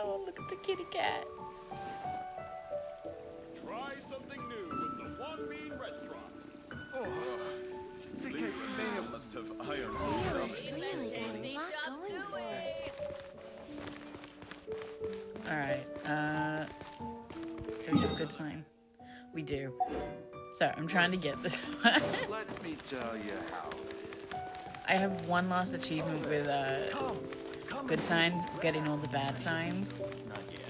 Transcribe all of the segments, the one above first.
Oh, look at the kitty cat. Try something new at the One Mean Restaurant. Oh, I think I may have must have ironed Really got a lot going for us. Alright, do we have a good time? We do. So, I'm trying to get this one. Let me tell you how it is. I have one last achievement with, Come good signs, getting all the bad signs. Not yet.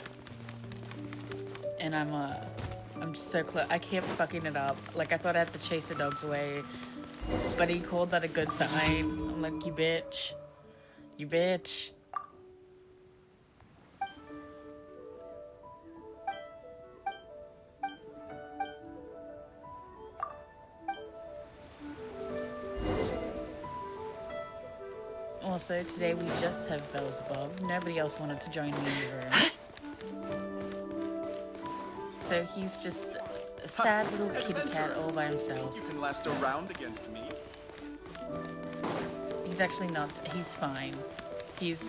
And I'm so close. I kept fucking it up. Like, I thought I had to chase the dogs away. But he called that a good sign. I'm like, you bitch. You bitch. Also, today we just have Beelzebub. Nobody else wanted to join me in the room. So he's just a sad little kitty cat all by himself. You can last a round against me. He's actually not. He's fine. He's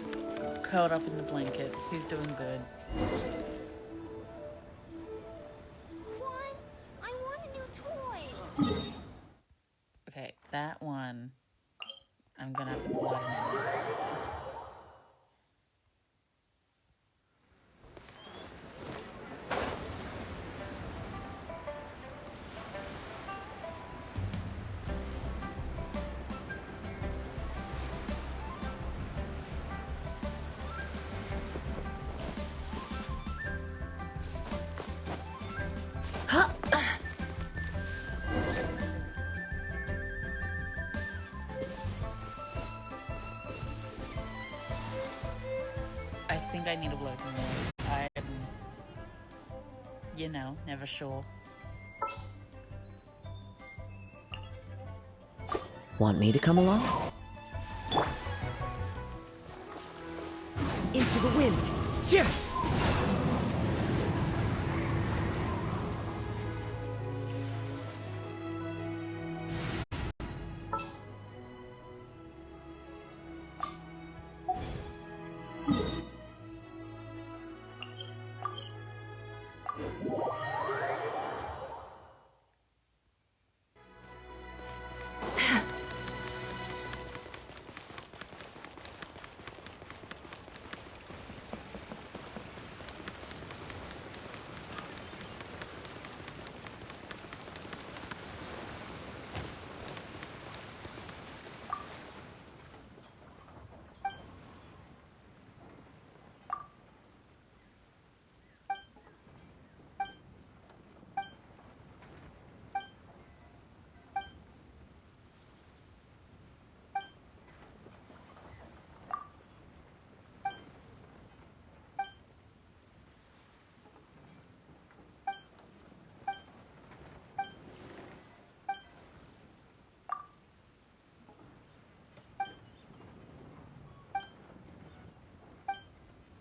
curled up in the blankets. He's doing good. Juan, I want a new toy. Okay, that one. I'm gonna have to pull out an I think I need a blow from there. I'm, you know, never sure. Want me to come along? Into the wind! Cheer!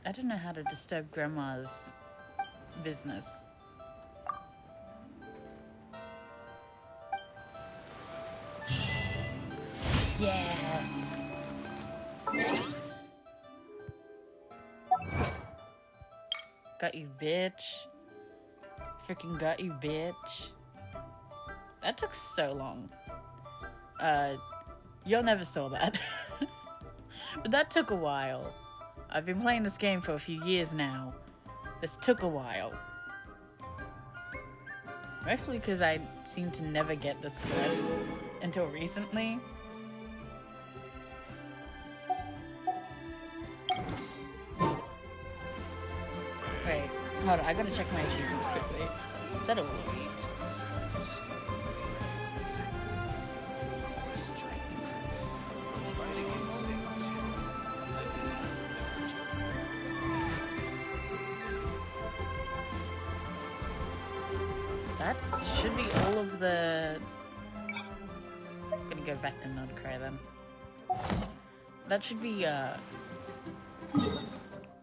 I don't know how to disturb Grandma's business. Yes! Got you, bitch. Freaking got you, bitch. That took so long. Y'all never saw that. But that took a while. I've been playing this game for a few years now. This took a while. Mostly because I seem to never get this quest until recently. Wait, hold on, I gotta check my achievements quickly. Is that a week? That should be all of the... I'm gonna go back to Nodcry then. That should be,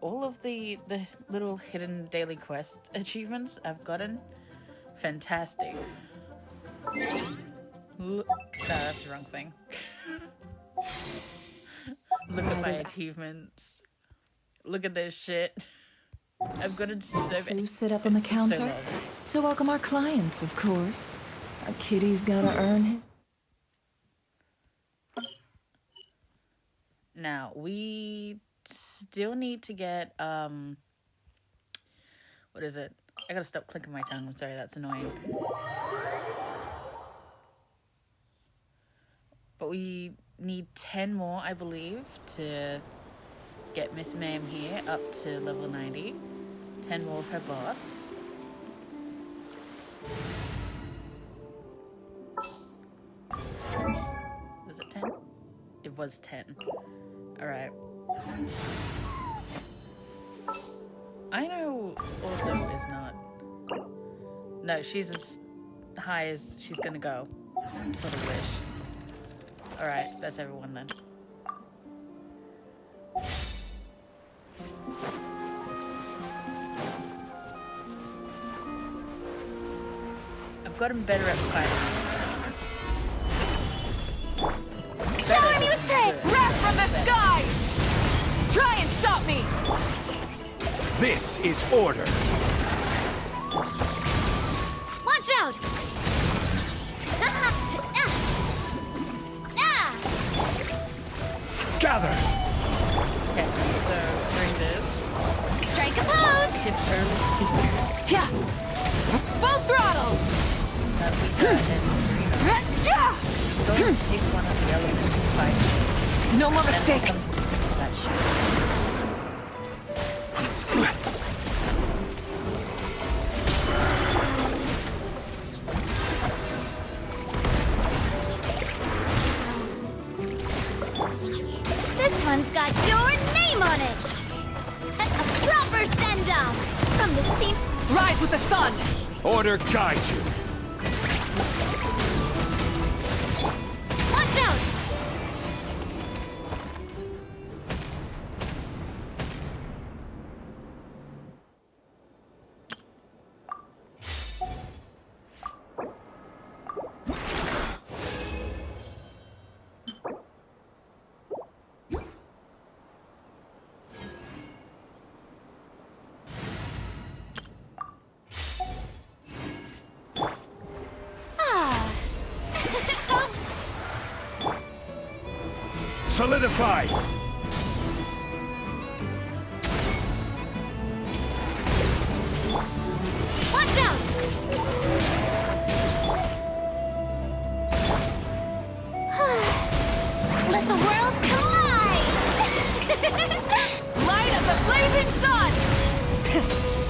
all of the little hidden daily quest achievements I've gotten. Fantastic. No, that's the wrong thing. Look at my achievements. Look at this shit. I've gotten so many. Who sit up on the counter? So long. To welcome our clients, of course. A kitty's gotta earn it. Now, we still need to get, what is it? I gotta stop clicking my tongue. I'm sorry, that's annoying. But we need 10 more, I believe, to get Miss Ma'am here up to level 90. 10 more of her boss. Was it 10? It was 10. Alright. I know also is not. No, she's as high as she's gonna go for the wish. Alright, that's everyone then. I've gotten better at fighting. Shower me with praise! Wrath from the sky! Try and stop me! This is order. Watch out! Gather. Okay, so during this, Strike a pose! hit early Ja! Full throttle! we got and Ja! go and pick one of the elements to fight. No more mistakes! That shit. This one's got your name on it! A proper send-off! From the steam... Rise with the sun! Order guide you. Watch out! Solidify. Watch out! Let the world collide! Light of the blazing sun!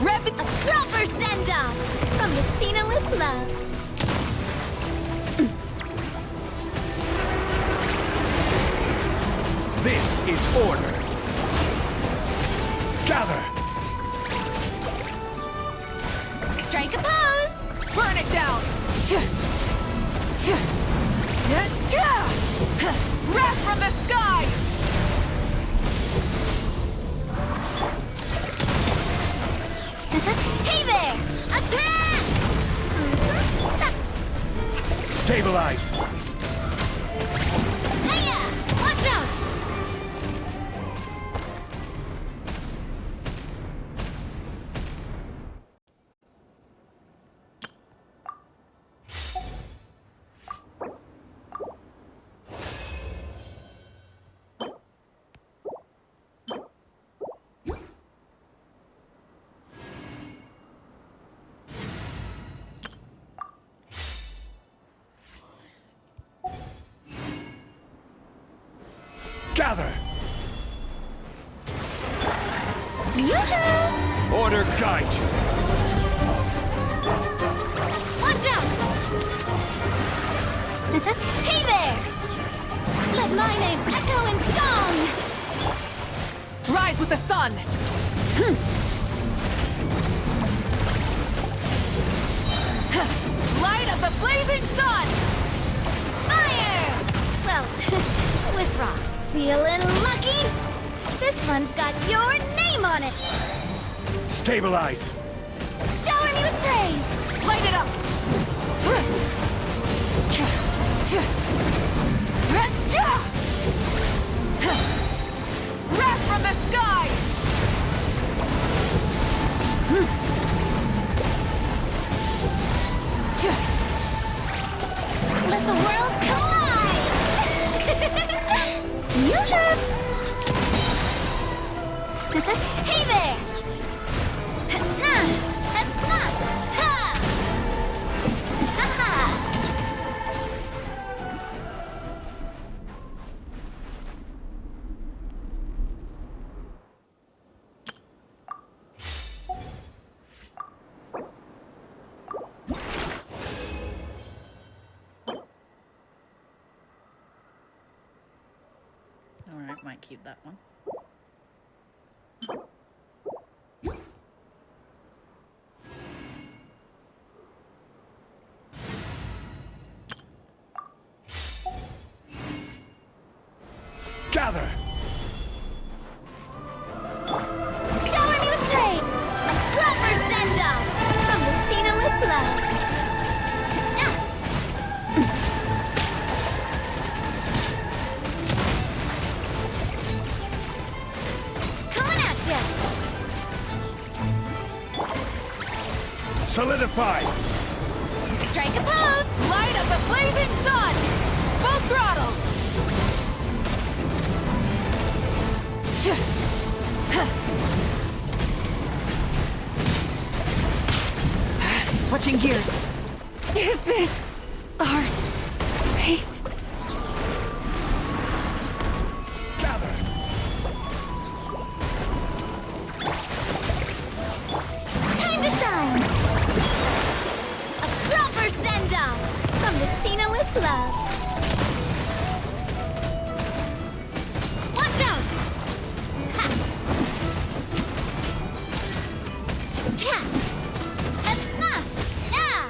Rev A proper send-off! From the Spina with love. This is order. Gather. Strike a pose! Burn it down! Wrath from the sky! Hey there! Attack! Stabilize. Hiya! Watch out! Gather. Yoo-hoo! Order guide you. Watch out! Hey there! Let my name echo in song! Rise with the sun! Light of the blazing sun! Fire! Well, with rock. Feeling lucky? This one's got your name on it! Stabilize. Shower me with praise! Light it up! Wrath from the sky! Hey there! Ha-na! Ha-na! Ha! Ha-ha! Alright, might keep that one. Gather! Shower me with rain! A proper send-off from the Spina with love. Coming at ya! Solidify! Strike a pose! Light up the blazing sun! Full throttle! Switching gears. Is this our fate? Gather! Time to shine! A proper send-off from the Spina with love. Watch out! Ha! Cha! Ah! Ah!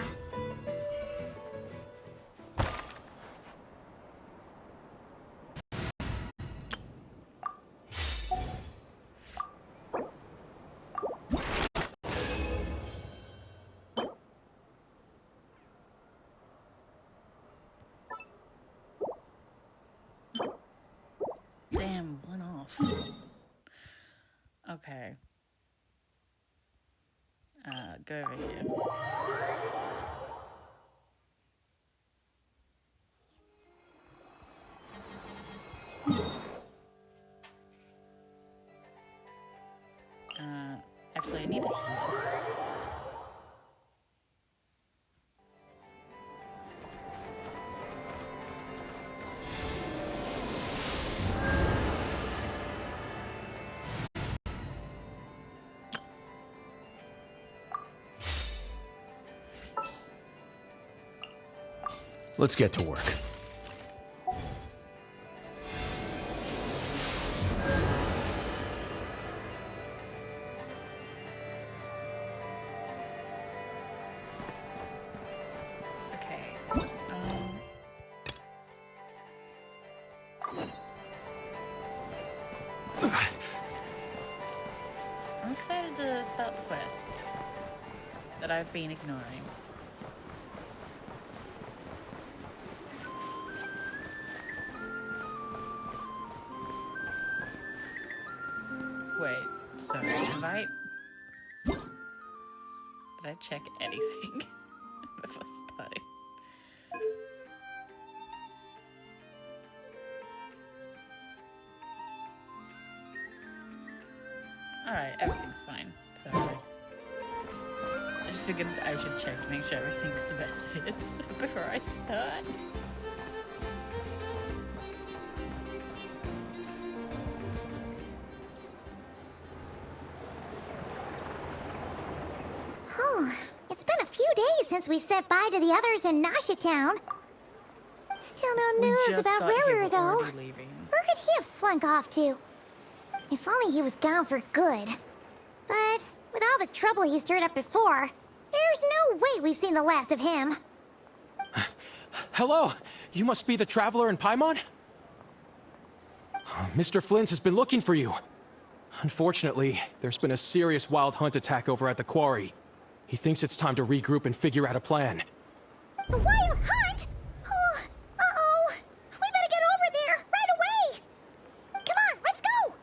Damn, one off. Okay. Go over here. Actually, I need a heal. Let's get to work. Okay. I'm excited to start the quest that I've been ignoring. Wait, so invite? Did I check anything before starting? Alright, everything's fine. Sorry. I just figured I should check to make sure everything's the best it is before I start. Oh, it's been a few days since we said bye to the others in Nasha Town. Still no We news just about got here, Ruru, we're though. already leaving. Where could he have slunk off to? If only he was gone for good. But with all the trouble he stirred up before, there's no way we've seen the last of him. Hello! You must be the traveler in Paimon? Mr. Flint has been looking for you. Unfortunately, there's been a serious wild hunt attack over at the quarry. He thinks it's time to regroup and figure out a plan. The wild hunt? Oh, uh-oh. We better get over there right away. Come on, let's go.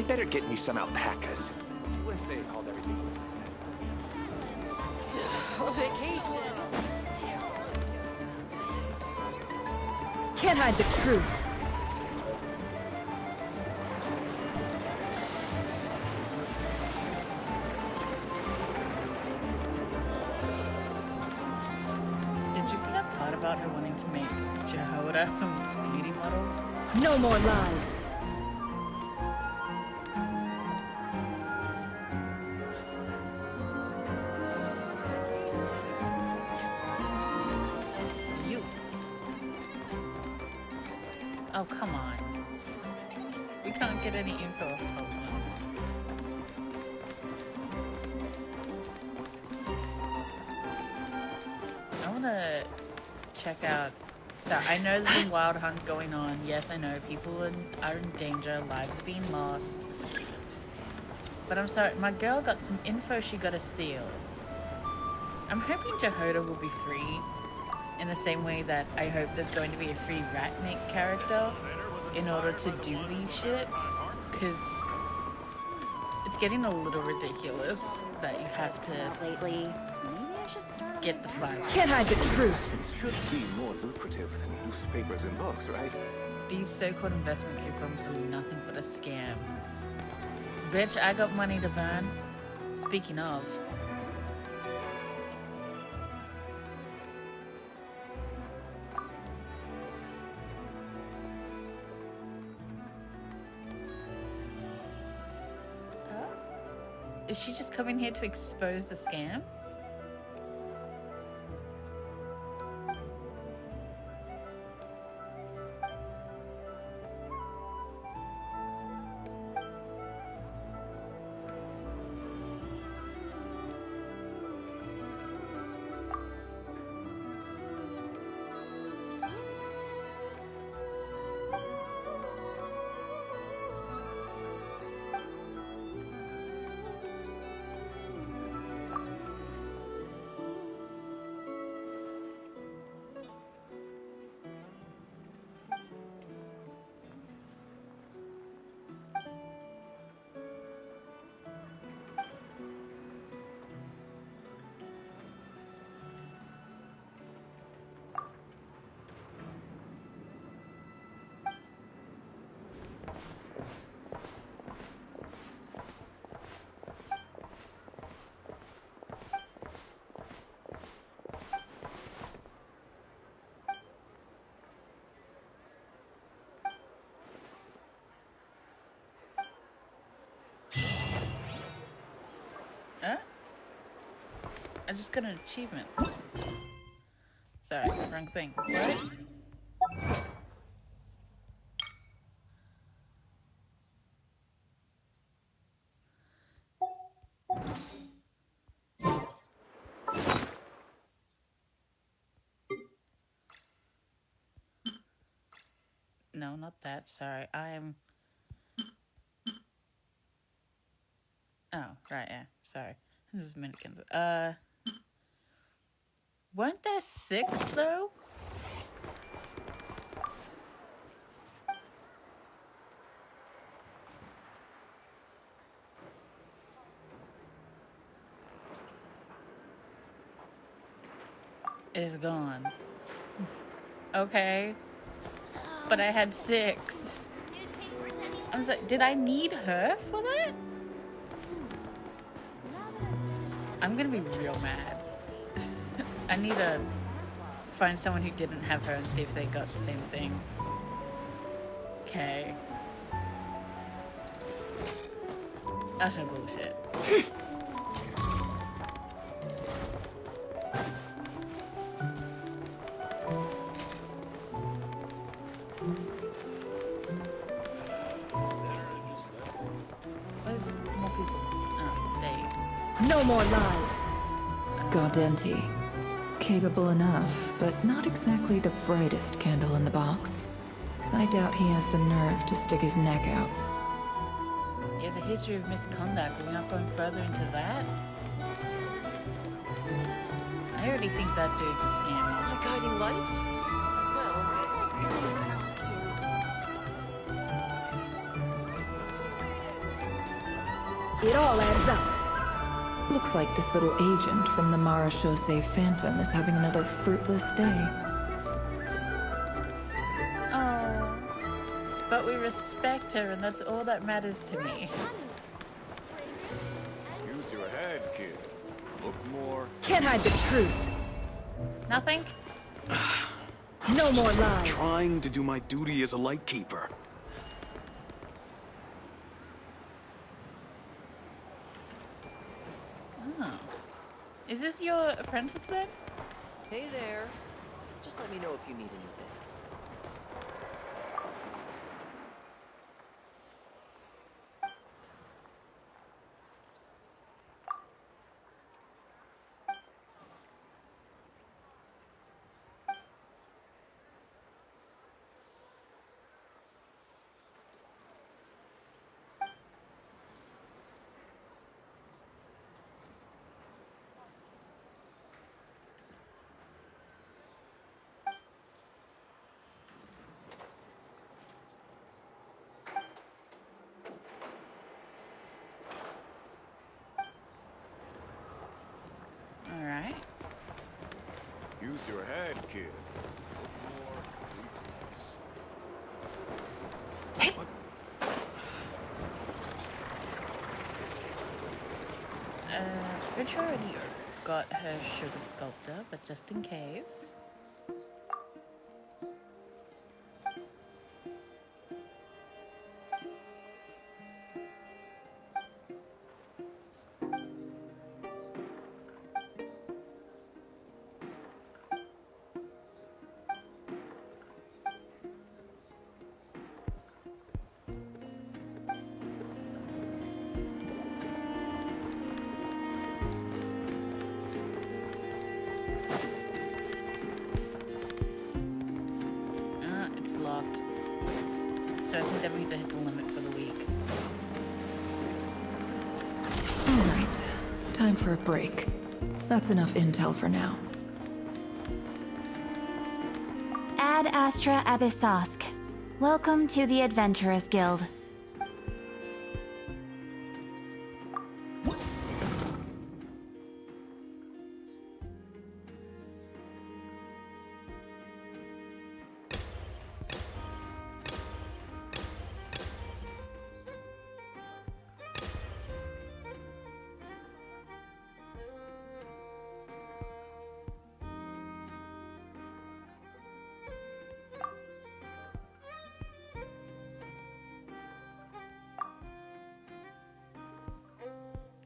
I'd better get me some alpacas. Once they hauled everything Vacation. Can't hide the truth. Did you see that part about her wanting to make Jehoda a beauty model? No more lies. You. Oh, come on. We can't get any info off Pokemon. I wanna check out. So I know there's a wild hunt going on. Yes, I know people are in danger, lives being lost. But I'm sorry, my girl got some info she gotta steal. I'm hoping Jehoda will be free in the same way that I hope there's going to be a free Ratnik character in order to do these shits. Because it's getting a little ridiculous that you have to Lately, maybe I should start get the flags. Can't hide the truth. It should be more lucrative than newspapers and books, right? These so-called investment coupons are nothing but a scam. Bitch, I got money to burn. Speaking of. Is she just coming here to expose the scam? I just got an achievement. Sorry, wrong thing. What? No, not that. Sorry, I'm... Oh, right, yeah. Sorry. This is Minikins. Weren't there 6, though? It's gone. Okay. But I had 6. I was like, did I need her for that? I'm gonna be real mad. I need to find someone who didn't have her and see if they got the same thing. Okay. Utter bullshit. Where's more people? Oh, there you go. No more lies. Gaudenti. Capable enough, but not exactly the brightest candle in the box. I doubt he has the nerve to stick his neck out. He has a history of misconduct. We're not going further into that. I already think that dude's a scammer. A guiding light? Well, It all adds up. Looks like this little agent from the Marechaussee Phantom is having another fruitless day. Oh. But we respect her, and that's all that matters to me. Use your head, kid. Look more. Can't hide the truth. Nothing? No more lies. Trying to do my duty as a lightkeeper. Oh. Is this your apprentice then? Hey there. Just let me know if you need anything. Alright. Use your head, kid. Look more. Weakness. Rich already got her sugar sculptor, but just in case. It's locked. So I think that means I hit the limit for the week. Alright, time for a break. That's enough intel for now. Ad Astra Abyssosk. Welcome to the Adventurers Guild.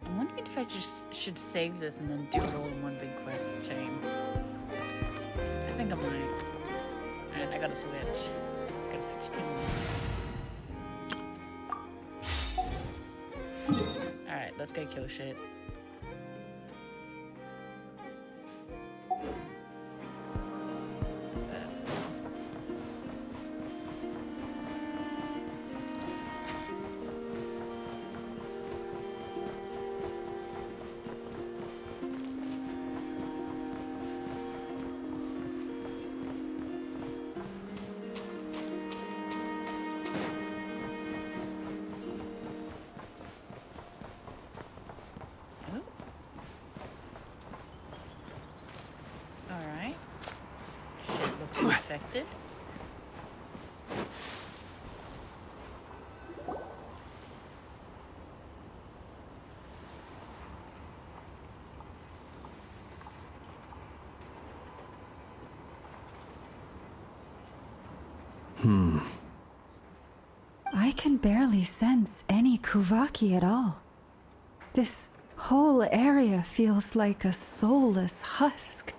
I'm wondering if I just should save this and then do it all in one big quest chain. I think I might. Alright, I gotta switch. Gotta switch teams. Alright, let's go kill shit. Alright. Shit looks infected. I can barely sense any Kuvaki at all. This whole area feels like a soulless husk.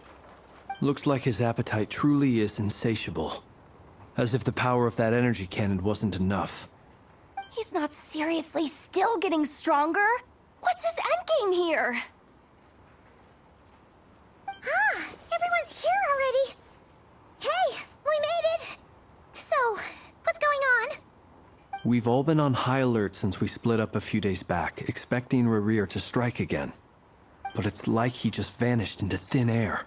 Looks like his appetite truly is insatiable. As if the power of that energy cannon wasn't enough. He's not seriously still getting stronger? What's his endgame here? Ah, everyone's here already. Hey, we made it. So, what's going on? We've all been on high alert since we split up a few days back, expecting Rerir to strike again. But it's like he just vanished into thin air.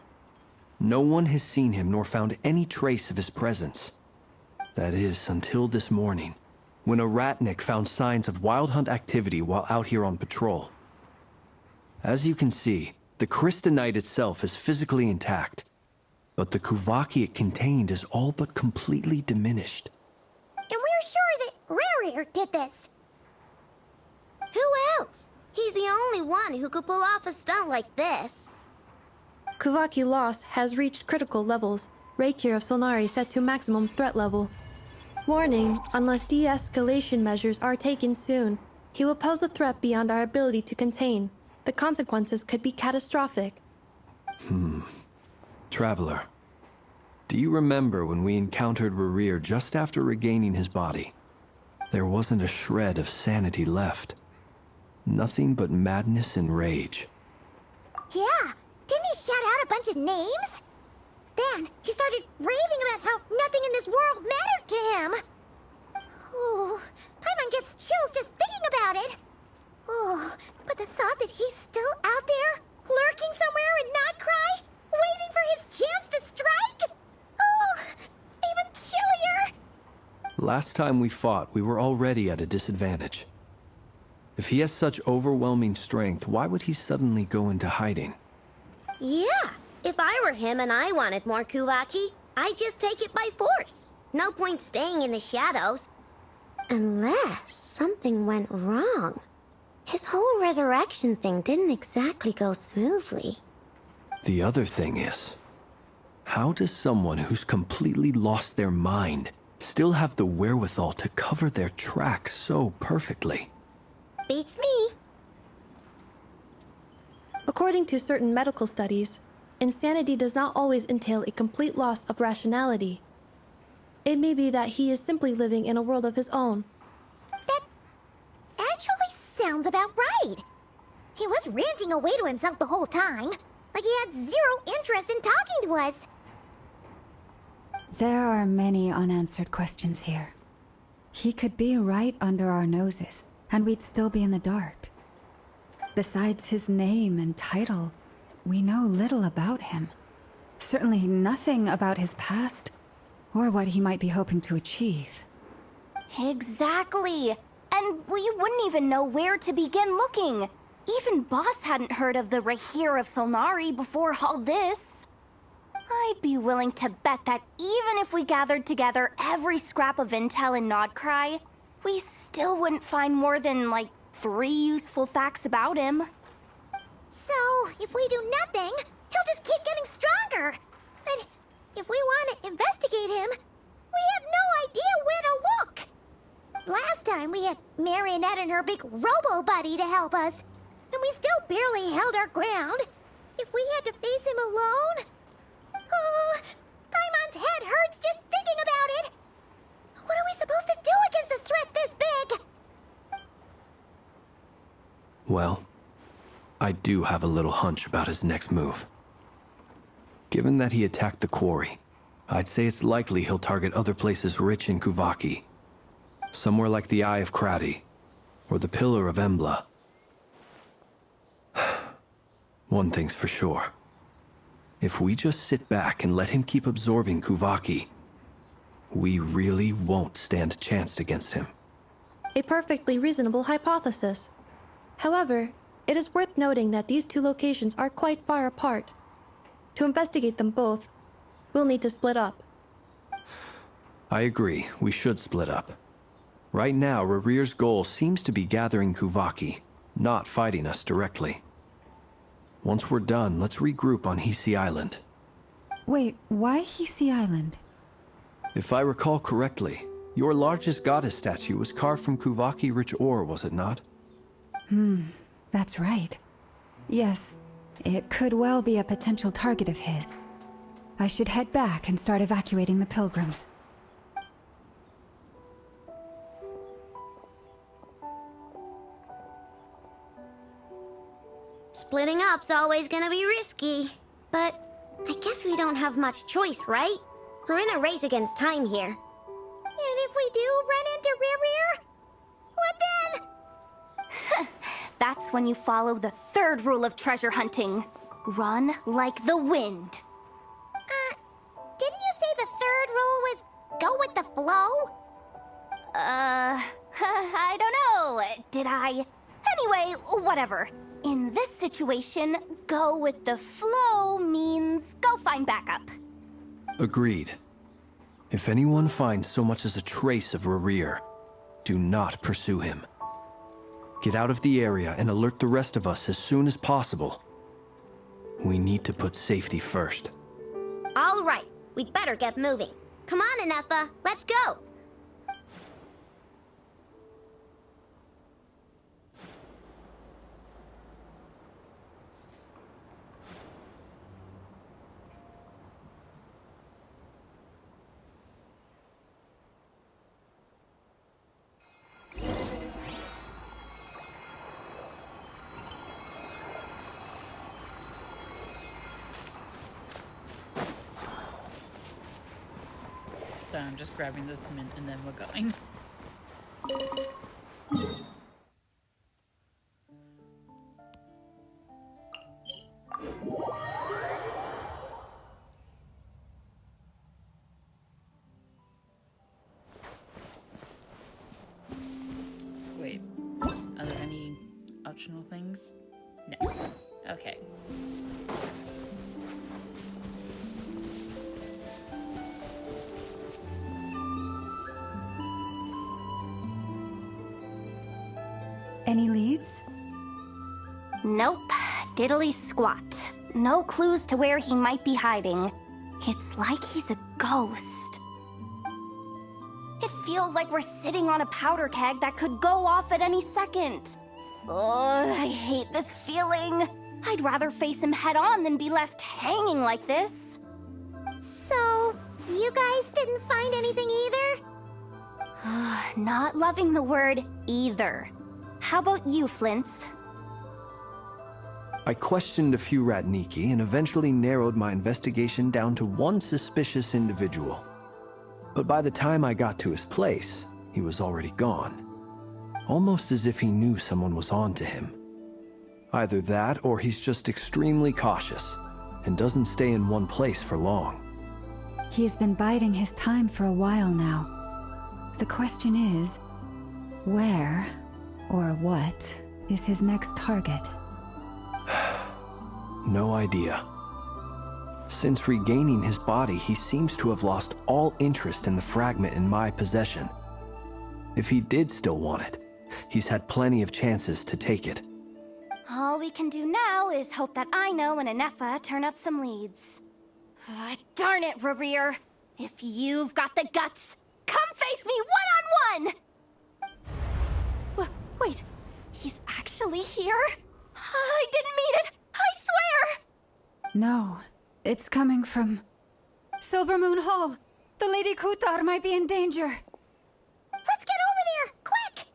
No one has seen him nor found any trace of his presence. That is, until this morning. when a ratnik found signs of wild hunt activity while out here on patrol. As you can see, the crystalline itself is physically intact, but the Kuvaki it contained is all but completely diminished. And we're sure that Rarier did this. Who else? He's the only one who could pull off a stunt like this. Kuvaki loss has reached critical levels. Reikir of Solnari set to maximum threat level. Warning, unless de-escalation measures are taken soon, he will pose a threat beyond our ability to contain. The consequences could be catastrophic. Traveler, do you remember when we encountered Rerir just after regaining his body? There wasn't a shred of sanity left. Nothing but madness and rage. Yeah, didn't he shout out a bunch of names? Then he started raving about how nothing in this world mattered to him. Oh, Paimon gets chills just thinking about it. Oh, but the thought that he's still out there, lurking somewhere in Notcry, waiting for his chance to strike? Oh, even chillier. Last time we fought, we were already at a disadvantage. If he has such overwhelming strength, why would he suddenly go into hiding? Yeah, if I were him and I wanted more Kuvaki, I'd just take it by force. No point staying in the shadows. Unless something went wrong. His whole resurrection thing didn't exactly go smoothly. The other thing is, how does someone who's completely lost their mind still have the wherewithal to cover their tracks so perfectly? Beats me. According to certain medical studies, insanity does not always entail a complete loss of rationality. It may be that he is simply living in a world of his own. That actually sounds about right. He was ranting away to himself the whole time, like he had zero interest in talking to us. There are many unanswered questions here. He could be right under our noses, and we'd still be in the dark. Besides his name and title, we know little about him. Certainly nothing about his past, or what he might be hoping to achieve. Exactly. And we wouldn't even know where to begin looking. Even Boss hadn't heard of the Rahir of Solnari before all this. I'd be willing to bet that even if we gathered together every scrap of intel in Nodcry, we still wouldn't find more than, like, 3 useful facts about him. So, if we do nothing, he'll just keep getting stronger. But if we want to investigate him, we have no idea where to look. Last time we had Marionette and her big robo-buddy to help us, and we still barely held our ground. If we had to face him alone... Oh, Paimon's head hurts just thinking about it. What are we supposed to do against a threat this big? Well, I do have a little hunch about his next move. Given that he attacked the quarry, I'd say it's likely he'll target other places rich in Kuvaki. Somewhere like the Eye of Krati, or the Pillar of Embla. One thing's for sure. If we just sit back and let him keep absorbing Kuvaki, we really won't stand a chance against him. A perfectly reasonable hypothesis. However, it is worth noting that these 2 locations are quite far apart. To investigate them both, we'll need to split up. I agree, we should split up. Right now, Rarir's goal seems to be gathering Kuvaki, not fighting us directly. Once we're done, let's regroup on Hisi Island. Wait, why Hisi Island? If I recall correctly, your largest goddess statue was carved from Kuvaki-rich ore, was it not? That's right. Yes, it could well be a potential target of his. I should head back and start evacuating the pilgrims. Splitting up's always gonna be risky. But I guess we don't have much choice, right? We're in a race against time here. And if we do run into Rerir, what then? That's when you follow the 3rd rule of treasure hunting. Run like the wind. Didn't you say the 3rd rule was go with the flow? I don't know. Did I? Anyway, whatever. In this situation, go with the flow means go find backup. Agreed. If anyone finds so much as a trace of Rerir, do not pursue him. Get out of the area and alert the rest of us as soon as possible. We need to put safety first. All right, we'd better get moving. Come on, Anefa, let's go. So I'm just grabbing this mint and then we're going. Wait, are there any optional things? No. Okay. Any leads? Nope. Diddly squat. No clues to where he might be hiding. It's like he's a ghost. It feels like we're sitting on a powder keg that could go off at any second. Oh, I hate this feeling. I'd rather face him head on than be left hanging like this. So, you guys didn't find anything either? Not loving the word either. How about you, Flints? I questioned a few Ratniki and eventually narrowed my investigation down to one suspicious individual. But by the time I got to his place, he was already gone. Almost as if he knew someone was on to him. Either that or he's just extremely cautious and doesn't stay in one place for long. He's been biding his time for a while now. The question is, where or what is his next target? No idea. Since regaining his body, he seems to have lost all interest in the fragment in my possession. If he did still want it, he's had plenty of chances to take it. All we can do now is hope that Ino and Anefa turn up some leads. Darn it, Rerir. If you've got the guts, come face me one-on-one! Wait, he's actually here? I didn't mean it! I swear! No, it's coming from Silver Moon Hall. The Lady Kutar might be in danger. Let's get over there, quick!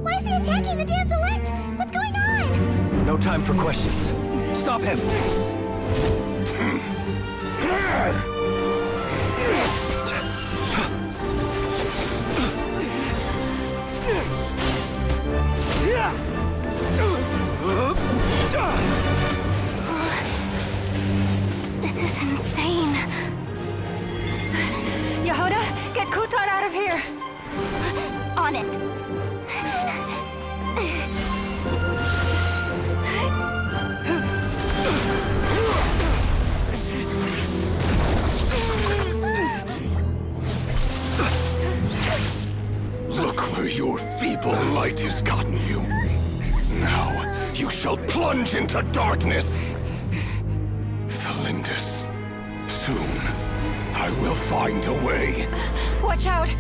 Why is he attacking the damsel elect? What's going on? No time for questions. Stop him! This is insane. Yehoda, get Kutar out of here! On it. Look where your feeble light has gotten you. Now, you shall plunge into darkness. Felindus, soon, I will find a way. Watch out!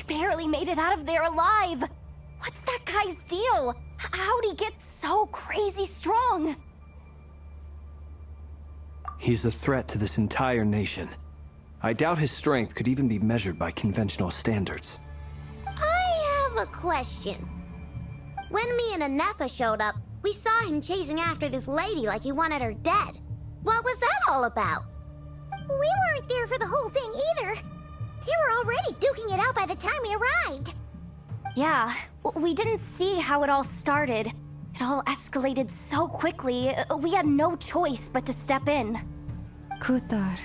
barely made it out of there alive. What's that guy's deal? How'd he get so crazy strong? He's a threat to this entire nation. I doubt his strength could even be measured by conventional standards. I have a question. When me and Anetha showed up, we saw him chasing after this lady like he wanted her dead. What was that all about? We weren't there for the whole thing either. They were already duking it out by the time we arrived. Yeah, we didn't see how it all started. It all escalated so quickly, we had no choice but to step in. Kutar,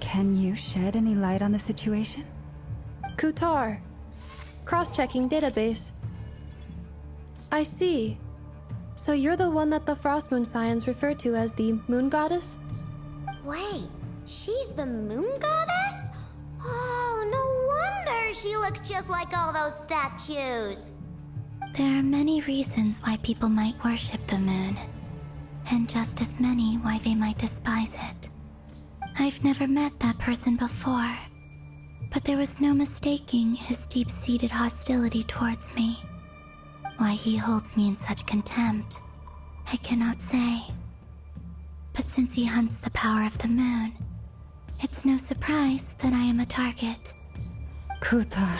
can you shed any light on the situation? Kutar. Cross-checking database. I see. So you're the one that the Frost Moon Scions refer to as the Moon Goddess? Wait, she's the moon goddess? Oh, no wonder she looks just like all those statues. There are many reasons why people might worship the moon, and just as many why they might despise it. I've never met that person before, but there was no mistaking his deep-seated hostility towards me. Why he holds me in such contempt, I cannot say. But since he hunts the power of the moon, it's no surprise that I am a target. Kutar.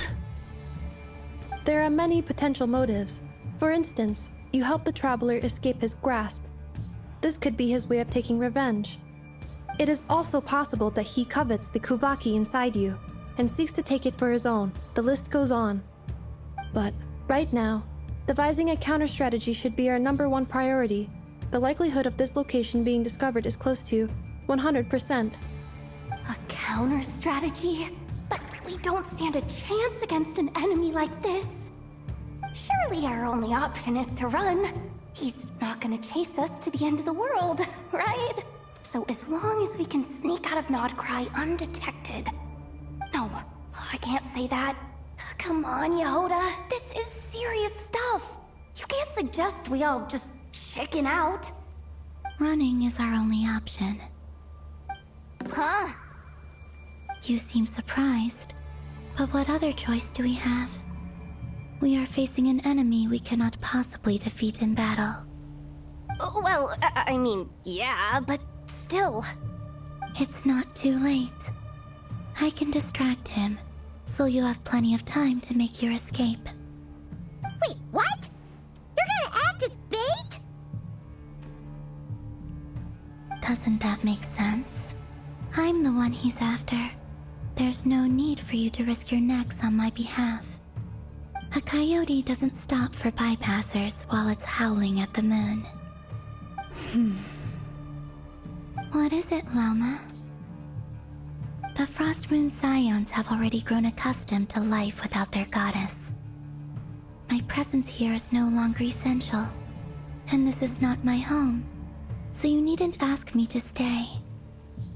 There are many potential motives. For instance, you help the Traveler escape his grasp. This could be his way of taking revenge. It is also possible that he covets the Kuvaki inside you, and seeks to take it for his own. The list goes on. But, right now, devising a counter-strategy should be our #1 priority. The likelihood of this location being discovered is close to 100%. A counter-strategy? But we don't stand a chance against an enemy like this. Surely our only option is to run. He's not gonna chase us to the end of the world, right? So as long as we can sneak out of Nodcry undetected... No, I can't say that. Come on, Yehoda. This is serious stuff. You can't suggest we all just chicken out. Running is our only option. Huh? You seem surprised, but what other choice do we have? We are facing an enemy we cannot possibly defeat in battle. Well, I mean, yeah, but still. It's not too late. I can distract him, so you'll have plenty of time to make your escape. Wait, what? You're gonna act as bait? Doesn't that make sense? I'm the one he's after. There's no need for you to risk your necks on my behalf. A coyote doesn't stop for bypassers while it's howling at the moon. What is it, Loma? The Frost Moon Scions have already grown accustomed to life without their goddess. My presence here is no longer essential, and this is not my home, so you needn't ask me to stay.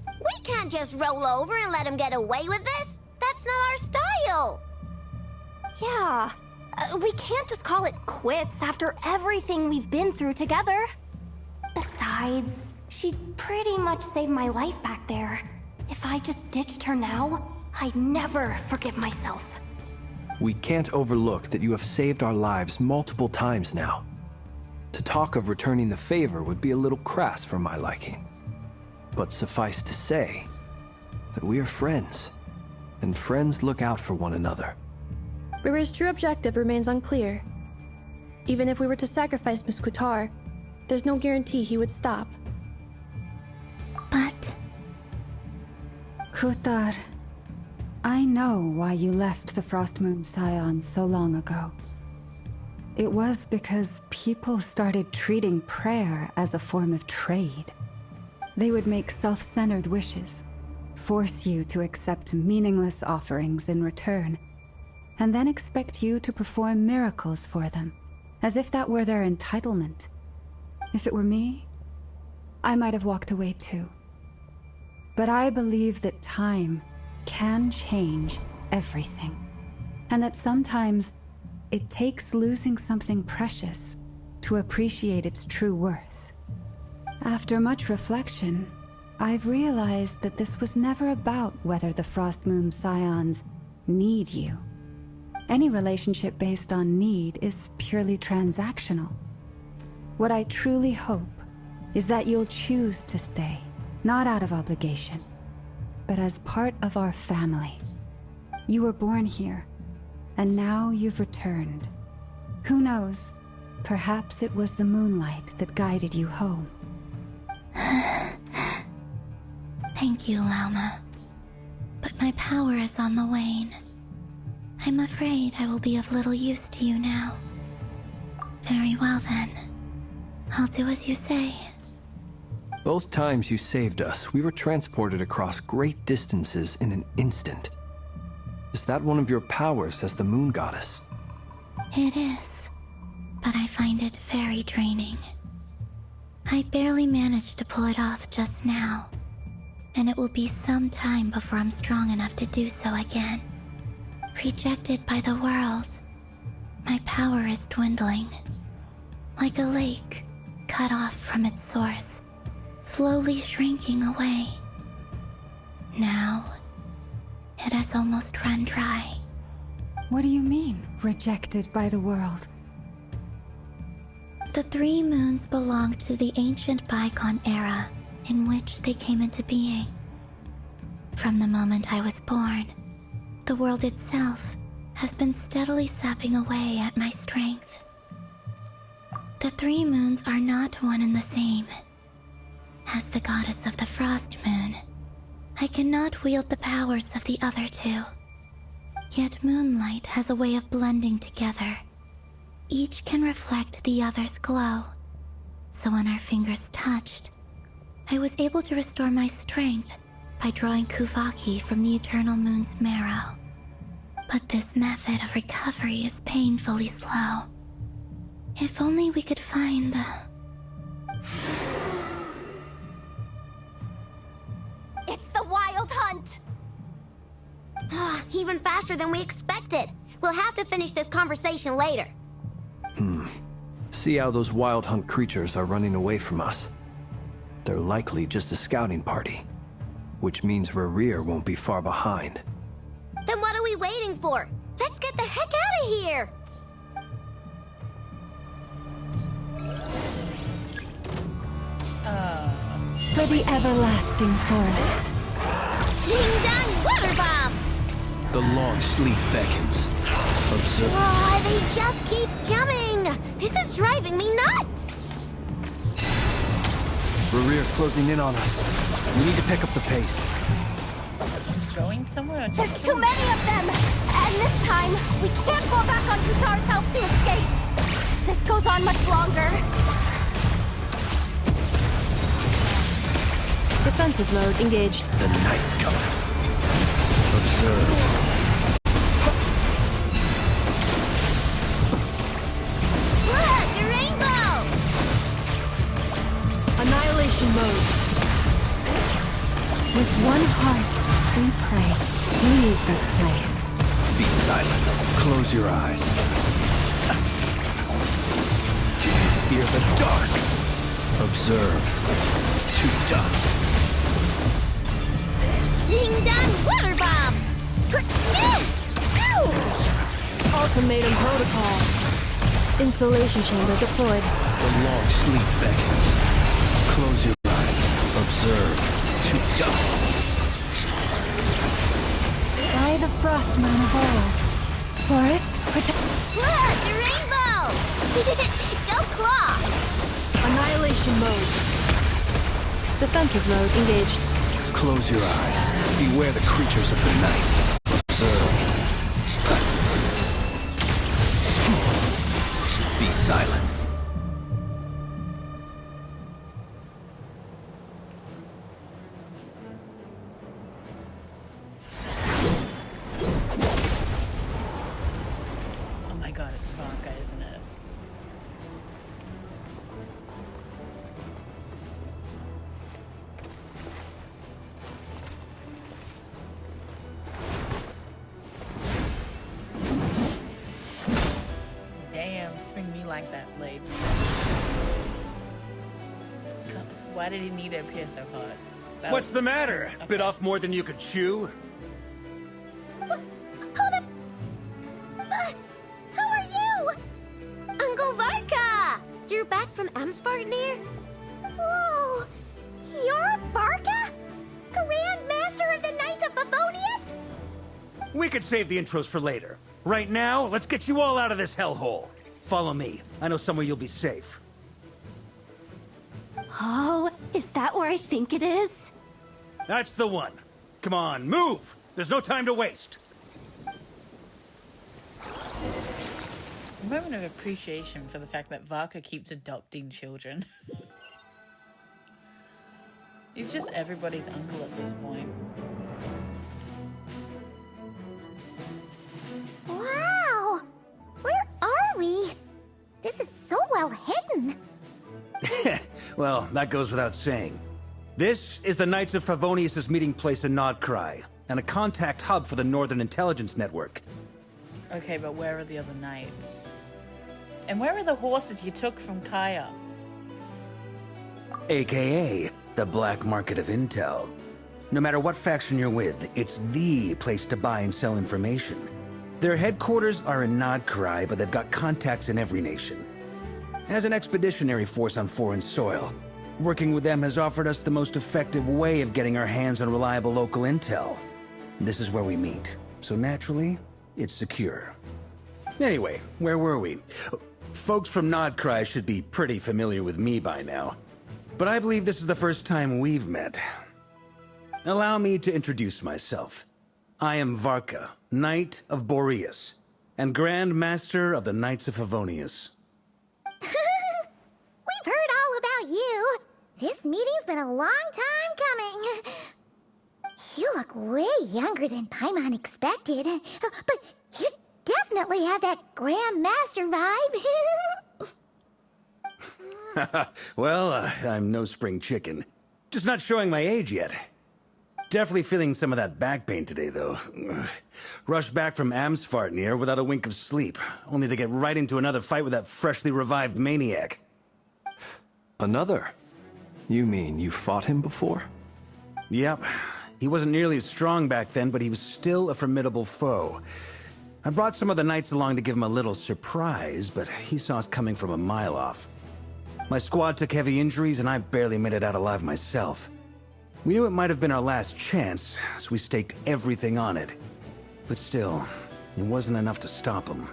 We can't just roll over and let him get away with this. That's not our style. Yeah, we can't just call it quits after everything we've been through together. Besides, she pretty much saved my life back there. If I just ditched her now, I'd never forgive myself. We can't overlook that you have saved our lives multiple times now. To talk of returning the favor would be a little crass for my liking. But suffice to say that we are friends, and friends look out for one another. River's true objective remains unclear. Even if we were to sacrifice Miss Kutar, there's no guarantee he would stop. But... Kutar, I know why you left the Frost Moon Scions so long ago. It was because people started treating prayer as a form of trade. They would make self-centered wishes, force you to accept meaningless offerings in return, and then expect you to perform miracles for them, as if that were their entitlement. If it were me, I might have walked away too. But I believe that time can change everything, and that sometimes it takes losing something precious to appreciate its true worth. After much reflection, I've realized that this was never about whether the Frost Moon Scions need you, Any relationship based on need is purely transactional. What I truly hope is that you'll choose to stay, not out of obligation, but as part of our family. You were born here, and now you've returned. Who knows? Perhaps it was the moonlight that guided you home. Thank you, Lauma. But my power is on the wane. I'm afraid I will be of little use to you now. Very well then. I'll do as you say. Both times you saved us, we were transported across great distances in an instant. Is that one of your powers as the Moon Goddess? It is, but I find it very draining. I barely managed to pull it off just now, and it will be some time before I'm strong enough to do so again. Rejected by the world, my power is dwindling. Like a lake cut off from its source, slowly shrinking away. Now, it has almost run dry. What do you mean, rejected by the world? The 3 moons belonged to the ancient bygone era in which they came into being. From the moment I was born, the world itself has been steadily sapping away at my strength. The 3 moons are not one and the same. As the goddess of the Frost Moon, I cannot wield the powers of the other 2. Yet moonlight has a way of blending together. Each can reflect the other's glow. So when our fingers touched, I was able to restore my strength by drawing Kuvaki from the eternal moon's marrow. But this method of recovery is painfully slow. If only we could find the... It's the Wild Hunt! Even faster than we expected. We'll have to finish this conversation later. See how those Wild Hunt creatures are running away from us. They're likely just a scouting party, which means Rerir won't be far behind. Then what are we waiting for? Let's get the heck out of here! For the everlasting forest. Ding dong water bomb! The long sleep beckons. Observe. They just keep coming! This is driving me nuts! Rerir's closing in on us. We need to pick up the pace. Going somewhere? There's too many of them! And this time, we can't fall back on Kutar's help to escape! This goes on much longer. Defensive mode engaged. The night cometh. Observe. Look, a rainbow! Annihilation mode. With one heart, we pray. Leave this place. Be silent. Close your eyes. Fear the dark. Observe. To dust. Ding dong water bomb! Ultimatum protocol. Installation chamber deployed. The long sleep beckons. Close your eyes. Observe. To dust. By the frost moon of old. Forest, protect. Look, a rainbow! Go claw! Annihilation mode. Defensive mode engaged. Close your eyes. Beware the creatures of the night. Observe. Be silent. Oh my god, it's vodka, isn't it? Damn, swing me like that, blade. Why did he need to appear so hot? That What's was- the matter? Okay. Bit off more than you could chew? Amsvartnir? Whoa! You're Varka? Grand Master of the Knights of Favonius? We could save the intros for later. Right now, let's get you all out of this hellhole. Follow me. I know somewhere you'll be safe. Oh, is that where I think it is? That's the one. Come on, move! There's no time to waste. A moment of appreciation for the fact that Varka keeps adopting children. He's just everybody's uncle at this point. Wow! Where are we? This is so well hidden. Well, that goes without saying. This is the Knights of Favonius' meeting place in Nodcry, and a contact hub for the Northern Intelligence Network. Okay, but where are the other knights? And where are the horses you took from Kaya? AKA, the black market of intel. No matter what faction you're with, it's the place to buy and sell information. Their headquarters are in Nodcry, but they've got contacts in every nation. As an expeditionary force on foreign soil, working with them has offered us the most effective way of getting our hands on reliable local intel. This is where we meet, so naturally, it's secure. Anyway, where were we? Folks from Nodcry should be pretty familiar with me by now, but I believe this is the first time we've met. Allow me to introduce myself. I am Varka, Knight of Boreas, and Grand Master of the Knights of Favonius. We've heard all about you. This meeting's been a long time coming. You look way younger than Paimon expected, but you definitely have that Grand Master vibe. Well, I'm no spring chicken. Just not showing my age yet. Definitely feeling some of that back pain today, though. Rushed back from Amsvartnir without a wink of sleep, only to get right into another fight with that freshly revived maniac. Another? You mean you fought him before? Yep. He wasn't nearly as strong back then, but he was still a formidable foe. I brought some of the knights along to give him a little surprise, but he saw us coming from a mile off. My squad took heavy injuries, and I barely made it out alive myself. We knew it might have been our last chance, so we staked everything on it. But still, it wasn't enough to stop him.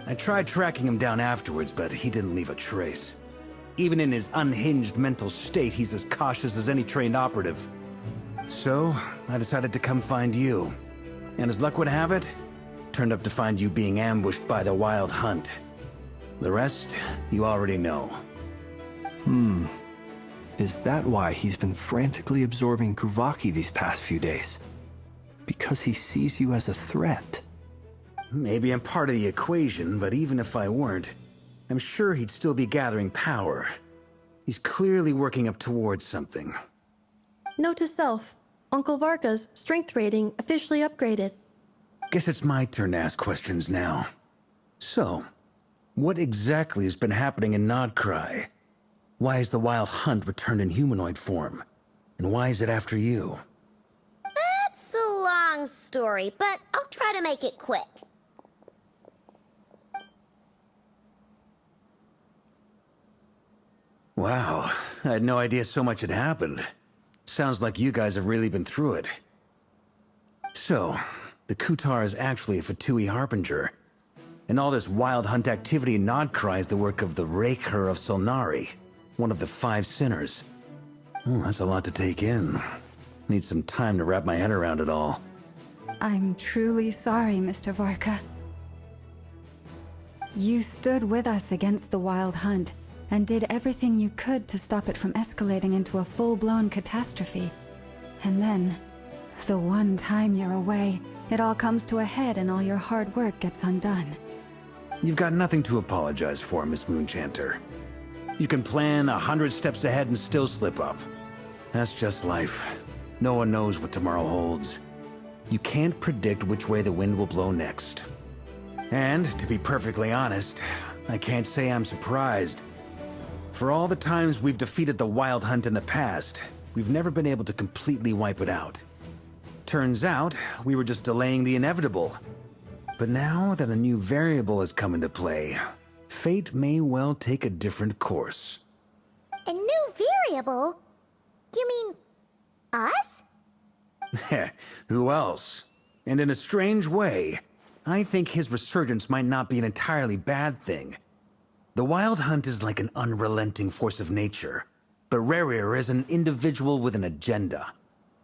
I tried tracking him down afterwards, but he didn't leave a trace. Even in his unhinged mental state, he's as cautious as any trained operative. So, I decided to come find you. And as luck would have it, turned up to find you being ambushed by the Wild Hunt. The rest, you already know. Is that why he's been frantically absorbing Kuvaki these past few days? Because he sees you as a threat? Maybe I'm part of the equation, but even if I weren't, I'm sure he'd still be gathering power. He's clearly working up towards something. Note to self, Uncle Varka's strength rating officially upgraded. Guess it's my turn to ask questions now. So, what exactly has been happening in Nodcry? Why is the Wild Hunt returned in humanoid form? And why is it after you? That's a long story, but I'll try to make it quick. Wow, I had no idea so much had happened. Sounds like you guys have really been through it. So, the Kutar is actually a Fatui Harbinger. And all this Wild Hunt activity in Nodcry is the work of the Raker of Solnari, one of the 5 sinners. That's a lot to take in. Need some time to wrap my head around it all. I'm truly sorry, Mr. Varka. You stood with us against the Wild Hunt, and did everything you could to stop it from escalating into a full-blown catastrophe. And then, the one time you're away, it all comes to a head and all your hard work gets undone. You've got nothing to apologize for, Miss Moonchanter. You can plan 100 steps ahead and still slip up. That's just life. No one knows what tomorrow holds. You can't predict which way the wind will blow next. And, to be perfectly honest, I can't say I'm surprised. For all the times we've defeated the Wild Hunt in the past, we've never been able to completely wipe it out. Turns out, we were just delaying the inevitable. But now that a new variable has come into play, fate may well take a different course. A new variable? You mean us? Who else? And in a strange way, I think his resurgence might not be an entirely bad thing. The Wild Hunt is like an unrelenting force of nature, but Rerir is an individual with an agenda.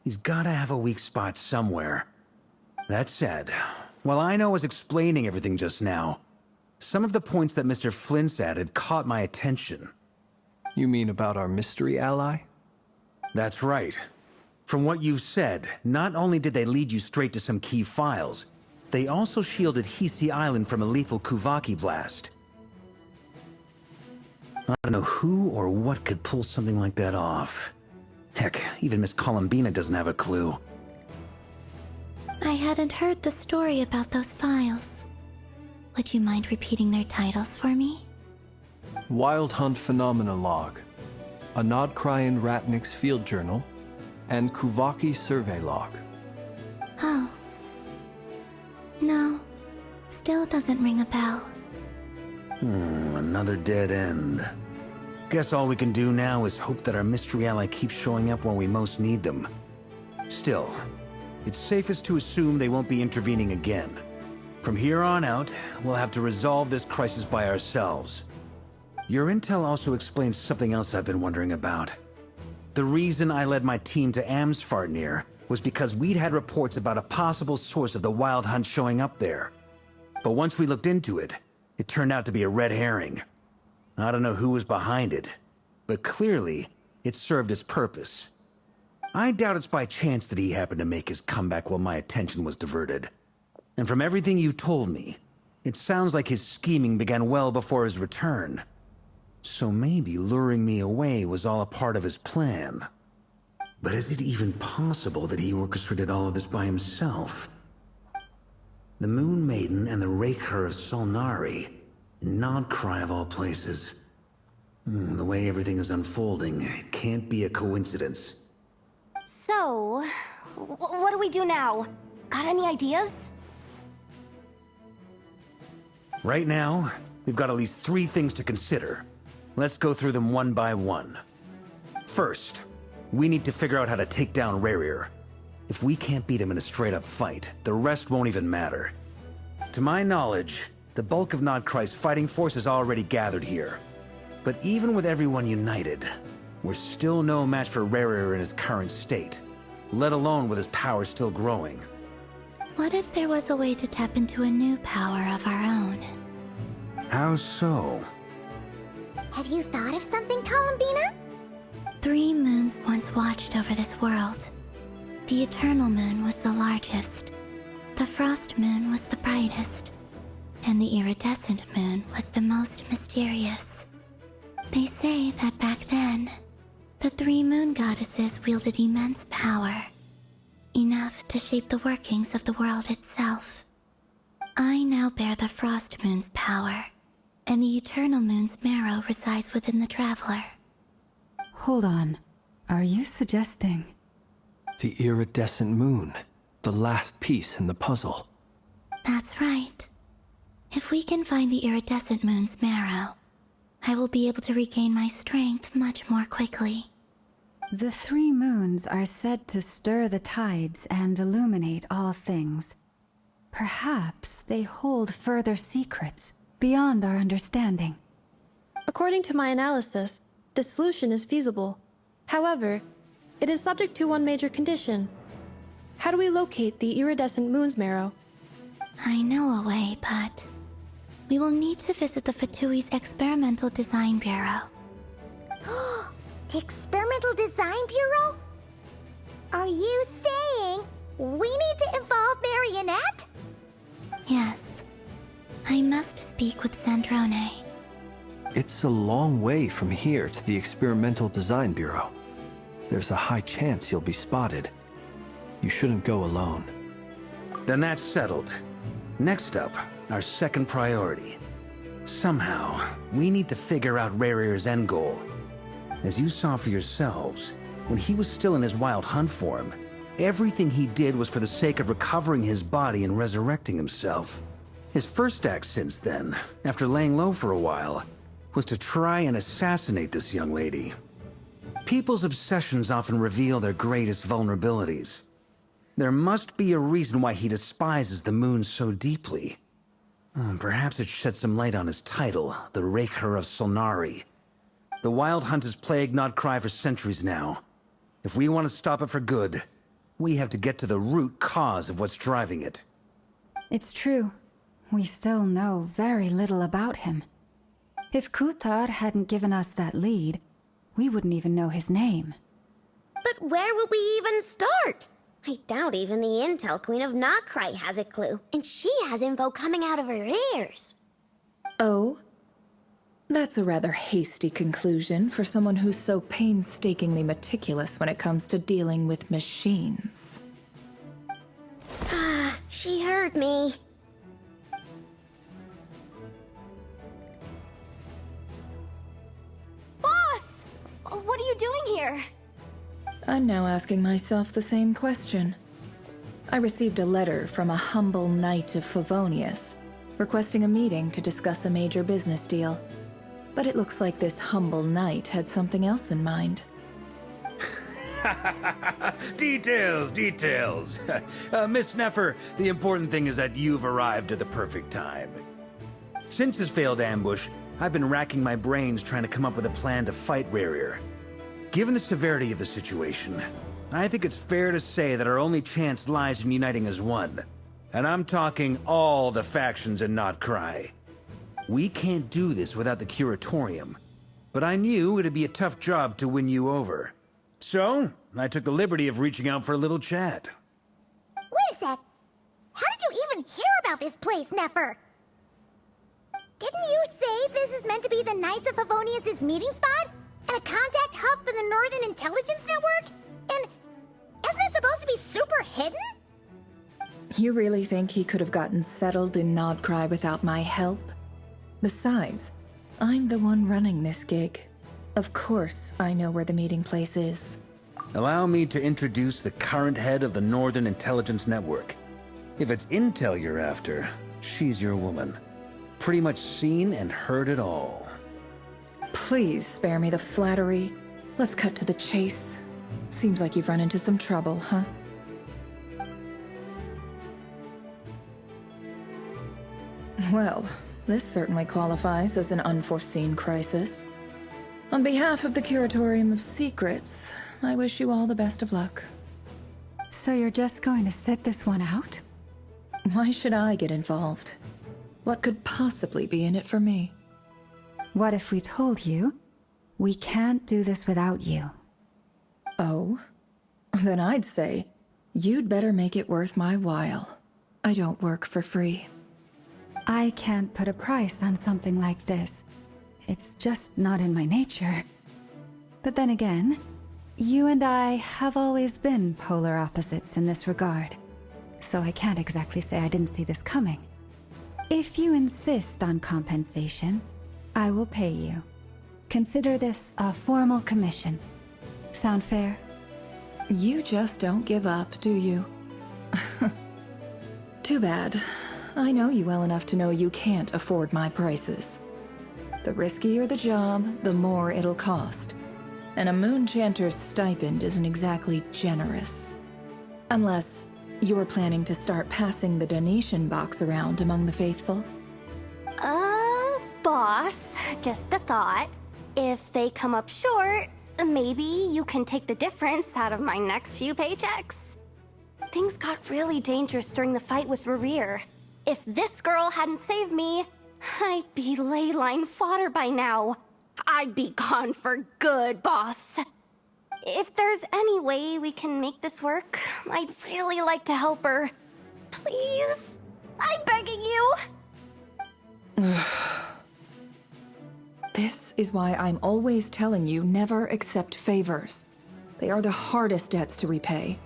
He's gotta have a weak spot somewhere. That said, while I was explaining everything just now, some of the points that Mr. Flint's added caught my attention. You mean about our mystery ally? That's right. From what you've said, not only did they lead you straight to some key files, they also shielded Hisi Island from a lethal Kuvaki blast. I don't know who or what could pull something like that off. Heck, even Miss Columbina doesn't have a clue. I hadn't heard the story about those files. Would you mind repeating their titles for me? Wild Hunt Phenomena Log, a Nodcrian Ratnik's Field Journal, and Kuvaki Survey Log. Oh. No. Still doesn't ring a bell. Another dead end. Guess all we can do now is hope that our mystery ally keeps showing up when we most need them. Still, it's safest to assume they won't be intervening again. From here on out, we'll have to resolve this crisis by ourselves. Your intel also explains something else I've been wondering about. The reason I led my team to Amsfarnir was because we'd had reports about a possible source of the Wild Hunt showing up there. But once we looked into it, it turned out to be a red herring. I don't know who was behind it, but clearly, it served its purpose. I doubt it's by chance that he happened to make his comeback while my attention was diverted. And from everything you told me, it sounds like his scheming began well before his return. So maybe luring me away was all a part of his plan. But is it even possible that he orchestrated all of this by himself? The Moon Maiden and the Raker of Solnari, Nodcry of all places. The way everything is unfolding, it can't be a coincidence. So, what do we do now? Got any ideas? Right now, we've got at least 3 things to consider. Let's go through them one by one. First, we need to figure out how to take down Rerir. If we can't beat him in a straight-up fight, the rest won't even matter. To my knowledge, the bulk of Nodcry's fighting force is already gathered here. But even with everyone united, we're still no match for Rerir in his current state, let alone with his power still growing. What if there was a way to tap into a new power of our own? How so? Have you thought of something, Columbina? 3 moons once watched over this world. The Eternal Moon was the largest. The Frost Moon was the brightest. And the Iridescent Moon was the most mysterious. They say that back then, the 3 moon goddesses wielded immense power. Enough to shape the workings of the world itself. I now bear the Frost Moon's power, and the Eternal Moon's marrow resides within the Traveler. Hold on. Are you suggesting... The Iridescent Moon, the last piece in the puzzle. That's right. If we can find the Iridescent Moon's marrow, I will be able to regain my strength much more quickly. The 3 moons are said to stir the tides and illuminate all things. Perhaps they hold further secrets beyond our understanding. According to my analysis, the solution is feasible. However, it is subject to one major condition. How do we locate the Iridescent Moon's marrow? I know a way, but... we will need to visit the Fatui's Experimental Design Bureau. The Experimental Design Bureau? Are you saying we need to involve Marionette? Yes. I must speak with Sandrone. It's a long way from here to the Experimental Design Bureau. There's a high chance you'll be spotted. You shouldn't go alone. Then that's settled. Next up, our second priority. Somehow, we need to figure out Rerir's end goal. As you saw for yourselves, when he was still in his Wild Hunt form, everything he did was for the sake of recovering his body and resurrecting himself. His first act since then, after laying low for a while, was to try and assassinate this young lady. People's obsessions often reveal their greatest vulnerabilities. There must be a reason why he despises the moon so deeply. Perhaps it sheds some light on his title, the Raker of Solnari. The Wild Hunt has plagued Nodcry for centuries now. If we want to stop it for good, we have to get to the root cause of what's driving it. It's true. We still know very little about him. If Kuthar hadn't given us that lead, we wouldn't even know his name. But where would we even start? I doubt even the Intel Queen of Nodcry has a clue, and she has info coming out of her ears. Oh? That's a rather hasty conclusion for someone who's so painstakingly meticulous when it comes to dealing with machines. Ah, she heard me. Boss! What are you doing here? I'm now asking myself the same question. I received a letter from a humble knight of Favonius, requesting a meeting to discuss a major business deal. But it looks like this humble knight had something else in mind. Details, details. Miss Neffer, the important thing is that you've arrived at the perfect time. Since his failed ambush, I've been racking my brains trying to come up with a plan to fight Rerir. Given the severity of the situation, I think it's fair to say that our only chance lies in uniting as one. And I'm talking all the factions in Nodcry. We can't do this without the Curatorium, but I knew it'd be a tough job to win you over. So, I took the liberty of reaching out for a little chat. Wait a sec. How did you even hear about this place, Neffer? Didn't you say this is meant to be the Knights of Favonius' meeting spot? And a contact hub for the Northern Intelligence Network? And isn't it supposed to be super hidden? You really think he could have gotten settled in Nodcry without my help? Besides, I'm the one running this gig. Of course I know where the meeting place is. Allow me to introduce the current head of the Northern Intelligence Network. If it's intel you're after, she's your woman. Pretty much seen and heard it all. Please spare me the flattery. Let's cut to the chase. Seems like you've run into some trouble, huh? Well, this certainly qualifies as an unforeseen crisis. On behalf of the Curatorium of Secrets, I wish you all the best of luck. So you're just going to sit this one out? Why should I get involved? What could possibly be in it for me? What if we told you we can't do this without you? Oh? Then I'd say you'd better make it worth my while. I don't work for free. I can't put a price on something like this. It's just not in my nature. But then again, you and I have always been polar opposites in this regard. So I can't exactly say I didn't see this coming. If you insist on compensation, I will pay you. Consider this a formal commission. Sound fair? You just don't give up, do you? Too bad. I know you well enough to know you can't afford my prices. The riskier the job, the more it'll cost. And a Moonchanter's stipend isn't exactly generous. Unless you're planning to start passing the donation box around among the faithful. Boss, just a thought. If they come up short, maybe you can take the difference out of my next few paychecks. Things got really dangerous during the fight with Rerir. If this girl hadn't saved me, I'd be ley line fodder by now. I'd be gone for good, boss. If there's any way we can make this work, I'd really like to help her. Please? I'm begging you. This is why I'm always telling you never accept favors. They are the hardest debts to repay.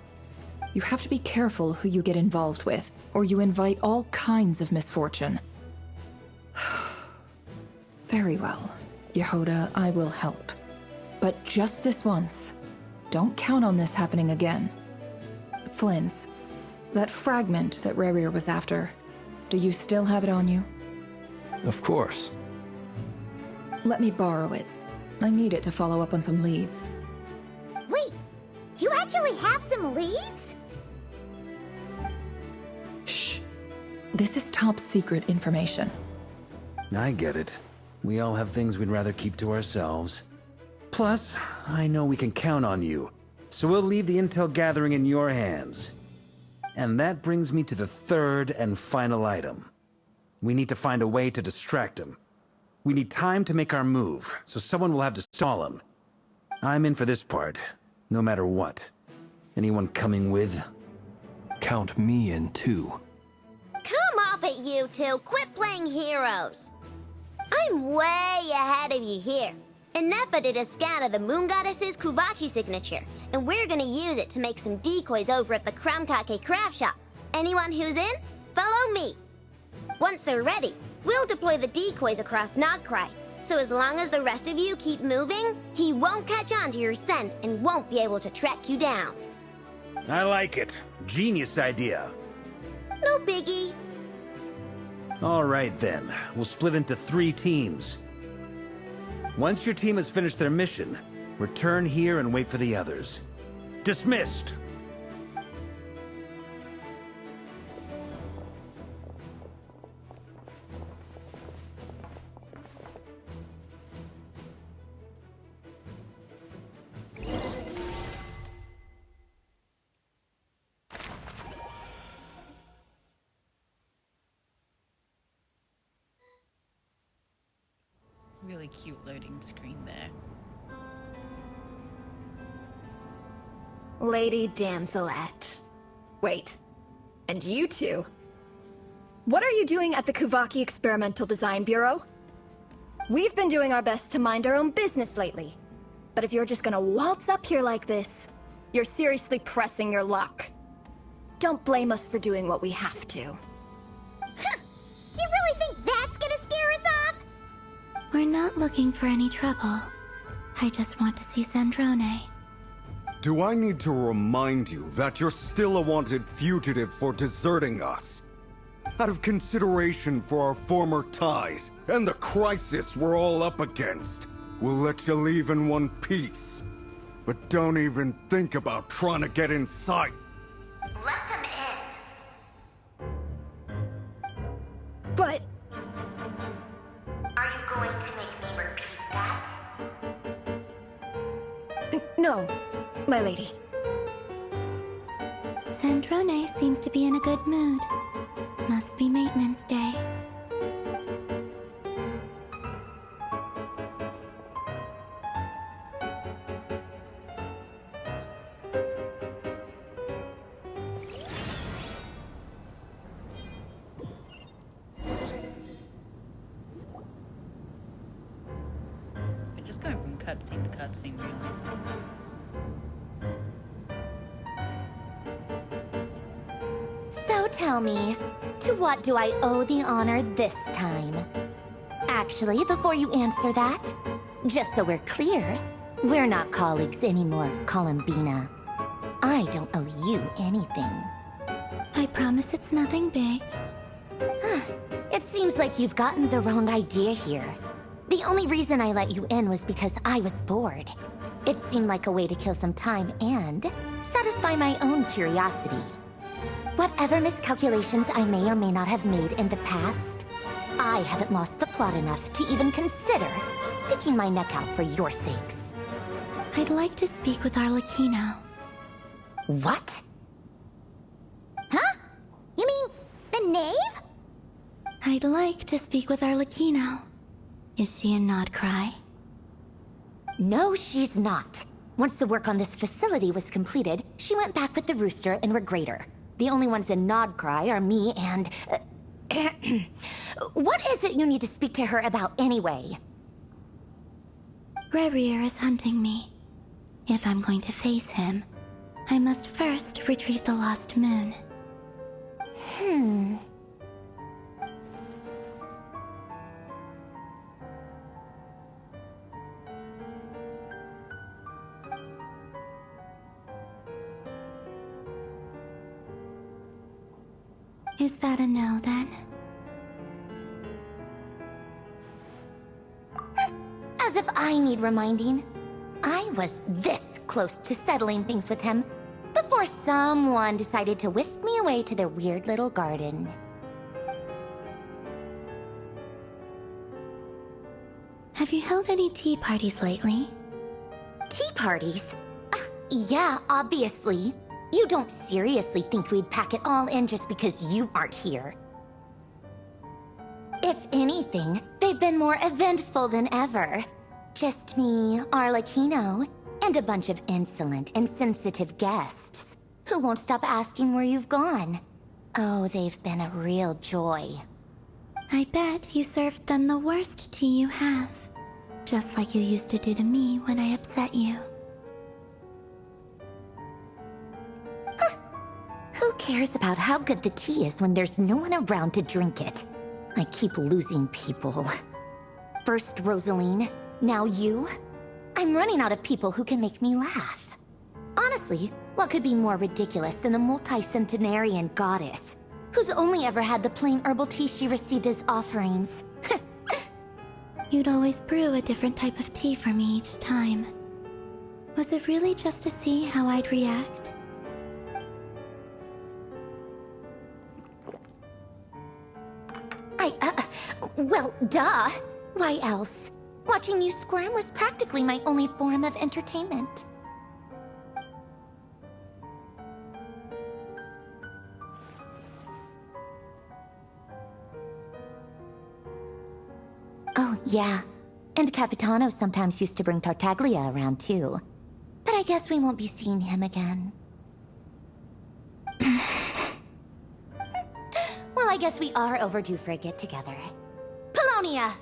You have to be careful who you get involved with, or you invite all kinds of misfortune. Very well, Yehoda, I will help. But just this once. Don't count on this happening again. Flynn's, that fragment that Rerir was after, Do you still have it on you? Of course. Let me borrow it. I need it to follow up on some leads. Wait, you actually have some leads? Shh. This is top secret information. I get it. We all have things we'd rather keep to ourselves. Plus, I know we can count on you, so we'll leave the intel gathering in your hands. And that brings me to the third and final item. We need to find a way to distract him. We need time to make our move, so someone will have to stall him. I'm in for this part, no matter what. Anyone coming with? Count me in too. Come off it, you two. Quit playing heroes. I'm way ahead of you here. Nefa did a scan of the Moon Goddess's Kuvaki signature, and we're gonna use it to make some decoys over at the Kramkake craft shop. Anyone who's in, follow me. Once they're ready, we'll deploy the decoys across Nogcry. So as long as the rest of you keep moving, he won't catch on to your scent and won't be able to track you down. I like it. Genius idea. No biggie. All right then, we'll split into 3 teams. Once your team has finished their mission, return here and wait for the others. Dismissed! Really cute loading screen there. Lady Damselette. Wait, and you two? What are you doing at the Kuvaki Experimental Design Bureau? We've been doing our best to mind our own business lately. But if you're just gonna waltz up here like this, you're seriously pressing your luck. Don't blame us for doing what we have to. Huh! You really think that's gonna scare us off? We're not looking for any trouble. I just want to see Sandrone. Do I need to remind you that you're still a wanted fugitive for deserting us? Out of consideration for our former ties and the crisis we're all up against, we'll let you leave in one piece. But don't even think about trying to get inside. Let them in. But... Are you going to make me repeat that? No, my lady. Sandrone seems to be in a good mood. Must be maintenance day. We're just going from cutscene to cutscene, really. So tell me, to what do I owe the honor this time? Actually, before you answer that, just so we're clear, we're not colleagues anymore, Columbina. I don't owe you anything. I promise it's nothing big. It seems like you've gotten the wrong idea here. The only reason I let you in was because I was bored. It seemed like a way to kill some time and satisfy my own curiosity. Whatever miscalculations I may or may not have made in the past, I haven't lost the plot enough to even consider sticking my neck out for your sakes. I'd like to speak with Arlecchino. What? Huh? You mean the knave? I'd like to speak with Arlecchino. Is she in Nodcry? No, she's not. Once the work on this facility was completed, she went back with the Rooster and Regrator. The only ones in Nodcry are me and... What is it you need to speak to her about anyway? Rerir is hunting me. If I'm going to face him, I must first retrieve the lost moon. Is that a no, then? I need reminding. I was this close to settling things with him before someone decided to whisk me away to their weird little garden. Have you held any tea parties lately? Tea parties? Yeah, obviously. You don't seriously think we'd pack it all in just because you aren't here. If anything, they've been more eventful than ever. Just me, Arlecchino, and a bunch of insolent, insensitive guests who won't stop asking where you've gone. Oh, they've been a real joy. I bet you served them the worst tea you have. Just like you used to do to me when I upset you. Who cares about how good the tea is when there's no one around to drink it? I keep losing people. First Rosaline, now you. I'm running out of people who can make me laugh. Honestly, what could be more ridiculous than the multi-centenarian goddess, who's only ever had the plain herbal tea she received as offerings? You'd always brew a different type of tea for me each time. Was it really just to see how I'd react? Well, duh. Why else? Watching you squirm was practically my only form of entertainment. Oh, yeah. And Capitano sometimes used to bring Tartaglia around, too. But I guess we won't be seeing him again. Well, I guess we are overdue for a get-together. Polonia!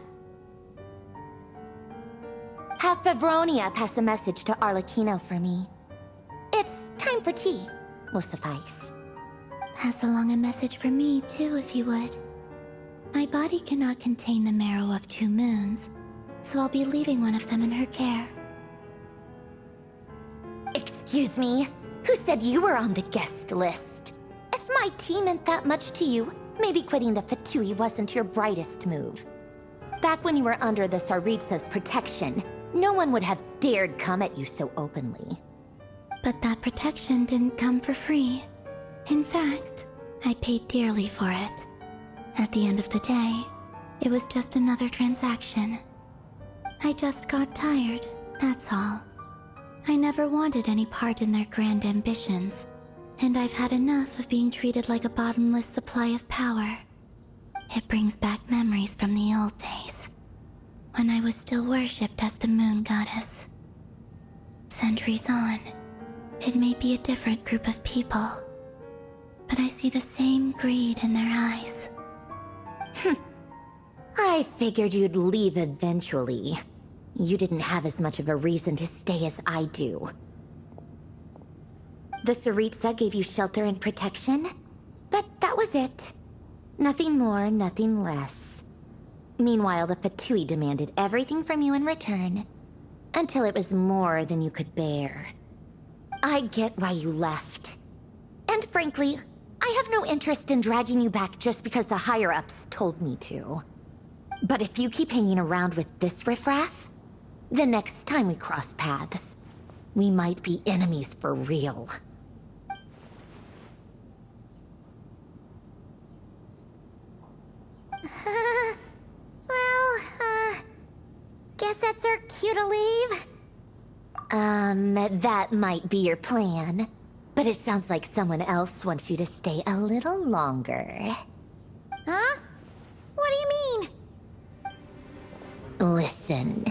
Have Fevronia pass a message to Arlecchino for me. It's time for tea. Will suffice. Pass along a message for me, too, if you would. My body cannot contain the marrow of 2 moons, so I'll be leaving one of them in her care. Excuse me? Who said you were on the guest list? If my tea meant that much to you, maybe quitting the Fatui wasn't your brightest move. Back when you were under the Tsaritsa's protection, no one would have dared come at you so openly. But that protection didn't come for free. In fact, I paid dearly for it. At the end of the day, it was just another transaction. I just got tired, that's all. I never wanted any part in their grand ambitions, and I've had enough of being treated like a bottomless supply of power. It brings back memories from the old days, when I was still worshipped as the moon goddess. Centuries on, it may be a different group of people, but I see the same greed in their eyes. I figured you'd leave eventually. You didn't have as much of a reason to stay as I do. The Tsaritsa gave you shelter and protection, but that was it. Nothing more, nothing less. Meanwhile, the Fatui demanded everything from you in return, until it was more than you could bear. I get why you left. And frankly, I have no interest in dragging you back just because the higher-ups told me to. But if you keep hanging around with this riffraff, the next time we cross paths, we might be enemies for real. Guess that's our cue to leave. That might be your plan. But it sounds like someone else wants you to stay a little longer. Huh? What do you mean? Listen.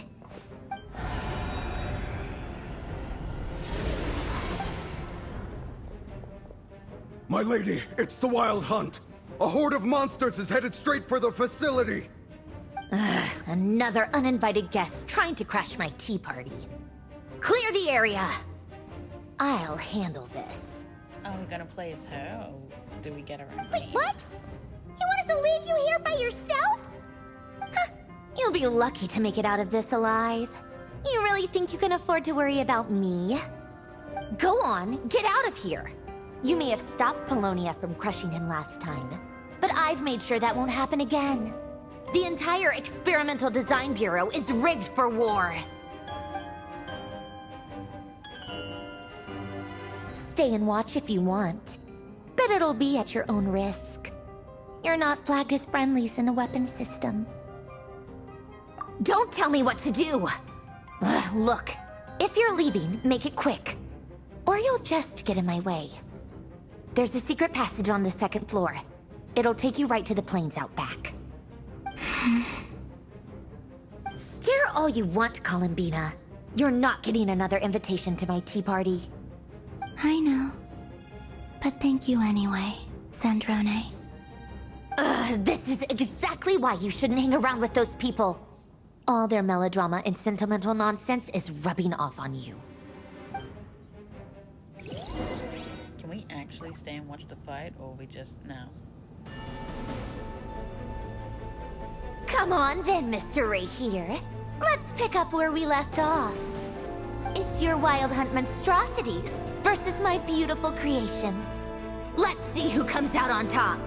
My lady, it's the Wild Hunt. A horde of monsters is headed straight for the facility. Another uninvited guest trying to crash my tea party. Clear the area. I'll handle this. Are we gonna play as her, or do we get around? Wait, what? You want us to leave you here by yourself? You'll be lucky to make it out of this alive. You really think you can afford to worry about me? Go on, get out of here. You may have stopped Polonia from crushing him last time, but I've made sure that won't happen again. The entire Experimental Design Bureau is rigged for war. stay and watch if you want. But it'll be at your own risk. You're not flagged as friendlies in the weapon system. Don't tell me what to do! Ugh, look, if you're leaving, make it quick. Or you'll just get in my way. There's a secret passage on the second floor. It'll take you right to the plains out back. Stare all you want, Columbina. You're not getting another invitation to my tea party. I know. But thank you anyway, Sandrone. Ugh, this is exactly why you shouldn't hang around with those people. All their melodrama and sentimental nonsense is rubbing off on you. Can we actually stay and watch the fight, or we just no? Come on then, Mr. Ray here. Let's pick up where we left off. It's your Wild Hunt monstrosities versus my beautiful creations. Let's see who comes out on top.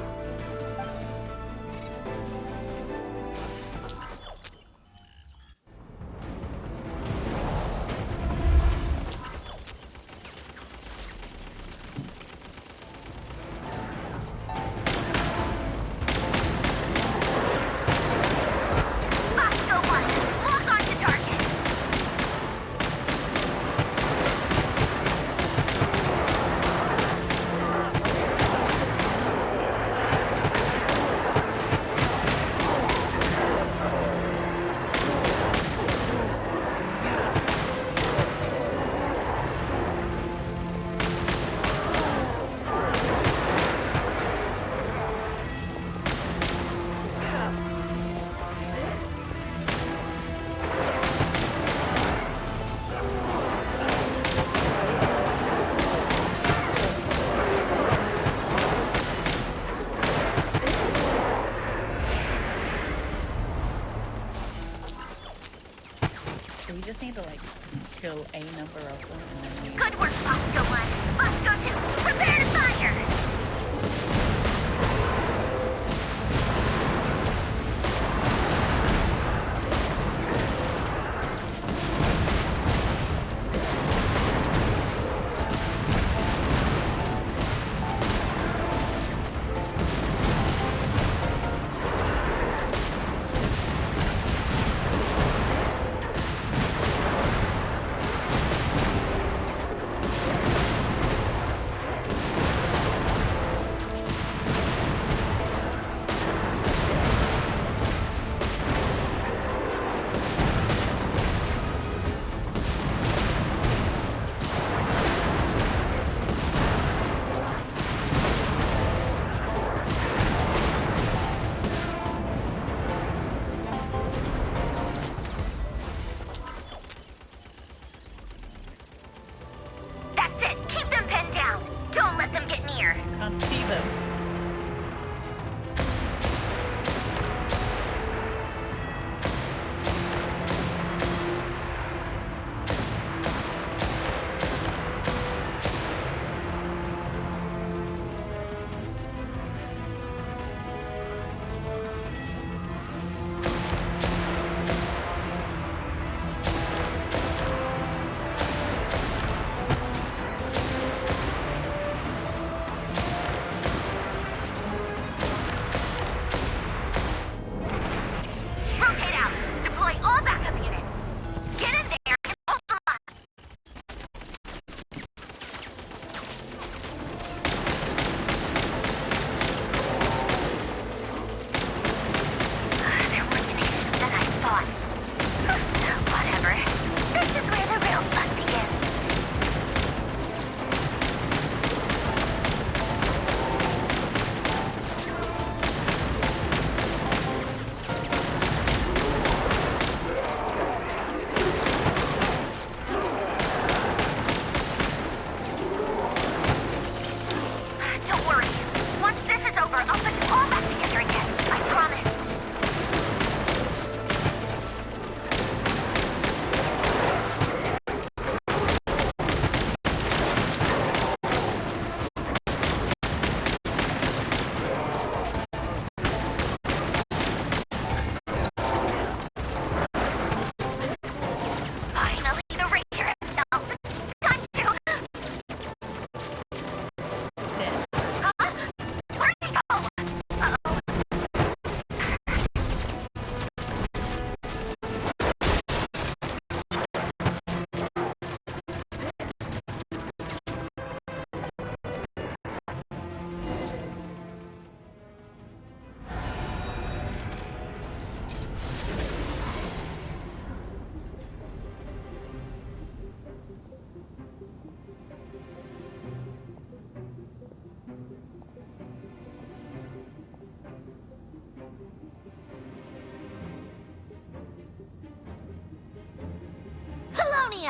We just need to like kill a number of them and then we... Good work, Bosco 1. Bosco 2, prepare to fire!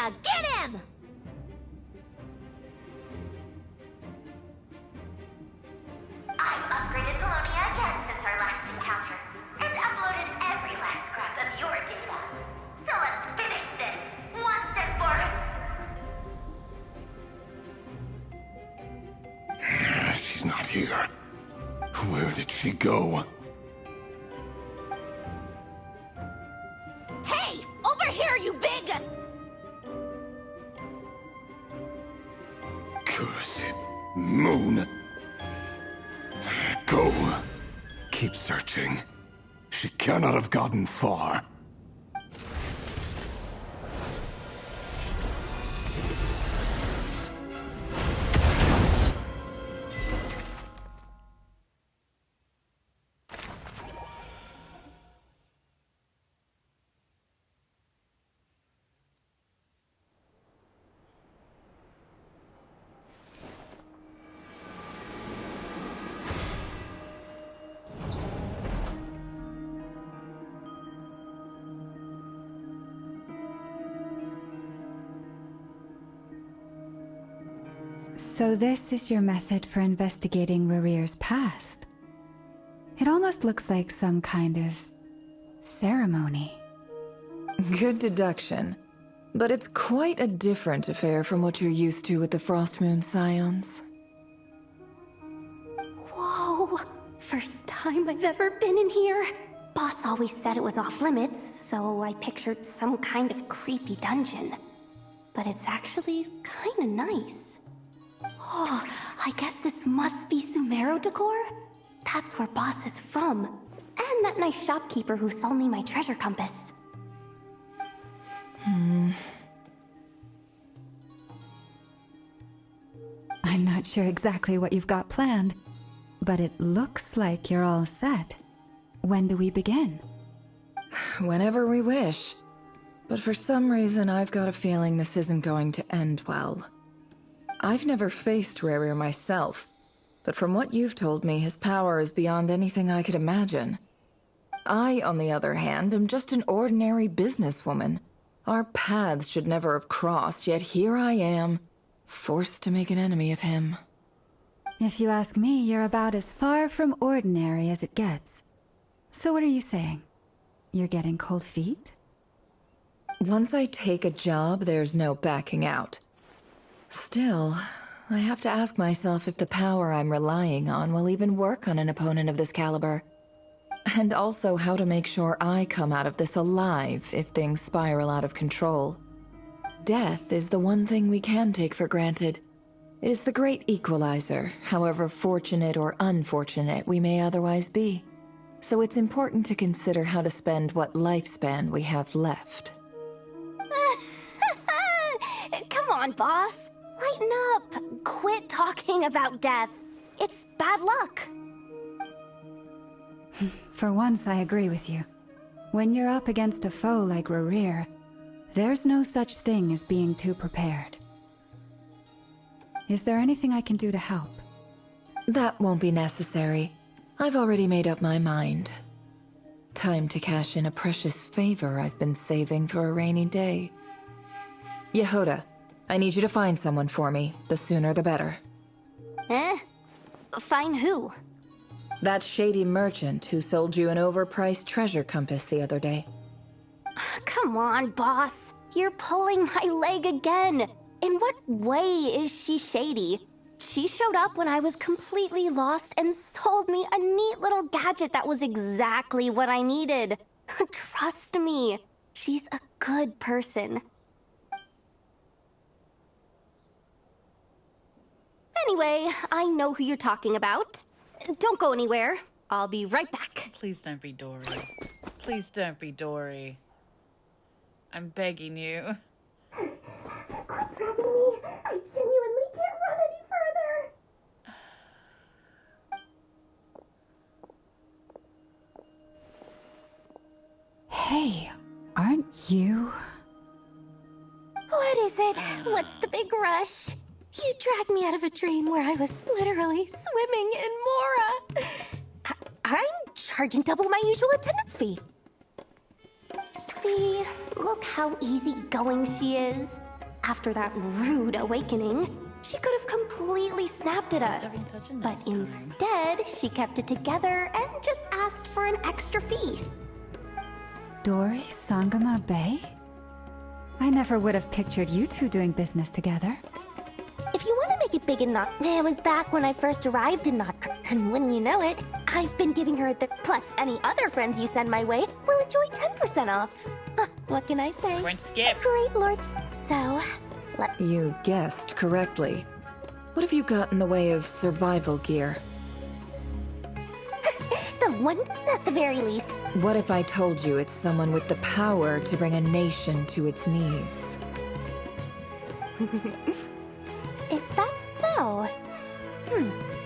Lilonia, get him! I've upgraded Lilonia again since our last encounter, and uploaded every last scrap of your data. So let's finish this, once and for... She's not here. Where did she go? Hey! Over here, you big... Cursed moon. Go. Keep searching. She cannot have gotten far. So this is your method for investigating Rarir's past? It almost looks like some kind of... ceremony. Good deduction. But it's quite a different affair from what you're used to with the Frostmoon Scions. Whoa! First time I've ever been in here. Boss always said it was off limits, so I pictured some kind of creepy dungeon. But it's actually kinda nice. Oh, I guess this must be Sumero decor? That's where Boss is from. And that nice shopkeeper who sold me my treasure compass. I'm not sure exactly what you've got planned, but it looks like you're all set. When do we begin? Whenever we wish. But for some reason, I've got a feeling this isn't going to end well. I've never faced Rarir myself, but from what you've told me, his power is beyond anything I could imagine. I, on the other hand, am just an ordinary businesswoman. Our paths should never have crossed, yet here I am, forced to make an enemy of him. If you ask me, you're about as far from ordinary as it gets. So what are you saying? You're getting cold feet? Once I take a job, there's no backing out. Still, I have to ask myself if the power I'm relying on will even work on an opponent of this caliber. And also how to make sure I come out of this alive if things spiral out of control. Death is the one thing we can take for granted. It is the great equalizer, however fortunate or unfortunate we may otherwise be. So it's important to consider how to spend what lifespan we have left. Come on, boss. Lighten up. Quit talking about death. It's bad luck. For once, I agree with you. When you're up against a foe like Rarir, there's no such thing as being too prepared. Is there anything I can do to help? That won't be necessary. I've already made up my mind. Time to cash in a precious favor I've been saving for a rainy day. Yehoda, I need you to find someone for me. The sooner the better. Eh? Find who? That shady merchant who sold you an overpriced treasure compass the other day. Come on, boss. You're pulling my leg again. In what way is she shady? She showed up when I was completely lost and sold me a neat little gadget that was exactly what I needed. Trust me, she's a good person. Anyway, I know who you're talking about. Don't go anywhere. I'll be right back. Please don't be Dory. Please don't be Dory. I'm begging you. Quit dragging me. I genuinely can't run any further. Hey, aren't you... What is it? What's the big rush? You dragged me out of a dream where I was literally swimming in Mora. I'm charging double my usual attendance fee. See, look how easygoing she is. After that rude awakening, she could have completely snapped at us. But instead, she kept it together and just asked for an extra fee. Dori Sangama Bay? I never would have pictured you two doing business together. If you want to make it big and not, it was back when I first arrived in Notker, and wouldn't you know it, I've been giving her the plus any other friends you send my way will enjoy 10% off. Huh, what can I say? Skip. Great lords. So, You guessed correctly. What have you got in the way of survival gear? the one, at the very least. What if I told you it's someone with the power to bring a nation to its knees? Is that so?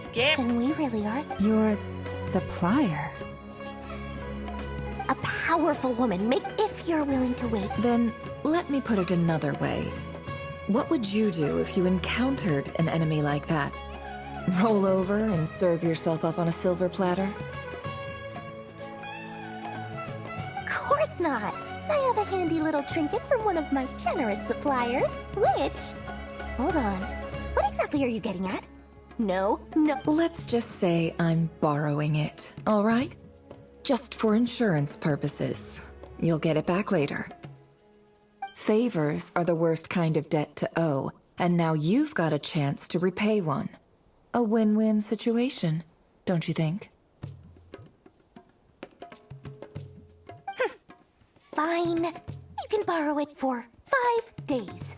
Skip. Then we really are Your supplier? a powerful woman. Make if you're willing to wait. Then let me put it another way. What would you do if you encountered an enemy like that? Roll over and serve yourself up on a silver platter? Of course not. I have a handy little trinket from one of my generous suppliers, which... Hold on. What exactly are you getting at? No. Let's just say I'm borrowing it, all right? Just for insurance purposes. You'll get it back later. Favors are the worst kind of debt to owe, and now you've got a chance to repay one. A win-win situation, don't you think? Fine. You can borrow it for 5 days.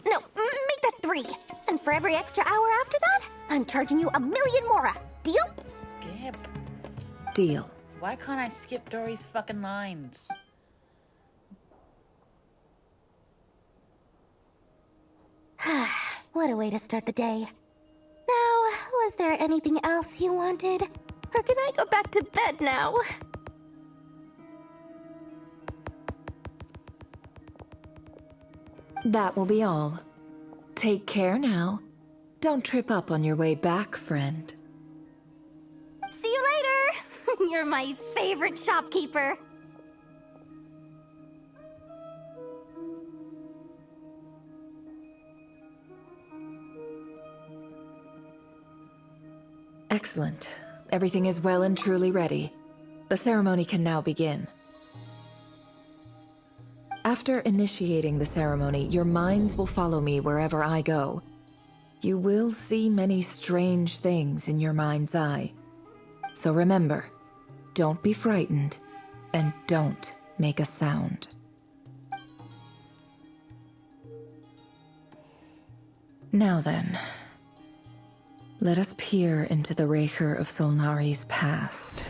No, make that 3. And for every extra hour after that, I'm charging you 1,000,000 more. Deal? Skip. Deal. Why can't I skip Dory's fucking lines? What a way to start the day. Now, was there anything else you wanted? Or can I go back to bed now? That will be all. Take care now. Don't trip up on your way back, friend. See you later! You're my favorite shopkeeper. Excellent. Everything is well and truly ready. The ceremony can now begin. After initiating the ceremony, your minds will follow me wherever I go. You will see many strange things in your mind's eye. So remember, don't be frightened, and don't make a sound. Now then, let us peer into the Raker of Solnari's past.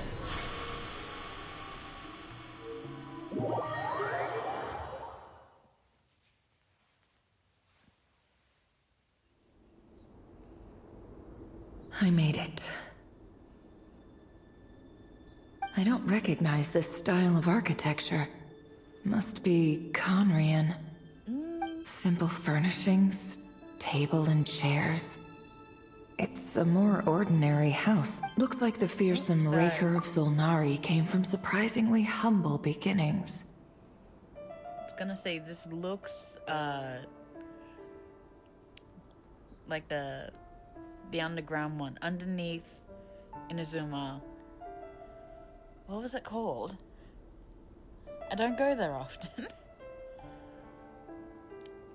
I made it. I don't recognize this style of architecture. Must be Conrian. Simple furnishings, table and chairs. It's a more ordinary house. Looks like the fearsome Raker of Solnari came from surprisingly humble beginnings. I was gonna say, this looks, like the underground one. Underneath Inazuma. What was it called? I don't go there often.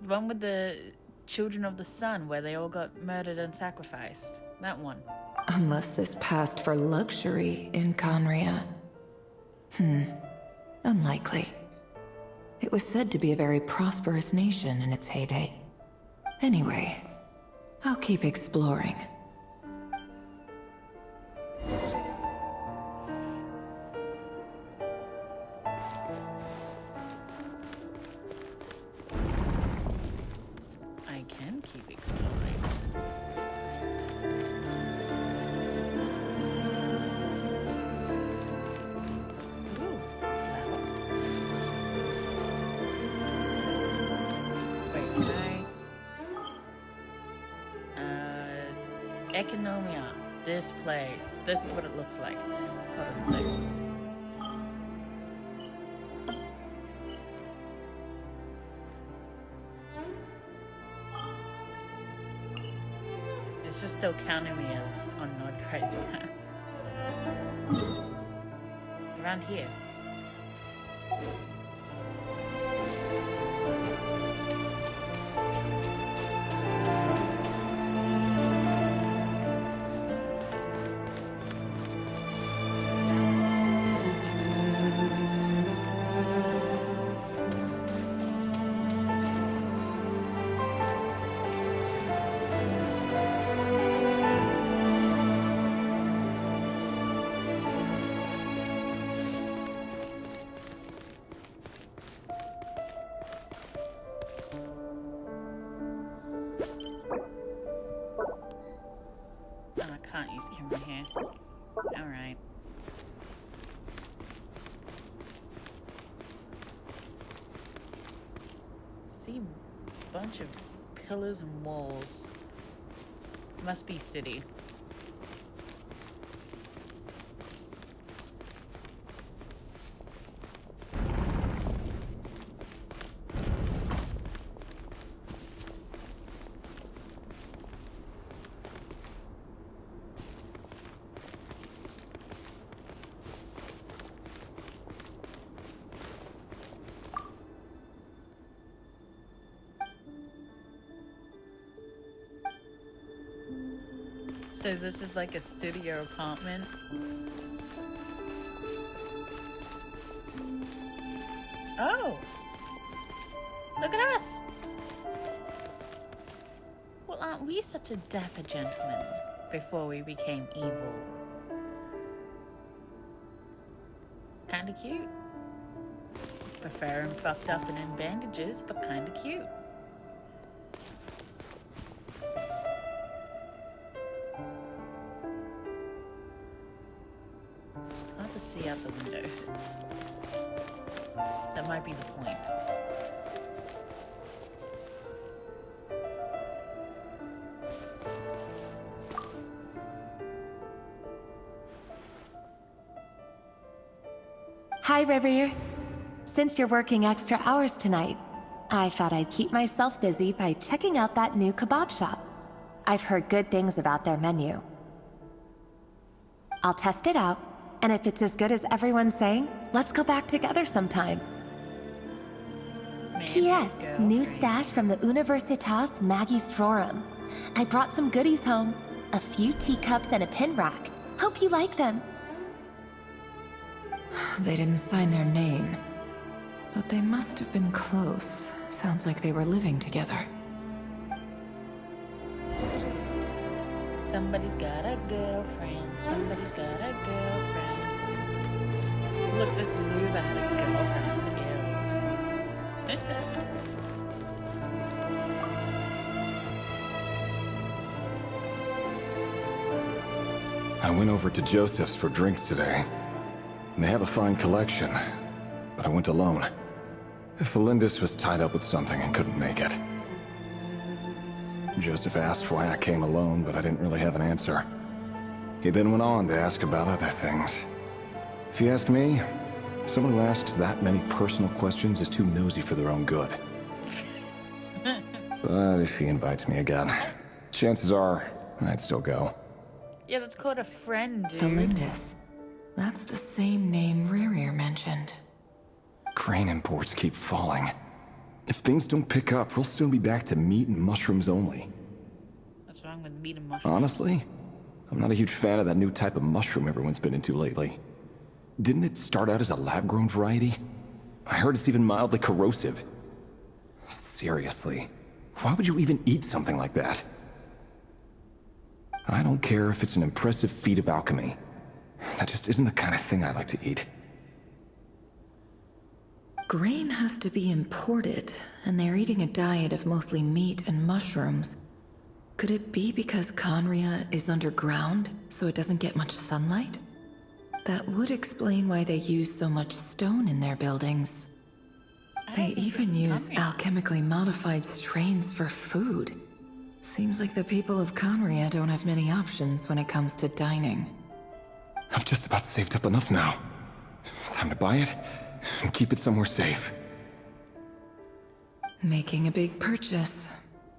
The one with the Children of the Sun, where they all got murdered and sacrificed. That one. Unless this passed for luxury in Conria. Unlikely. It was said to be a very prosperous nation in its heyday. Anyway, I'll keep exploring. I can keep exploring. Ooh, flower. Wait, can I? Economia. This place. This is what it looks like. Hold on a second. just still counting me as on Nordkreis map. Around here. Can't use camera here. Alright. See a bunch of pillars and walls. Must be city. So this is like a studio apartment. Oh! Look at us! Well, aren't we such a dapper gentleman before we became evil? Kinda cute. Prefer him fucked up and in bandages, but kinda cute. See out the windows. That might be the point. Hi, River. Since you're working extra hours tonight, I thought I'd keep myself busy by checking out that new kebab shop. I've heard good things about their menu. I'll test it out. And if it's as good as everyone's saying, let's go back together sometime. P.S. New stash from the Universitas Magistrorum. I brought some goodies home. A few teacups and a pin rack. Hope you like them. They didn't sign their name. But they must have been close. Sounds like they were living together. Somebody's got a girlfriend. Somebody's got a girlfriend. Look, this loser had a girlfriend. Ew. I went over to Joseph's for drinks today. They have a fine collection, but I went alone. Felindis was tied up with something and couldn't make it. Joseph asked why I came alone, but I didn't really have an answer. He then went on to ask about other things. If you ask me, someone who asks that many personal questions is too nosy for their own good. But if he invites me again, chances are I'd still go. Yeah, that's called a friend, dude. Felindis. That's the same name Rerir mentioned. Grain imports keep falling. If things don't pick up, we'll soon be back to meat and mushrooms only. What's wrong with meat and mushrooms? Honestly, I'm not a huge fan of that new type of mushroom everyone's been into lately. Didn't it start out as a lab-grown variety? I heard it's even mildly corrosive. Seriously, why would you even eat something like that? I don't care if it's an impressive feat of alchemy. That just isn't the kind of thing I like to eat. Grain has to be imported, and they're eating a diet of mostly meat and mushrooms. Could it be because Conria is underground, so it doesn't get much sunlight? That would explain why they use so much stone in their buildings. They even use alchemically modified strains for food. Seems like the people of Conria don't have many options when it comes to dining. I've just about saved up enough now. Time to buy it and keep it somewhere safe. Making a big purchase.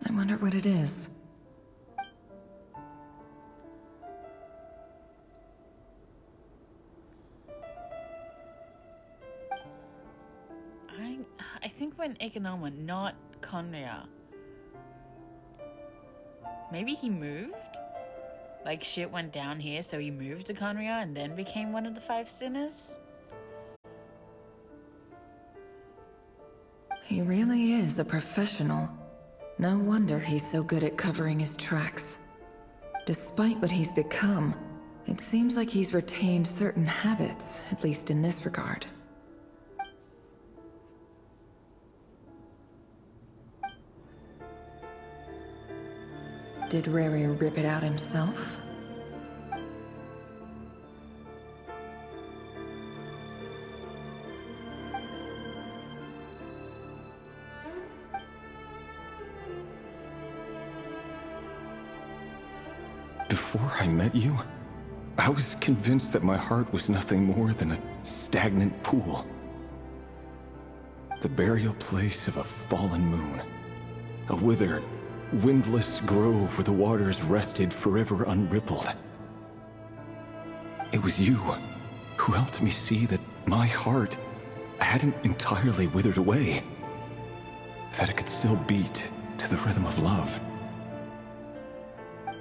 I wonder what it is. went Ikonoma, not Konria? Maybe he moved? Like shit went down here, so he moved to Konria and then became one of the 5 sinners? He really is a professional. No wonder he's so good at covering his tracks. Despite what he's become, it seems like he's retained certain habits, at least in this regard. Did Rary rip it out himself? Before I met you, I was convinced that my heart was nothing more than a stagnant pool. The burial place of a fallen moon. A withered, windless grove where the waters rested forever unrippled. It was you who helped me see that my heart hadn't entirely withered away. That it could still beat to the rhythm of love.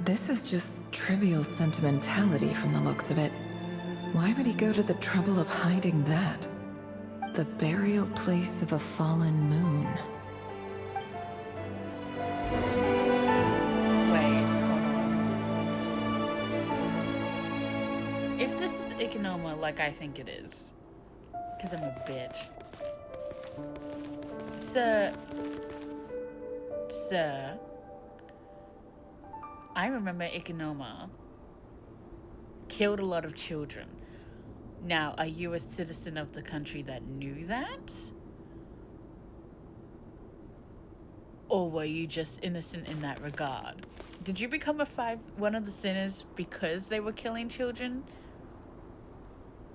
This is just trivial sentimentality from the looks of it. Why would he go to the trouble of hiding that? The burial place of a fallen moon. Wait, hold on. If this is Ikonoma like I think it is, because I'm a bitch. Sir, I remember Ikonoma killed a lot of children. Now, are you a citizen of the country that knew that? Or were you just innocent in that regard? Did you become one of the sinners because they were killing children?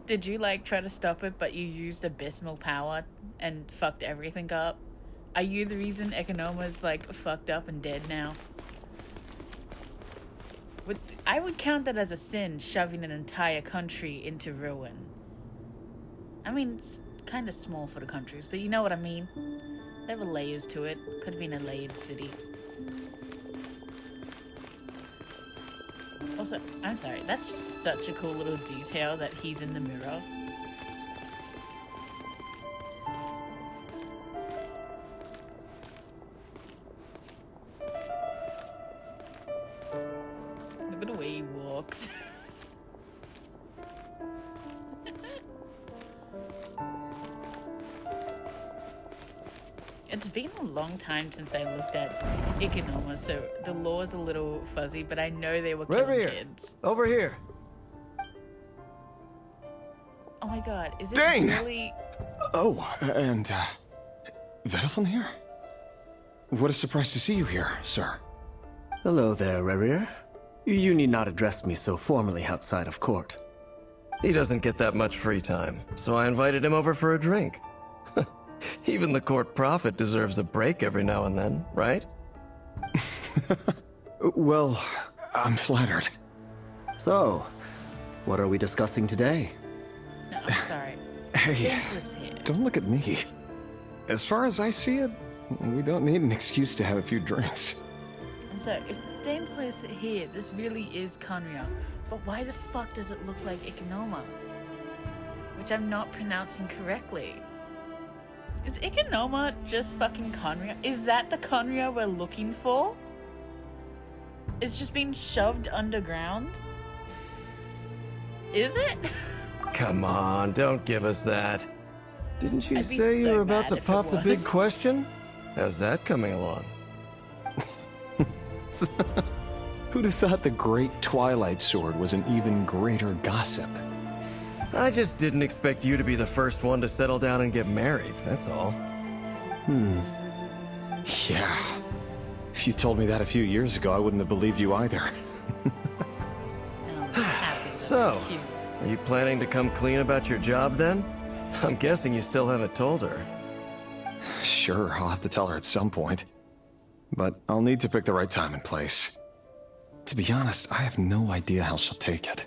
Did you, like, try to stop it, but you used abysmal power and fucked everything up? Are you the reason Ikonoma's, like, fucked up and dead now? I would count that as a sin, shoving an entire country into ruin. I mean, it's kind of small for the countries, but you know what I mean. There were layers to it. Could have been a layered city. Also, I'm sorry, that's just such a cool little detail that he's in the mirror. Look at the way he walks. It's been a long time since I looked at Ikonoma, so the lore's a little fuzzy, but I know they were killing kids. Over here. Oh my god, is it Dane! really... Oh, and, Vedalfin here? What a surprise to see you here, sir. Hello there, Rerir. You need not address me so formally outside of court. He doesn't get that much free time, so I invited him over for a drink. Even the court prophet deserves a break every now and then, right? Well, I'm flattered. So, what are we discussing today? No, I'm sorry. Hey, James lives here. don't look at me. As far as I see it, we don't need an excuse to have a few drinks. I'm sorry, if Danes lives here, this really is Konria. But why the fuck does it look like Ikonoma? Which I'm not pronouncing correctly. Is Ikonoma just fucking Konria? Is that the Konria we're looking for? It's just being shoved underground? Is it? Come on, don't give us that. Didn't you I'd be say you so were about mad to if it pop the big was. question? How's that coming along? Who'd have thought the great Twilight Sword was an even greater gossip? I just didn't expect you to be the first one to settle down and get married, that's all. Yeah. If you told me that a few years ago, I wouldn't have believed you either. So, are you planning to come clean about your job then? I'm guessing you still haven't told her. Sure, I'll have to tell her at some point. But I'll need to pick the right time and place. To be honest, I have no idea how she'll take it.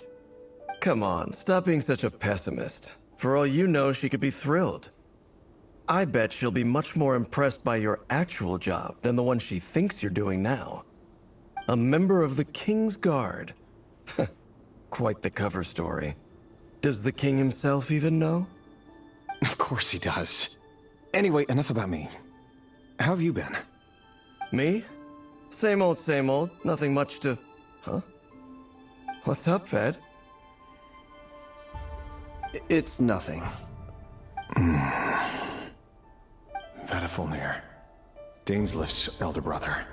Come on, stop being such a pessimist. For all you know, she could be thrilled. I bet she'll be much more impressed by your actual job than the one she thinks you're doing now. A member of the King's Guard. Quite the cover story. Does the king himself even know? Of course he does. Anyway, enough about me. How have you been? Me? Same old, same old. Nothing much to... Huh? What's up, Ved? It's nothing. Vedifulnir, Daneslif's elder brother.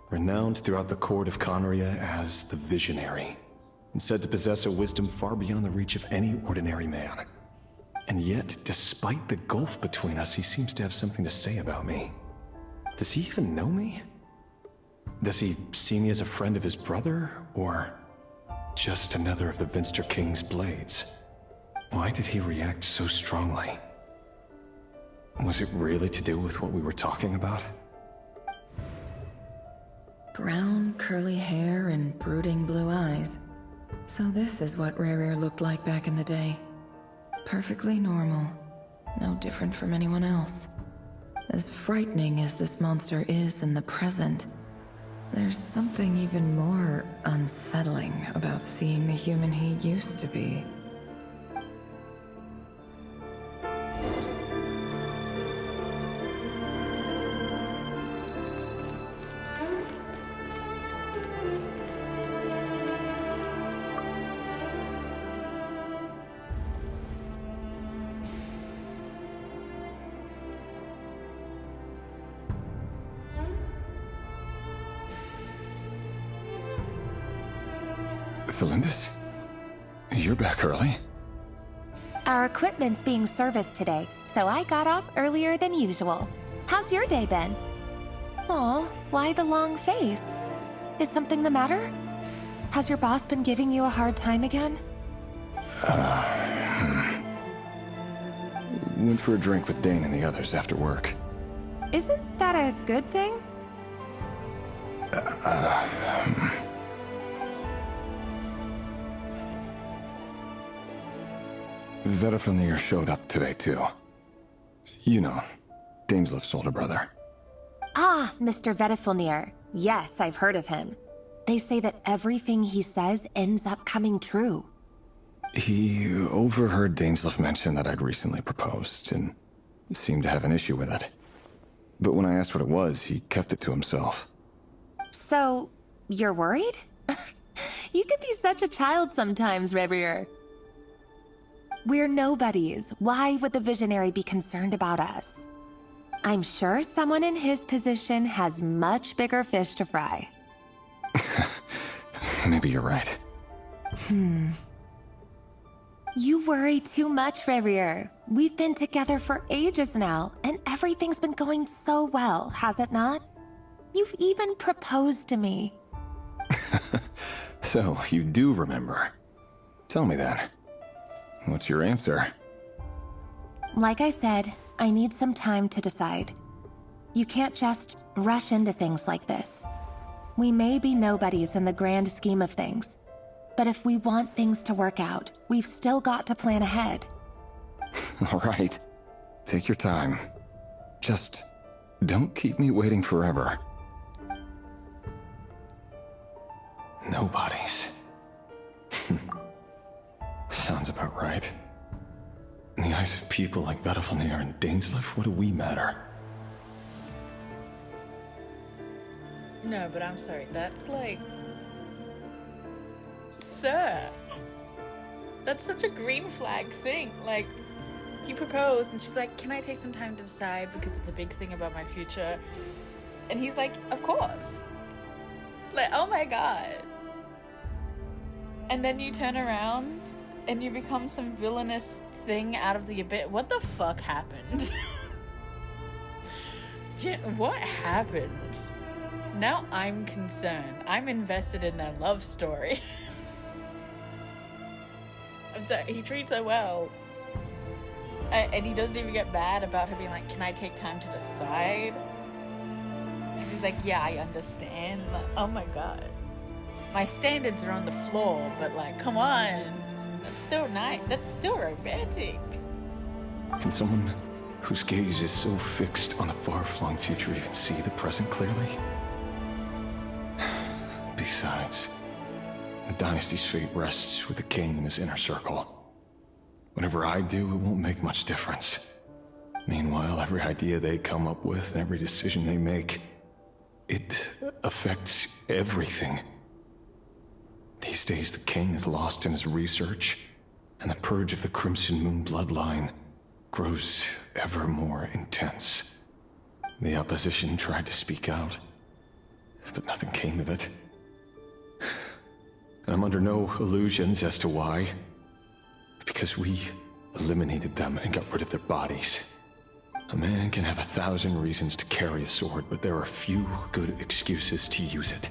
Renowned throughout the court of Conria as the Visionary, and said to possess a wisdom far beyond the reach of any ordinary man. And yet, despite the gulf between us, he seems to have something to say about me. Does he even know me? Does he see me as a friend of his brother, or just another of the Vinster King's blades? Why did he react so strongly? Was it really to do with what we were talking about? Brown, curly hair and brooding blue eyes. So this is what Rare looked like back in the day. Perfectly normal. No different from anyone else. As frightening as this monster is in the present, there's something even more unsettling about seeing the human he used to be. Felindis? You're back early? Our equipment's being serviced today, so I got off earlier than usual. How's your day been? Aw, why the long face? Is something the matter? Has your boss been giving you a hard time again? Went for a drink with Dane and the others after work. Isn't that a good thing? Vedifulnir showed up today, too. You know, Daneslif's older brother. Ah, Mr. Vedifulnir. Yes, I've heard of him. They say that everything he says ends up coming true. He overheard Daneslif mention that I'd recently proposed, and seemed to have an issue with it. But when I asked what it was, he kept it to himself. So, you're worried? You could be such a child sometimes, Revier. We're nobodies. Why would the Visionary be concerned about us? I'm sure someone in his position has much bigger fish to fry. Maybe you're right. You worry too much, Revier. We've been together for ages now, and everything's been going so well, has it not? You've even proposed to me. So, you do remember. Tell me then. What's your answer? Like I said, I need some time to decide. You can't just rush into things like this. We may be nobodies in the grand scheme of things, but if we want things to work out, we've still got to plan ahead. All right. Take your time. Just don't keep me waiting forever. Nobodies. Sounds about right. In the eyes of people like Vedifulnir and Daneslif, what do we matter? No, but I'm sorry. That's like... Sir! That's such a green flag thing. Like, he proposed and she's like, can I take some time to decide because it's a big thing about my future? And he's like, of course. Like, oh my god. And then you turn around and you become some villainous thing out of the abyss. What the fuck happened? What happened? Now I'm concerned. I'm invested in their love story. I'm sorry, he treats her well. And he doesn't even get mad about her being like, can I take time to decide? Because he's like, yeah, I understand. Like, oh my god. My standards are on the floor, but like, come on. That's still nice. That's still romantic. Can someone whose gaze is so fixed on a far-flung future even see the present clearly? Besides, the dynasty's fate rests with the king and his inner circle. Whatever I do, it won't make much difference. Meanwhile, every idea they come up with and every decision they make, it affects everything. These days, the king is lost in his research, and the purge of the Crimson Moon bloodline grows ever more intense. The opposition tried to speak out, but nothing came of it. And I'm under no illusions as to why. Because we eliminated them and got rid of their bodies. A man can have 1,000 reasons to carry a sword, but there are few good excuses to use it.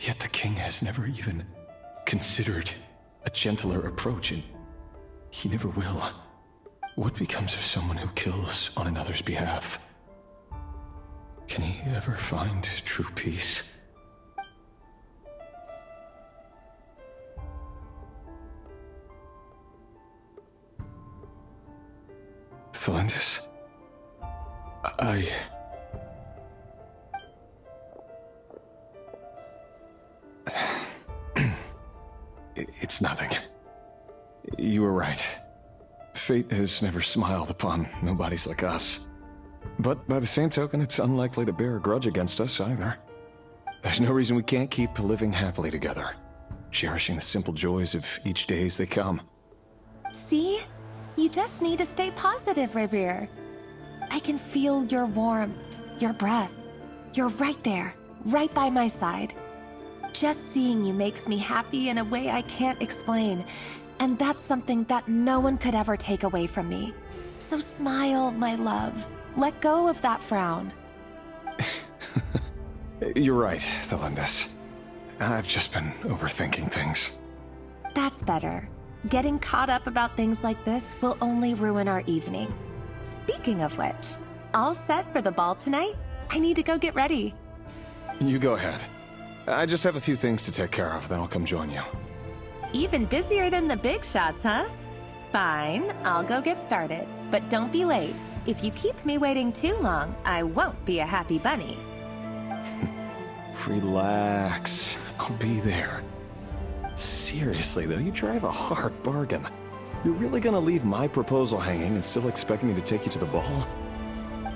Yet the king has never even considered a gentler approach, and he never will. What becomes of someone who kills on another's behalf? Can he ever find true peace? Thelindis, It's nothing. You were right. Fate has never smiled upon nobodies like us. But by the same token, it's unlikely to bear a grudge against us either. There's no reason we can't keep living happily together, cherishing the simple joys of each day as they come. See? You just need to stay positive, Revere. I can feel your warmth, your breath. You're right there, right by my side. Just seeing you makes me happy in a way I can't explain. And that's something that no one could ever take away from me. So smile, my love. Let go of that frown. You're right, Thelindis. I've just been overthinking things. That's better. Getting caught up about things like this will only ruin our evening. Speaking of which, all set for the ball tonight? I need to go get ready. You go ahead. I just have a few things to take care of, then I'll come join you. Even busier than the big shots, huh? Fine, I'll go get started. But don't be late. If you keep me waiting too long, I won't be a happy bunny. Relax. I'll be there. Seriously, though, you drive a hard bargain. You're really gonna leave my proposal hanging and still expect me to take you to the ball?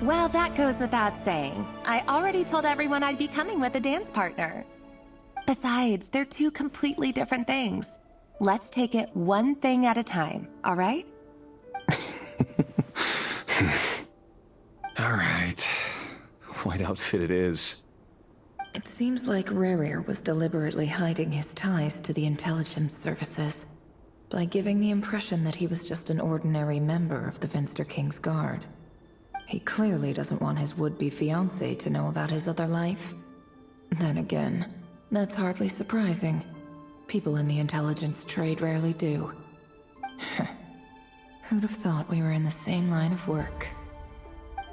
Well, that goes without saying. I already told everyone I'd be coming with a dance partner. Besides, they're two completely different things. Let's take it one thing at a time, all right? All right. White outfit it is. It seems like Rerir was deliberately hiding his ties to the intelligence services by giving the impression that he was just an ordinary member of the Finster King's Guard. He clearly doesn't want his would-be fiancée to know about his other life. Then again, that's hardly surprising. People in the intelligence trade rarely do. Who'd have thought we were in the same line of work?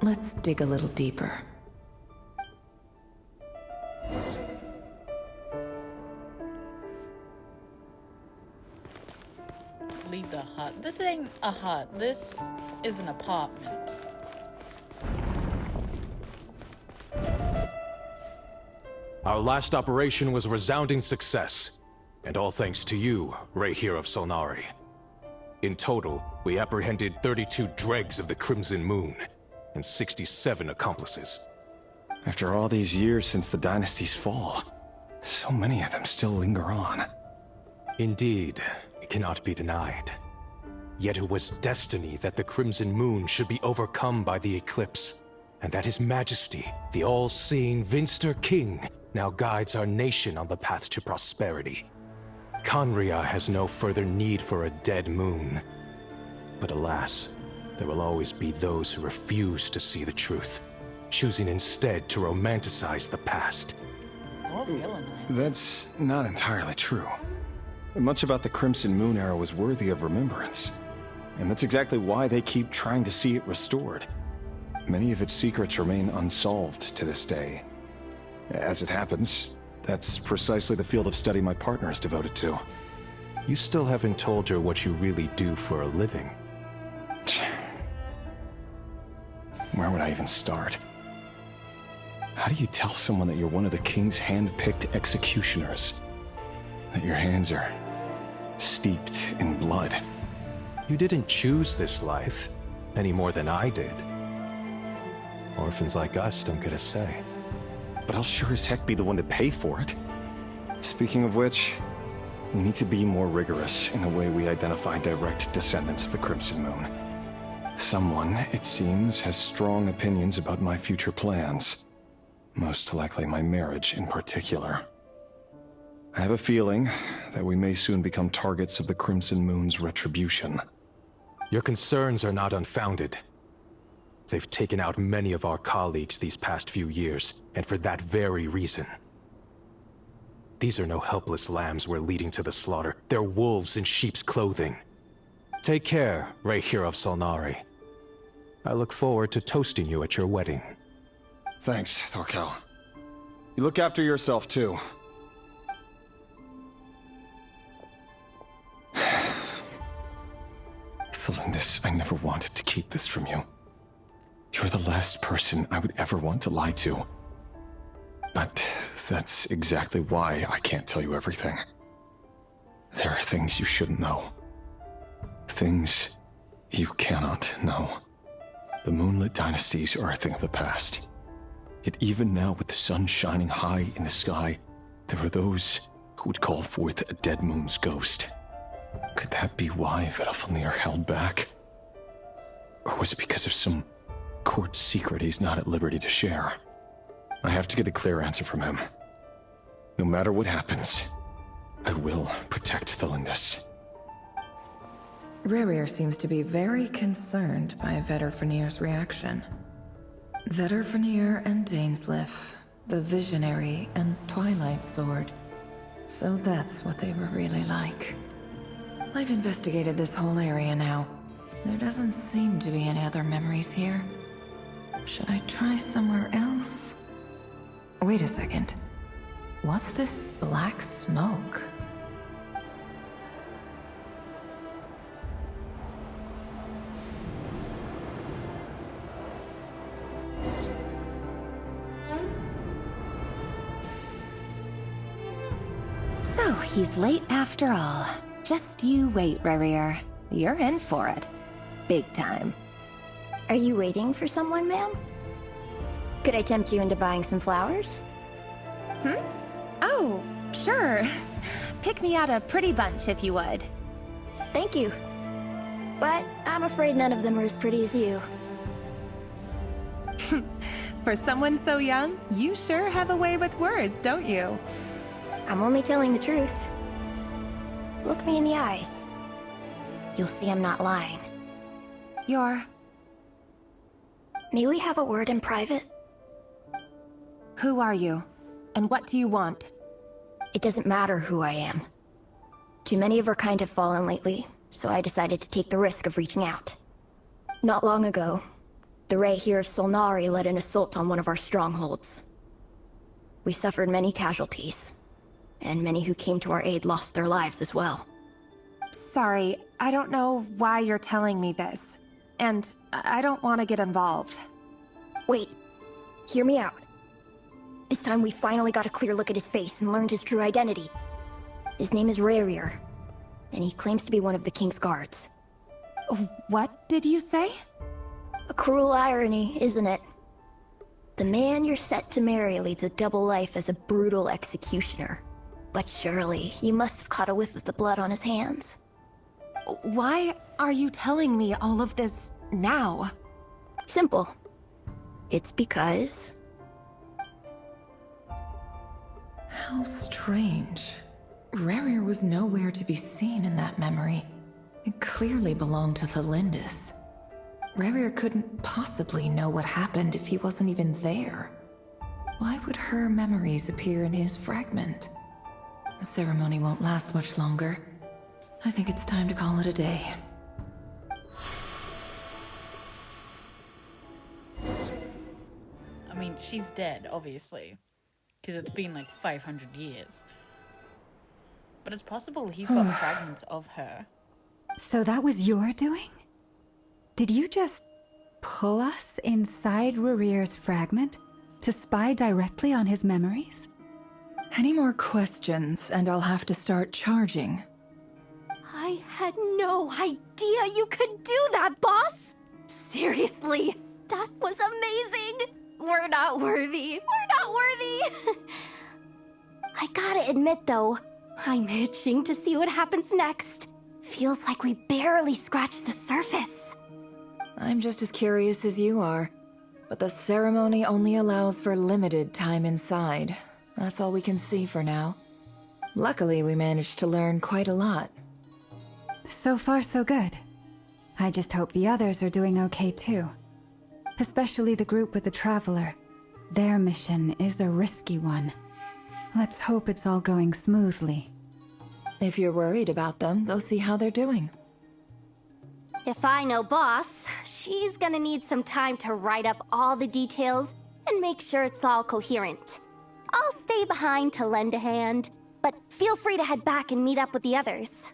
Let's dig a little deeper. Leave the hut. This ain't a hut. This is an apartment. Our last operation was a resounding success, and all thanks to you, Rehir of Solnari. In total, we apprehended 32 dregs of the Crimson Moon, and 67 accomplices. After all these years since the dynasty's fall, so many of them still linger on. Indeed, it cannot be denied. Yet it was destiny that the Crimson Moon should be overcome by the eclipse, and that His Majesty, the all-seeing Finster King, now guides our nation on the path to prosperity. Conria has no further need for a dead moon. But alas, there will always be those who refuse to see the truth, choosing instead to romanticize the past. Oh, villain. That's not entirely true. Much about the Crimson Moon era was worthy of remembrance. And that's exactly why they keep trying to see it restored. Many of its secrets remain unsolved to this day. As it happens, that's precisely the field of study my partner is devoted to. You still haven't told her what you really do for a living. Where would I even start? How do you tell someone that you're one of the king's hand-picked executioners? That your hands are steeped in blood? You didn't choose this life, any more than I did. Orphans like us don't get a say. But I'll sure as heck be the one to pay for it. Speaking of which, we need to be more rigorous in the way we identify direct descendants of the Crimson Moon. Someone, it seems, has strong opinions about my future plans. Most likely my marriage in particular. I have a feeling that we may soon become targets of the Crimson Moon's retribution. Your concerns are not unfounded. They've taken out many of our colleagues these past few years, and for that very reason. These are no helpless lambs we're leading to the slaughter. They're wolves in sheep's clothing. Take care, Rahier of Solnari. I look forward to toasting you at your wedding. Thanks, Thorkel. You look after yourself, too. Thelindis, I never wanted to keep this from you. You're the last person I would ever want to lie to. But that's exactly why I can't tell you everything. There are things you shouldn't know. Things you cannot know. The moonlit dynasties are a thing of the past. Yet even now, with the sun shining high in the sky, there are those who would call forth a dead moon's ghost. Could that be why Vedalfnir held back? Or was it because of some court secret he's not at liberty to share? I have to get a clear answer from him. No matter what happens, I will protect Thelindis. Rerir seems to be very concerned by Vedalfnir's reaction. Vedalfnir and Dainsleif, the Visionary and Twilight Sword. So that's what they were really like. I've investigated this whole area now. There doesn't seem to be any other memories here. Should I try somewhere else? Wait a second. What's this black smoke? So, he's late after all. Just you wait, Rerir. You're in for it. Big time. Are you waiting for someone, ma'am? Could I tempt you into buying some flowers? Oh, sure. Pick me out a pretty bunch if you would. Thank you. But I'm afraid none of them are as pretty as you. For someone so young, you sure have a way with words, don't you? I'm only telling the truth. Look me in the eyes. You'll see I'm not lying. May we have a word in private? Who are you? And what do you want? It doesn't matter who I am. Too many of our kind have fallen lately, so I decided to take the risk of reaching out. Not long ago, the Rahier of Solnari led an assault on one of our strongholds. We suffered many casualties, and many who came to our aid lost their lives as well. Sorry, I don't know why you're telling me this. And I don't want to get involved. Wait, hear me out. This time we finally got a clear look at his face and learned his true identity. His name is Rerir, and he claims to be one of the King's guards. What did you say? A cruel irony, isn't it? The man you're set to marry leads a double life as a brutal executioner. But surely, you must have caught a whiff of the blood on his hands. Why are you telling me all of this now? Simple. It's because... How strange. Rerir was nowhere to be seen in that memory. It clearly belonged to Thelindis. Rerir couldn't possibly know what happened if he wasn't even there. Why would her memories appear in his fragment? The ceremony won't last much longer. I think it's time to call it a day. I mean, she's dead, obviously. Because it's been like 500 years. But it's possible he's got fragments of her. So that was your doing? Did you just pull us inside Rerear's fragment to spy directly on his memories? Any more questions, and I'll have to start charging. I had no idea you could do that, boss! Seriously, that was amazing! We're not worthy. We're not worthy! I gotta admit, though, I'm itching to see what happens next. Feels like we barely scratched the surface. I'm just as curious as you are. But the ceremony only allows for limited time inside. That's all we can see for now. Luckily, we managed to learn quite a lot. So far, so good. I just hope the others are doing okay too. Especially the group with the Traveler. Their mission is a risky one. Let's hope it's all going smoothly. If you're worried about them, go see how they're doing. If I know boss, she's gonna need some time to write up all the details and make sure it's all coherent. I'll stay behind to lend a hand, but feel free to head back and meet up with the others.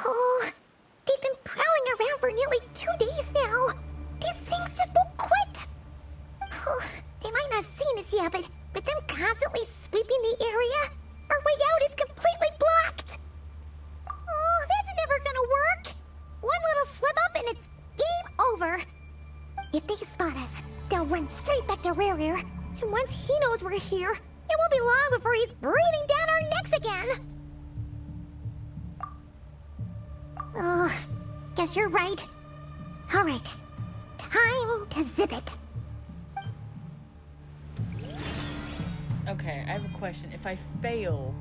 Oh, they've been prowling around for nearly 2 days now. These things just won't quit. Oh, they might not have seen us yet, but them constantly sweeping the area, our way out is completely blocked. Oh, that's never gonna work. One little slip up and it's game over. If they spot us, they'll run straight back to Rerear, and once he knows we're here, it won't be long before he's breathing down our necks again. Oh, guess you're right. All right, time to zip it. Okay, I have a question. If I fail,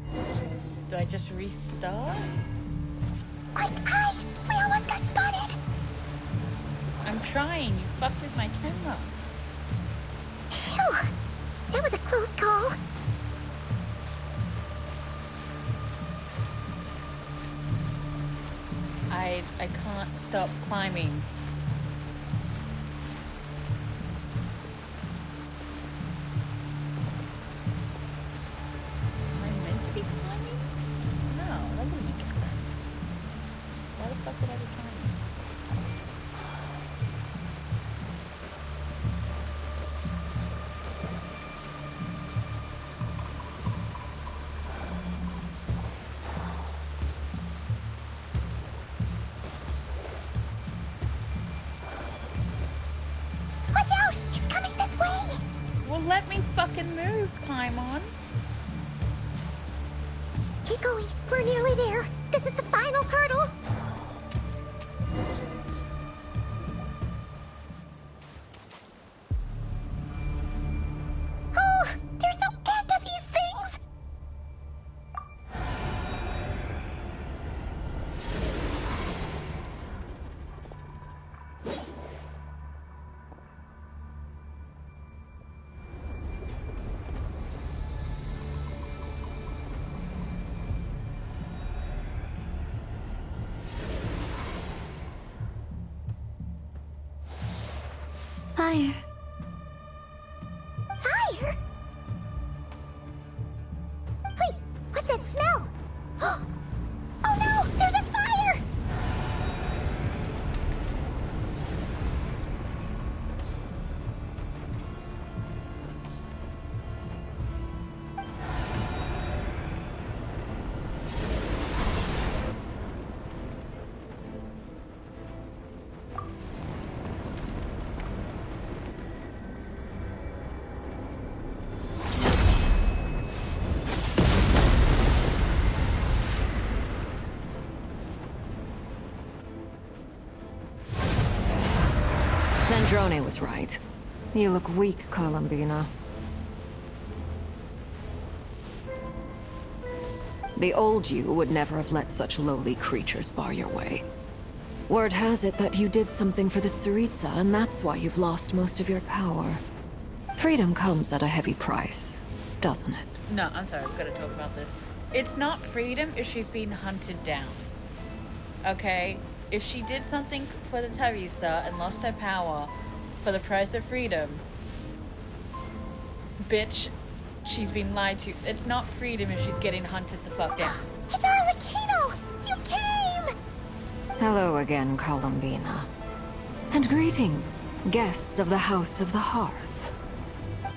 do I just restart? We almost got spotted. I'm trying. You fucked with my camera. Phew, that was a close call. I can't stop climbing. Am I meant to be climbing? No, that wouldn't make sense. Why the fuck would I be climbing? Watch out! He's coming this way! Well, let me fucking move, Paimon. Keep going. We're nearly there. This is the final hurdle. Oh, there's no end to these things. Fire. Fire? Wait, what's that smell? Oh no, there's a fire! Sandrone was right. You look weak, Columbina. The old you would never have let such lowly creatures bar your way. Word has it that you did something for the Tsaritsa, and that's why you've lost most of your power. Freedom comes at a heavy price, doesn't it? No, I'm sorry. I've got to talk about this. It's not freedom if she's being hunted down. Okay? if she did something for the Teresa and lost her power for the price of freedom, bitch, she's been lied to. It's not freedom if she's getting hunted the fuck down. It's Arlecchino! You came! Hello again, Columbina. And greetings, guests of the House of the Hearth.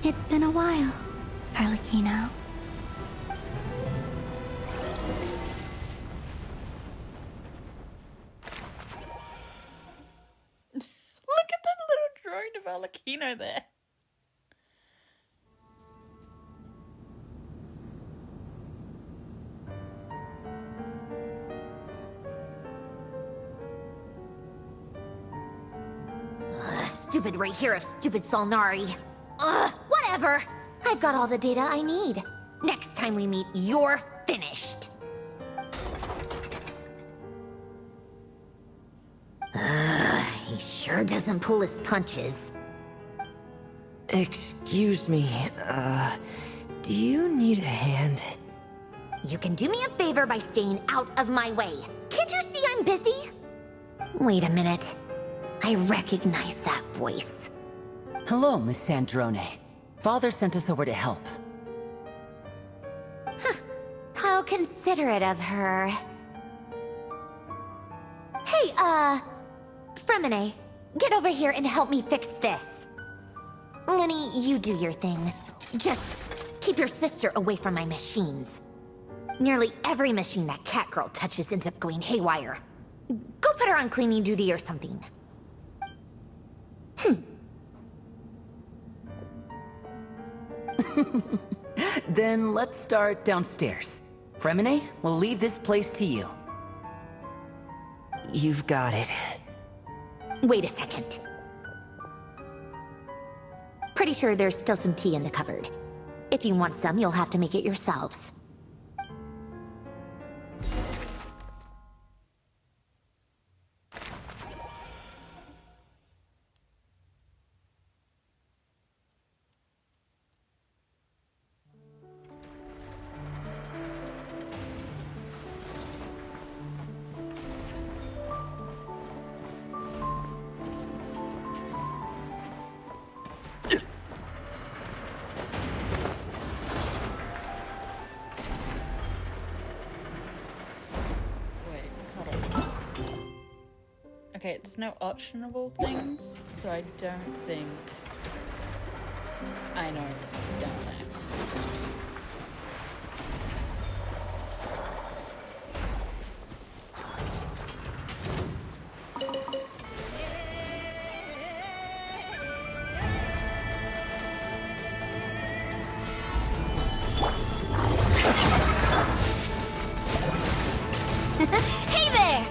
It's been a while, Arlecchino. Look at that little drawing of Arlecchino there. Stupid right here of stupid Solnari. Ugh, whatever. I've got all the data I need. Next time we meet, you're finished. He sure doesn't pull his punches. Excuse me, do you need a hand? You can do me a favor by staying out of my way. Can't you see I'm busy? Wait a minute. I recognize that voice. Hello, Miss Sandrone. Father sent us over to help. How considerate of her. Hey, Fremine, get over here and help me fix this. Lenny, you do your thing. Just keep your sister away from my machines. Nearly every machine that Catgirl touches ends up going haywire. Go put her on cleaning duty or something. Then let's start downstairs. Fremine, we'll leave this place to you. You've got it. Wait a second. Pretty sure there's still some tea in the cupboard. If you want some, you'll have to make it yourselves. Okay, there's no optionable things, so I don't think I know this down there. Hey there!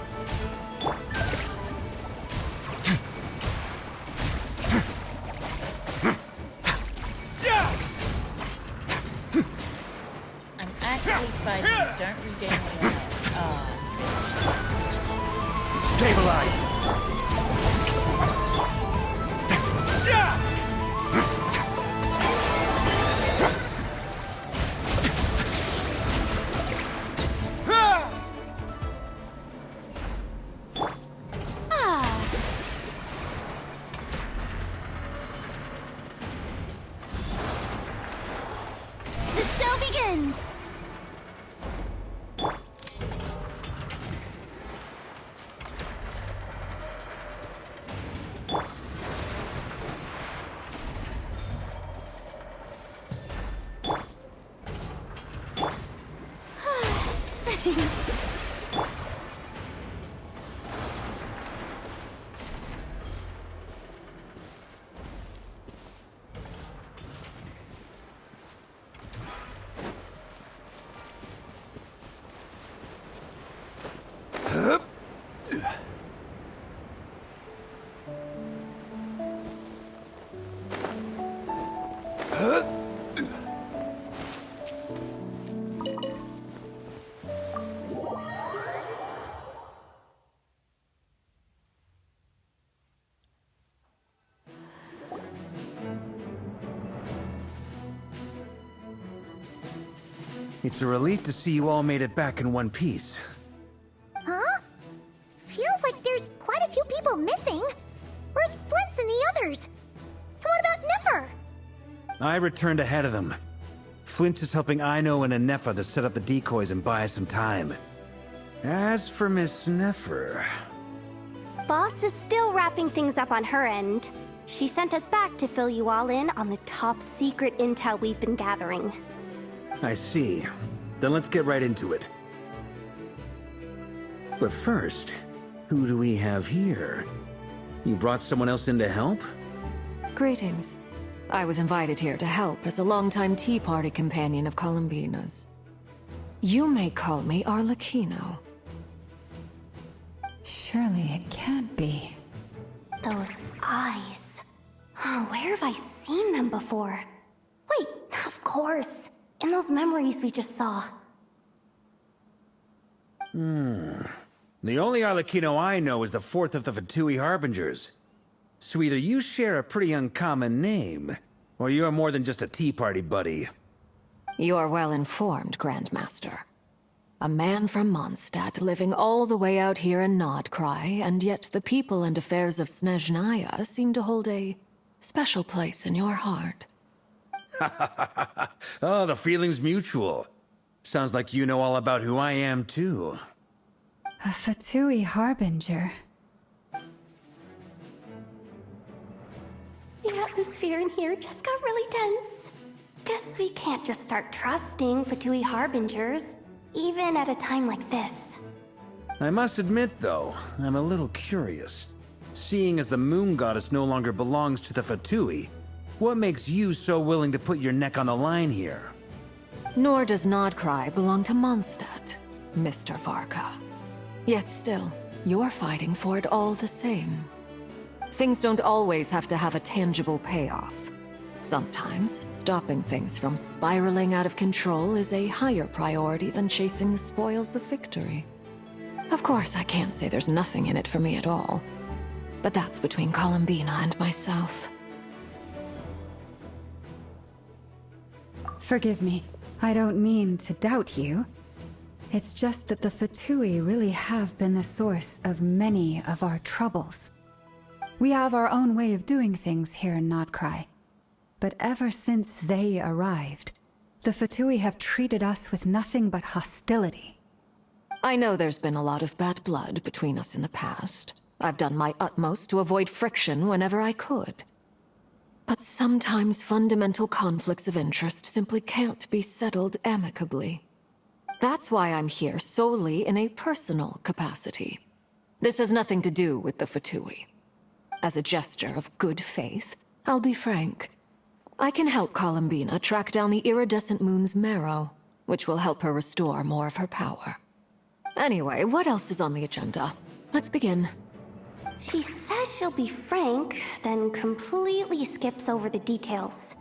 I'm actively fighting, don't regain any health. Stabilize! The show begins! It's a relief to see you all made it back in one piece. Huh? Feels like there's returned ahead of them. Flint is helping Aino and Anefa to set up the decoys and buy us some time. As for Miss Nefer... Boss is still wrapping things up on her end. She sent us back to fill you all in on the top secret intel we've been gathering. I see. Then let's get right into it. But first, who do we have here? You brought someone else in to help? Greetings. I was invited here to help as a longtime Tea Party companion of Columbina's. You may call me Arlecchino. Surely it can't be. Those eyes. Oh, where have I seen them before? Wait, of course. In those memories we just saw. The only Arlecchino I know is the fourth of the Fatui Harbingers. So either you share a pretty uncommon name, or you're more than just a Tea Party buddy. You're well informed, Grandmaster. A man from Mondstadt living all the way out here in Nodcry, and yet the people and affairs of Snezhnaya seem to hold a special place in your heart. Oh, the feeling's mutual. Sounds like you know all about who I am, too. A Fatui Harbinger. The atmosphere in here just got really tense. Guess we can't just start trusting Fatui Harbingers, even at a time like this. I must admit, though, I'm a little curious. Seeing as the Moon Goddess no longer belongs to the Fatui, what makes you so willing to put your neck on the line here? Nor does Nodcry belong to Mondstadt, Mr. Varka. Yet still, you're fighting for it all the same. Things don't always have to have a tangible payoff. Sometimes, stopping things from spiraling out of control is a higher priority than chasing the spoils of victory. Of course, I can't say there's nothing in it for me at all. But that's between Columbina and myself. Forgive me. I don't mean to doubt you. It's just that the Fatui really have been the source of many of our troubles. We have our own way of doing things here in Nodcry. But ever since they arrived, the Fatui have treated us with nothing but hostility. I know there's been a lot of bad blood between us in the past. I've done my utmost to avoid friction whenever I could. But sometimes fundamental conflicts of interest simply can't be settled amicably. That's why I'm here solely in a personal capacity. This has nothing to do with the Fatui. As a gesture of good faith, I'll be frank. I can help Columbina track down the iridescent moon's marrow, which will help her restore more of her power. Anyway, what else is on the agenda? Let's begin. She says she'll be frank, then completely skips over the details.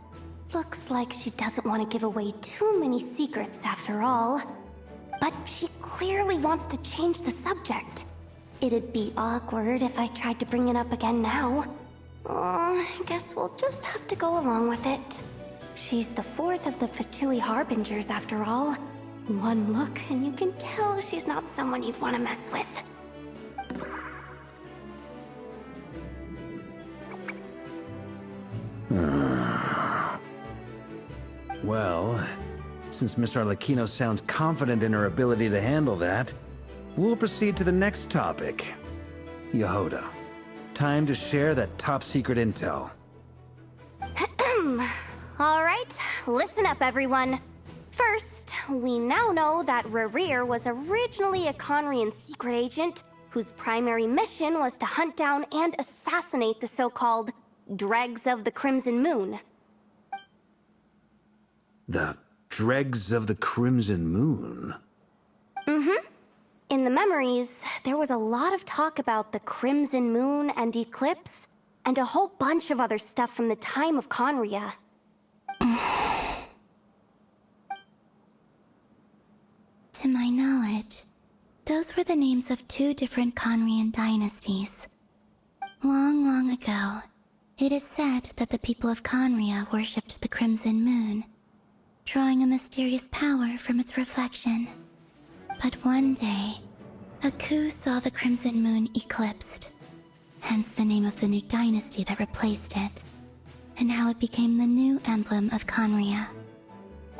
Looks like she doesn't want to give away too many secrets after all. But she clearly wants to change the subject. It'd be awkward if I tried to bring it up again now. I guess we'll just have to go along with it. She's the fourth of the Fatui Harbingers after all. One look and you can tell she's not someone you'd want to mess with. Well, since Miss Arlecchino sounds confident in her ability to handle that, we'll proceed to the next topic. Yehoda, time to share that top-secret intel. Alright, listen up everyone. First, we now know that Rerir was originally a Conrian secret agent whose primary mission was to hunt down and assassinate the so-called Dregs of the Crimson Moon. The Dregs of the Crimson Moon? Mm-hmm. In the memories, there was a lot of talk about the Crimson Moon and Eclipse, and a whole bunch of other stuff from the time of Conria. To my knowledge, those were the names of two different Conrian dynasties. Long, long ago, it is said that the people of Conria worshipped the Crimson Moon, drawing a mysterious power from its reflection. But one day, a coup saw the Crimson Moon eclipsed, hence the name of the new dynasty that replaced it. and how it became the new emblem of Conria.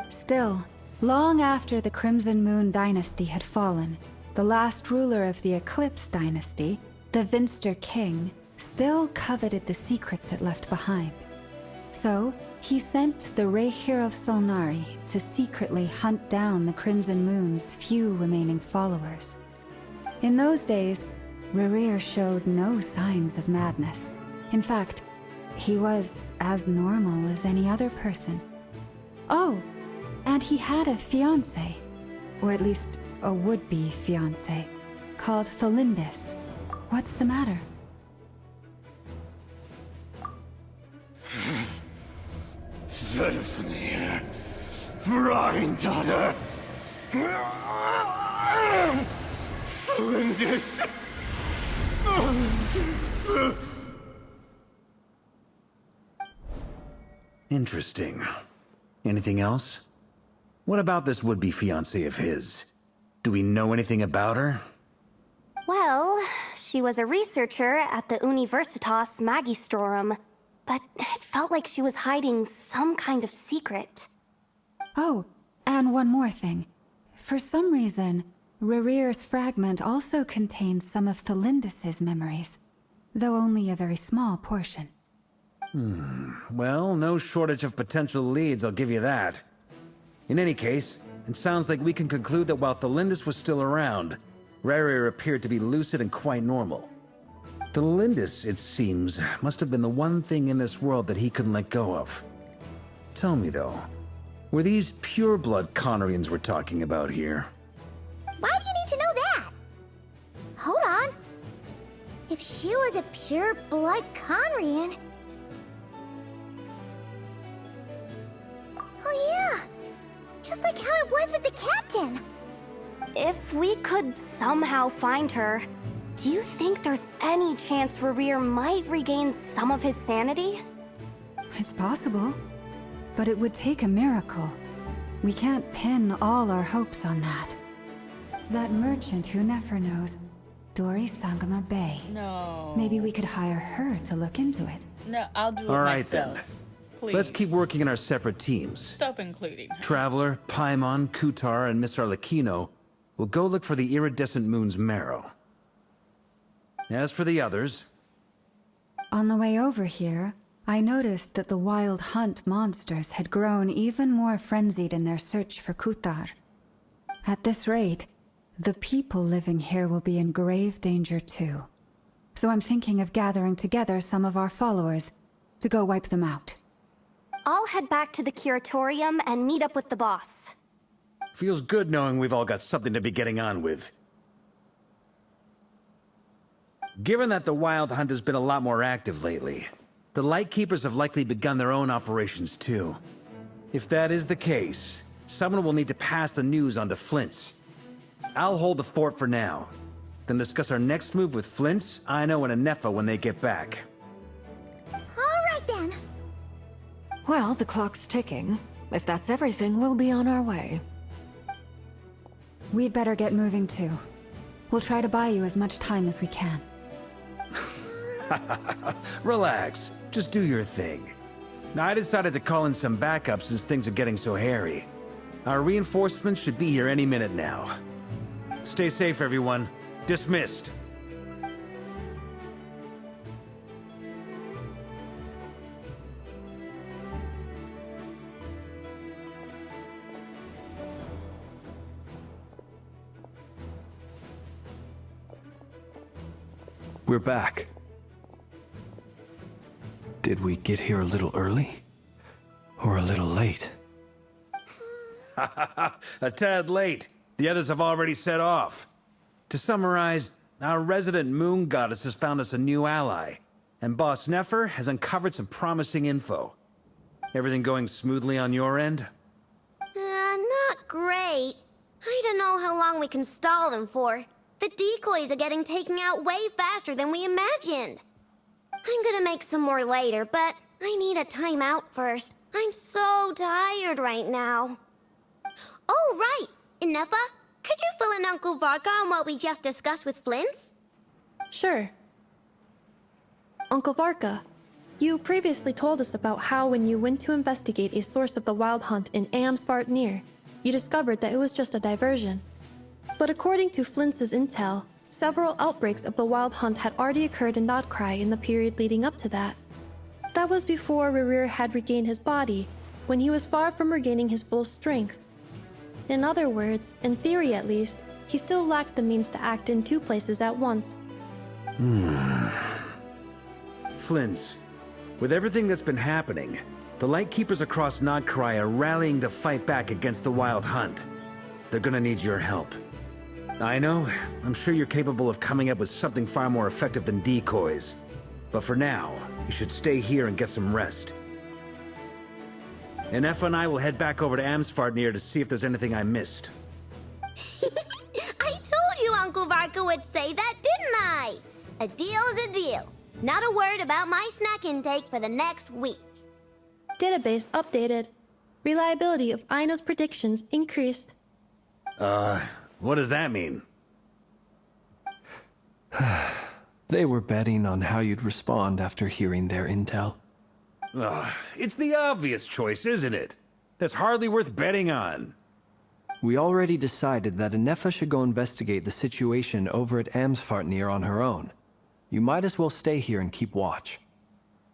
Still, long after the Crimson Moon dynasty had fallen, the last ruler of the Eclipse dynasty, the Vinster King, still coveted the secrets it left behind. So, he sent the Rehir of Solnari to secretly hunt down the Crimson Moon's few remaining followers. In those days, Rerir showed no signs of madness. In fact, he was as normal as any other person. Oh, and he had a fiancé, or at least a would-be fiancé, called Tholindis. What's the matter? Verfnir, Freindaughter, Flinders. Interesting. Anything else? What about this would-be fiancé of his? Do we know anything about her? Well, she was a researcher at the Universitas Magistrorum, but it felt like she was hiding some kind of secret. Oh, and one more thing. For some reason, Rerir's fragment also contains some of Tholindis' memories, though only a very small portion. Well, no shortage of potential leads, I'll give you that. In any case, it sounds like we can conclude that while Tholindis was still around, Rerir appeared to be lucid and quite normal. Tholindis, it seems, must have been the one thing in this world that he couldn't let go of. Tell me, though, were these pure-blood Conrians we're talking about here? Why do you need to know that? Hold on. If she was a pure-blood Conrian... Oh yeah! Just like how it was with the captain! If we could somehow find her, do you think there's any chance Rerir might regain some of his sanity? It's possible, but it would take a miracle. We can't pin all our hopes on that. That merchant who Nefer knows, Dori Sangama Bay. No. Maybe we could hire her to look into it. No, I'll do it All right, myself. then. Please. Let's keep working in our separate teams. Stop including her. Traveler, Paimon, Kutar, and Miss Arlecchino will go look for the iridescent moon's marrow. As for the others... On the way over here, I noticed that the Wild Hunt monsters had grown even more frenzied in their search for Kutar. At this rate, the people living here will be in grave danger too. So I'm thinking of gathering together some of our followers to go wipe them out. I'll head back to the curatorium and meet up with the boss. Feels good knowing we've all got something to be getting on with. Given that the Wild Hunt has been a lot more active lately, the Lightkeepers have likely begun their own operations too. If that is the case, someone will need to pass the news on to Flint's. I'll hold the fort for now, then discuss our next move with Flint's, Aino, and Anefa when they get back. Alright then. Well, the clock's ticking. If that's everything, we'll be on our way. We'd better get moving too. We'll try to buy you as much time as we can. Relax. Just do your thing. I decided to call in some backup since things are getting so hairy. Our reinforcements should be here any minute now. Stay safe, everyone. Dismissed. We're back. Did we get here a little early? Or a little late? A tad late. The others have already set off. To summarize, our resident moon goddess has found us a new ally, and Boss Nefer has uncovered some promising info. Everything going smoothly on your end? Not great. I don't know how long we can stall them for. The decoys are getting taken out way faster than we imagined. I'm gonna make some more later, but I need a timeout first. I'm so tired right now. Oh, right! Inefa, could you fill in Uncle Varka on what we just discussed with Flint's? Sure. Uncle Varka, You previously told us about how when you went to investigate a source of the Wild Hunt in Amsvartnir, you discovered that it was just a diversion. But according to Flintz's intel, several outbreaks of the Wild Hunt had already occurred in Nodcry in the period leading up to that. That was before Rerir had regained his body, when he was far from regaining his full strength. In other words, in theory at least, he still lacked the means to act in two places at once. Flintz, with everything that's been happening, the Lightkeepers across Nodcry are rallying to fight back against the Wild Hunt. They're gonna need your help. I know, I'm sure you're capable of coming up with something far more effective than decoys. But for now, you should stay here and get some rest. And Effa and I will head back over to Amsvartnir to see if there's anything I missed. I told you Uncle Varka would say that, didn't I? A deal's a deal. Not a word about my snack intake for the next week. Database updated. Reliability of Aino's predictions increased. What does that mean? They were betting on how you'd respond after hearing their intel. It's the obvious choice, isn't it? That's hardly worth betting on. We already decided that Anefa should go investigate the situation over at Amsvartnir on her own. You might as well stay here and keep watch.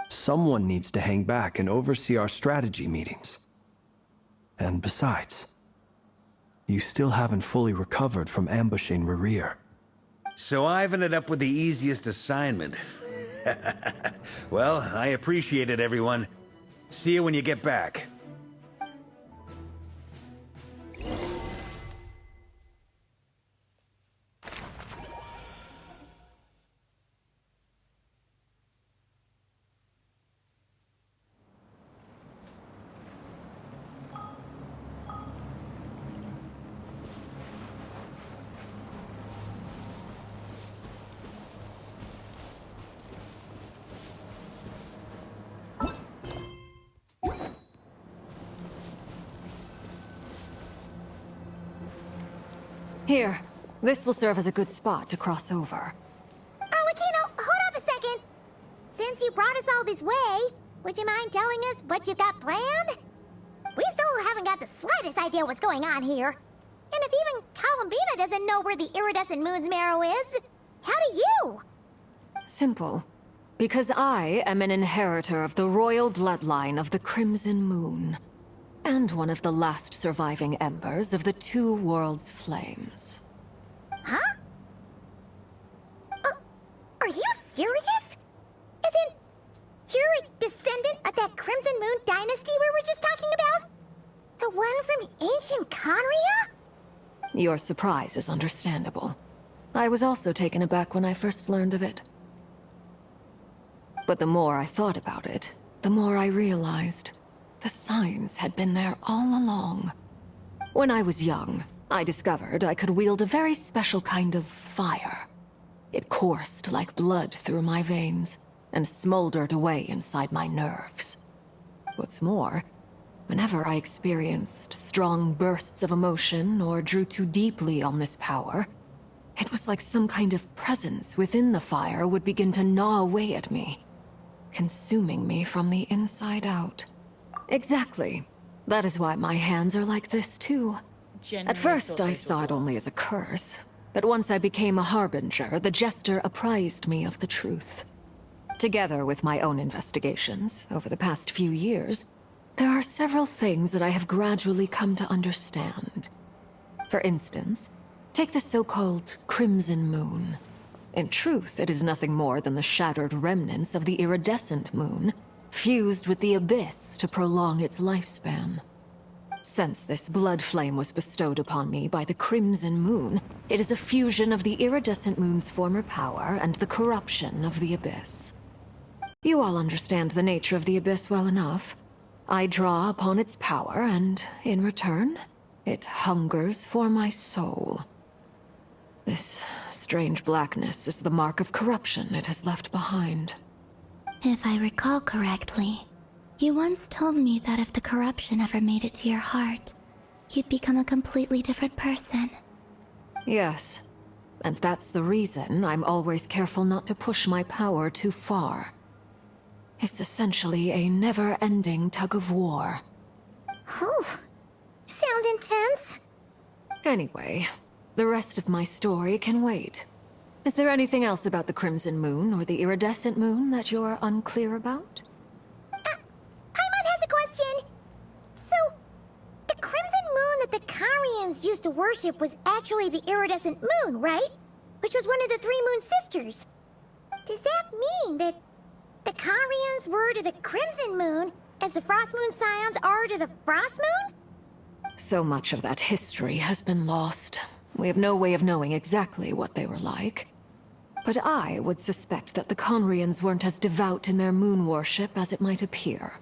Someone needs to hang back and oversee our strategy meetings. And besides, you still haven't fully recovered from ambushing Rerir. So I've ended up with the easiest assignment. Well, I appreciate it, everyone. See you when you get back. Here, this will serve as a good spot to cross over. Arlecchino, hold up a second. Since you brought us all this way, would you mind telling us what you've got planned? We still haven't got the slightest idea what's going on here. And if even Columbina doesn't know where the iridescent moon's marrow is, how do you? Simple. Because I am an inheritor of the royal bloodline of the Crimson Moon. And one of the last surviving embers of the Two Worlds' flames. Huh? Are you serious? Isn't you're a descendant of that Crimson Moon dynasty we were just talking about? The one from ancient Conria? Your surprise is understandable. I was also taken aback when I first learned of it. But the more I thought about it, the more I realized the signs had been there all along. When I was young, I discovered I could wield a very special kind of fire. It coursed like blood through my veins and smoldered away inside my nerves. What's more, whenever I experienced strong bursts of emotion or drew too deeply on this power, it was like some kind of presence within the fire would begin to gnaw away at me, consuming me from the inside out. Exactly. That is why my hands are like this, too. At first, I saw it only as a curse, but once I became a harbinger, the Jester apprised me of the truth. Together with my own investigations, over the past few years, there are several things that I have gradually come to understand. For instance, take the so-called Crimson Moon. In truth, it is nothing more than the shattered remnants of the iridescent moon, fused with the abyss to prolong its lifespan. Since this blood flame was bestowed upon me by the Crimson Moon, it is a fusion of the iridescent moon's former power and the corruption of the abyss. You all understand the nature of the abyss well enough. I draw upon its power, and in return, it hungers for my soul. This strange blackness is the mark of corruption it has left behind. If I recall correctly, you once told me that if the corruption ever made it to your heart, you'd become a completely different person. Yes, and that's the reason I'm always careful not to push my power too far. It's essentially a never-ending tug of war. Whew. Sounds intense. Anyway, the rest of my story can wait. Is there anything else about the Crimson Moon or the Iridescent Moon that you're unclear about? Paimon has a question. So, the Crimson Moon that the Karians used to worship was actually the Iridescent Moon, right? Which was one of the three Moon Sisters. Does that mean that the Karians were to the Crimson Moon as the Frost Moon Scions are to the Frost Moon? So much of that history has been lost. We have no way of knowing exactly what they were like. But I would suspect that the Conrians weren't as devout in their moon worship as it might appear.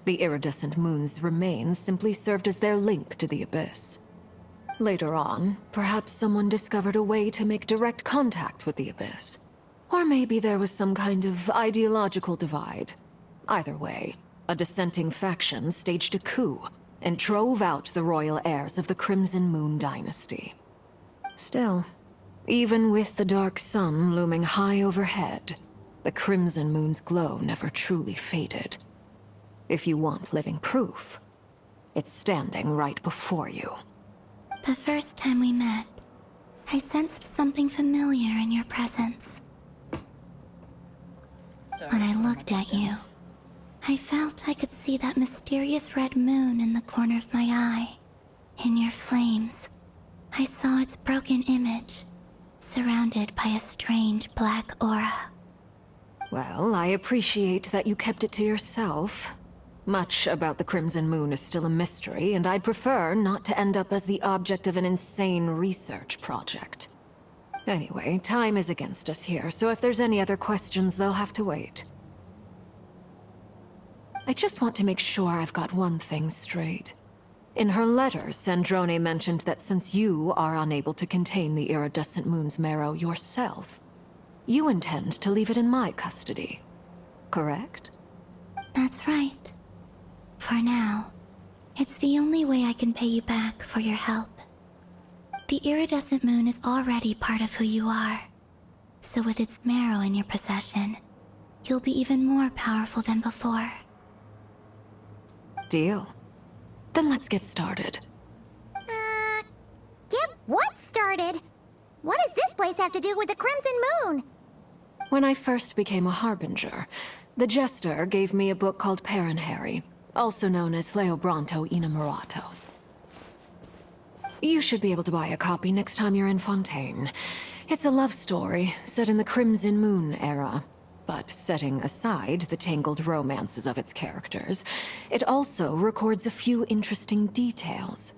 The iridescent moon's remains simply served as their link to the Abyss. Later on, perhaps someone discovered a way to make direct contact with the Abyss. Or maybe there was some kind of ideological divide. Either way, a dissenting faction staged a coup and drove out the royal heirs of the Crimson Moon dynasty. Still, even with the dark sun looming high overhead, the Crimson Moon's glow never truly faded. If you want living proof, it's standing right before you. The first time we met, I sensed something familiar in your presence. When I looked at you, I felt I could see that mysterious red moon in the corner of my eye. In your flames, I saw its broken image, surrounded by a strange black aura. Well, I appreciate that you kept it to yourself. Much about the Crimson Moon is still a mystery, and I'd prefer not to end up as the object of an insane research project. Anyway, time is against us here, so if there's any other questions, they'll have to wait. I just want to make sure I've got one thing straight. In her letter, Sandrone mentioned that since you are unable to contain the iridescent moon's marrow yourself, you intend to leave it in my custody, correct? That's right. For now, it's the only way I can pay you back for your help. The iridescent moon is already part of who you are, so with its marrow in your possession, you'll be even more powerful than before. Deal. Then let's get started. Get what started? What does this place have to do with the Crimson Moon? When I first became a Harbinger, the Jester gave me a book called Paranhari, also known as Leobranto Inamorato. You should be able to buy a copy next time you're in Fontaine. It's a love story set in the Crimson Moon era. But setting aside the tangled romances of its characters, it also records a few interesting details.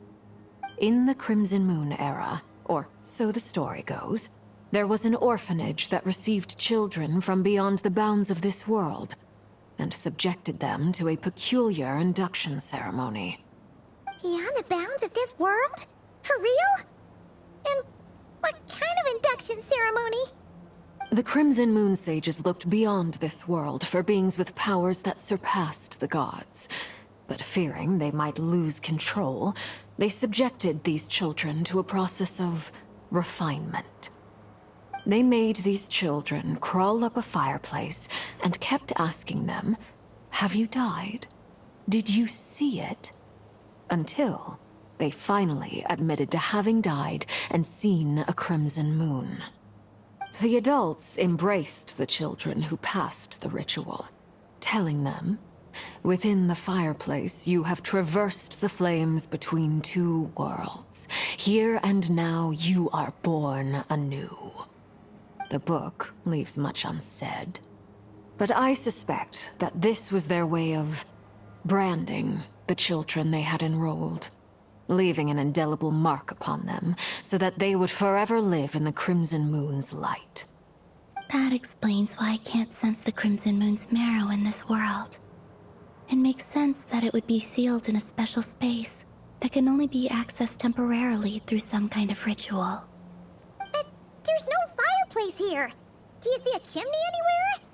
In the Crimson Moon era, or so the story goes, there was an orphanage that received children from beyond the bounds of this world, and subjected them to a peculiar induction ceremony. Beyond the bounds of this world? For real? And what kind of induction ceremony? The Crimson Moon Sages looked beyond this world for beings with powers that surpassed the gods. But fearing they might lose control, they subjected these children to a process of refinement. They made these children crawl up a fireplace and kept asking them, "Have you died? Did you see it?" Until they finally admitted to having died and seen a crimson moon. The adults embraced the children who passed the ritual, telling them, "Within the fireplace, you have traversed the flames between two worlds. Here and now, you are born anew." The book leaves much unsaid, but I suspect that this was their way of branding the children they had enrolled, leaving an indelible mark upon them so that they would forever live in the Crimson Moon's light. That explains why I can't sense the Crimson Moon's marrow in this world. It makes sense that it would be sealed in a special space that can only be accessed temporarily through some kind of ritual. But there's no fireplace here. Do you see a chimney anywhere?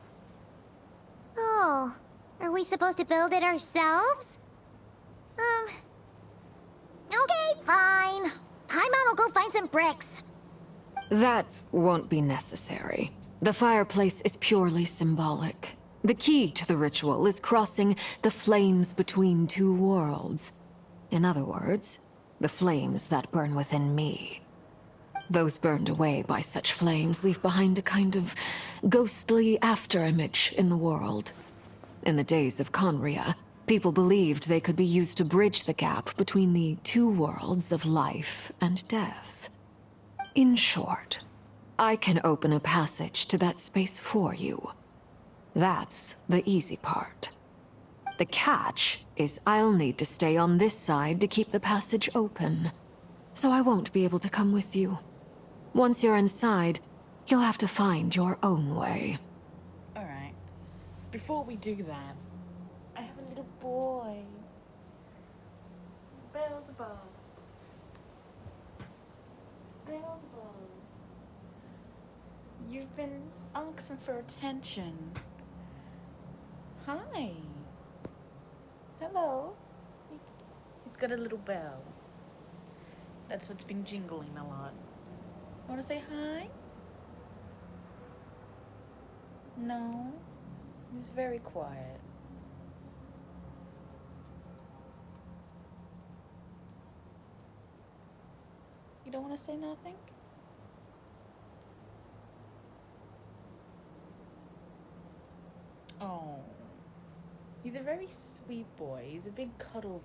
Oh, are we supposed to build it ourselves? Okay, fine. Paimon will go find some bricks. That won't be necessary. The fireplace is purely symbolic. The key to the ritual is crossing the flames between two worlds. In other words, the flames that burn within me. Those burned away by such flames leave behind a kind of ghostly afterimage in the world. In the days of Conria, people believed they could be used to bridge the gap between the two worlds of life and death. In short, I can open a passage to that space for you. That's the easy part. The catch is I'll need to stay on this side to keep the passage open, so I won't be able to come with you. Once you're inside, you'll have to find your own way. Alright. Before we do that, I have a little boy. Beelzebub. Beelzebub. You've been asking for attention. Hi. Hello. He's got a little bell. That's what's been jingling a lot. Want to say hi? No. He's very quiet. You don't want to say nothing? Oh. He's a very sweet boy. He's a big cuddle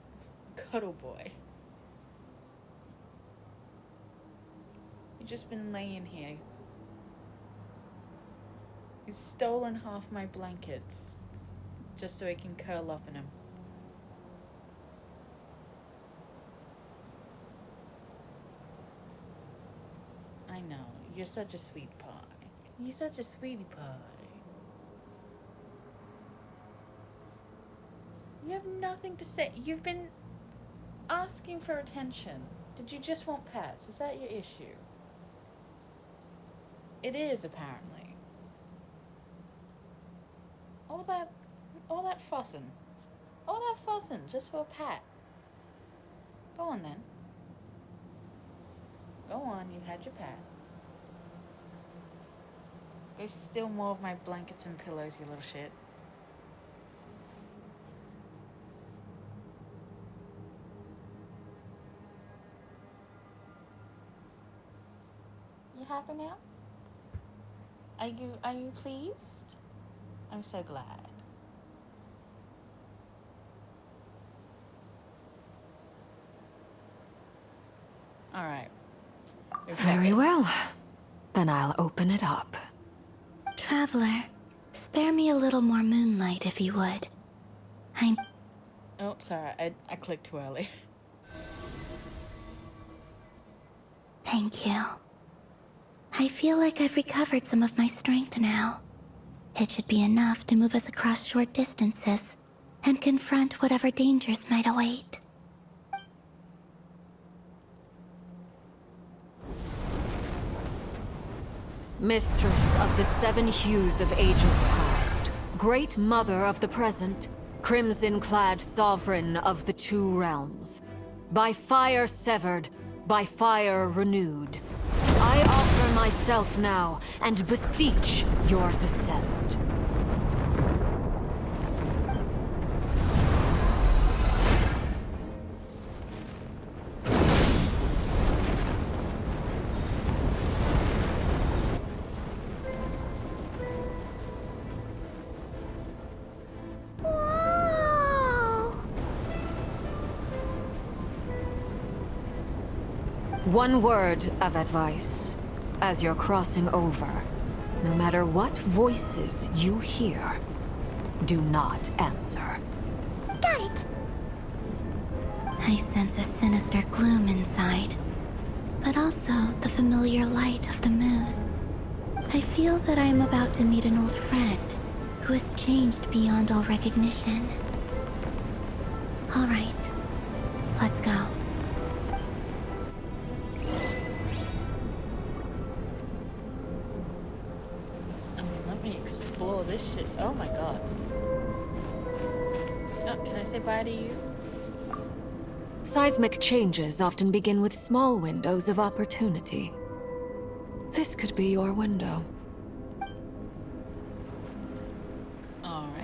boy. He's just been laying here. He's stolen half my blankets just so he can curl up in them. I know, you're such a sweet pie. You're such a sweetie pie. You have nothing to say. You've been asking for attention. Did you just want pets? Is that your issue? It is, apparently. All that fussing. All that fussing just for a pet. Go on then. Go on, you've had your pet. Go steal more of my blankets and pillows, you little shit. You happy now? Are you pleased? I'm so glad. Alright. Very well. Then I'll open it up. Traveler, spare me a little more moonlight if you would. Oh, sorry, I clicked too early. Thank you. I feel like I've recovered some of my strength now. It should be enough to move us across short distances and confront whatever dangers might await. Mistress of the seven hues of ages past, great mother of the present, crimson-clad sovereign of the two realms, by fire severed, by fire renewed, I offer myself now and beseech your descent. One word of advice. As you're crossing over, no matter what voices you hear, do not answer. Got it! I sense a sinister gloom inside, but also the familiar light of the moon. I feel that I am about to meet an old friend who has changed beyond all recognition. All right, let's go. Explore this shit. Oh my god. Oh, can I say bye to you? Seismic changes often begin with small windows of opportunity. This could be your window. Alright.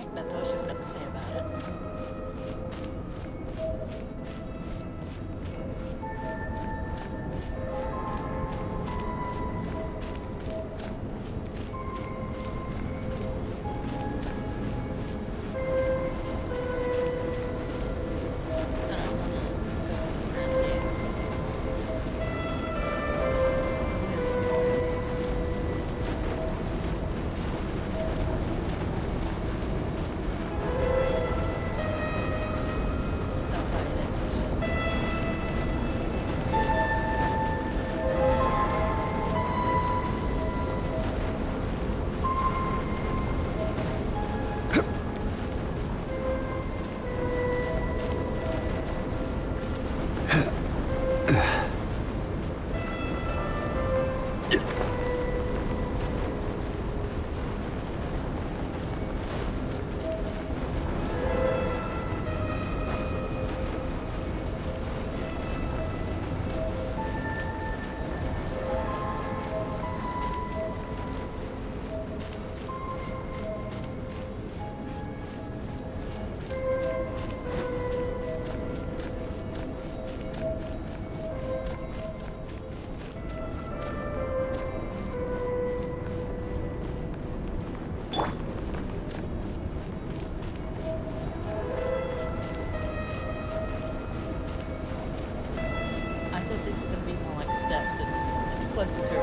closer to it.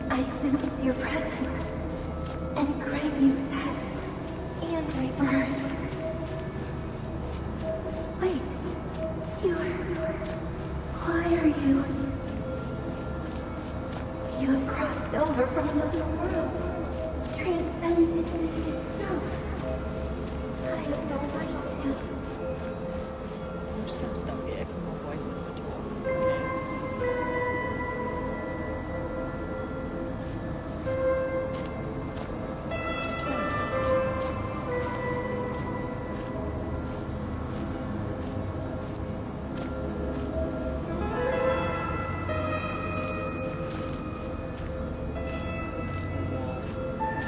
I sense your presence and grant you death and rebirth. Wait, why are you? You have crossed over from another world, transcended fate itself. I have no right to. I'm just gonna stop here for more voices to talk. Yes.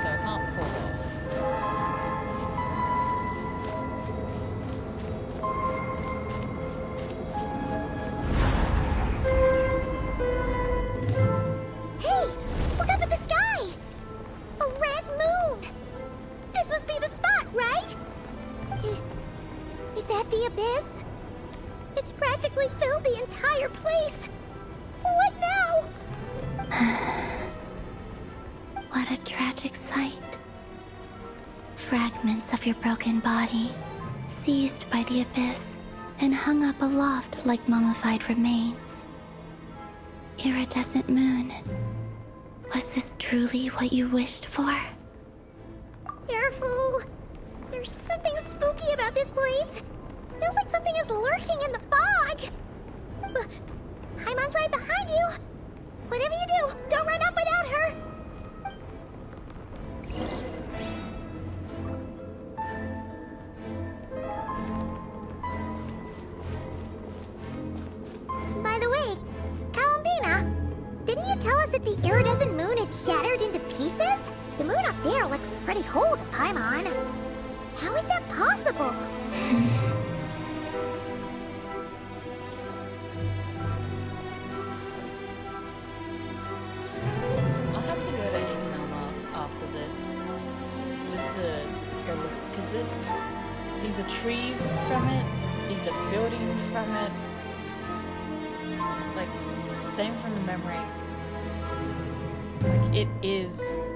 So I can't fall off. Hey! Look up at the sky! A red moon! This must be the spot, right? Is that the abyss? It's practically filled the entire place! What now? What a tragic sight. Fragments of your broken body, seized by the abyss, and hung up aloft like mummified remains. Iridescent moon, was this truly what you wished for? Careful! There's something spooky about this place. Feels like something is lurking in the fog. Haimon's right behind you. Whatever you do, don't run off without her. By the way, Columbina, didn't you tell us that the iridescent moon had shattered into pieces? The moon up there looks pretty whole to Paimon. How is that possible? I'll have to go to Ikonoma after this. Just to go look. Because these are trees from it. These are buildings from it. Like, same from the memory. Like, it is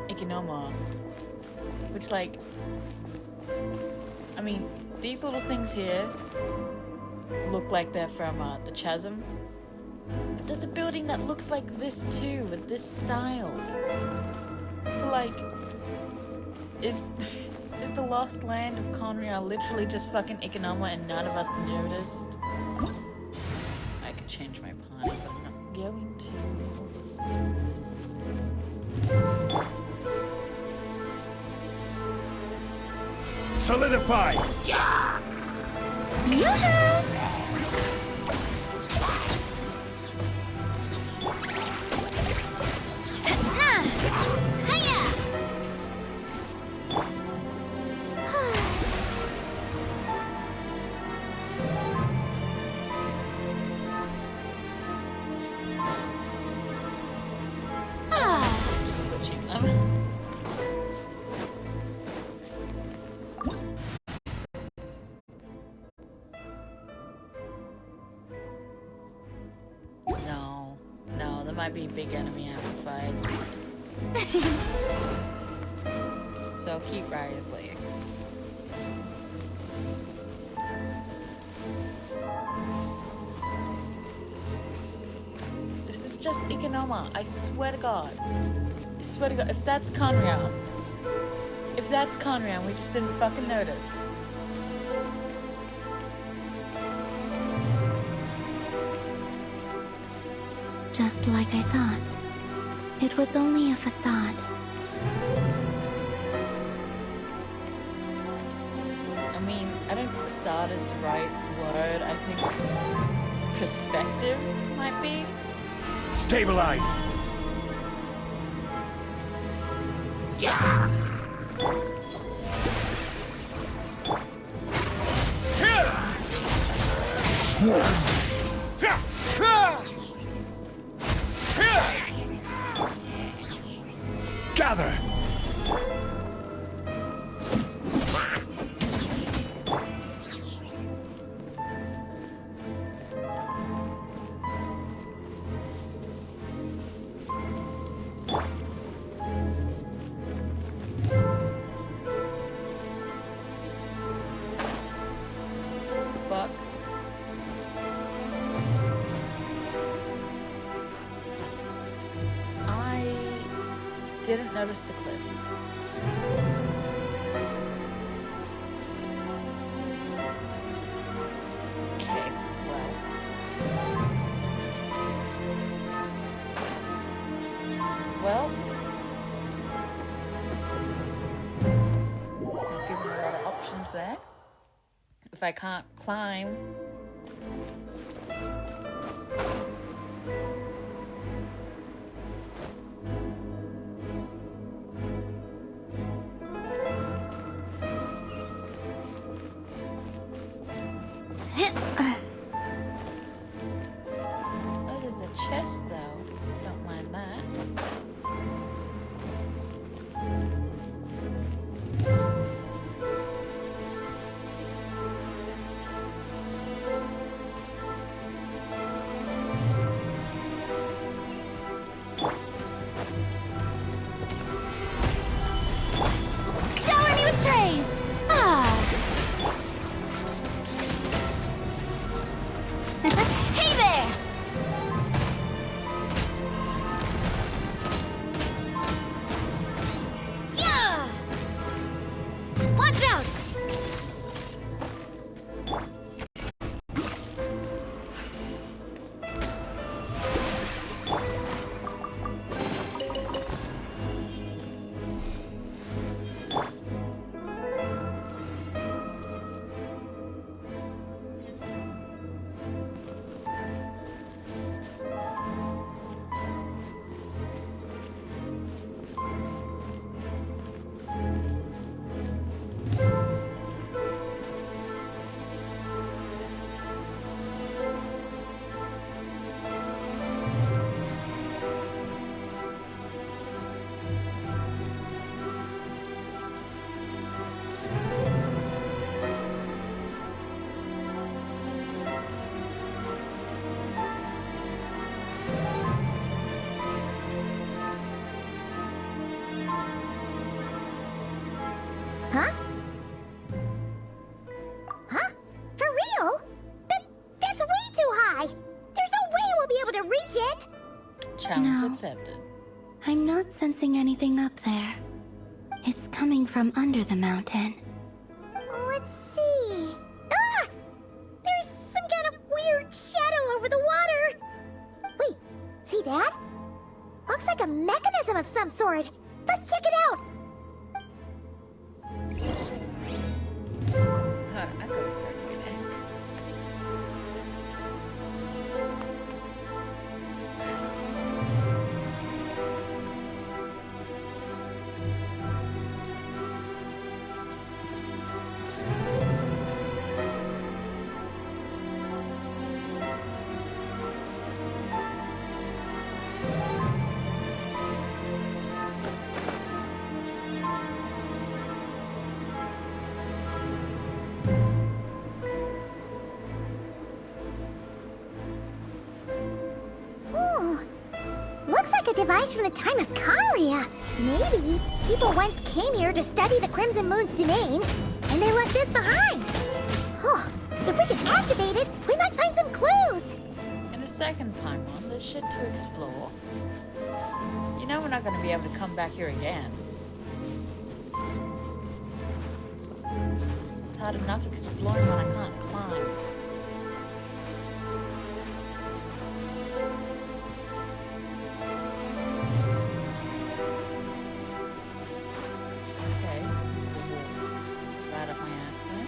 Ikonoma. Which, like, I mean, these little things here look like they're from the Chasm. But there's a building that looks like this too, with this style. So, like, is the Lost Land of Conria literally just fucking Ikonoma and none of us noticed? I could change my pie, but I'm not going to. Solidify! Yeah! No, there might be a big enemy amplified. So I'll keep Raya's leg. This is just Ikonoma, I swear to God. I swear to God, if that's Conria, we just didn't fucking notice. Just like I thought. It was only a facade. I mean, I don't think facade is the right word. I think perspective might be. Stabilize! Yeah! Gather! Fuck. I didn't notice the cliff. Okay, well. Well. I've given a lot of options there. If I can't climb, oh, there's a chest though. Don't mind that. Shower me with praise! Ah! Hey there! Yeah! Watch out! Huh? Huh? For real? That's way too high! There's no way we'll be able to reach it! Challenge No. accepted. I'm not sensing anything up there. It's coming from under the mountain. Let's see. Ah! There's some kind of weird shadow over the water! Wait, see that? Looks like a mechanism of some sort. Let's check it out! Hold on, I couldn't crack my neck. Looks like a device from the time of Conria. Maybe people once came here to study the Crimson Moon's domain, and they left this behind. Oh, if we can activate it, we might find some clues. In a second, Paimon, there's shit to explore. You know we're not going to be able to come back here again. It's hard enough exploring when I can't climb. Okay, right up my ass there.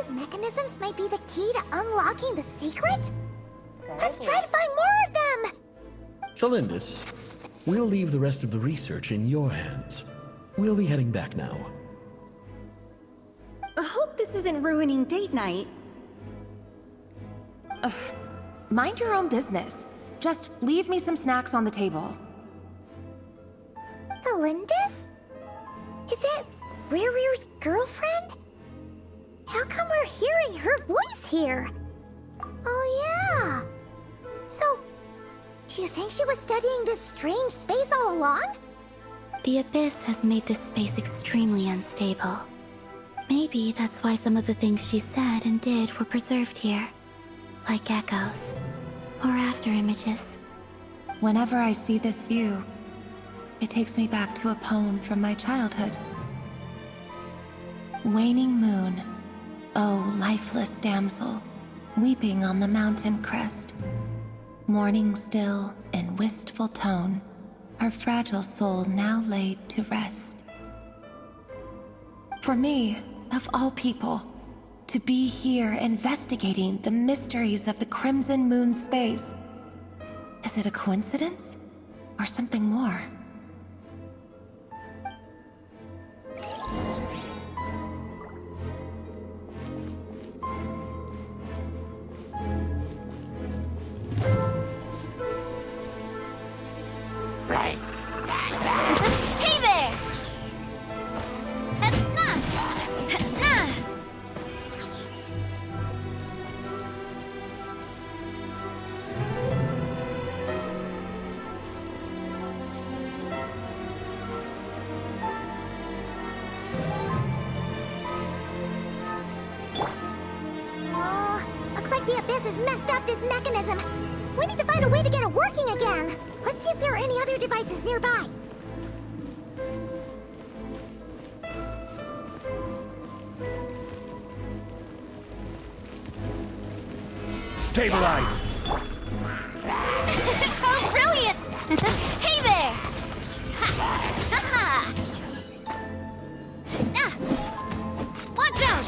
These mechanisms might be the key to unlocking the secret? Let's try to find more of them! Thelindis, we'll leave the rest of the research in your hands. We'll be heading back now. I hope this isn't ruining date night. Ugh. Mind your own business. Just leave me some snacks on the table. Thelindis? Is that Rear's girlfriend? How come we're hearing her voice here? Oh yeah. So, do you think she was studying this strange space all along? The Abyss has made this space extremely unstable. Maybe that's why some of the things she said and did were preserved here. Like echoes. Or after images. Whenever I see this view, it takes me back to a poem from my childhood. Waning moon, oh lifeless damsel, weeping on the mountain crest. Mourning still in wistful tone, her fragile soul now laid to rest. For me, of all people, to be here investigating the mysteries of the Crimson Moon space. Is it a coincidence? Or something more? Hey there! Looks like the Abyss has messed up this mechanism. We need to find a way to get it working again. Let's see if there are any other devices nearby. Stabilize! Oh, brilliant! Hey there! Ha! Ha! Ah! Watch out!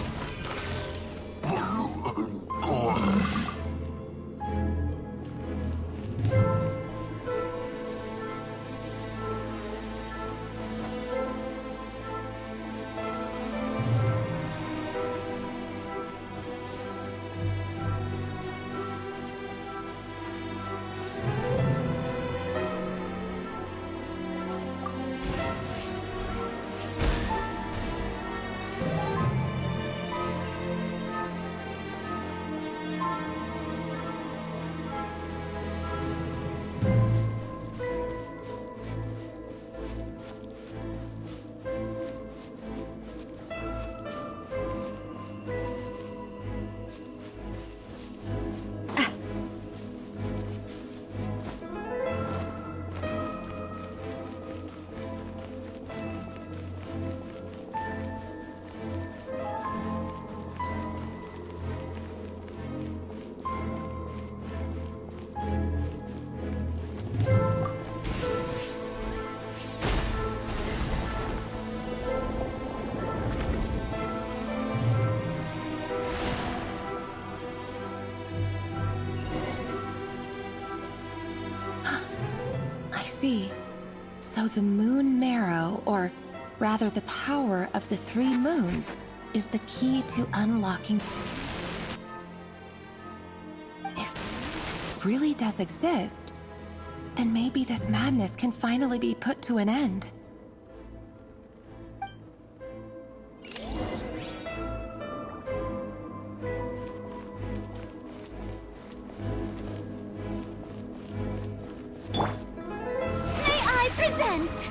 See. So the moon marrow, or rather the power of the 3 moons, is the key to unlocking. If it really does exist, then maybe this madness can finally be put to an end. Present!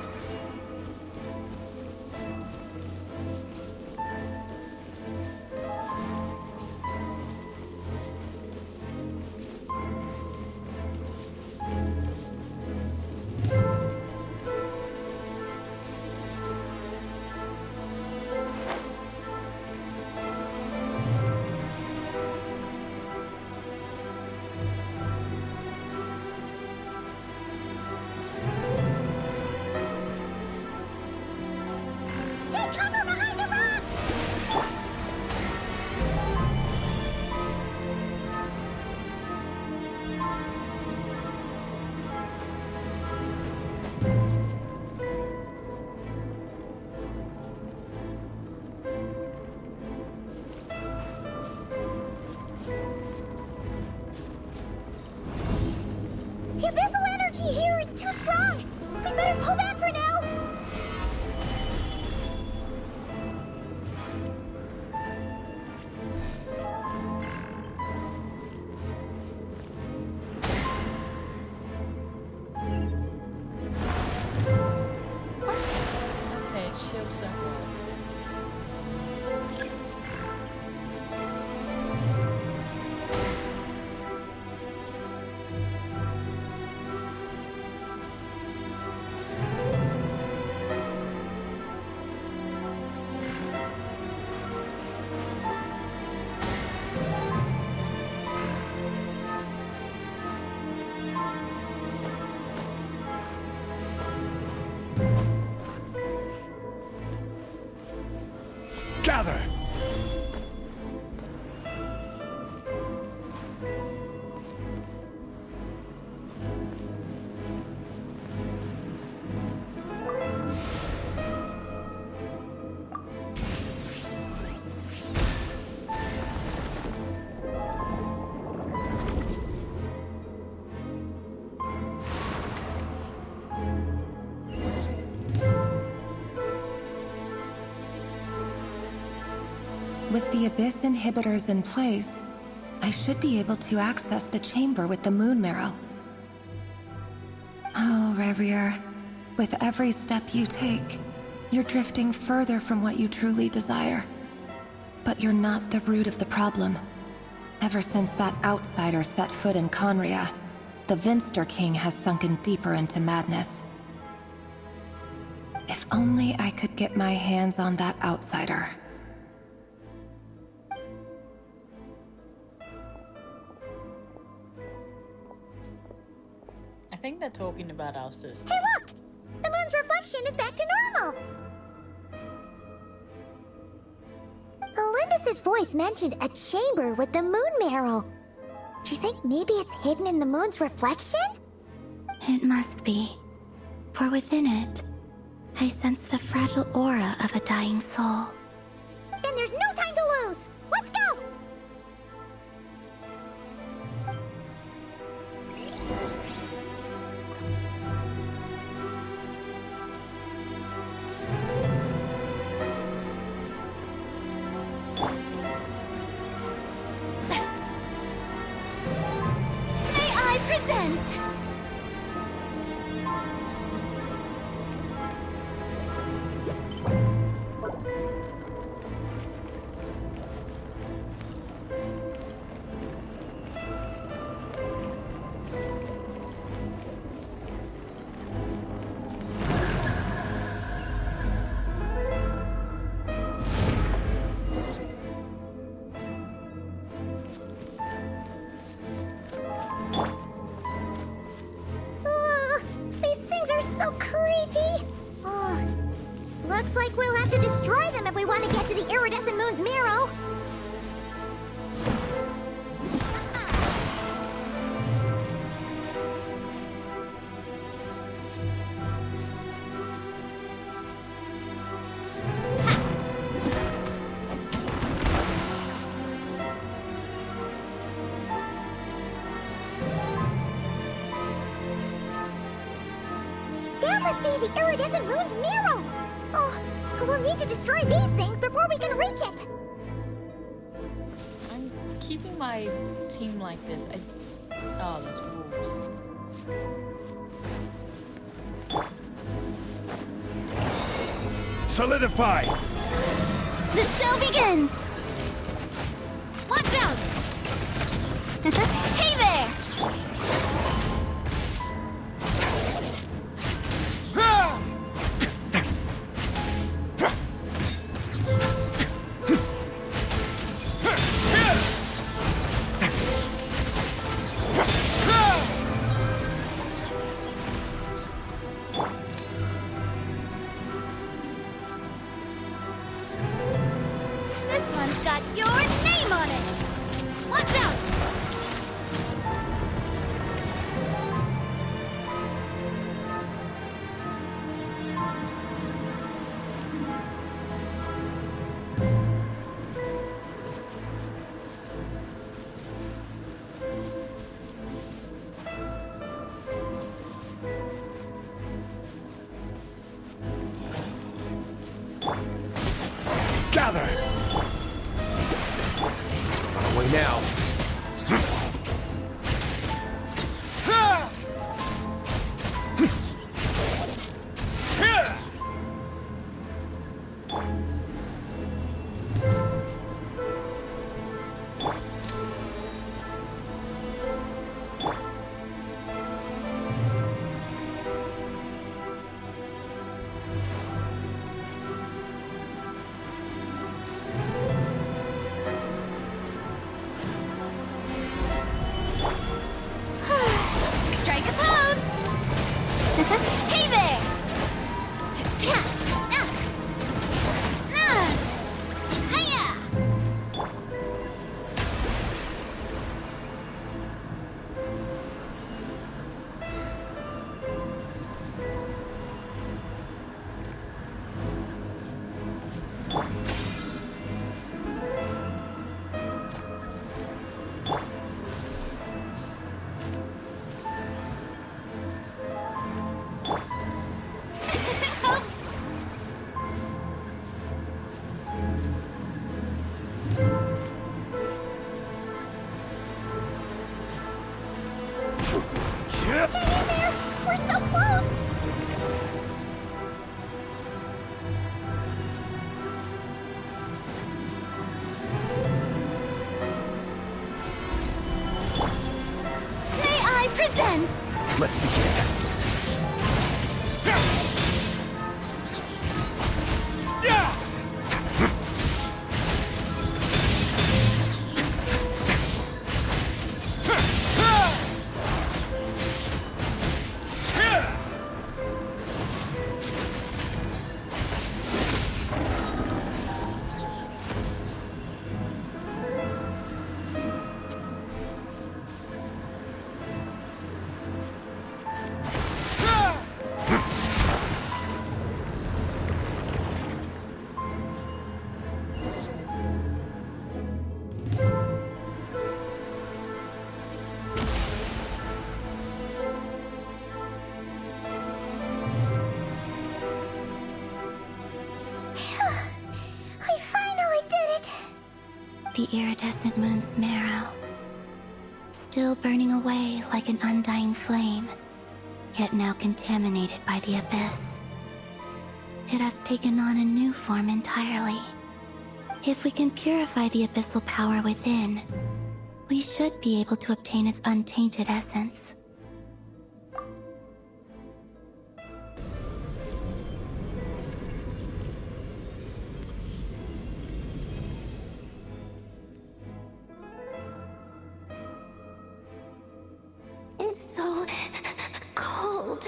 Gather! With the Abyss inhibitors in place, I should be able to access the chamber with the moon marrow. Oh, Revier, with every step you take, you're drifting further from what you truly desire. But you're not the root of the problem. Ever since that outsider set foot in Conria, the Vinster King has sunken deeper into madness. If only I could get my hands on that outsider. I think they're talking about our sister. Hey, look! The moon's reflection is back to normal! Elendis' voice mentioned a chamber with the moon marrow. Do you think maybe it's hidden in the moon's reflection? It must be. For within it, I sense the fragile aura of a dying soul. Then there's no time to lose! Let's go! May I present? These things are so creepy! Looks like we'll have to destroy them if we want to get to the iridescent moon's marrow. That must be the iridescent moon's marrow! Oh, we'll need to destroy these things before we can reach it! I'm keeping my team like this. Oh, that's wolves. Solidify! The show begin! Watch out! Hey there! This one's got your name on it! Watch out! Gather! On our way now. then. Let's begin. I finally did it! The iridescent moon's marrow, still burning away like an undying flame, yet now contaminated by the abyss. It has taken on a new form entirely. If we can purify the abyssal power within, we should be able to obtain its untainted essence. It's so cold.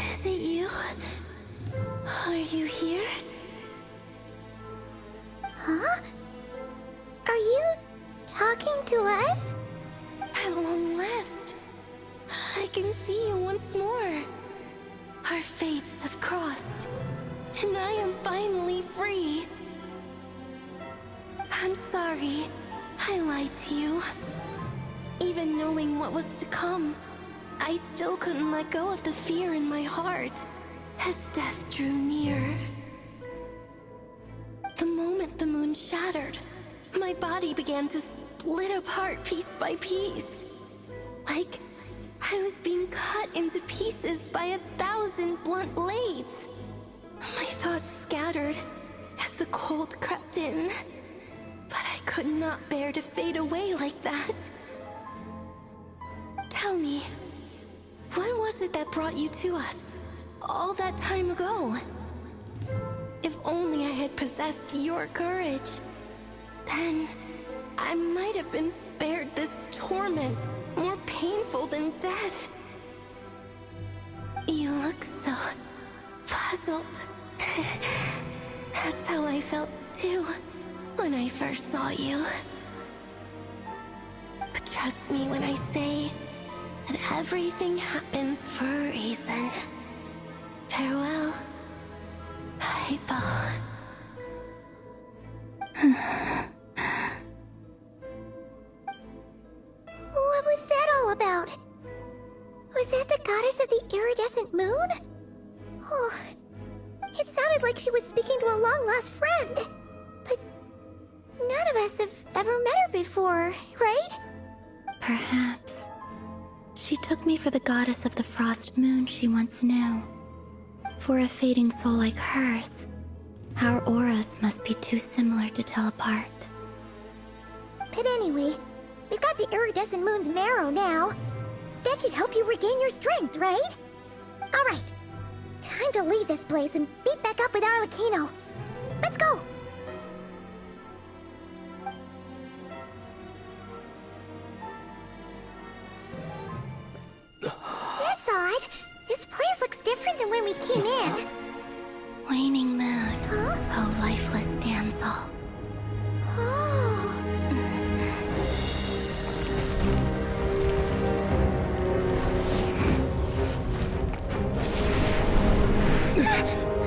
Is it you? Are you here? Huh? Are you talking to us? At long last, I can see you once more. Our fates have crossed, and I am finally free. I'm sorry, I lied to you. Even knowing what was to come, I still couldn't let go of the fear in my heart as death drew near. The moment the moon shattered, my body began to split apart piece by piece. Like I was being cut into pieces by 1,000 blunt blades. My thoughts scattered as the cold crept in. But I could not bear to fade away like that. Tell me, what was it that brought you to us all that time ago? If only I had possessed your courage, then I might have been spared this torment more painful than death. You look so puzzled. That's how I felt too when I first saw you. But trust me when I say that everything happens for a reason. Farewell, Hypo. What was that all about? Was that the goddess of the iridescent moon? Oh, it sounded like she was speaking to a long-lost friend. But none of us have ever met her before, right? Perhaps. She took me for the goddess of the frost moon she once knew. For a fading soul like hers, our auras must be too similar to tell apart. But anyway, we've got the iridescent moon's marrow now. That should help you regain your strength, right? Alright, time to leave this place and meet back up with Arlecchino. Let's go! That's odd. This place looks different than when we came in. Waning moon, oh lifeless damsel. Oh.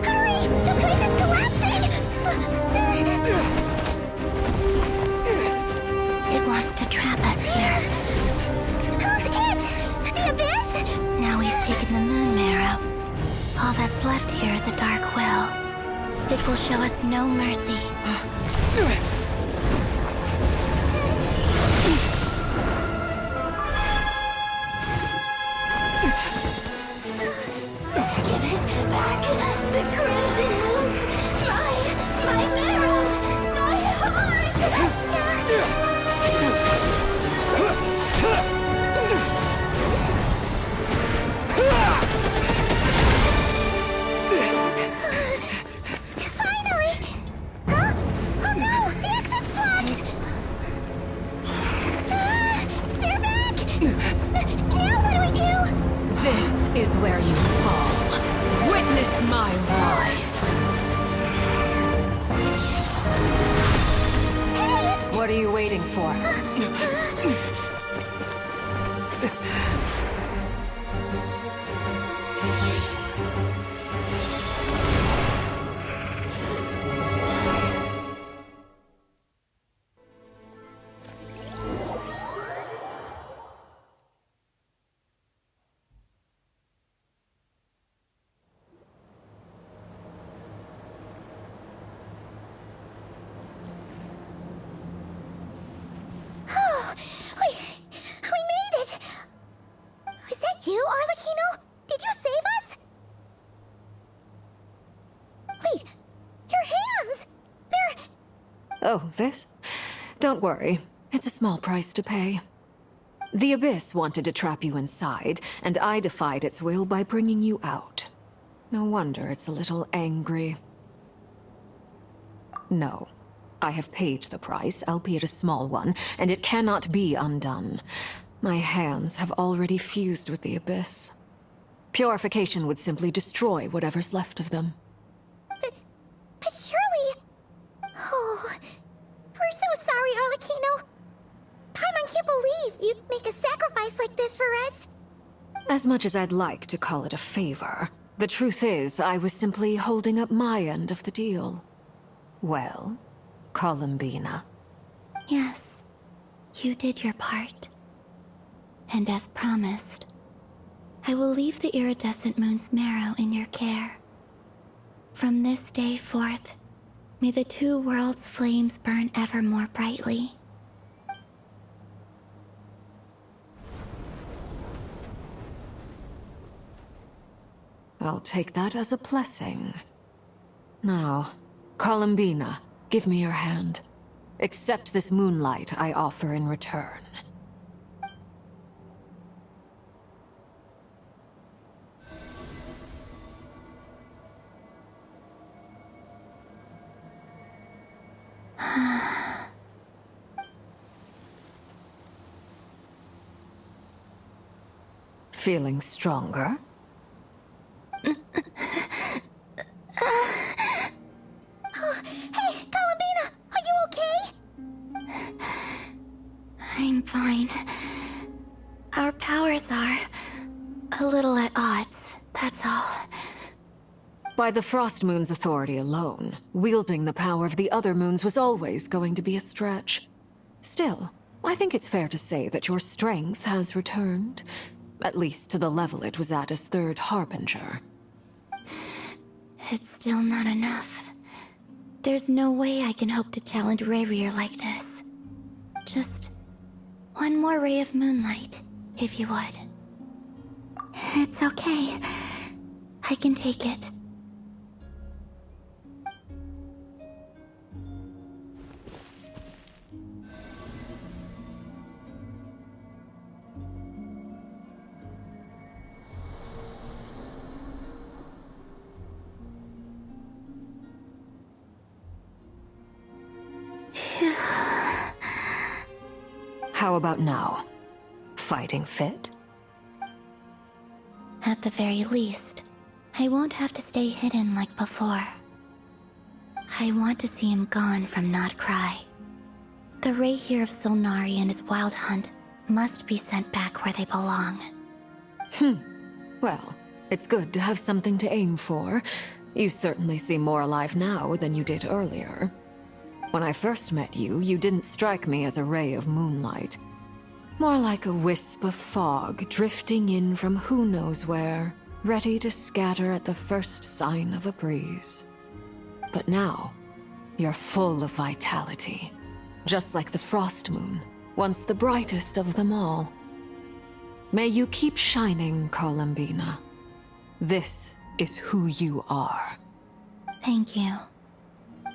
Hurry! The place is collapsing! It wants to trap us here. Who's it? The abyss? Now we've taken the moon marrow. All that's left here is a dark will. It will show us no mercy. Give it back! The crimson moons! My marrow! is where you fall. Witness my rise. What are you waiting for? Oh, we made it! Was that you, Arlecchino? Did you save us? Wait, your hands! They're... Oh, this? Don't worry. It's a small price to pay. The Abyss wanted to trap you inside, and I defied its will by bringing you out. No wonder it's a little angry. No. I have paid the price, albeit a small one, and it cannot be undone. My hands have already fused with the Abyss. Purification would simply destroy whatever's left of them. But surely... Oh... We're so sorry, Arlecchino. Paimon can't believe you'd make a sacrifice like this for us. As much as I'd like to call it a favor, the truth is I was simply holding up my end of the deal. Well, Columbina. Yes, you did your part. And as promised, I will leave the iridescent moon's marrow in your care. From this day forth, may the two worlds' flames burn ever more brightly. I'll take that as a blessing. Now, Columbina, give me your hand. Accept this moonlight I offer in return. Feeling stronger? Hey, Columbina, are you okay? I'm fine. Our powers are a little at odds, that's all. By the Frost Moon's authority alone, wielding the power of the other moons was always going to be a stretch. Still, I think it's fair to say that your strength has returned. At least to the level it was at as Third Harbinger. It's still not enough. There's no way I can hope to challenge Rayrier like this. Just one more ray of moonlight, if you would. It's okay. I can take it. How about now? Fighting fit? At the very least, I won't have to stay hidden like before. I want to see him gone from Not Cry. The Rayheer of Solnari and his wild hunt must be sent back where they belong. Well, it's good to have something to aim for. You certainly seem more alive now than you did earlier. When I first met you, you didn't strike me as a ray of moonlight. More like a wisp of fog drifting in from who knows where, ready to scatter at the first sign of a breeze. But now, you're full of vitality. Just like the Frost Moon, once the brightest of them all. May you keep shining, Columbina. This is who you are. Thank you.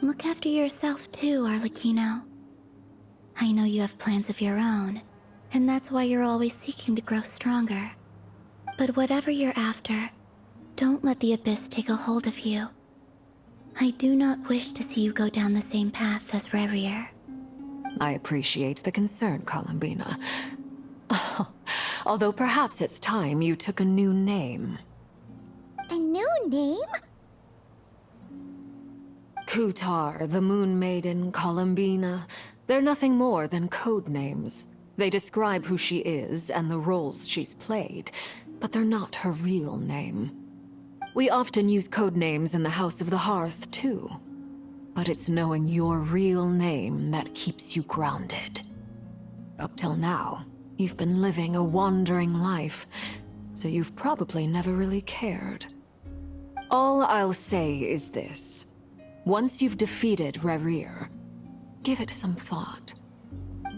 Look after yourself too, Arlecchino. I know you have plans of your own, and that's why you're always seeking to grow stronger. But whatever you're after, don't let the Abyss take a hold of you. I do not wish to see you go down the same path as Rayrier. I appreciate the concern, Columbina. Although perhaps it's time you took a new name. A new name? Kutar, the Moon Maiden, Columbina. They're nothing more than code names. They describe who she is and the roles she's played, but they're not her real name. We often use code names in the House of the Hearth, too. But it's knowing your real name that keeps you grounded. Up till now, you've been living a wandering life, so you've probably never really cared. All I'll say is this. Once you've defeated Rerir, give it some thought.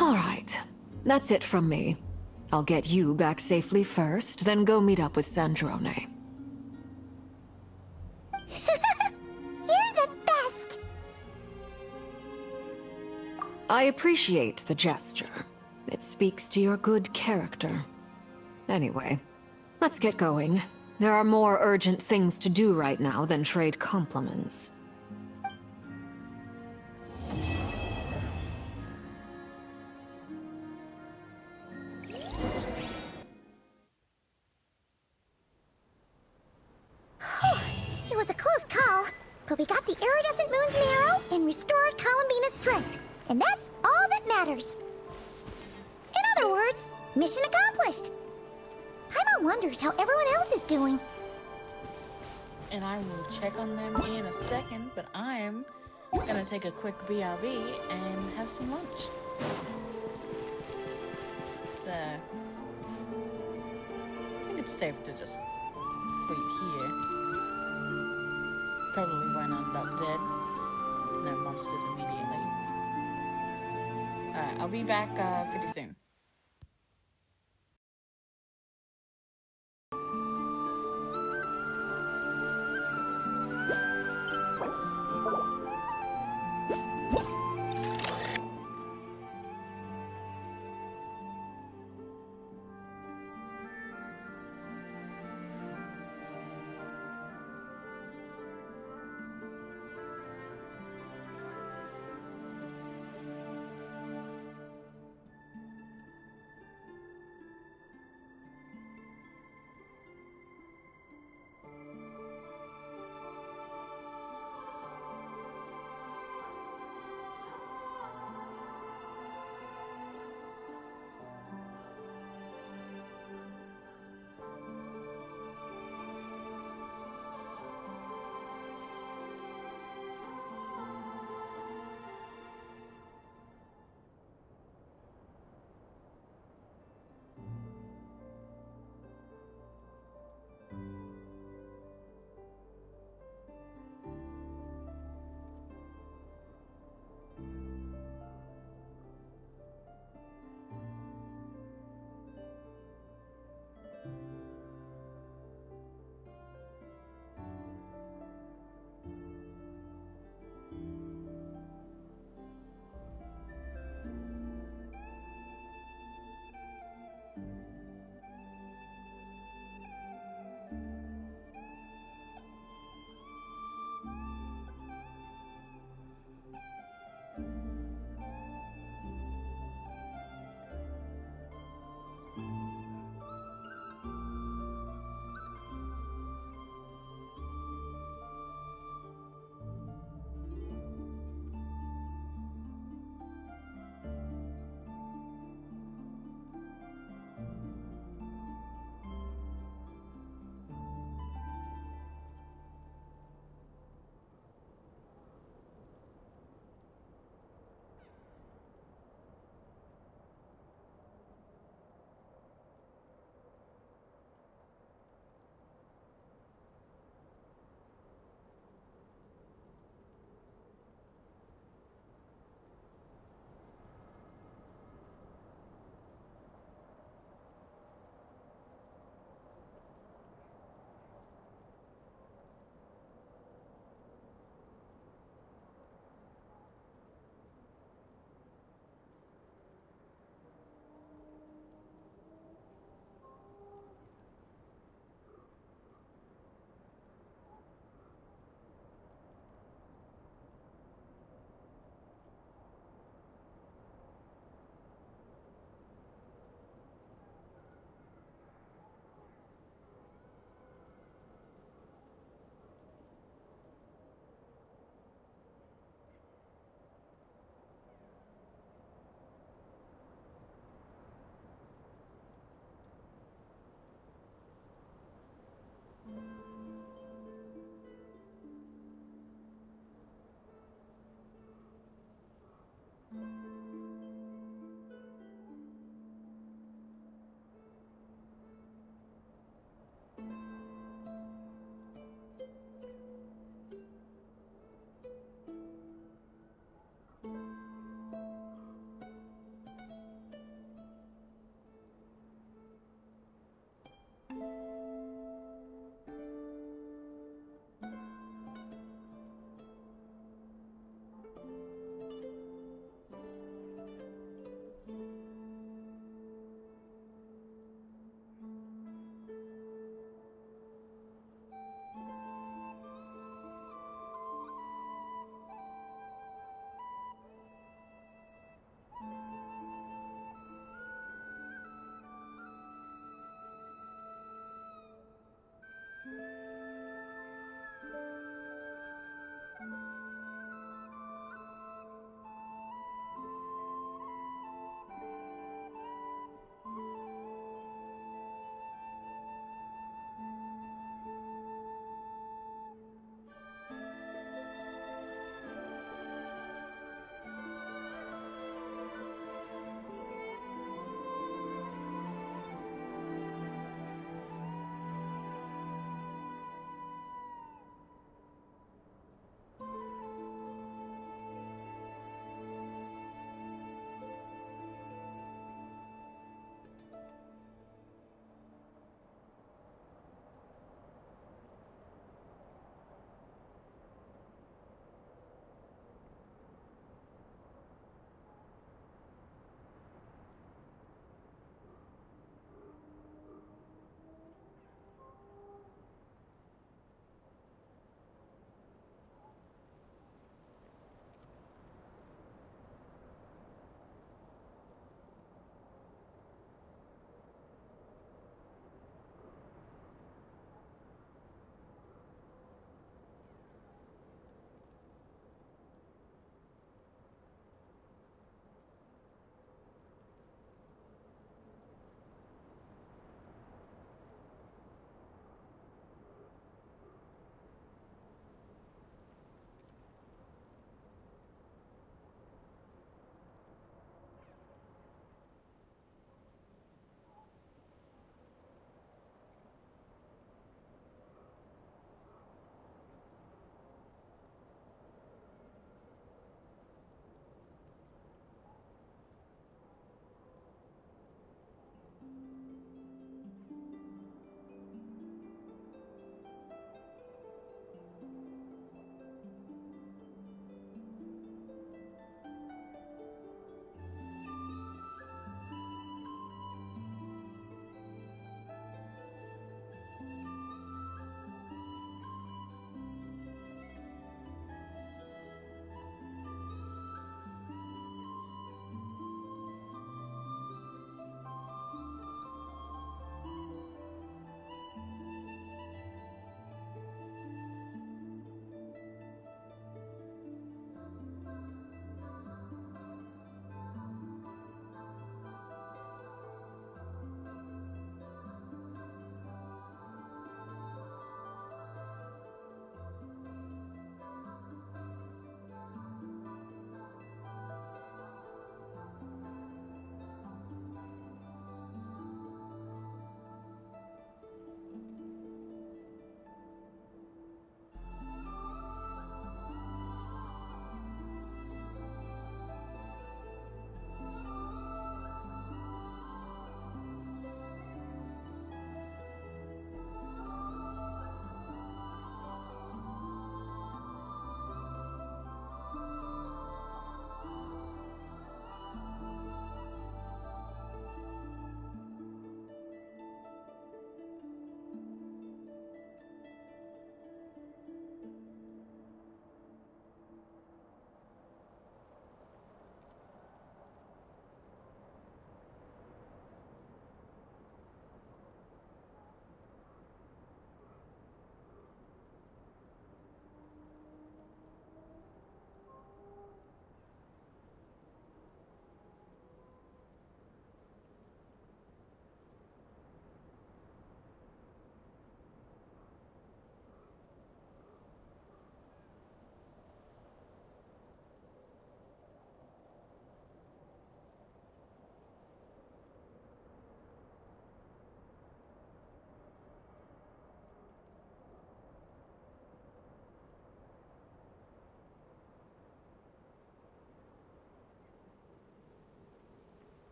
All right, that's it from me. I'll get you back safely first, then go meet up with Sandrone. You're the best! I appreciate the gesture. It speaks to your good character. Anyway, let's get going. There are more urgent things to do right now than trade compliments. It was a close call, but we got the iridescent moon's marrow and restored Columbina's strength, and that's all that matters. In other words, mission accomplished. Paimon wonders how everyone else is doing. And I will check on them in a second, but I'm gonna take a quick BRB and have some lunch. So, I think it's safe to just wait here. Probably won't end up dead. No monsters immediately. Alright, I'll be back pretty soon.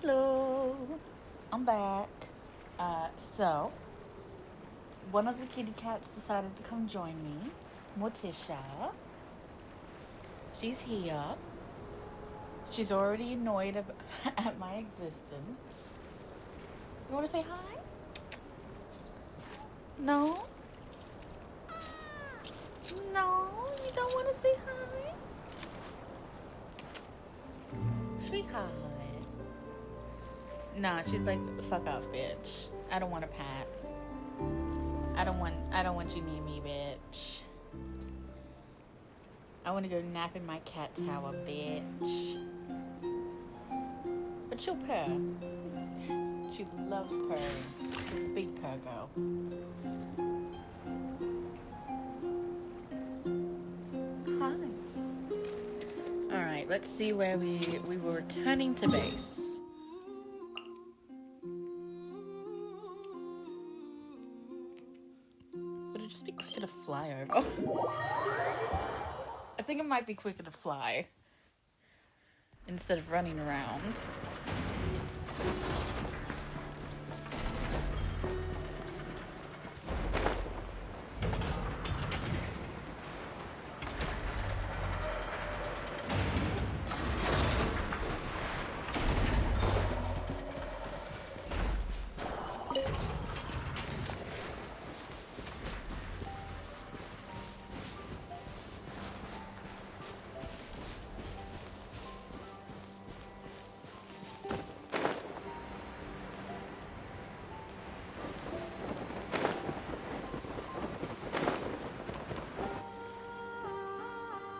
Hello. I'm back. So, one of the kitty cats decided to come join me. Morticia. She's here. She's already annoyed at my existence. You want to say hi? No? No? You don't want to say hi? Sweetheart. Nah, she's like, fuck off, bitch. I don't want a pat. I don't want you near me, bitch. I want to go nap in my cat tower, bitch. But she'll purr. She loves purring. She's a big purr girl. Hi. Alright, let's see where we were returning to base. Would it just be quicker to fly over? I think it might be quicker to fly instead of running around.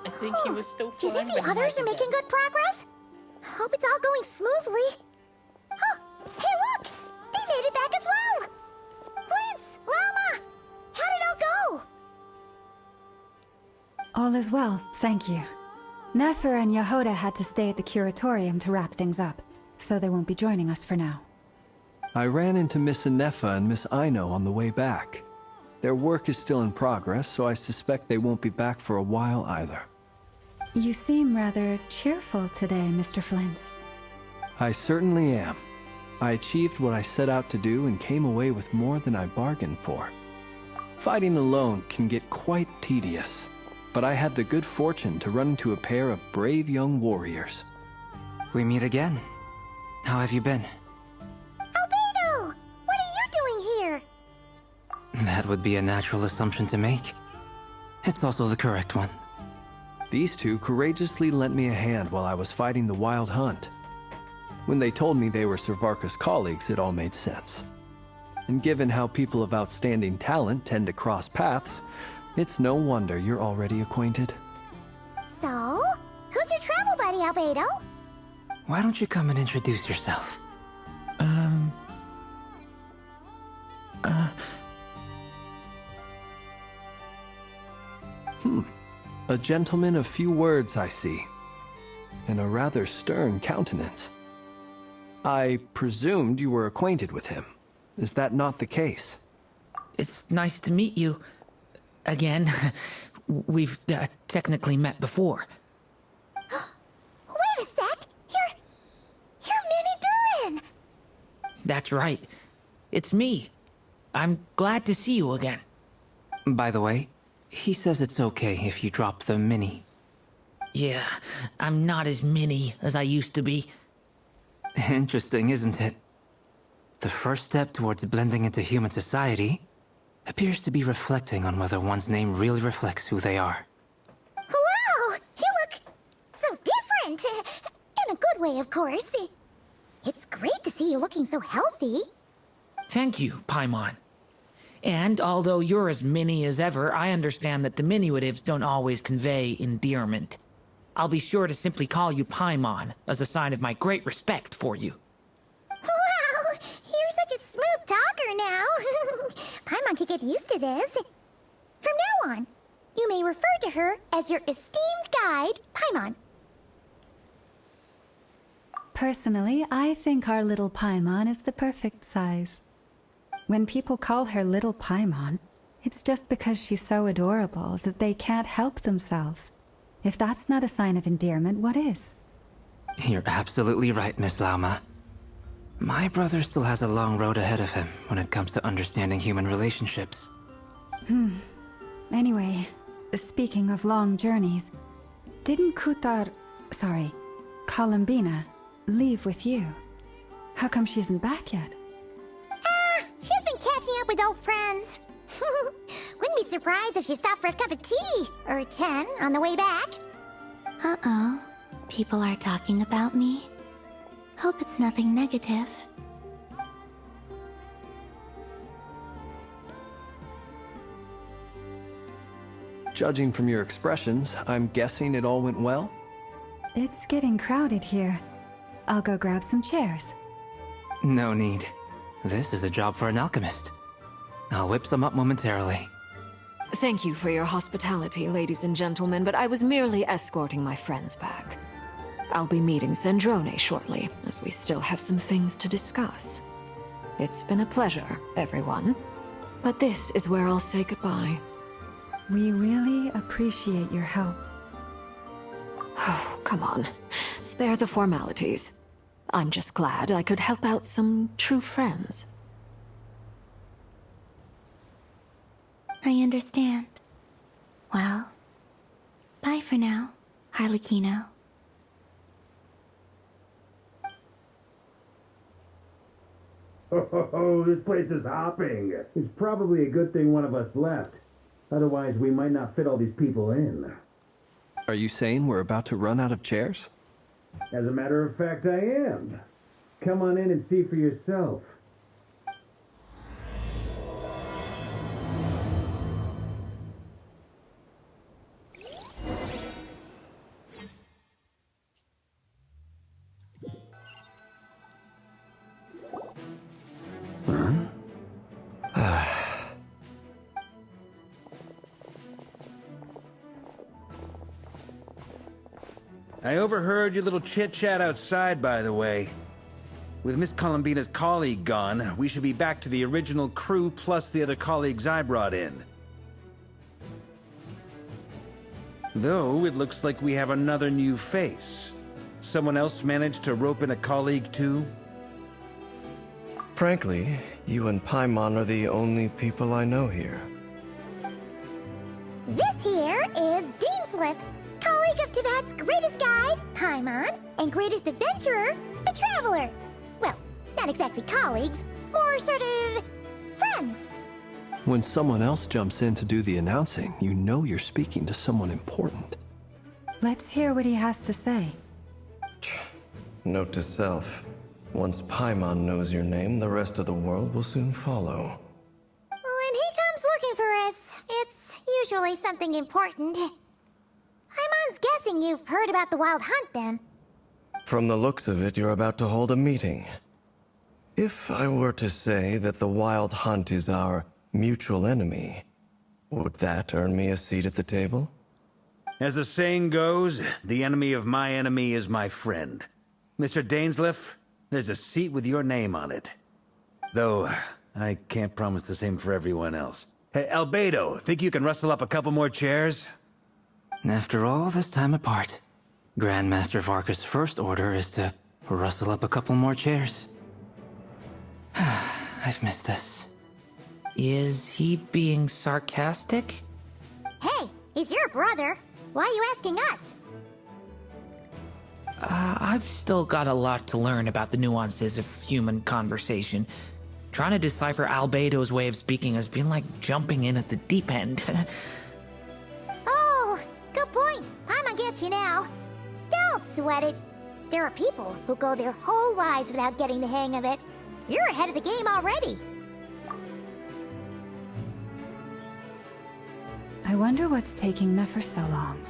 I think he was still Do you flying. think the others are making good progress? Hope it's all going smoothly. Oh, hey look! They made it back as well! Prince! Llama! How did it all go? All is well, thank you. Nefer and Yehoda had to stay at the curatorium to wrap things up, so they won't be joining us for now. I ran into Miss Anefa and Miss Aino on the way back. Their work is still in progress, so I suspect they won't be back for a while either. You seem rather cheerful today, Mr. Flintz. I certainly am. I achieved what I set out to do and came away with more than I bargained for. Fighting alone can get quite tedious, but I had the good fortune to run into a pair of brave young warriors. We meet again. How have you been? Albedo! What are you doing here? That would be a natural assumption to make. It's also the correct one. These two courageously lent me a hand while I was fighting the Wild Hunt. When they told me they were Servarka's colleagues, it all made sense. And given how people of outstanding talent tend to cross paths, it's no wonder you're already acquainted. So, who's your travel buddy, Albedo? Why don't you come and introduce yourself? A gentleman of few words, I see. And a rather stern countenance. I presumed you were acquainted with him. Is that not the case? It's nice to meet you. Again. We've technically met before. Wait a sec! You're Minnie Durin! That's right. It's me. I'm glad to see you again. By the way, he says it's okay if you drop the mini. Yeah, I'm not as mini as I used to be. Interesting, isn't it? The first step towards blending into human society appears to be reflecting on whether one's name really reflects who they are. Wow! You look so different! In a good way, of course. It's great to see you looking so healthy. Thank you, Paimon. And although you're as mini as ever, I understand that diminutives don't always convey endearment. I'll be sure to simply call you Paimon, as a sign of my great respect for you. Wow! You're such a smooth talker now. Paimon could get used to this. From now on, you may refer to her as your esteemed guide, Paimon. Personally, I think our little Paimon is the perfect size. When people call her Little Paimon, it's just because she's so adorable that they can't help themselves. If that's not a sign of endearment, what is? You're absolutely right, Miss Lauma. My brother still has a long road ahead of him when it comes to understanding human relationships. Anyway, speaking of long journeys, didn't Columbina, leave with you? How come she isn't back yet? She's been catching up with old friends. Wouldn't be surprised if she stopped for a cup of tea or 10 on the way back. Uh-oh. People are talking about me. Hope it's nothing negative. Judging from your expressions, I'm guessing it all went well? It's getting crowded here. I'll go grab some chairs. No need. This is a job for an alchemist. I'll whip some up momentarily. Thank you for your hospitality, ladies and gentlemen, but I was merely escorting my friends back. I'll be meeting Zandrone shortly, as we still have some things to discuss. It's been a pleasure, everyone. But this is where I'll say goodbye. We really appreciate your help. Oh, come on. Spare the formalities. I'm just glad I could help out some true friends. I understand. Well, bye for now, Harlequino. Oh, this place is hopping. It's probably a good thing one of us left. Otherwise, we might not fit all these people in. Are you saying we're about to run out of chairs? As a matter of fact, I am. Come on in and see for yourself. I overheard your little chit-chat outside, by the way. With Miss Columbina's colleague gone, we should be back to the original crew plus the other colleagues I brought in. Though, it looks like we have another new face. Someone else managed to rope in a colleague too? Frankly, you and Paimon are the only people I know here. This here is Deansliff, colleague of Teyvat's greatest guide, Paimon, and greatest adventurer, the Traveler. Well, not exactly colleagues, more sort of friends. When someone else jumps in to do the announcing, you know you're speaking to someone important. Let's hear what he has to say. Note to self. Once Paimon knows your name, the rest of the world will soon follow. When he comes looking for us, it's usually something important. Paimon's guessing you've heard about the Wild Hunt, then. From the looks of it, you're about to hold a meeting. If I were to say that the Wild Hunt is our mutual enemy, would that earn me a seat at the table? As the saying goes, the enemy of my enemy is my friend. Mr. Dainsliff, there's a seat with your name on it. Though, I can't promise the same for everyone else. Hey, Albedo, think you can rustle up a couple more chairs? After all this time apart, Grandmaster Varka's first order is to rustle up a couple more chairs. I've missed this. Is he being sarcastic? Hey, he's your brother. Why are you asking us? I've still got a lot to learn about the nuances of human conversation. Trying to decipher Albedo's way of speaking has been like jumping in at the deep end. Oh, good point. Paimon gets you now. Don't sweat it. There are people who go their whole lives without getting the hang of it. You're ahead of the game already. I wonder what's taking Nefer so long.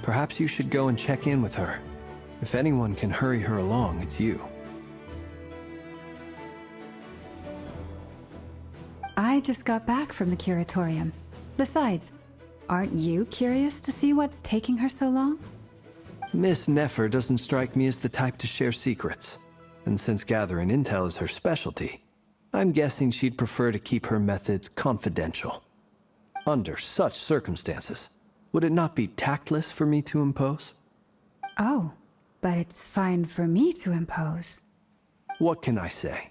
Perhaps you should go and check in with her. If anyone can hurry her along, it's you. I just got back from the curatorium. Besides, aren't you curious to see what's taking her so long? Miss Nefer doesn't strike me as the type to share secrets. And since gathering intel is her specialty, I'm guessing she'd prefer to keep her methods confidential. Under such circumstances, would it not be tactless for me to impose? Oh, but it's fine for me to impose. What can I say?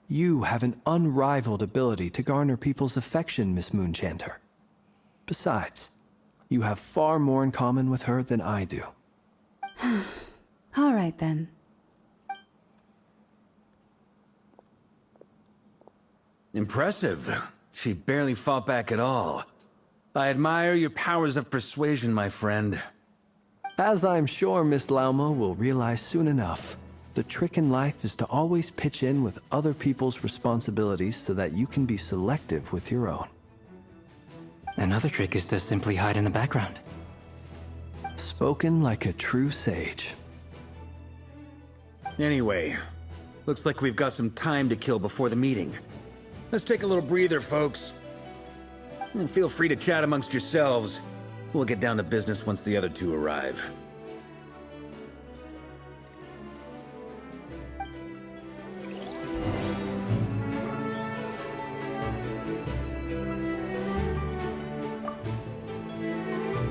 You have an unrivaled ability to garner people's affection, Miss Moonchanter. Besides, you have far more in common with her than I do. All right then. Impressive. She barely fought back at all. I admire your powers of persuasion, my friend. As I'm sure Miss Lauma will realize soon enough, the trick in life is to always pitch in with other people's responsibilities so that you can be selective with your own. Another trick is to simply hide in the background. Spoken like a true sage. Anyway, looks like we've got some time to kill before the meeting. Let's take a little breather, folks. And feel free to chat amongst yourselves. We'll get down to business once the other two arrive.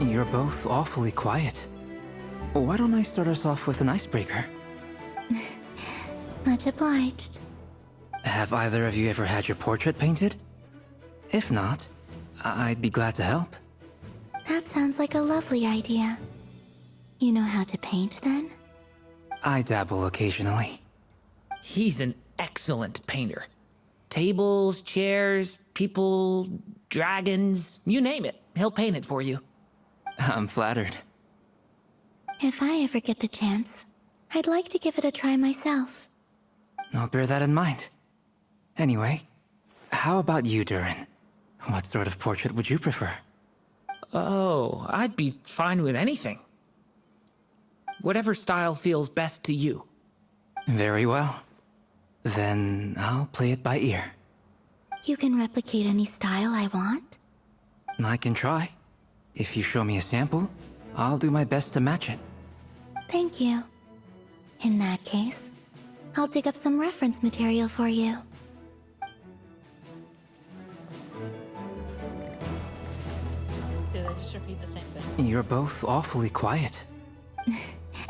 You're both awfully quiet. Why don't I start us off with an icebreaker? Much obliged. Have either of you ever had your portrait painted? If not, I'd be glad to help. That sounds like a lovely idea. You know how to paint, then? I dabble occasionally. He's an excellent painter. Tables, chairs, people, dragons, you name it. He'll paint it for you. I'm flattered. If I ever get the chance, I'd like to give it a try myself. I'll bear that in mind. Anyway, how about you, Durin? What sort of portrait would you prefer? Oh, I'd be fine with anything. Whatever style feels best to you. Very well. Then I'll play it by ear. You can replicate any style I want? I can try. If you show me a sample, I'll do my best to match it. Thank you. In that case, I'll dig up some reference material for you. Did I just repeat the same thing? You're both awfully quiet.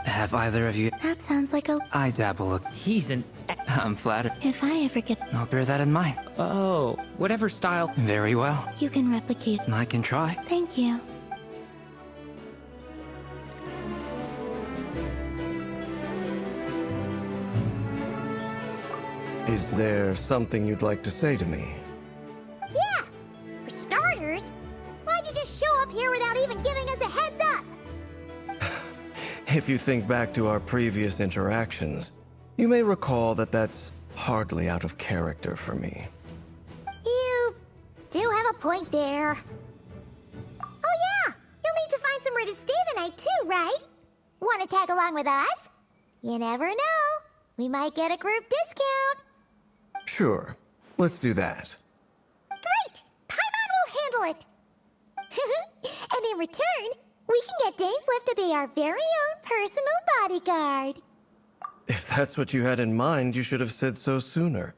Have either of you... That sounds like a... I dabble. He's an... I'm flattered. If I ever get... I'll bear that in mind. Oh, whatever style... Very well. You can replicate... I can try. Thank you. Is there something you'd like to say to me? Yeah! For starters, why'd you just show up here without even giving us a heads up? If you think back to our previous interactions, you may recall that that's hardly out of character for me. You do have a point there. Oh yeah! You'll need to find somewhere to stay the night too, right? Want to tag along with us? You never know. We might get a group discount. Sure, let's do that. Great! Paimon will handle it! And in return, we can get Dainslift to be our very own personal bodyguard. If that's what you had in mind, you should have said so sooner.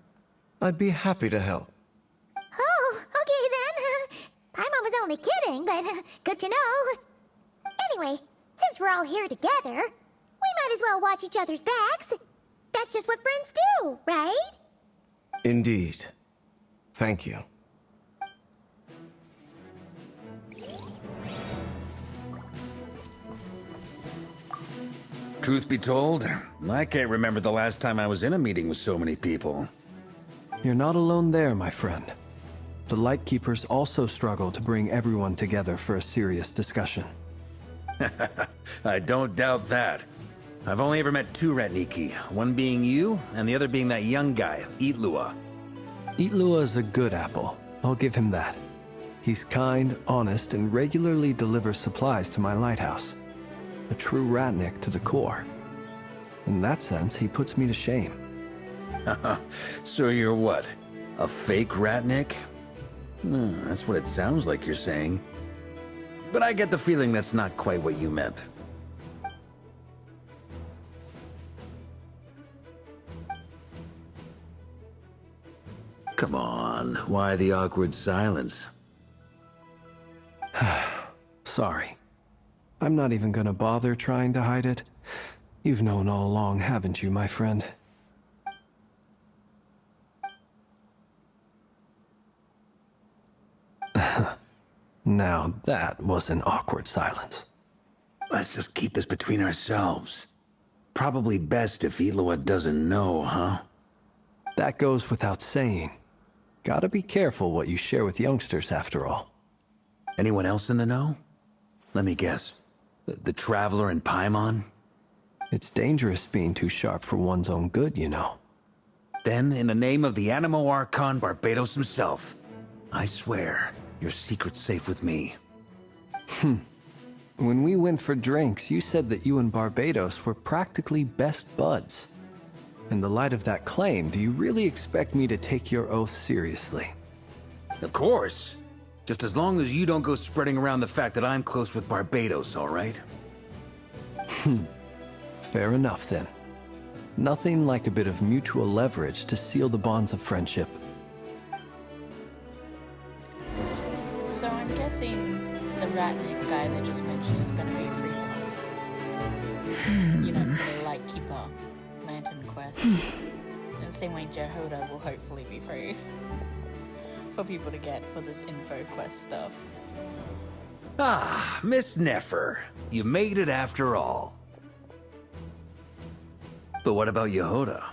I'd be happy to help. Oh, okay then. Paimon was only kidding, but good to know. Anyway, since we're all here together, we might as well watch each other's backs. That's just what friends do, right? Indeed. Thank you. Truth be told, I can't remember the last time I was in a meeting with so many people. You're not alone there, my friend. The Lightkeepers also struggle to bring everyone together for a serious discussion. I don't doubt that. I've only ever met two Ratniki, one being you, and the other being that young guy, Itlua. Itlua is a good apple, I'll give him that. He's kind, honest, and regularly delivers supplies to my lighthouse. A true Ratnik to the core. In that sense, he puts me to shame. So you're what? A fake Ratnik? That's what it sounds like you're saying. But I get the feeling that's not quite what you meant. Come on, why the awkward silence? Sorry. I'm not even gonna bother trying to hide it. You've known all along, haven't you, my friend? Now that was an awkward silence. Let's just keep this between ourselves. Probably best if Eloa doesn't know, huh? That goes without saying. Gotta be careful what you share with youngsters, after all. Anyone else in the know? Let me guess. The Traveler and Paimon? It's dangerous being too sharp for one's own good, you know. Then, in the name of the Animo Archon Barbados himself, I swear, your secret's safe with me. When we went for drinks, you said that you and Barbados were practically best buds. In the light of that claim, do you really expect me to take your oath seriously? Of course. Just as long as you don't go spreading around the fact that I'm close with Barbados, all right? Fair enough, then. Nothing like a bit of mutual leverage to seal the bonds of friendship. So I'm guessing the Ratnik guy that just mentioned is gonna be free. You know, for the Lightkeeper Lantern quest. In the same way Jehoda will hopefully be free. For people to get for this info quest stuff. Ah, Miss Nefer. You made it after all. But what about Yehoda?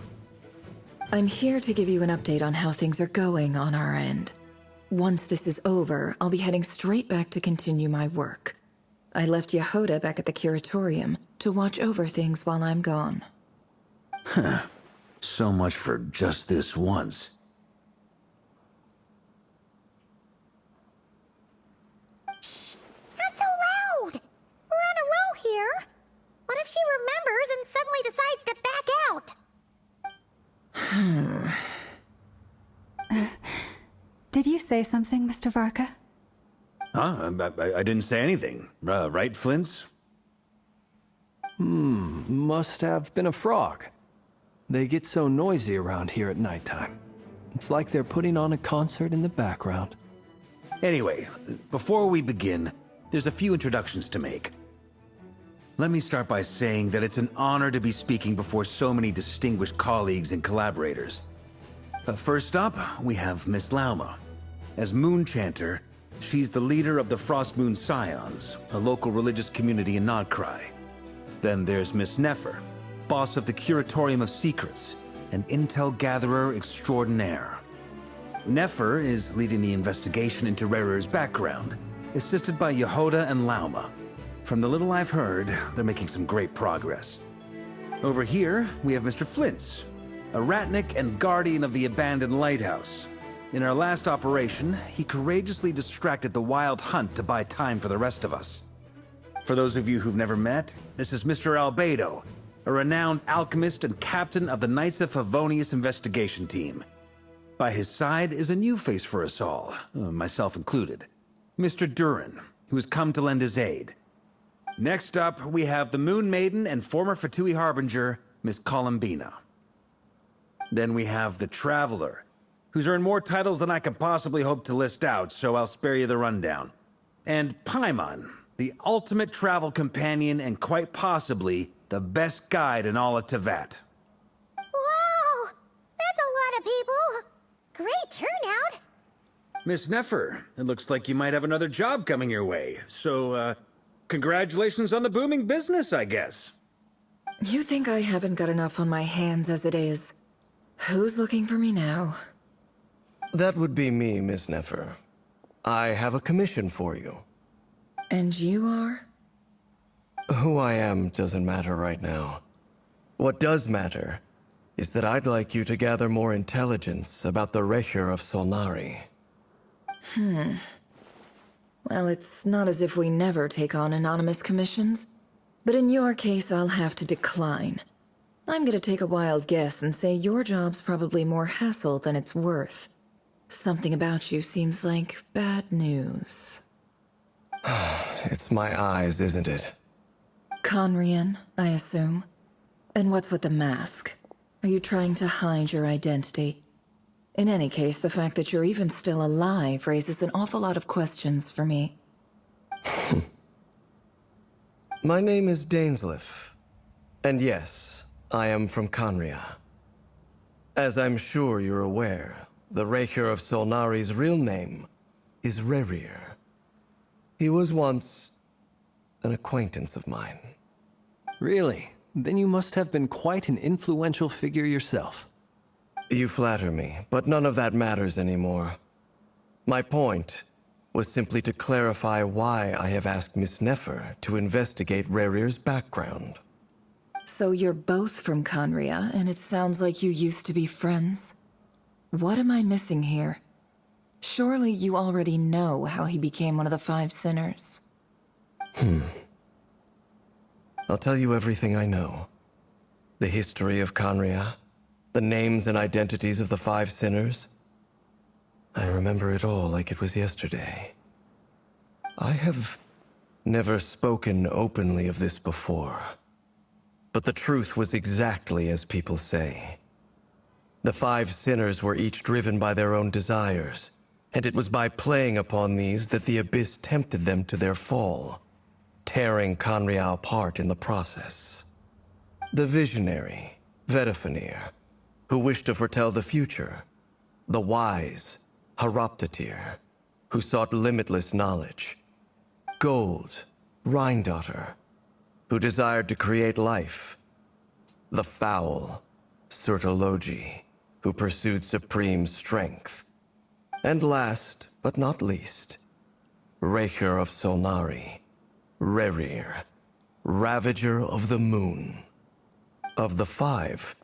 I'm here to give you an update on how things are going on our end. Once this is over, I'll be heading straight back to continue my work. I left Yehoda back at the Curatorium to watch over things while I'm gone. Huh. So much for just this once. Shh! Not so loud! We're on a roll here. What if she remembers and suddenly decides to back out? Did you say something, Mr. Varka? Huh? I didn't say anything. Right, Flints? Must have been a frog. They get so noisy around here at nighttime. It's like they're putting on a concert in the background. Anyway, before we begin, there's a few introductions to make. Let me start by saying that it's an honor to be speaking before so many distinguished colleagues and collaborators. First up, we have Miss Lauma. As Moon Chanter, she's the leader of the Frost Moon Scions, a local religious community in Nodcry. Then there's Miss Nefer, boss of the Curatorium of Secrets, an intel gatherer extraordinaire. Nefer is leading the investigation into Rerer's background, assisted by Yehoda and Lauma. From the little I've heard, they're making some great progress. Over here, we have Mr. Flintz, a Ratnik and guardian of the abandoned lighthouse. In our last operation, he courageously distracted the Wild Hunt to buy time for the rest of us. For those of you who've never met, this is Mr. Albedo, a renowned alchemist and captain of the Knights of Favonius investigation team. By his side is a new face for us all, myself included, Mr. Durin, who has come to lend his aid. Next up, we have the Moon Maiden and former Fatui Harbinger, Miss Columbina. Then we have the Traveler, who's earned more titles than I could possibly hope to list out, so I'll spare you the rundown. And Paimon, the ultimate travel companion and quite possibly the best guide in all of Tevat. Wow! That's a lot of people! Great turnout! Miss Nefer, it looks like you might have another job coming your way, so, congratulations on the booming business, I guess. You think I haven't got enough on my hands as it is? Who's looking for me now? That would be me, Miss Nefer. I have a commission for you. And you are? Who I am doesn't matter right now. What does matter is that I'd like you to gather more intelligence about the Recher of Solnari. Well, it's not as if we never take on anonymous commissions. But in your case, I'll have to decline. I'm gonna take a wild guess and say your job's probably more hassle than it's worth. Something about you seems like bad news. It's my eyes, isn't it? Conrian, I assume. And what's with the mask? Are you trying to hide your identity? In any case, the fact that you're even still alive raises an awful lot of questions for me. My name is Dainsleif. And yes, I am from Conria. As I'm sure you're aware, the Recher of Solnari's real name is Rerir. He was once an acquaintance of mine. Really? Then you must have been quite an influential figure yourself. You flatter me, but none of that matters anymore. My point was simply to clarify why I have asked Miss Nefer to investigate Rerir's background. So you're both from Conria, and it sounds like you used to be friends. What am I missing here? Surely you already know how he became one of the Five Sinners. I'll tell you everything I know. The history of Conria, the names and identities of the Five Sinners. I remember it all like it was yesterday. I have never spoken openly of this before. But the truth was exactly as people say. The Five Sinners were each driven by their own desires, and it was by playing upon these that the Abyss tempted them to their fall, tearing Conria apart in the process. The visionary, Vedifenir, who wished to foretell the future. The wise, Haroptatir, who sought limitless knowledge. Gold, Rhindaughter, who desired to create life. The foul, Surtologi, who pursued supreme strength. And last, but not least, Raker of Solnari, Rerir, Ravager of the Moon. Of the five,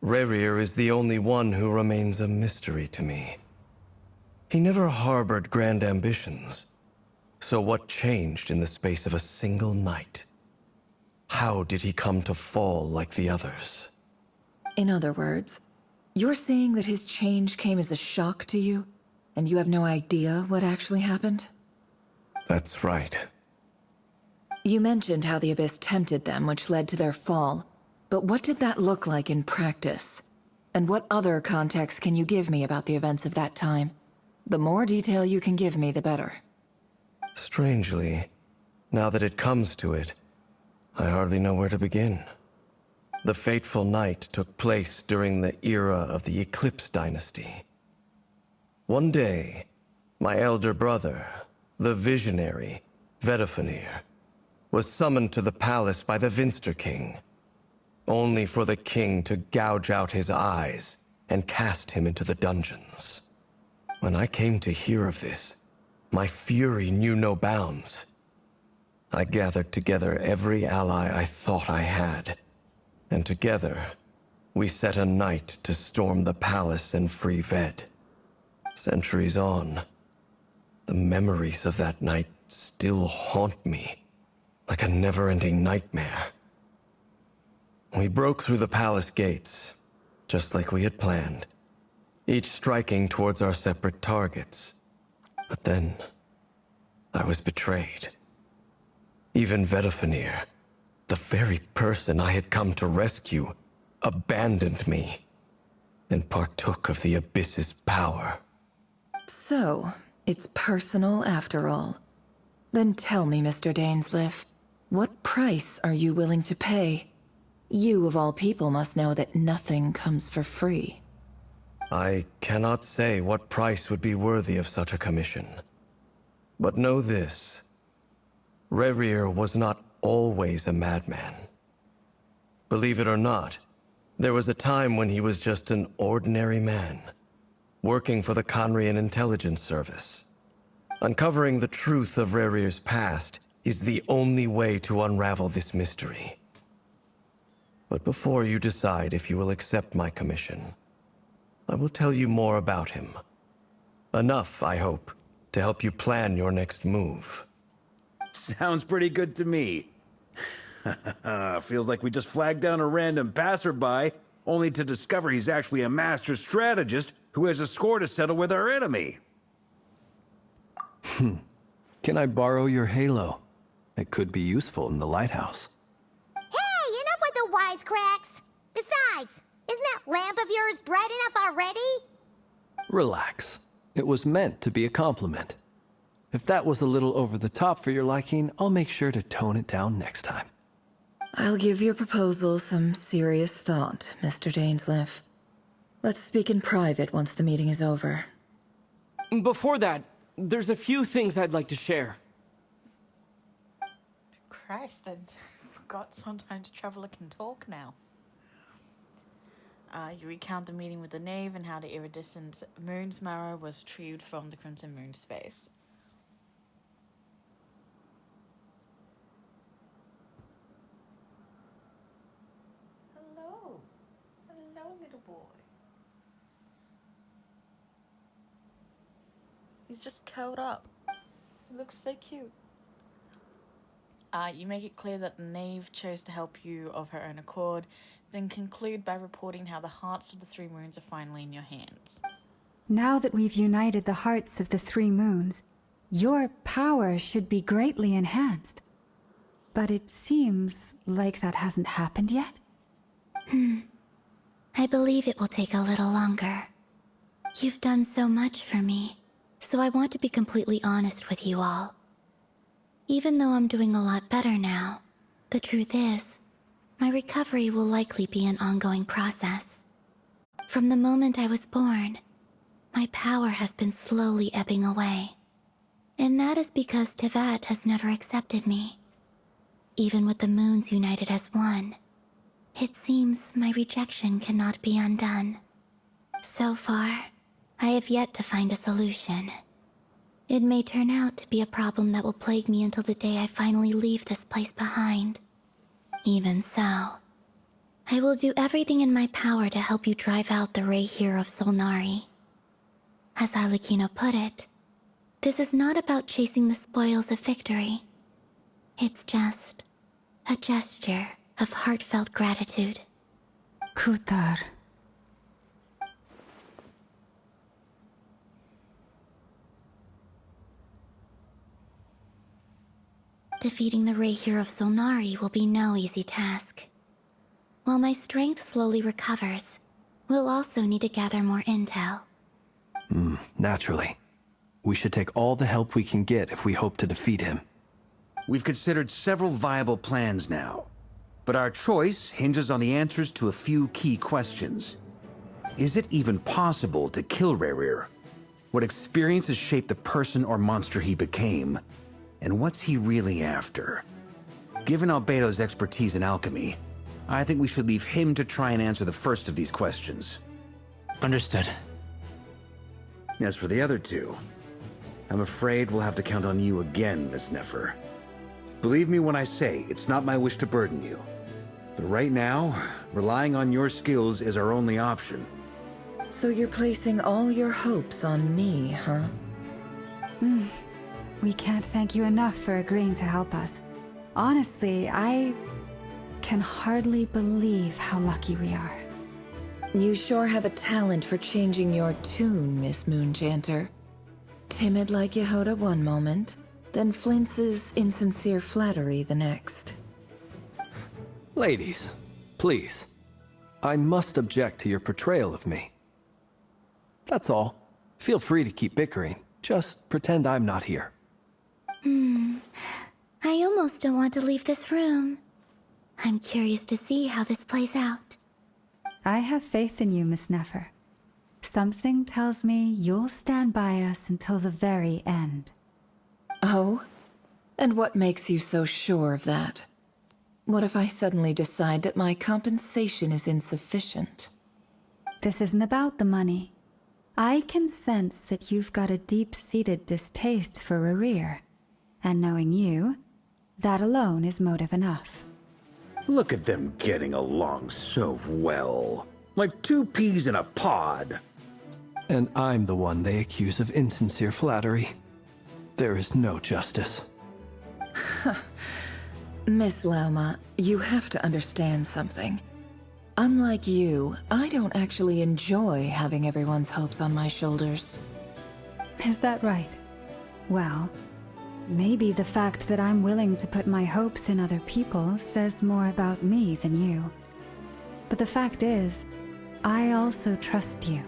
Rerir is the only one who remains a mystery to me. He never harbored grand ambitions. So what changed in the space of a single night? How did he come to fall like the others? In other words, you're saying that his change came as a shock to you, and you have no idea what actually happened? That's right. You mentioned how the Abyss tempted them, which led to their fall. But what did that look like in practice? And what other context can you give me about the events of that time? The more detail you can give me, the better. Strangely, now that it comes to it, I hardly know where to begin. The fateful night took place during the era of the Eclipse Dynasty. One day, my elder brother, the visionary, Vedifenir, was summoned to the palace by the Vinster King, only for the king to gouge out his eyes and cast him into the dungeons. When I came to hear of this, my fury knew no bounds. I gathered together every ally I thought I had, and together, we set a night to storm the palace and free Ved. Centuries on, the memories of that night still haunt me, like a never-ending nightmare. We broke through the palace gates, just like we had planned, each striking towards our separate targets. But then, I was betrayed. Even Vedifenir, the very person I had come to rescue, abandoned me and partook of the Abyss's power. So, it's personal after all. Then tell me, Mr. Dainsleif, what price are you willing to pay? You, of all people, must know that nothing comes for free. I cannot say what price would be worthy of such a commission. But know this. Rerir was not always a madman. Believe it or not, there was a time when he was just an ordinary man, working for the Conrian Intelligence Service. Uncovering the truth of Rerir's past is the only way to unravel this mystery. But before you decide if you will accept my commission, I will tell you more about him. Enough, I hope, to help you plan your next move. Sounds pretty good to me. Feels like we just flagged down a random passerby, only to discover he's actually a master strategist who has a score to settle with our enemy. Can I borrow your halo? It could be useful in the lighthouse. Hey, enough with the wisecracks! Besides, isn't that lamp of yours bright enough already? Relax. It was meant to be a compliment. If that was a little over the top for your liking, I'll make sure to tone it down next time. I'll give your proposal some serious thought, Mr. Dainsleif. Let's speak in private once the meeting is over. Before that, there's a few things I'd like to share. Christ, I forgot sometimes Traveler can talk now. You recount the meeting with the Knave and how the iridescent moon's marrow was retrieved from the Crimson Moon space. Hello. Hello, little boy. He's just curled up. He looks so cute. You make it clear that the Knave chose to help you of her own accord, then conclude by reporting how the hearts of the three moons are finally in your hands. Now that we've united the hearts of the three moons, your power should be greatly enhanced. But it seems like that hasn't happened yet? I believe it will take a little longer. You've done so much for me, so I want to be completely honest with you all. Even though I'm doing a lot better now, the truth is, my recovery will likely be an ongoing process. From the moment I was born, my power has been slowly ebbing away. And that is because Tevat has never accepted me. Even with the moons united as one, it seems my rejection cannot be undone. So far, I have yet to find a solution. It may turn out to be a problem that will plague me until the day I finally leave this place behind. Even so, I will do everything in my power to help you drive out the Rayhir of Solnari. As Arlecchino put it, this is not about chasing the spoils of victory. It's just a gesture of heartfelt gratitude. Kutar. Defeating the Rayhir of Solnari will be no easy task. While my strength slowly recovers, we'll also need to gather more intel. Naturally. We should take all the help we can get if we hope to defeat him. We've considered several viable plans now, but our choice hinges on the answers to a few key questions. Is it even possible to kill Rayhir? What experiences shaped the person or monster he became? And what's he really after? Given Albedo's expertise in alchemy, I think we should leave him to try and answer the first of these questions. Understood. As for the other two, I'm afraid we'll have to count on you again, Miss Nefer. Believe me when I say it's not my wish to burden you. But right now, relying on your skills is our only option. So you're placing all your hopes on me, huh? We can't thank you enough for agreeing to help us. Honestly, I can hardly believe how lucky we are. You sure have a talent for changing your tune, Miss Moonchanter. Timid like Yehoda one moment, then flinches insincere flattery the next. Ladies, please. I must object to your portrayal of me. That's all. Feel free to keep bickering. Just pretend I'm not here. I almost don't want to leave this room. I'm curious to see how this plays out. I have faith in you, Miss Nefer. Something tells me you'll stand by us until the very end. Oh? And what makes you so sure of that? What if I suddenly decide that my compensation is insufficient? This isn't about the money. I can sense that you've got a deep-seated distaste for Rayhir. And knowing you, that alone is motive enough. Look at them getting along so well. Like two peas in a pod. And I'm the one they accuse of insincere flattery. There is no justice. Miss Lauma, you have to understand something. Unlike you, I don't actually enjoy having everyone's hopes on my shoulders. Is that right? Well, maybe the fact that I'm willing to put my hopes in other people says more about me than you. But the fact is, I also trust you.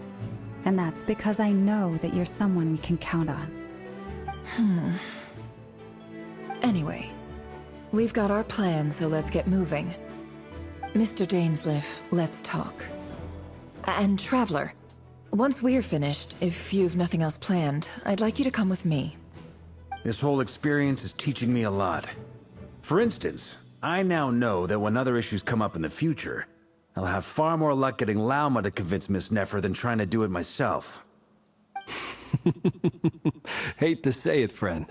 And that's because I know that you're someone we can count on. Anyway, we've got our plan, so let's get moving. Mr. Dainsleif, let's talk. And Traveler, once we're finished, if you've nothing else planned, I'd like you to come with me. This whole experience is teaching me a lot. For instance, I now know that when other issues come up in the future, I'll have far more luck getting Lauma to convince Miss Nefer than trying to do it myself. Hate to say it, friend,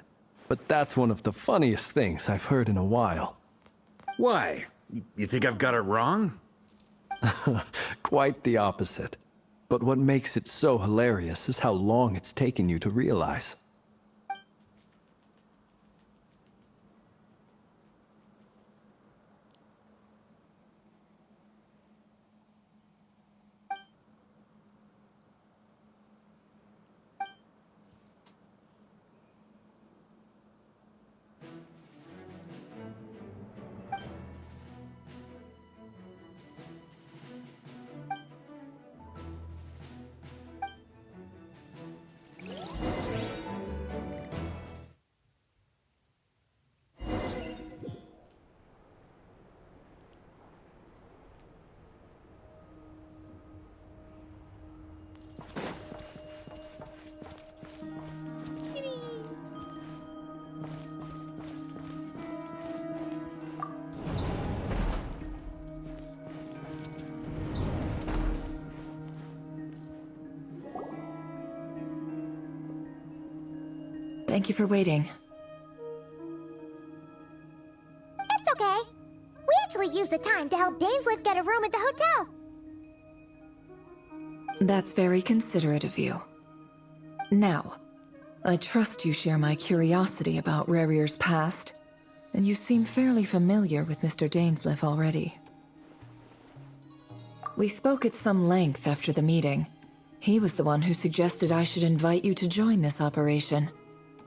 but that's one of the funniest things I've heard in a while. Why? You think I've got it wrong? Quite the opposite. But what makes it so hilarious is how long it's taken you to realize. Thank you for waiting. It's okay. We actually used the time to help Dainsliff get a room at the hotel. That's very considerate of you. Now, I trust you share my curiosity about Rarier's past, and you seem fairly familiar with Mr. Dainsliff already. We spoke at some length after the meeting. He was the one who suggested I should invite you to join this operation.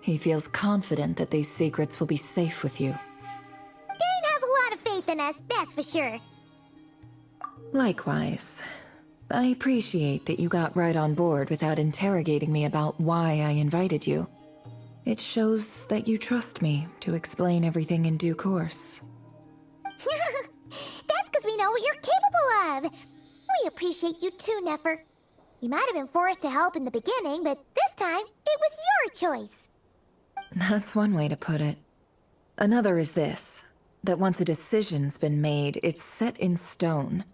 He feels confident that these secrets will be safe with you. Dane has a lot of faith in us, that's for sure. Likewise. I appreciate that you got right on board without interrogating me about why I invited you. It shows that you trust me to explain everything in due course. That's because we know what you're capable of. We appreciate you too, Nefer. You might have been forced to help in the beginning, but this time, it was your choice. That's one way to put it. Another is this, that once a decision's been made, it's set in stone.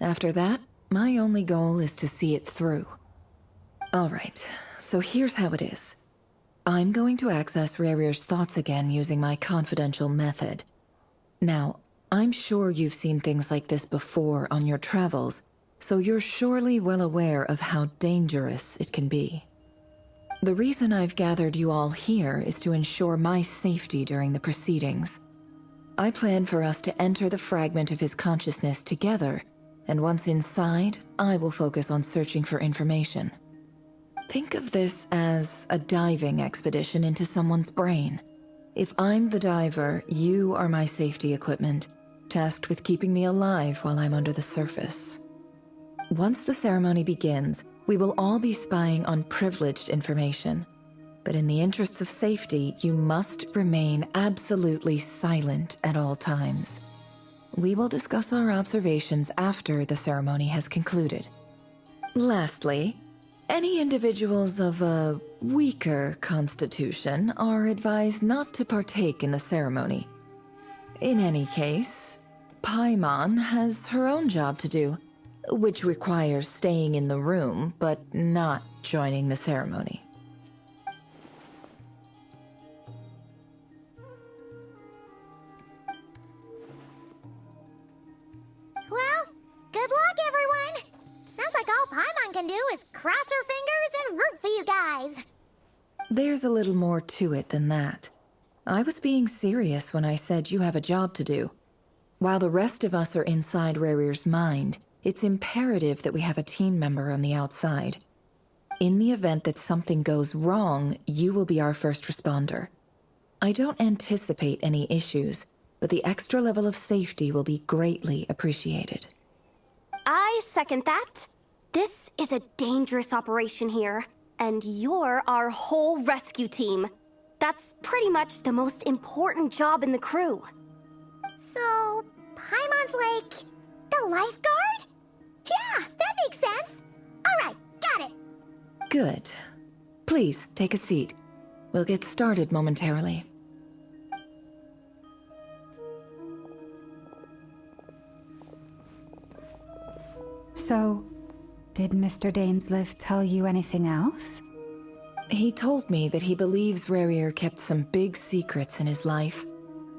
After that, my only goal is to see it through. Alright, so here's how it is. I'm going to access Rarier's thoughts again using my confidential method. Now, I'm sure you've seen things like this before on your travels, so you're surely well aware of how dangerous it can be. The reason I've gathered you all here is to ensure my safety during the proceedings. I plan for us to enter the fragment of his consciousness together, and once inside, I will focus on searching for information. Think of this as a diving expedition into someone's brain. If I'm the diver, you are my safety equipment, tasked with keeping me alive while I'm under the surface. Once the ceremony begins, we will all be spying on privileged information. But in the interests of safety, you must remain absolutely silent at all times. We will discuss our observations after the ceremony has concluded. Lastly, any individuals of a weaker constitution are advised not to partake in the ceremony. In any case, Paimon has her own job to do, which requires staying in the room, but not joining the ceremony. Well, good luck, everyone. Sounds like all Paimon can do is cross her fingers and root for you guys. There's a little more to it than that. I was being serious when I said you have a job to do. While the rest of us are inside Rarier's mind, it's imperative that we have a team member on the outside. In the event that something goes wrong, you will be our first responder. I don't anticipate any issues, but the extra level of safety will be greatly appreciated. I second that. This is a dangerous operation here, and you're our whole rescue team. That's pretty much the most important job in the crew. So, Paimon's like the lifeguard? Yeah, that makes sense. Alright, got it. Good. Please, take a seat. We'll get started momentarily. So, did Mr. Dainsliff tell you anything else? He told me that he believes Rarier kept some big secrets in his life.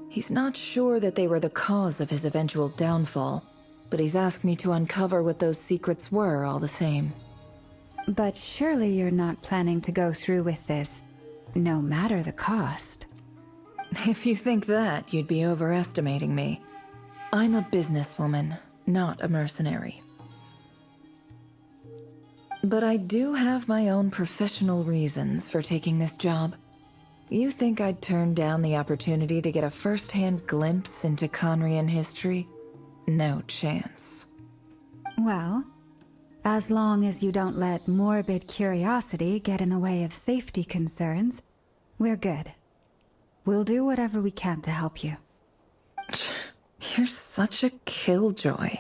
He's not sure that they were the cause of his eventual downfall, but he's asked me to uncover what those secrets were all the same. But surely you're not planning to go through with this, no matter the cost. If you think that, you'd be overestimating me. I'm a businesswoman, not a mercenary. But I do have my own professional reasons for taking this job. You think I'd turn down the opportunity to get a first-hand glimpse into Conrian history? No chance. Well, as long as you don't let morbid curiosity get in the way of safety concerns, we're good. We'll do whatever we can to help you. You're such a killjoy.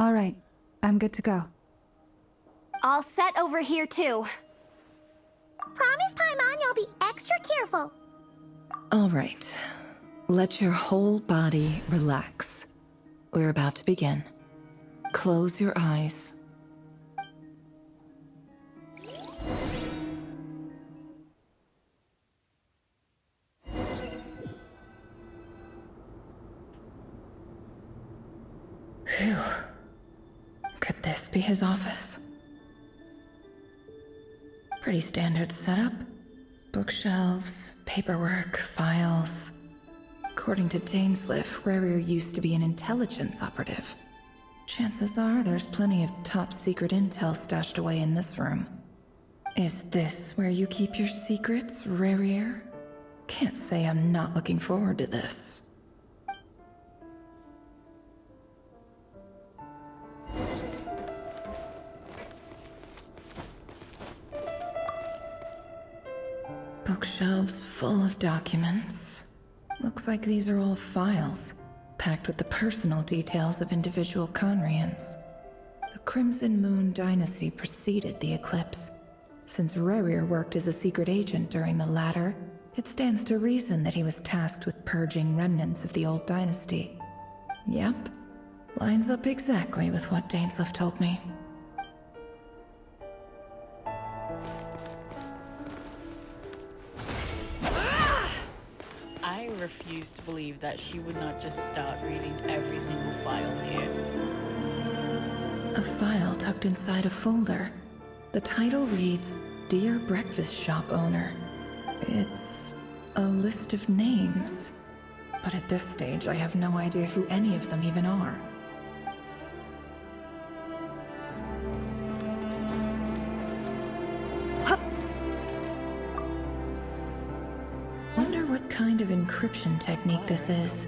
All right, I'm good to go. All set over here too. Promise, Paimon, you'll be extra careful. All right. Let your whole body relax. We're about to begin. Close your eyes. Phew. Could this be his office? Pretty standard setup. Bookshelves, paperwork, files. According to Dainsliff, Rarier used to be an intelligence operative. Chances are there's plenty of top secret intel stashed away in this room. Is this where you keep your secrets, Rarier? Can't say I'm not looking forward to this. Bookshelves full of documents. Looks like these are all files, packed with the personal details of individual Conrians. The Crimson Moon dynasty preceded the eclipse. Since Rarier worked as a secret agent during the latter, it stands to reason that he was tasked with purging remnants of the old dynasty. Yep, lines up exactly with what Dainsliff told me. I refuse to believe that she would not just start reading every single file here. A file tucked inside a folder. The title reads, Dear Breakfast Shop Owner. It's a list of names. But at this stage, I have no idea who any of them even are. Wonder what kind of encryption technique this is.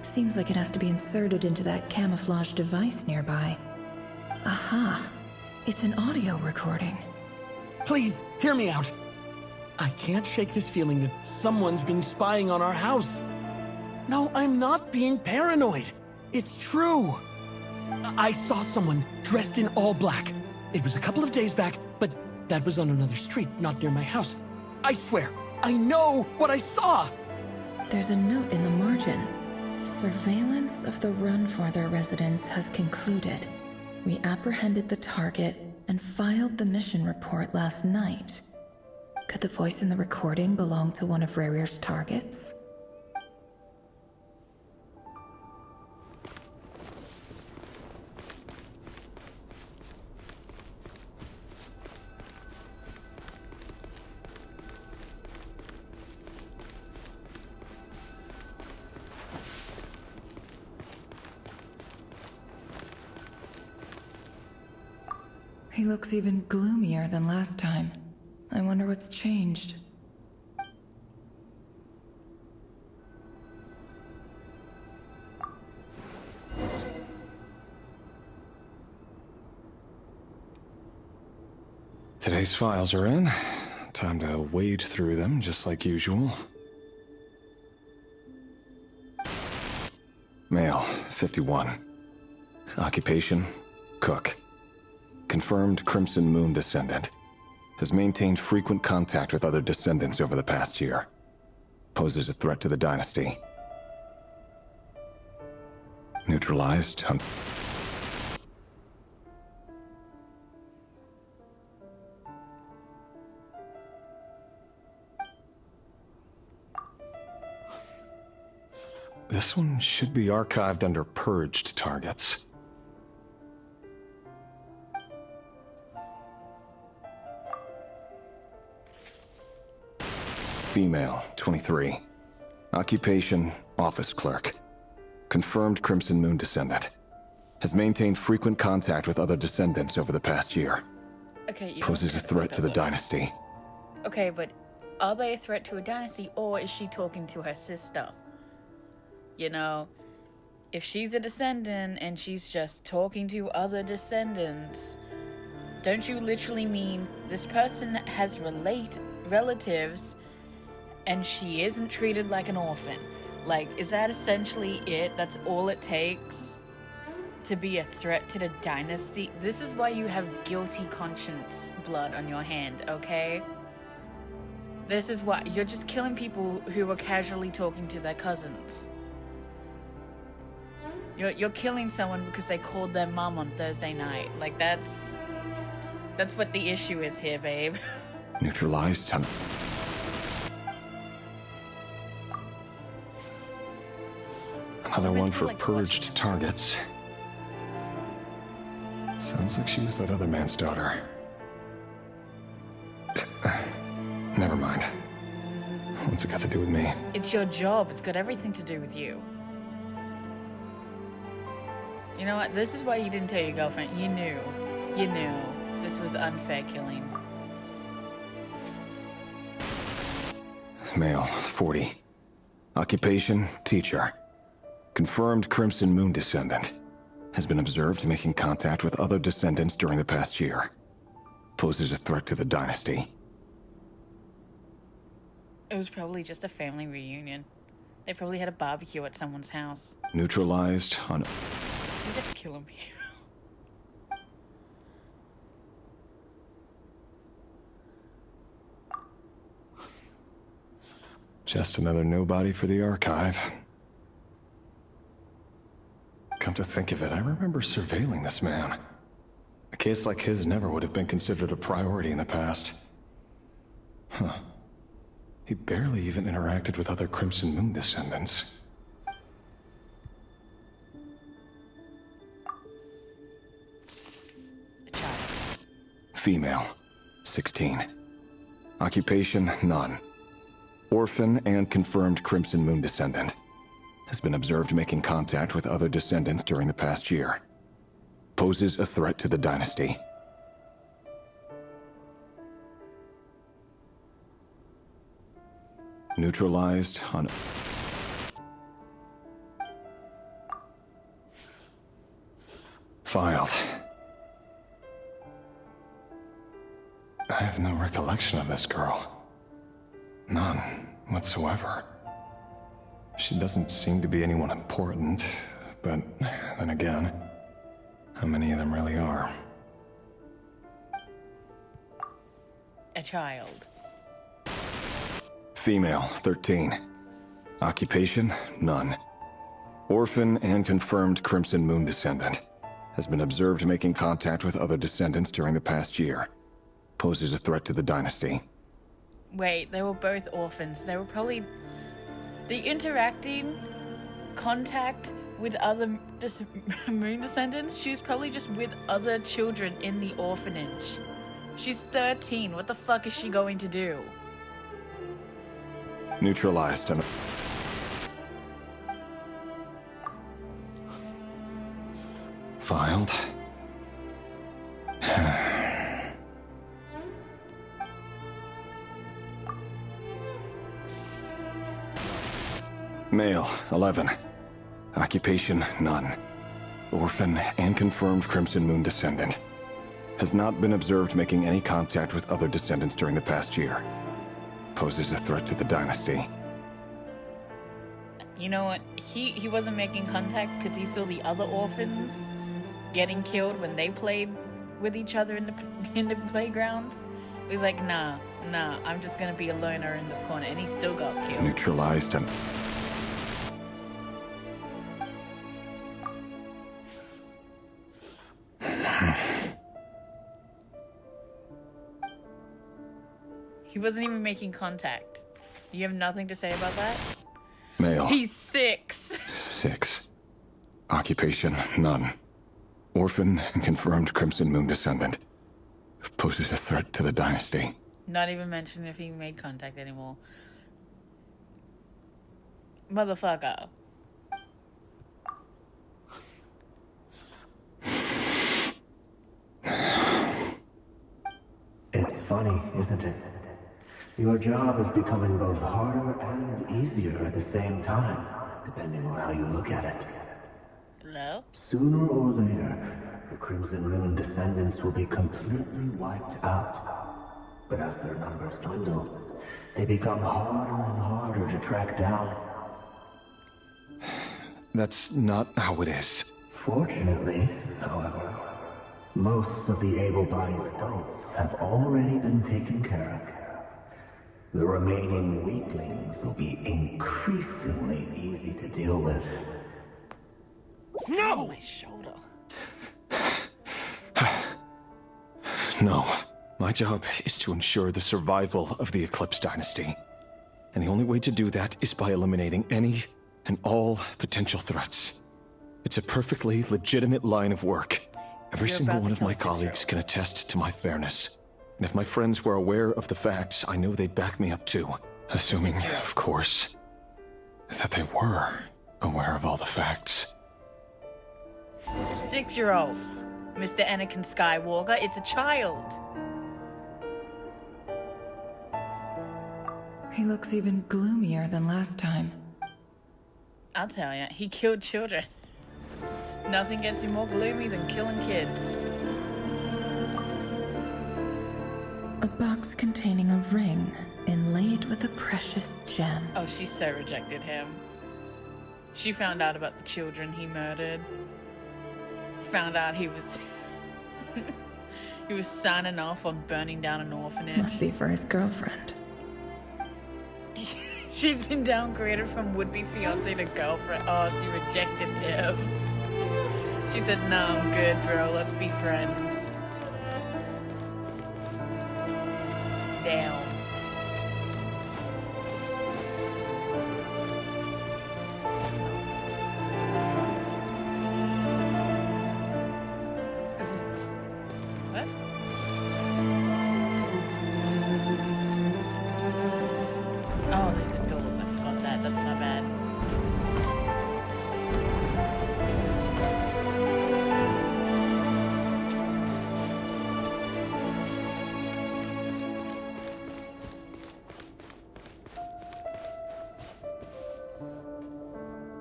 Seems like it has to be inserted into that camouflage device nearby. Aha! It's an audio recording. Please, hear me out. I can't shake this feeling that someone's been spying on our house. No, I'm not being paranoid. It's true. I saw someone dressed in all black. It was a couple of days back, but that was on another street, not near my house. I swear, I know what I saw! There's a note in the margin. Surveillance of the Runfather residence has concluded. We apprehended the target and filed the mission report last night. Could the voice in the recording belong to one of Rarier's targets? He looks even gloomier than last time. I wonder what's changed. Today's files are in. Time to wade through them, just like usual. Male, 51. Occupation, cook. Confirmed Crimson Moon descendant. Has maintained frequent contact with other descendants over the past year. Poses a threat to the dynasty. Neutralized. This one should be archived under purged targets. Female, 23. Occupation, office clerk. Confirmed Crimson Moon descendant. Has maintained frequent contact with other descendants over the past year. Okay, you Poses a threat to the dynasty. Okay, but are they a threat to a dynasty, or is she talking to her sister? You know, if she's a descendant and she's just talking to other descendants, don't you literally mean this person has relatives and she isn't treated like an orphan? Like, is that essentially it? That's all it takes to be a threat to the dynasty? This is why you have guilty conscience blood on your hand, okay? This is why you're just killing people who are casually talking to their cousins. You're killing someone because they called their mom on Thursday night. Like, that's what the issue is here, babe. Neutralized. Another one for purged targets. Sounds like she was that other man's daughter. Never mind. What's it got to do with me? It's your job. It's got everything to do with you. You know what? This is why you didn't tell your girlfriend. You knew. You knew. This was unfair killing. Male, 40. Occupation, teacher. Confirmed Crimson Moon descendant. Has been observed making contact with other descendants during the past year. Poses a threat to the dynasty. It was probably just a family reunion. They probably had a barbecue at someone's house. Neutralized on... You just kill him here. Just another nobody for the archive. Come to think of it, I remember surveilling this man. A case like his never would have been considered a priority in the past. Huh. He barely even interacted with other Crimson Moon descendants. Female, 16. Occupation, none. Orphan and confirmed Crimson Moon descendant. Has been observed making contact with other descendants during the past year. Poses a threat to the dynasty. Neutralized on... Filed. I have no recollection of this girl. None whatsoever. She doesn't seem to be anyone important, but then again, how many of them really are? A child. Female, 13. Occupation, none. Orphan and confirmed Crimson Moon descendant. Has been observed making contact with other descendants during the past year. Poses a threat to the dynasty. Wait, they were both orphans. They were probably... The interacting contact with other moon descendants, she was probably just with other children in the orphanage. She's 13. What the fuck is she going to do? Neutralized and... Filed. Male, 11. Occupation, none. Orphan and confirmed Crimson Moon descendant. Has not been observed making any contact with other descendants during the past year. Poses a threat to the dynasty. You know what? He wasn't making contact because he saw the other orphans getting killed when they played with each other in the playground. He was like, nah, I'm just gonna be a loner in this corner, and he still got killed. Neutralized and... He wasn't even making contact. You have nothing to say about that? Male. He's 6. 6. Occupation, none. Orphan and confirmed Crimson Moon descendant. Poses a threat to the dynasty. Not even mention if he made contact anymore. Motherfucker. It's funny, isn't it? Your job is becoming both harder and easier at the same time, depending on how you look at it. Hello? Sooner or later, the Crimson Moon descendants will be completely wiped out. But as their numbers dwindle, they become harder and harder to track down. That's not how it is. Fortunately, however, most of the able-bodied adults have already been taken care of. The remaining weaklings will be increasingly easy to deal with. No! My shoulder. No. My job is to ensure the survival of the Eclipse Dynasty. And the only way to do that is by eliminating any and all potential threats. It's a perfectly legitimate line of work. Every single one of my colleagues can attest to my fairness. And if my friends were aware of the facts, I know they'd back me up too. Assuming, of course, that they were aware of all the facts. 6-year-old. Mr. Anakin Skywalker, it's a child. He looks even gloomier than last time. I'll tell ya, he killed children. Nothing gets you more gloomy than killing kids. A box containing a ring inlaid with a precious gem. Oh, she so rejected him. She found out about the children he murdered. Found out he was... he was signing off on burning down an orphanage. Must be for his girlfriend. She's been downgraded from would-be fiance to girlfriend. Oh, she rejected him. She said, "No, I'm good, bro. Let's be friends." Damn. This is... What? Oh, these are doors. I forgot that. That's my bad.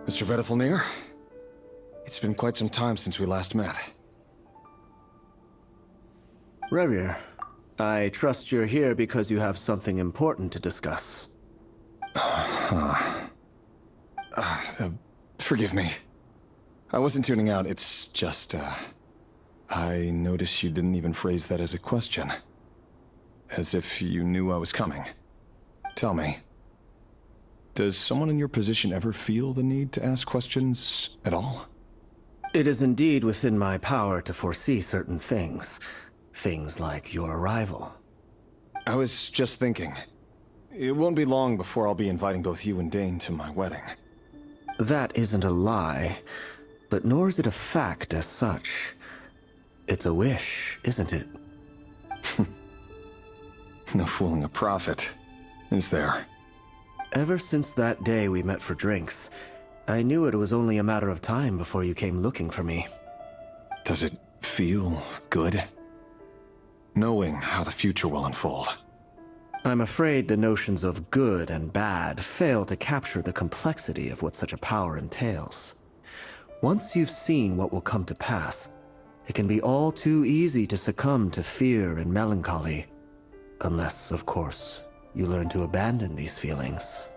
Mr. Vedifalnir, it's been quite some time since we last met. Revier, I trust you're here because you have something important to discuss. Forgive me. I wasn't tuning out, it's just, I noticed you didn't even phrase that as a question. As if you knew I was coming. Tell me, does someone in your position ever feel the need to ask questions at all? It is indeed within my power to foresee certain things. Things like your arrival. I was just thinking. It won't be long before I'll be inviting both you and Dane to my wedding. That isn't a lie, but nor is it a fact as such. It's a wish, isn't it? No fooling a prophet, is there? Ever since that day we met for drinks, I knew it was only a matter of time before you came looking for me. Does it feel good? Knowing how the future will unfold. I'm afraid the notions of good and bad fail to capture the complexity of what such a power entails. Once you've seen what will come to pass, it can be all too easy to succumb to fear and melancholy. Unless, of course, you learn to abandon these feelings.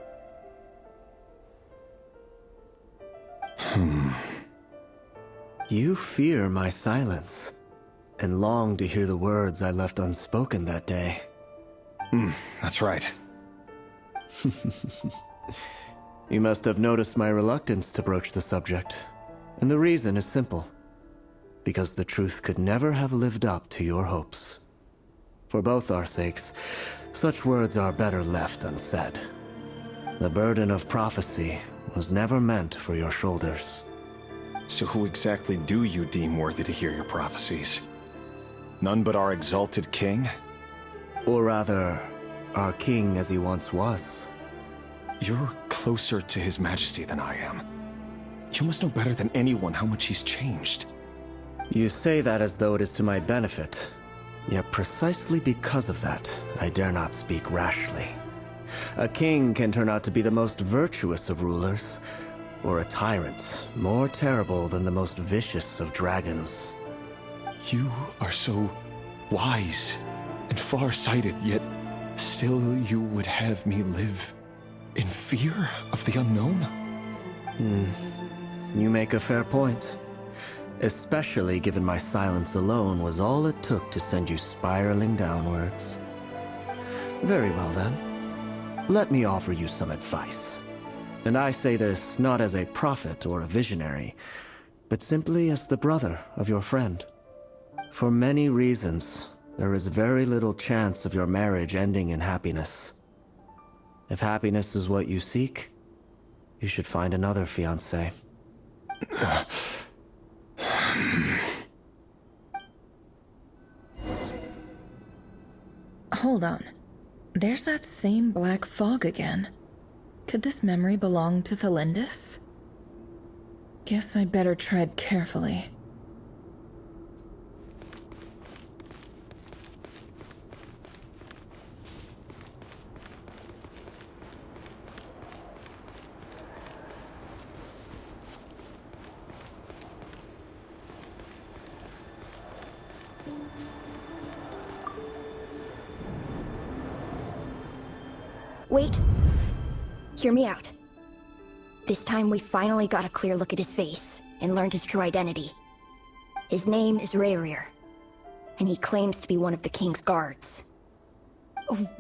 You fear my silence, and long to hear the words I left unspoken that day. That's right. You must have noticed my reluctance to broach the subject, and the reason is simple. Because the truth could never have lived up to your hopes. For both our sakes, such words are better left unsaid. The burden of prophecy was never meant for your shoulders. So who exactly do you deem worthy to hear your prophecies? None but our exalted king? Or rather, our king as he once was. You're closer to his majesty than I am. You must know better than anyone how much he's changed. You say that as though it is to my benefit. Yet precisely because of that, I dare not speak rashly. A king can turn out to be the most virtuous of rulers, or a tyrant more terrible than the most vicious of dragons. You are so wise and far-sighted, yet still you would have me live in fear of the unknown? You make a fair point. Especially given my silence alone was all it took to send you spiraling downwards. Very well then. Let me offer you some advice. And I say this not as a prophet or a visionary, but simply as the brother of your friend. For many reasons, there is very little chance of your marriage ending in happiness. If happiness is what you seek, you should find another fiancé. Hold on. There's that same black fog again. Could this memory belong to Thelindis? Guess I'd better tread carefully. Wait. Hear me out. This time we finally got a clear look at his face and learned his true identity. His name is Rayrir, and he claims to be one of the king's guards.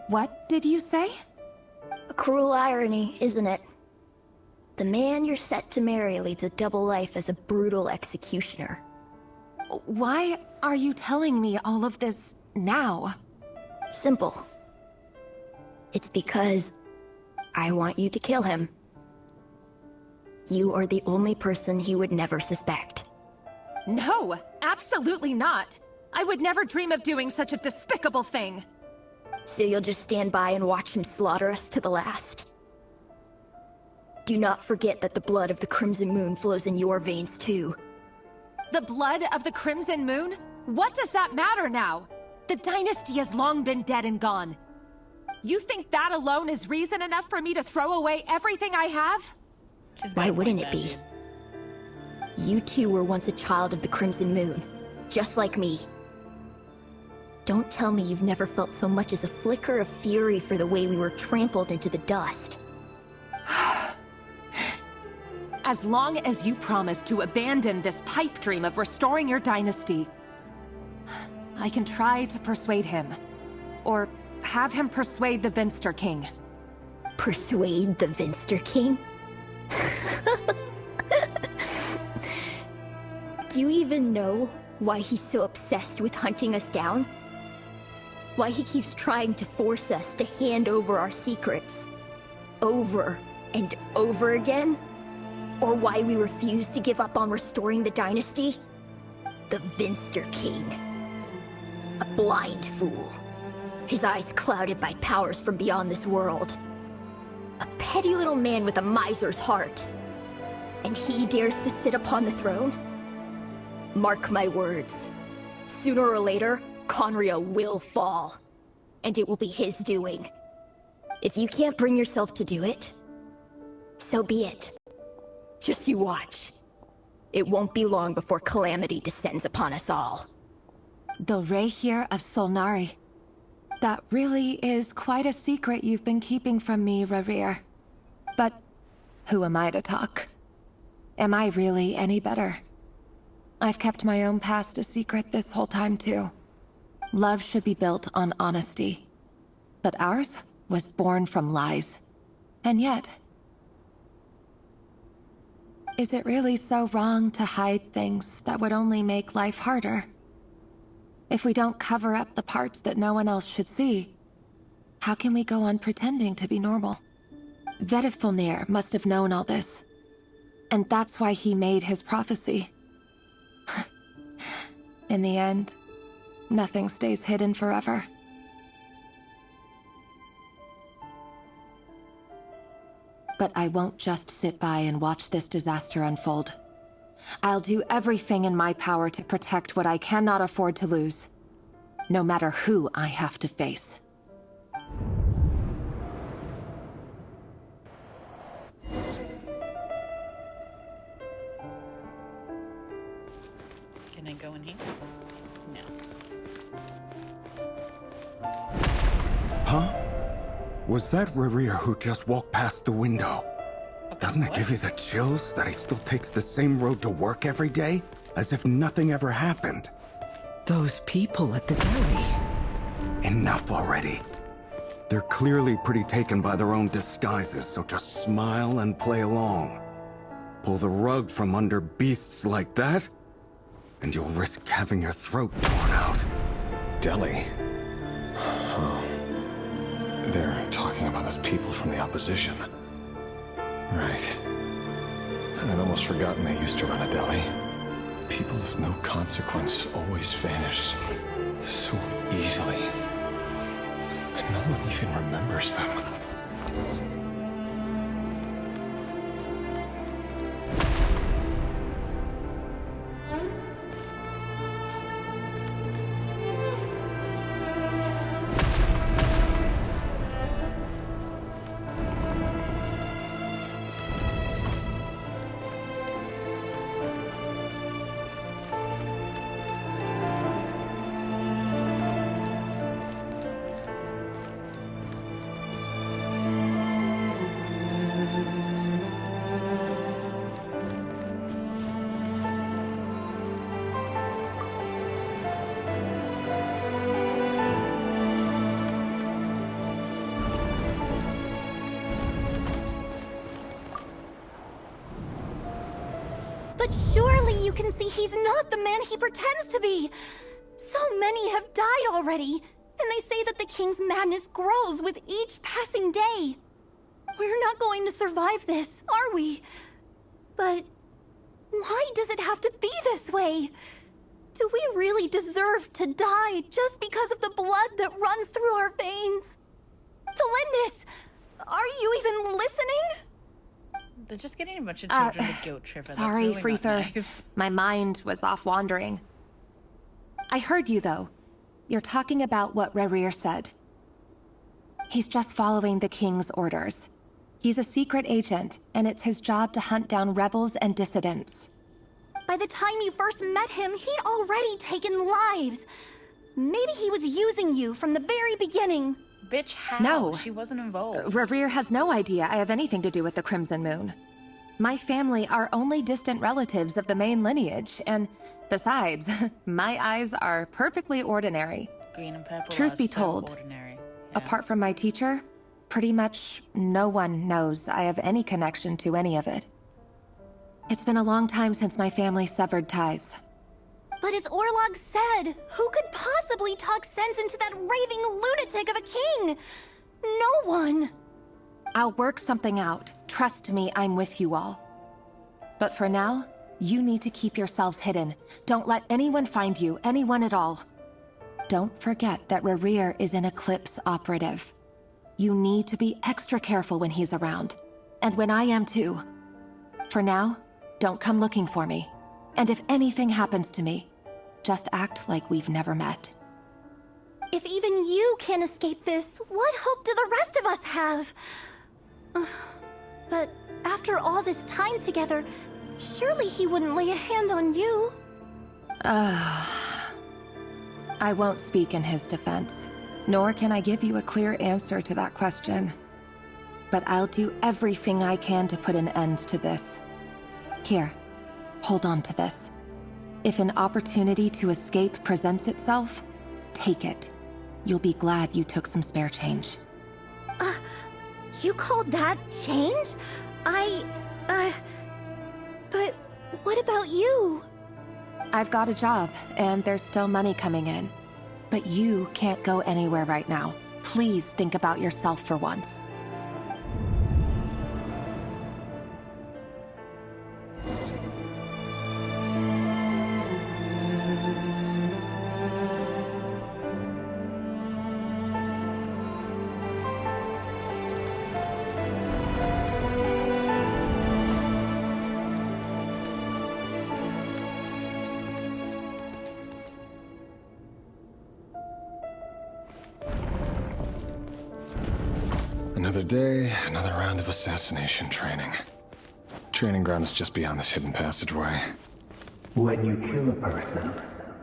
What did you say? A cruel irony, isn't it? The man you're set to marry leads a double life as a brutal executioner. Why are you telling me all of this now? Simple. It's because I want you to kill him. You are the only person he would never suspect. No, absolutely not. I would never dream of doing such a despicable thing. So you'll just stand by and watch him slaughter us to the last? Do not forget that the blood of the Crimson Moon flows in your veins too. The blood of the Crimson Moon? What does that matter now? The dynasty has long been dead and gone. You think that alone is reason enough for me to throw away everything I have? Why wouldn't it be? You too were once a child of the Crimson Moon, just like me. Don't tell me you've never felt so much as a flicker of fury for the way we were trampled into the dust. As long as you promise to abandon this pipe dream of restoring your dynasty, I can try to persuade him. Or have him persuade the Vinster King. Persuade the Vinster King? Do you even know why he's so obsessed with hunting us down? Why he keeps trying to force us to hand over our secrets? Over and over again? Or why we refuse to give up on restoring the dynasty? The Vinster King. A blind fool. His eyes clouded by powers from beyond this world. A petty little man with a miser's heart. And he dares to sit upon the throne? Mark my words. Sooner or later, Conria will fall. And it will be his doing. If you can't bring yourself to do it, so be it. Just you watch. It won't be long before calamity descends upon us all. The Rayrir of Solnari. That really is quite a secret you've been keeping from me, Rayrir. But who am I to talk? Am I really any better? I've kept my own past a secret this whole time, too. Love should be built on honesty. But ours was born from lies. And yet... is it really so wrong to hide things that would only make life harder? If we don't cover up the parts that no one else should see, how can we go on pretending to be normal? Vedifulnir must have known all this. And that's why he made his prophecy. In the end, nothing stays hidden forever. But I won't just sit by and watch this disaster unfold. I'll do everything in my power to protect what I cannot afford to lose, no matter who I have to face. Can I go in here? No. Huh? Was that Rerir who just walked past the window? Doesn't it give you the chills that he still takes the same road to work every day? As if nothing ever happened. Those people at the deli. Enough already. They're clearly pretty taken by their own disguises, so just smile and play along. Pull the rug from under beasts like that, and you'll risk having your throat torn out. Deli? Oh. They're talking about those people from the opposition. Right. I'd almost forgotten they used to run a deli. People of no consequence always vanish so easily. And no one even remembers them. But surely you can see he's not the man he pretends to be! So many have died already, and they say that the king's madness grows with each passing day. We're not going to survive this, are we? But why does it have to be this way? Do we really deserve to die just because of the blood that runs through our veins? Felindis, are you even listening? They're just getting a bunch of children to guilt trip. Sorry, That's really Freether. not nice. My mind was off wandering. I heard you, though. You're talking about what Rerir said. He's just following the king's orders. He's a secret agent, and it's his job to hunt down rebels and dissidents. By the time you first met him, he'd already taken lives. Maybe he was using you from the very beginning. Bitch, how? No. She wasn't involved. Rerir has no idea I have anything to do with the Crimson Moon. My family are only distant relatives of the main lineage, and besides, my eyes are perfectly ordinary. Green and purple. Truth be so told, ordinary. apart from my teacher, pretty much no one knows I have any connection to any of it. It's been a long time since my family severed ties. But as Orlog said, who could possibly talk sense into that raving lunatic of a king? No one. I'll work something out. Trust me, I'm with you all. But for now, you need to keep yourselves hidden. Don't let anyone find you, anyone at all. Don't forget that Rerir is an Eclipse operative. You need to be extra careful when he's around. And when I am too. For now, don't come looking for me. And if anything happens to me, just act like we've never met. If even you can't escape this, what hope do the rest of us have? But after all this time together, surely he wouldn't lay a hand on you. I won't speak in his defense, nor can I give you a clear answer to that question. But I'll do everything I can to put an end to this. Here, hold on to this. If an opportunity to escape presents itself, take it. You'll be glad you took some spare change. You call that change? But what about you? I've got a job, and there's still money coming in. But you can't go anywhere right now. Please think about yourself for once. Another day, another round of assassination training. Training ground is just beyond this hidden passageway. When you kill a person,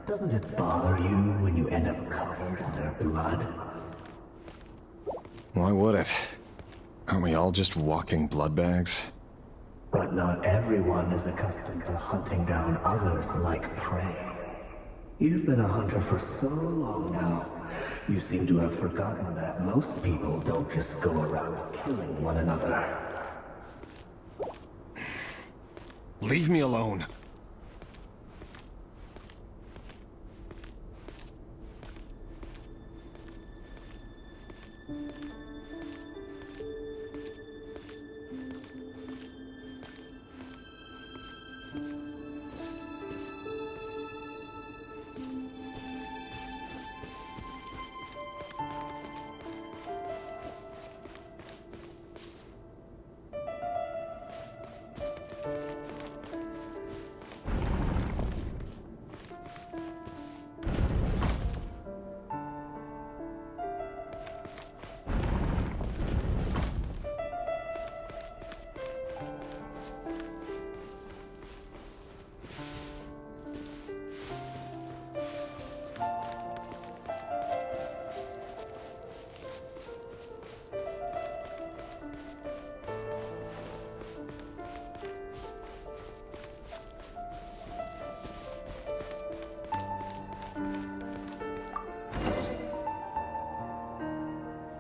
doesn't it bother you when you end up covered in their blood? Why would it? Aren't we all just walking blood bags? But not everyone is accustomed to hunting down others like prey. You've been a hunter for so long now, you seem to have forgotten that most people don't just go around killing one another. Leave me alone.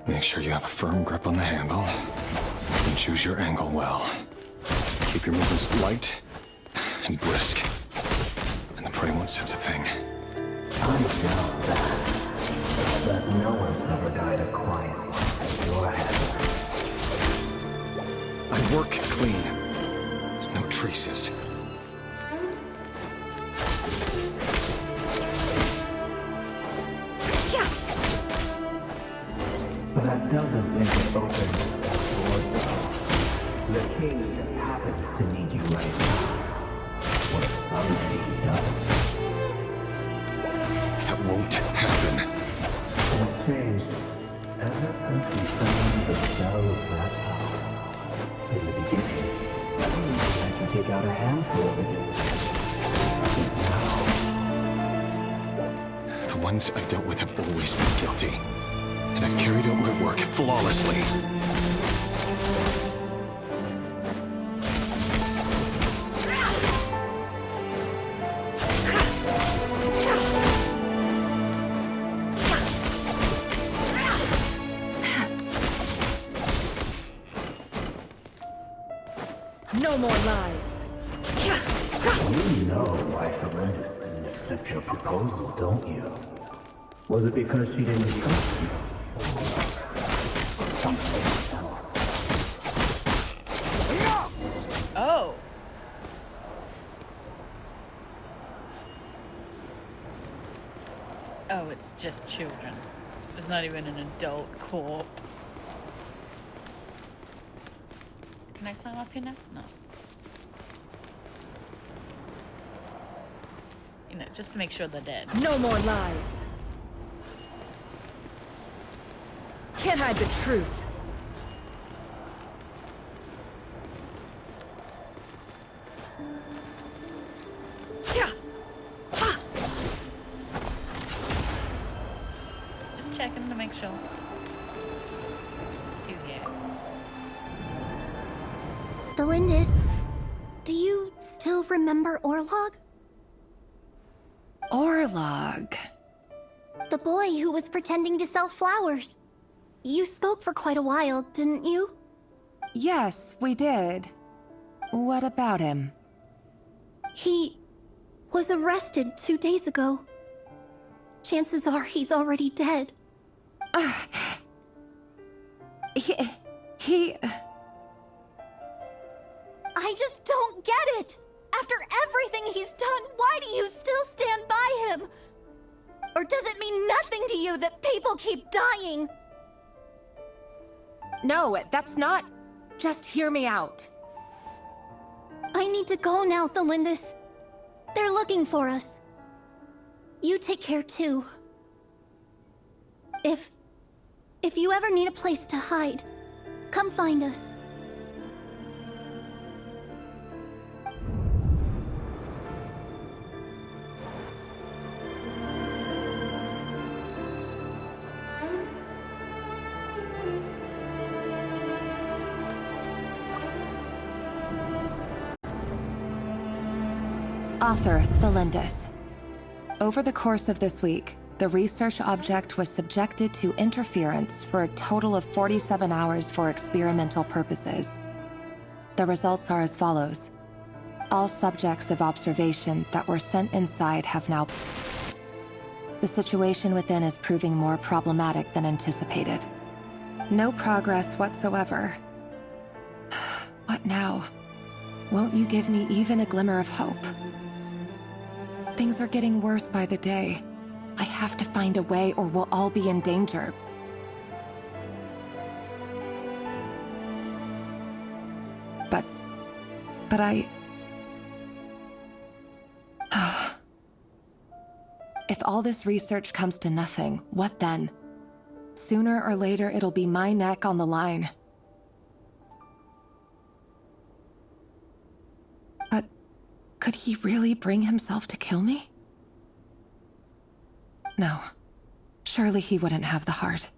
Make sure you have a firm grip on the handle, and choose your angle well. Keep your movements light and brisk, and the prey won't sense a thing. I doubt that no one's ever died a quiet life at your hand. I work clean. No traces. That doesn't make it open that door, though. The king just happens to need you right now. Or someday he does. That won't happen. It's changed ever since we found the cell of that power. In the beginning, I could take out a handful of it. But now... The ones I've dealt with have always been guilty. And I've carried out my work flawlessly. No more lies. You know why Felinda didn't accept your proposal, don't you? Was it because she didn't trust you? Oh. Oh, it's just children. It's not even an adult corpse. Can I climb up here now? No. You know, just to make sure they're dead. No more lies. Can't hide the truth. Just checking to make sure. It's you here. Felindis, do you still remember Orlog? Orlog. The boy who was pretending to sell flowers. You spoke for quite a while, didn't you? Yes, we did. What about him? He was arrested 2 days ago. Chances are he's already dead. He... I just don't get it! After everything he's done, why do you still stand by him? Or does it mean nothing to you that people keep dying? No, that's not... Just hear me out. I need to go now, Thelindis. They're looking for us. You take care too. If you ever need a place to hide, come find us. Author Thelindis. Over the course of this week, the research object was subjected to interference for a total of 47 hours for experimental purposes. The results are as follows. All subjects of observation that were sent inside have now... The situation within is proving more problematic than anticipated. No progress whatsoever. What now? Won't you give me even a glimmer of hope? Things are getting worse by the day. I have to find a way or we'll all be in danger. But I... If all this research comes to nothing, what then? Sooner or later, it'll be my neck on the line. But could he really bring himself to kill me? No. Surely he wouldn't have the heart.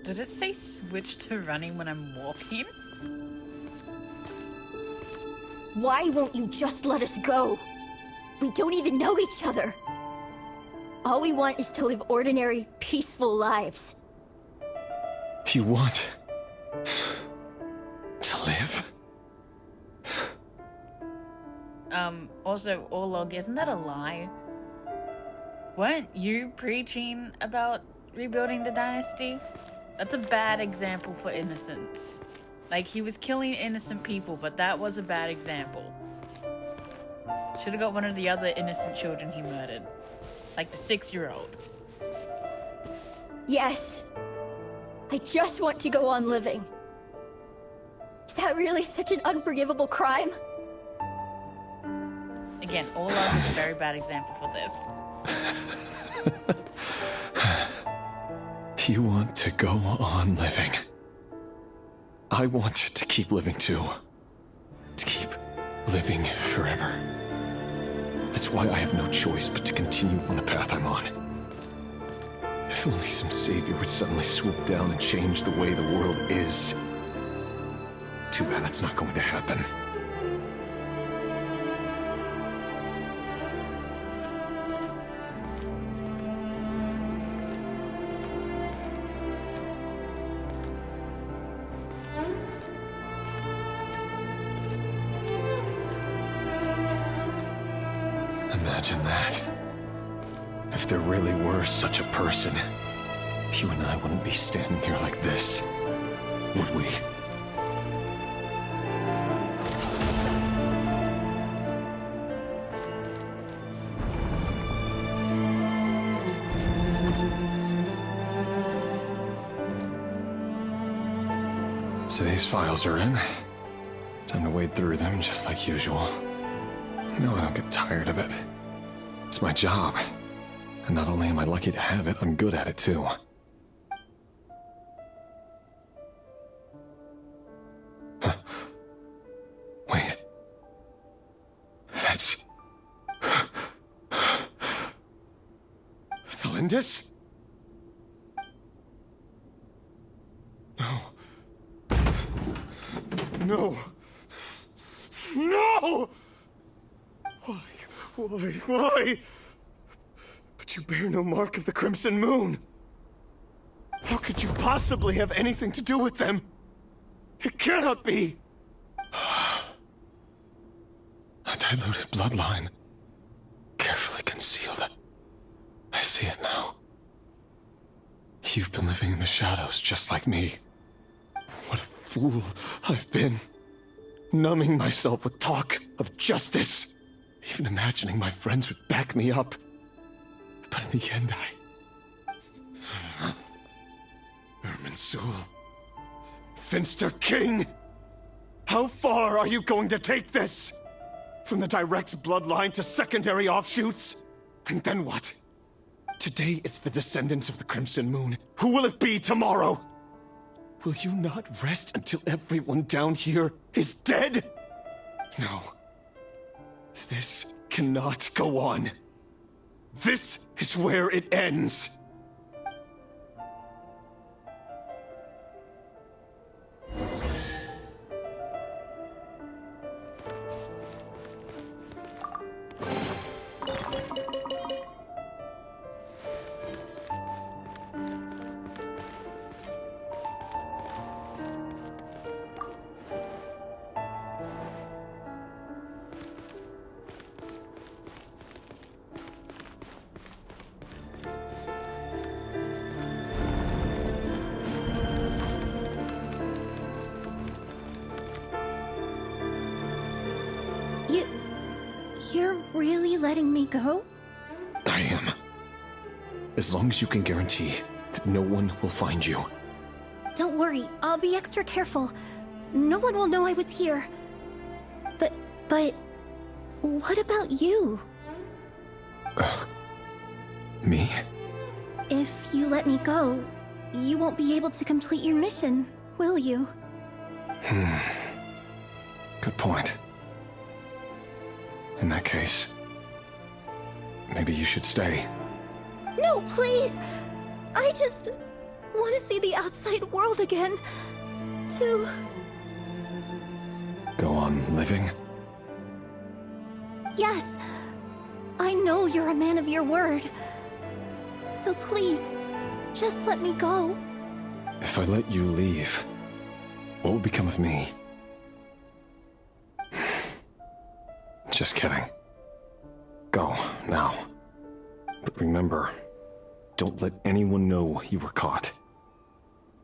Did it say switch to running when I'm walking? Why won't you just let us go? We don't even know each other. All we want is to live ordinary, peaceful lives. You want... to live? Also, Orlog, isn't that a lie? Weren't you preaching about rebuilding the dynasty? That's a bad example for innocence. Like, he was killing innocent people, but that was a bad example. Should've got one of the other innocent children he murdered. Like the 6-year-old. Yes. I just want to go on living. Is that really such an unforgivable crime? Again, Orlog is a very bad example for this. You want to go on living. I want to keep living too. To keep living forever. That's why I have no choice but to continue on the path I'm on. If only some savior would suddenly swoop down and change the way the world is. Too bad that's not going to happen. Imagine that. If there really were such a person, you and I wouldn't be standing here like this, would we? Today's files are in. Time to wait wade through them just like usual. No, I don't get tired of it. It's my job. And not only am I lucky to have it, I'm good at it too. Huh. Wait. That's... Thalindis? No. No! No! Why? But you bear no mark of the Crimson Moon! How could you possibly have anything to do with them? It cannot be! A diluted bloodline. Carefully concealed. I see it now. You've been living in the shadows just like me. What a fool I've been. Numbing myself with talk of justice. Even imagining my friends would back me up. But in the end, Irminsul. Finster King! How far are you going to take this? From the direct bloodline to secondary offshoots? And then what? Today it's the descendants of the Crimson Moon. Who will it be tomorrow? Will you not rest until everyone down here is dead? No. This cannot go on. This is where it ends. You're really letting me go? I am. As long as you can guarantee that no one will find you. Don't worry, I'll be extra careful. No one will know I was here. But... what about you? Me? If you let me go, you won't be able to complete your mission, will you? Good point. In that case, maybe you should stay. No, please! I just want to see the outside world again. To... Go on living? Yes. I know you're a man of your word. So please, just let me go. If I let you leave, what will become of me? Just kidding. Go, now. But remember, don't let anyone know you were caught.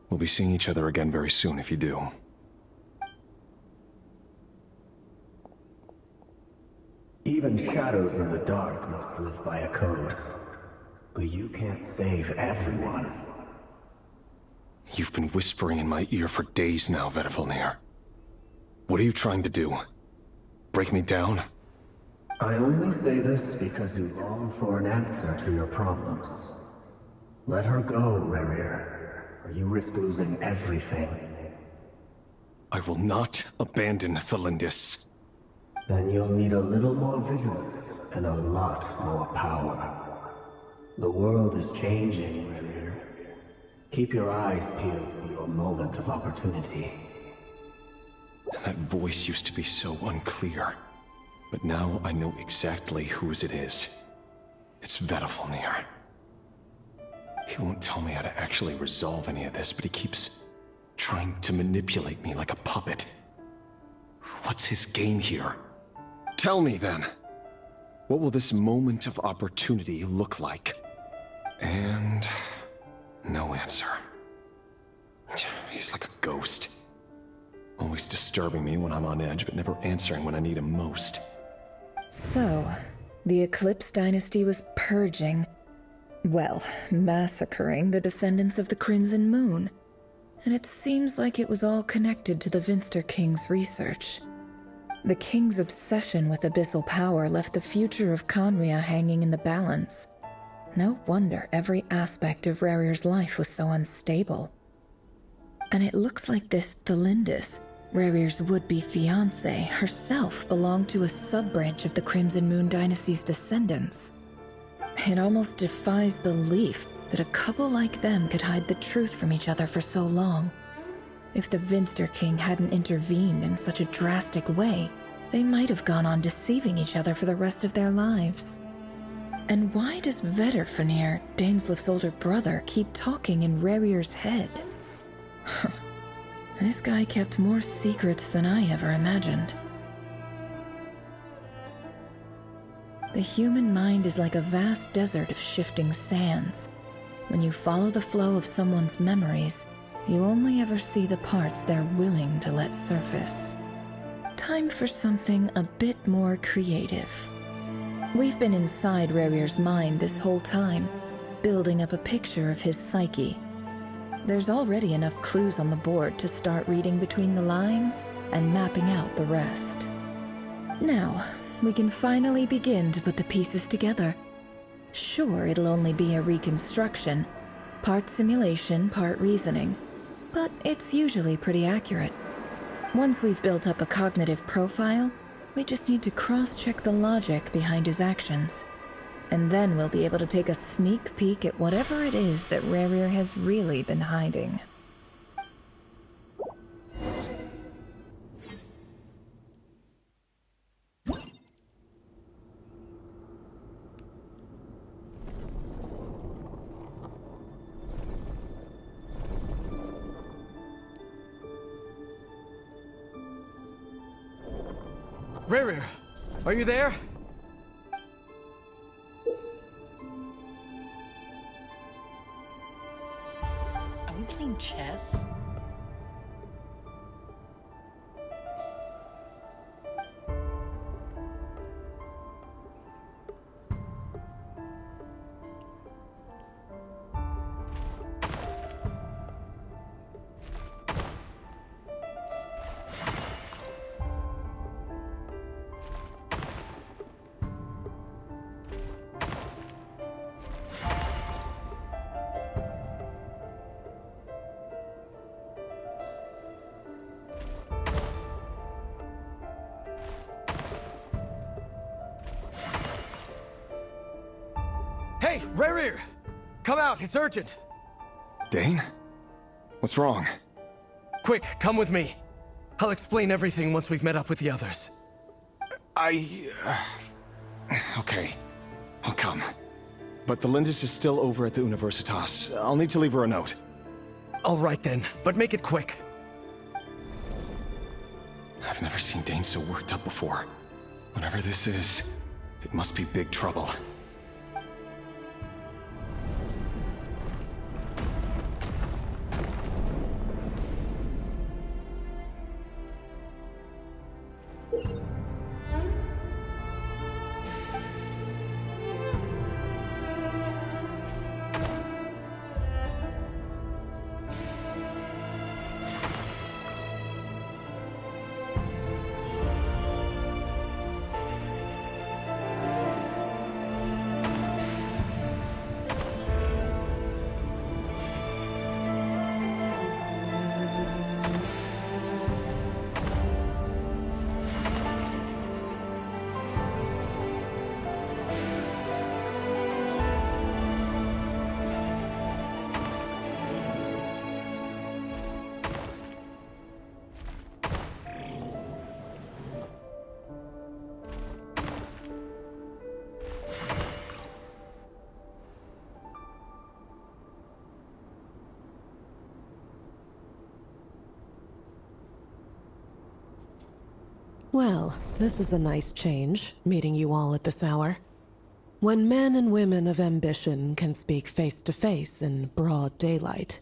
We'll be seeing each other again very soon if you do. Even shadows in the dark must live by a code. But you can't save everyone. You've been whispering in my ear for days now, Vedifalnir. What are you trying to do? Break me down? I only say this because you long for an answer to your problems. Let her go, Rerir, or you risk losing everything. I will not abandon Thalindis. Then you'll need a little more vigilance and a lot more power. The world is changing, Rerir. Keep your eyes peeled for your moment of opportunity. That voice used to be so unclear. But now I know exactly whose it is. It's Vedifalnir. He won't tell me how to actually resolve any of this, but he keeps trying to manipulate me like a puppet. What's his game here? Tell me then. What will this moment of opportunity look like? And... no answer. He's like a ghost. Always disturbing me when I'm on edge, but never answering when I need him most. So, the Eclipse Dynasty was purging, well, massacring the descendants of the Crimson Moon. And it seems like it was all connected to the Finster King's research. The king's obsession with abyssal power left the future of Conria hanging in the balance. No wonder every aspect of Rarir's life was so unstable. And it looks like this Thelindis, Rarir's would-be fiancé, herself belonged to a sub-branch of the Crimson Moon Dynasty's descendants. It almost defies belief that a couple like them could hide the truth from each other for so long. If the Vinster King hadn't intervened in such a drastic way, they might have gone on deceiving each other for the rest of their lives. And why does Vedderfanir, Daneslif's older brother, keep talking in Rarir's head? This guy kept more secrets than I ever imagined. The human mind is like a vast desert of shifting sands. When you follow the flow of someone's memories, you only ever see the parts they're willing to let surface. Time for something a bit more creative. We've been inside Rarir's mind this whole time, building up a picture of his psyche. There's already enough clues on the board to start reading between the lines and mapping out the rest. Now, we can finally begin to put the pieces together. Sure, it'll only be a reconstruction, part simulation, part reasoning, but it's usually pretty accurate. Once we've built up a cognitive profile, we just need to cross-check the logic behind his actions. And then we'll be able to take a sneak peek at whatever it is that Rarir has really been hiding. Rarir, are you there? Are we playing chess? Hey, Rarir! Come out, it's urgent! Dane? What's wrong? Quick, come with me. I'll explain everything once we've met up with the others. Okay. I'll come. But the Lindis is still over at the Universitas. I'll need to leave her a note. All right then, but make it quick. I've never seen Dane so worked up before. Whatever this is, it must be big trouble. Well, this is a nice change, meeting you all at this hour. When men and women of ambition can speak face to face in broad daylight,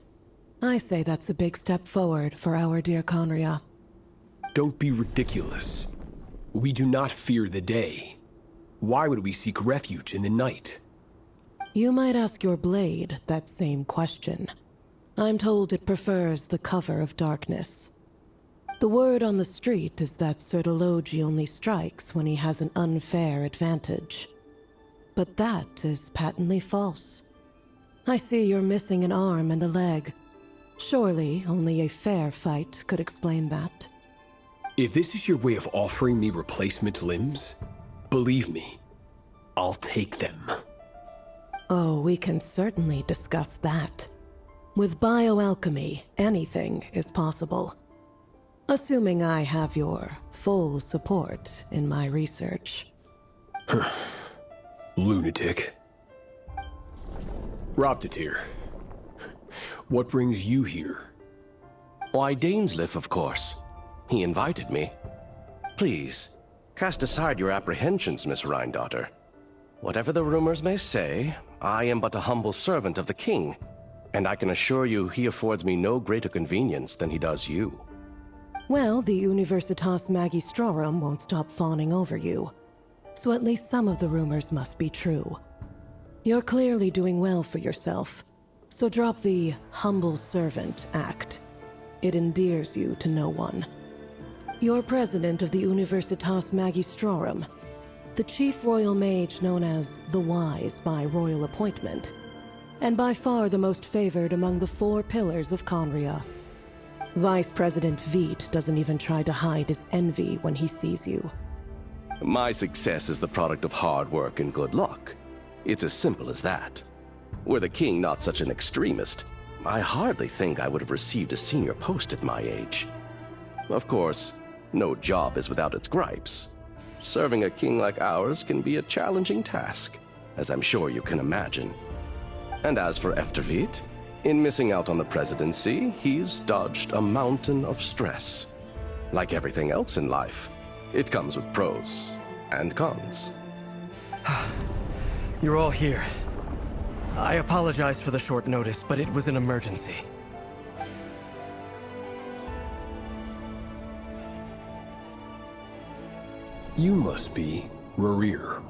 I say that's a big step forward for our dear Conria. Don't be ridiculous. We do not fear the day. Why would we seek refuge in the night? You might ask your blade that same question. I'm told it prefers the cover of darkness. The word on the street is that Sertologi only strikes when he has an unfair advantage. But that is patently false. I see you're missing an arm and a leg. Surely only a fair fight could explain that. If this is your way of offering me replacement limbs, believe me, I'll take them. Oh, we can certainly discuss that. With bioalchemy, anything is possible. Assuming I have your full support in my research. Lunatic. Robtatir, what brings you here? Why, Dainsleif, of course. He invited me. Please, cast aside your apprehensions, Miss Rhindaughter. Whatever the rumors may say, I am but a humble servant of the king, and I can assure you he affords me no greater convenience than he does you. Well, the Universitas Magistrorum won't stop fawning over you. So at least some of the rumors must be true. You're clearly doing well for yourself, so drop the humble servant act. It endears you to no one. You're president of the Universitas Magistrorum, the chief royal mage known as the Wise by royal appointment, and by far the most favored among the 4 pillars of Conria. Vice President Veit doesn't even try to hide his envy when he sees you. My success is the product of hard work and good luck. It's as simple as that. Were the king not such an extremist, I hardly think I would have received a senior post at my age. Of course, no job is without its gripes. Serving a king like ours can be a challenging task, as I'm sure you can imagine. And as for Efterveit, in missing out on the presidency, he's dodged a mountain of stress. Like everything else in life, it comes with pros and cons. You're all here. I apologize for the short notice, but it was an emergency. You must be Rerir.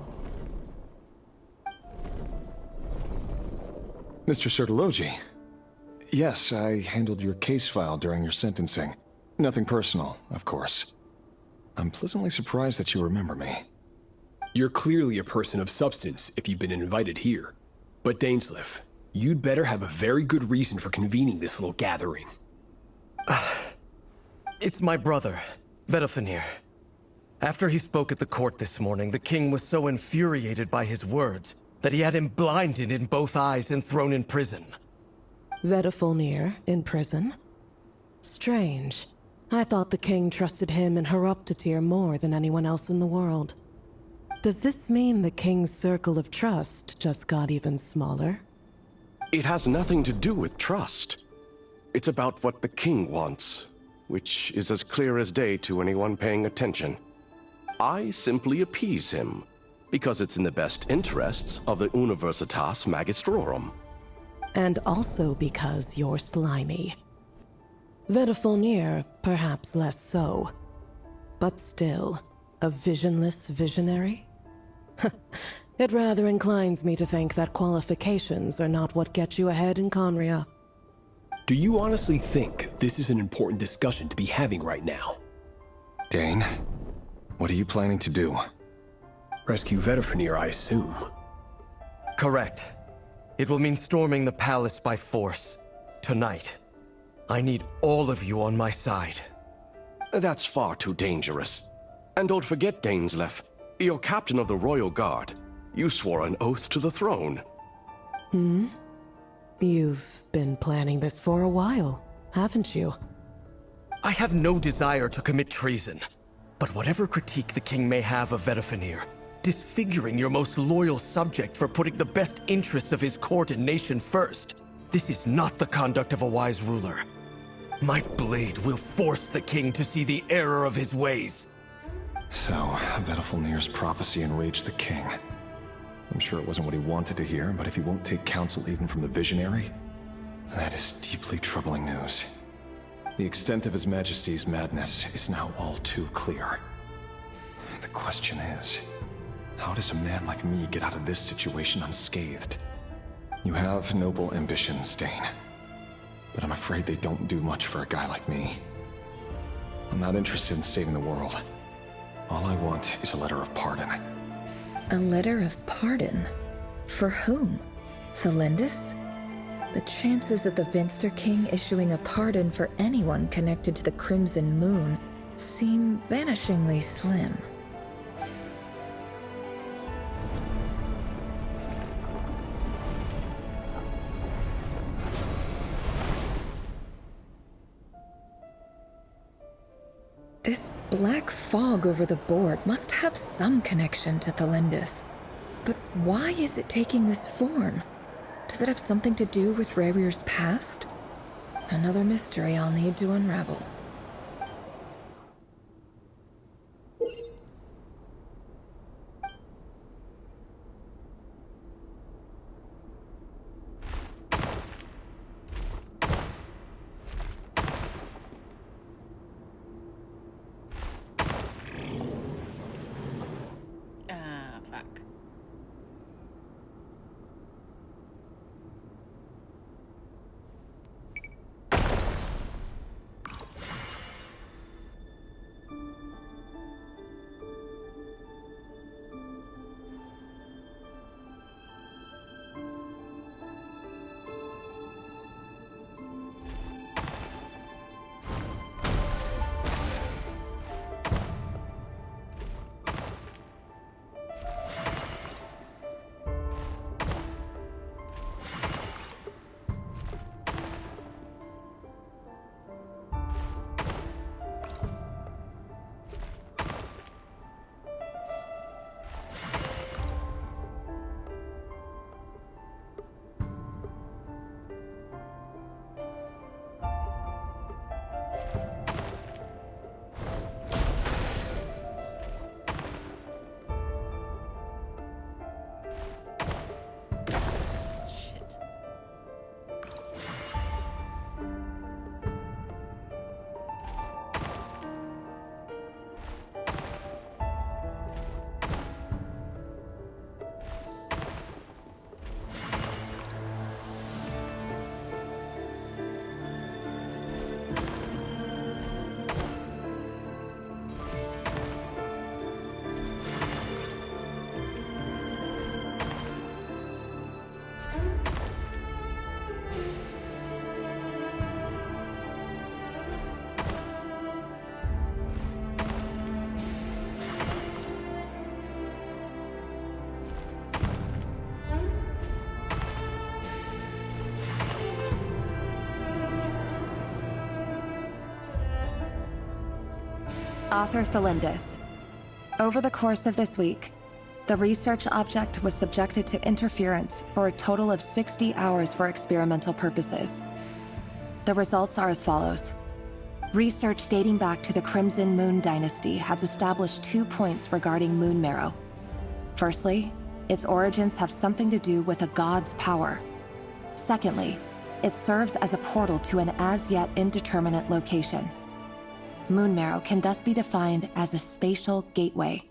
Mr. Sertologi. Yes, I handled your case file during your sentencing. Nothing personal, of course. I'm pleasantly surprised that you remember me. You're clearly a person of substance if you've been invited here. But Dainsleif, you'd better have a very good reason for convening this little gathering. It's my brother, Vedalfenir. After he spoke at the court this morning, the king was so infuriated by his words that he had him blinded in both eyes and thrown in prison. Vedalfenir in prison? Strange. I thought the king trusted him and Horoptatir more than anyone else in the world. Does this mean the king's circle of trust just got even smaller? It has nothing to do with trust. It's about what the king wants, which is as clear as day to anyone paying attention. I simply appease him, because it's in the best interests of the Universitas Magistrorum. And also because you're slimy. Vedalfenir, perhaps less so. But still, a visionless visionary? It rather inclines me to think that qualifications are not what get you ahead in Conria. Do you honestly think this is an important discussion to be having right now? Dane, what are you planning to do? Rescue Vedalfenir, I assume. Correct. It will mean storming the palace by force. Tonight. I need all of you on my side. That's far too dangerous. And don't forget, Dainsleif, you're captain of the Royal Guard. You swore an oath to the throne. You've been planning this for a while, haven't you? I have no desire to commit treason. But whatever critique the king may have of Vedalfenir, disfiguring your most loyal subject for putting the best interests of his court and nation first, this is not the conduct of a wise ruler. My blade will force the king to see the error of his ways. So, Vedalfenir's prophecy enraged the king. I'm sure it wasn't what he wanted to hear, but if he won't take counsel even from the visionary, that is deeply troubling news. The extent of His Majesty's madness is now all too clear. The question is, how does a man like me get out of this situation unscathed? You have noble ambitions, Dane. But I'm afraid they don't do much for a guy like me. I'm not interested in saving the world. All I want is a letter of pardon. A letter of pardon? For whom? Thelindis? The chances of the Vinster King issuing a pardon for anyone connected to the Crimson Moon seem vanishingly slim. This black fog over the board must have some connection to Thelindis. But why is it taking this form? Does it have something to do with Revir's past? Another mystery I'll need to unravel. Author Thelindis. Over the course of this week, the research object was subjected to interference for a total of 60 hours for experimental purposes. The results are as follows. Research dating back to the Crimson Moon Dynasty has established 2 points regarding moon marrow. Firstly, its origins have something to do with a god's power. Secondly, it serves as a portal to an as-yet indeterminate location. Moon marrow can thus be defined as a spatial gateway.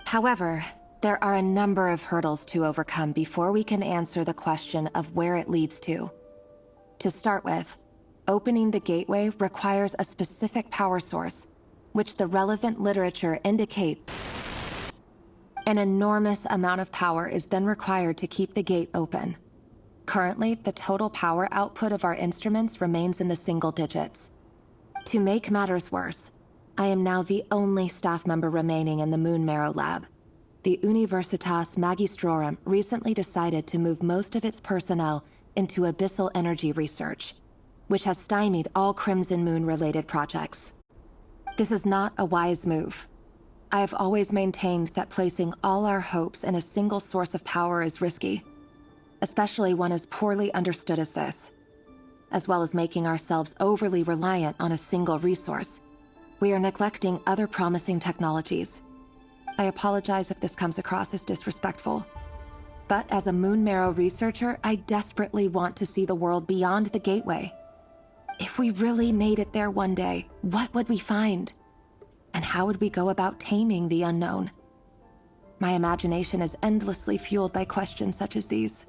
However, there are a number of hurdles to overcome before we can answer the question of where it leads to. To start with, opening the gateway requires a specific power source, which the relevant literature indicates. An enormous amount of power is then required to keep the gate open. Currently, the total power output of our instruments remains in the single digits. To make matters worse, I am now the only staff member remaining in the Moon Marrow lab. The Universitas Magistrorum recently decided to move most of its personnel into abyssal energy research, which has stymied all Crimson Moon-related projects. This is not a wise move. I have always maintained that placing all our hopes in a single source of power is risky, especially one as poorly understood as this. As well as making ourselves overly reliant on a single resource, we are neglecting other promising technologies. I apologize if this comes across as disrespectful. But as a Moon Marrow researcher, I desperately want to see the world beyond the gateway. If we really made it there one day, what would we find? And how would we go about taming the unknown? My imagination is endlessly fueled by questions such as these.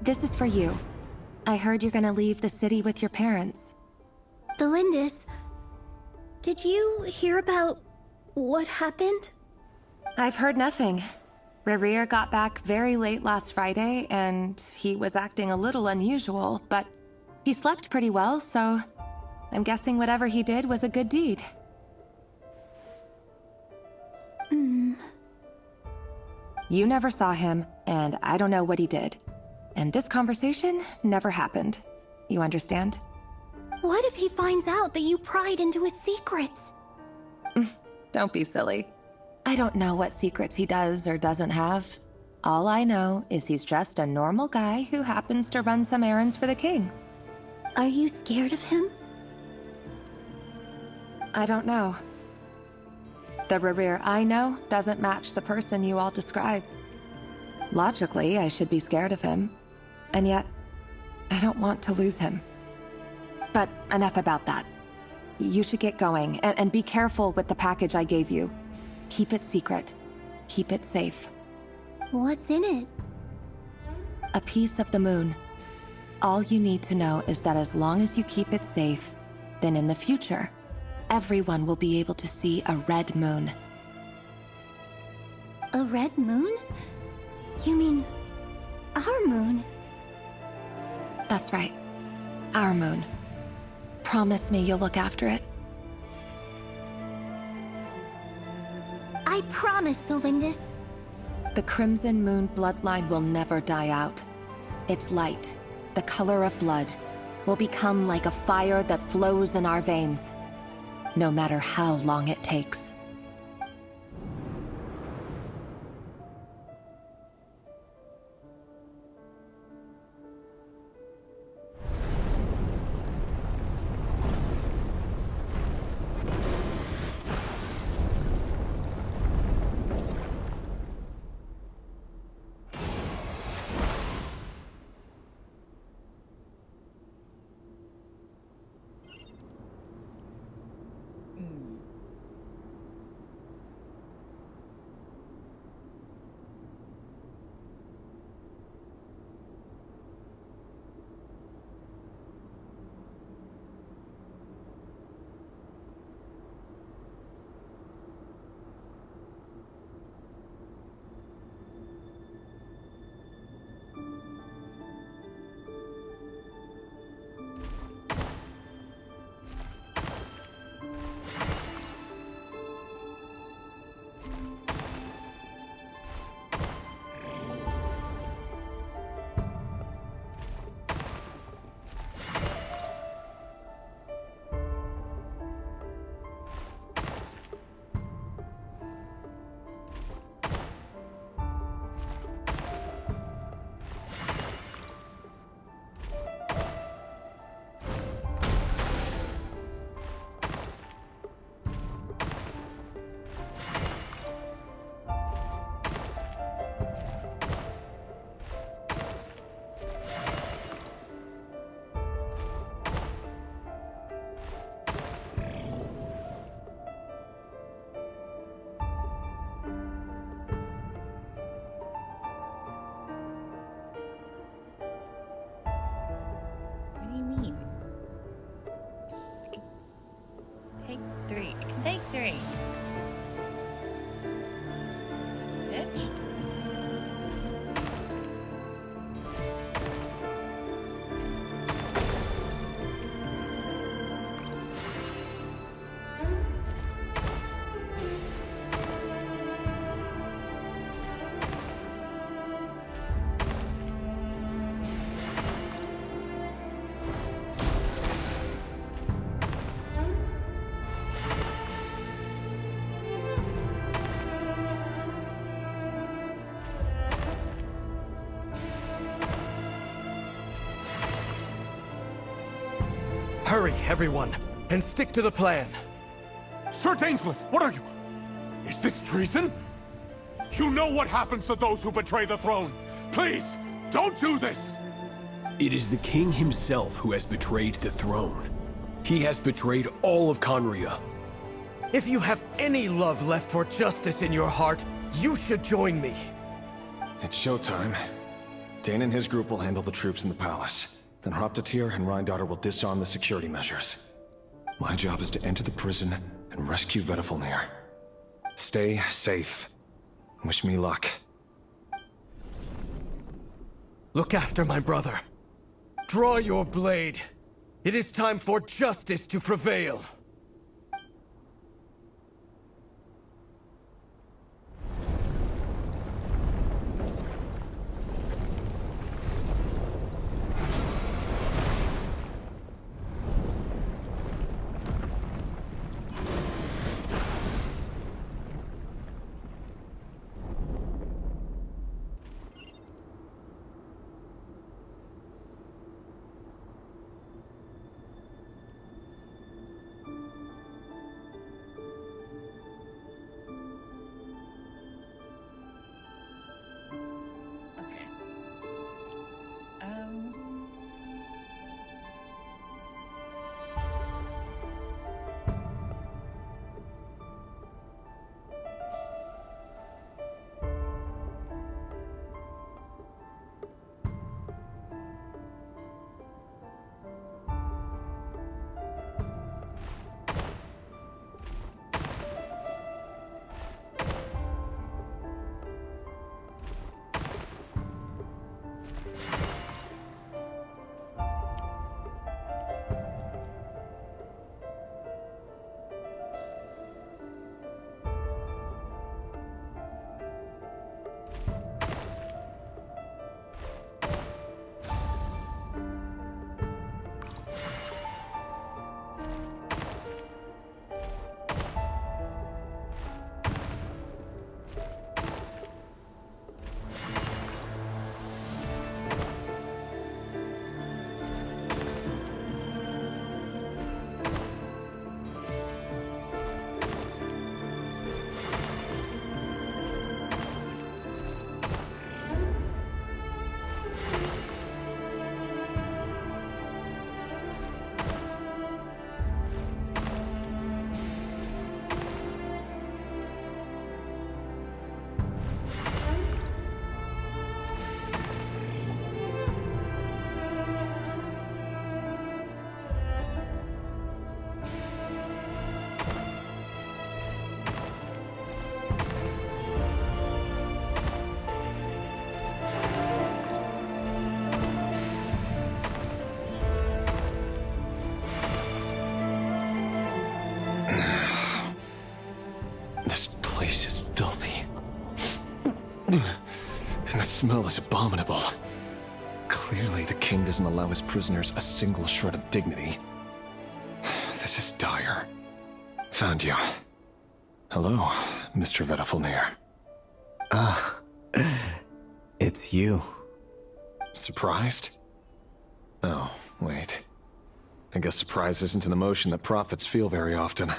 This is for you. I heard you're gonna leave the city with your parents. Thelindis, did you hear about what happened? I've heard nothing. Rerir got back very late last Friday, and he was acting a little unusual, but he slept pretty well, so I'm guessing whatever he did was a good deed. You never saw him, and I don't know what he did. And this conversation never happened. You understand? What if he finds out that you pried into his secrets? Don't be silly. I don't know what secrets he does or doesn't have. All I know is he's just a normal guy who happens to run some errands for the king. Are you scared of him? I don't know. The Rerir I know doesn't match the person you all describe. Logically, I should be scared of him. And yet, I don't want to lose him. But enough about that. You should get going, and be careful with the package I gave you. Keep it secret. Keep it safe. What's in it? A piece of the moon. All you need to know is that as long as you keep it safe, then in the future, everyone will be able to see a red moon. A red moon? You mean our moon? That's right. Our moon. Promise me you'll look after it. I promise, Thelindis. The Crimson Moon bloodline will never die out. Its light, the color of blood, will become like a fire that flows in our veins, no matter how long it takes. What do you mean? Take 3. I can take 3. Bitch. Hurry, everyone, and stick to the plan. Sir Dainsleif, what are you? Is this treason? You know what happens to those who betray the throne. Please, don't do this! It is the king himself who has betrayed the throne. He has betrayed all of Conria. If you have any love left for justice in your heart, you should join me. It's showtime. Dane and his group will handle the troops in the palace. Then Hraptatir and Rheindater will disarm the security measures. My job is to enter the prison and rescue Vedifalnir. Stay safe. Wish me luck. Look after my brother. Draw your blade. It is time for justice to prevail. And the smell is abominable. Clearly, the king doesn't allow his prisoners a single shred of dignity. This is dire. Found you. Hello, Mr. Vedifalnir. Ah, it's you. Surprised? Oh, wait. I guess surprise isn't an emotion that prophets feel very often.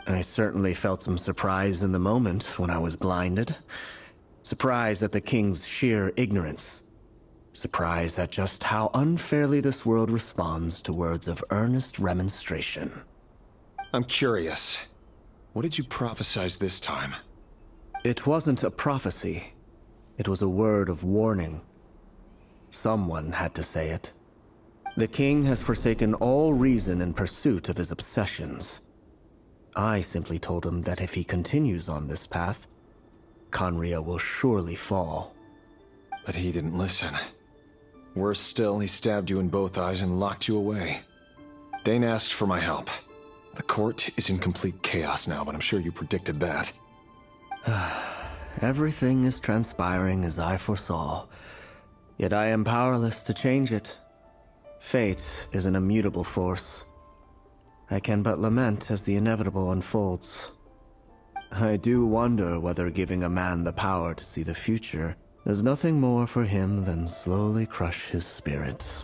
I certainly felt some surprise in the moment when I was blinded. Surprise at the king's sheer ignorance. Surprise at just how unfairly this world responds to words of earnest remonstration. I'm curious. What did you prophesize this time? It wasn't a prophecy. It was a word of warning. Someone had to say it. The king has forsaken all reason in pursuit of his obsessions. I simply told him that if he continues on this path, Khaenri'ah will surely fall. But he didn't listen. Worse still, he stabbed you in both eyes and locked you away. Dane asked for my help. The court is in complete chaos now, but I'm sure you predicted that. Everything is transpiring as I foresaw, yet I am powerless to change it. Fate is an immutable force. I can but lament as the inevitable unfolds. I do wonder whether giving a man the power to see the future does nothing more for him than slowly crush his spirit.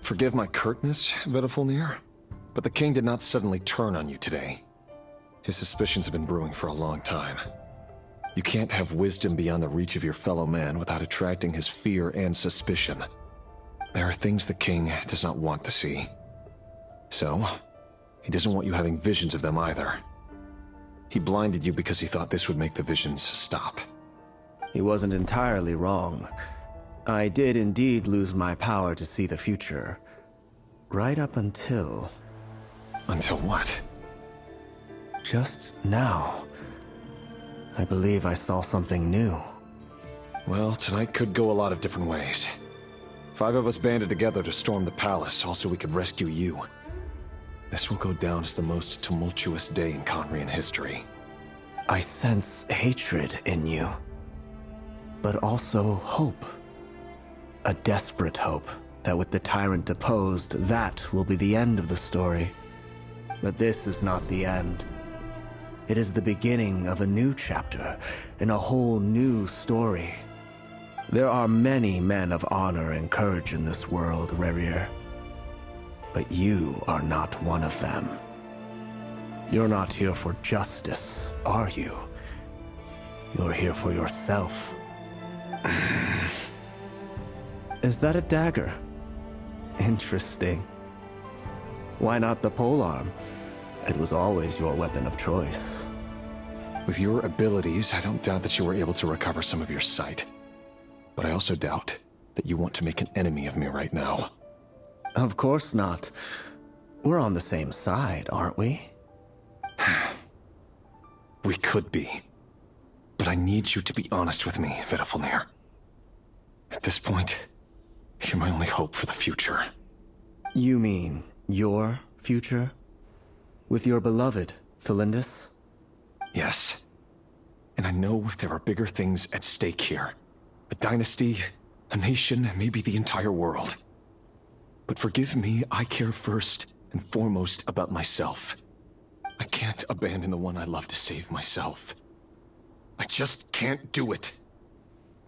Forgive my curtness, Vedifalnir, but the king did not suddenly turn on you today. His suspicions have been brewing for a long time. You can't have wisdom beyond the reach of your fellow man without attracting his fear and suspicion. There are things the king does not want to see. So, he doesn't want you having visions of them either. He blinded you because he thought this would make the visions stop. He wasn't entirely wrong. I did indeed lose my power to see the future. Right up until... Until what? Just now. I believe I saw something new. Well, tonight could go a lot of different ways. 5 of us banded together to storm the palace, also we could rescue you. This will go down as the most tumultuous day in Conrian history. I sense hatred in you. But also hope. A desperate hope that with the tyrant deposed, that will be the end of the story. But this is not the end. It is the beginning of a new chapter, in a whole new story. There are many men of honor and courage in this world, Rerir. But you are not one of them. You're not here for justice, are you? You're here for yourself. Is that a dagger? Interesting. Why not the polearm? It was always your weapon of choice. With your abilities, I don't doubt that you were able to recover some of your sight. But I also doubt that you want to make an enemy of me right now. Of course not. We're on the same side, aren't we? We could be. But I need you to be honest with me, Vedafilnir. At this point, you're my only hope for the future. You mean your future? With your beloved, Felindis? Yes. And I know there are bigger things at stake here. A dynasty, a nation, maybe the entire world. But forgive me, I care first and foremost about myself. I can't abandon the one I love to save myself. I just can't do it.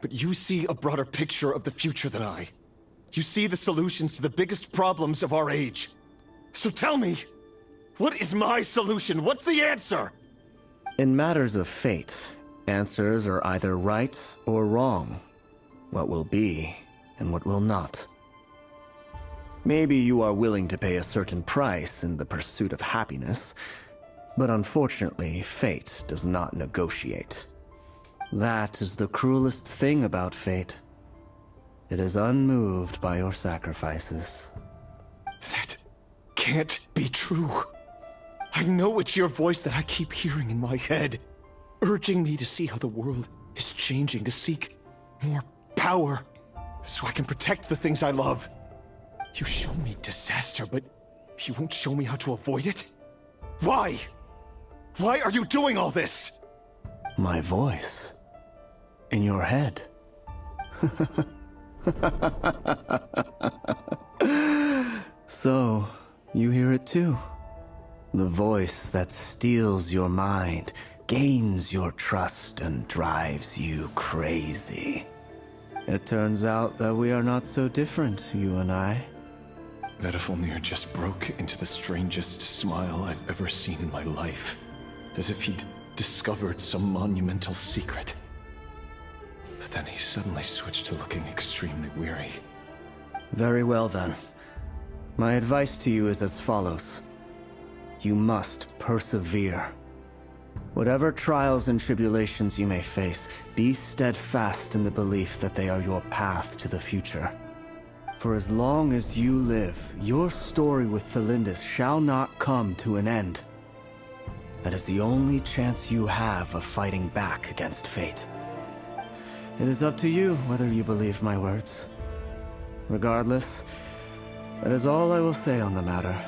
But you see a broader picture of the future than I. You see the solutions to the biggest problems of our age. So tell me, what is my solution? What's the answer? In matters of fate, answers are either right or wrong. What will be, and what will not. Maybe you are willing to pay a certain price in the pursuit of happiness, but unfortunately, fate does not negotiate. That is the cruelest thing about fate. It is unmoved by your sacrifices. That can't be true. I know it's your voice that I keep hearing in my head, urging me to see how the world is changing, to seek more power, so I can protect the things I love. You show me disaster, but you won't show me how to avoid it? Why? Why are you doing all this? My voice. In your head. So, you hear it too? The voice that steals your mind, gains your trust, and drives you crazy. It turns out that we are not so different, you and I. Vedafilnir just broke into the strangest smile I've ever seen in my life, as if he'd discovered some monumental secret. But then he suddenly switched to looking extremely weary. Very well then. My advice to you is as follows. You must persevere. Whatever trials and tribulations you may face, be steadfast in the belief that they are your path to the future. For as long as you live, your story with Felindis shall not come to an end. That is the only chance you have of fighting back against fate. It is up to you whether you believe my words. Regardless, that is all I will say on the matter.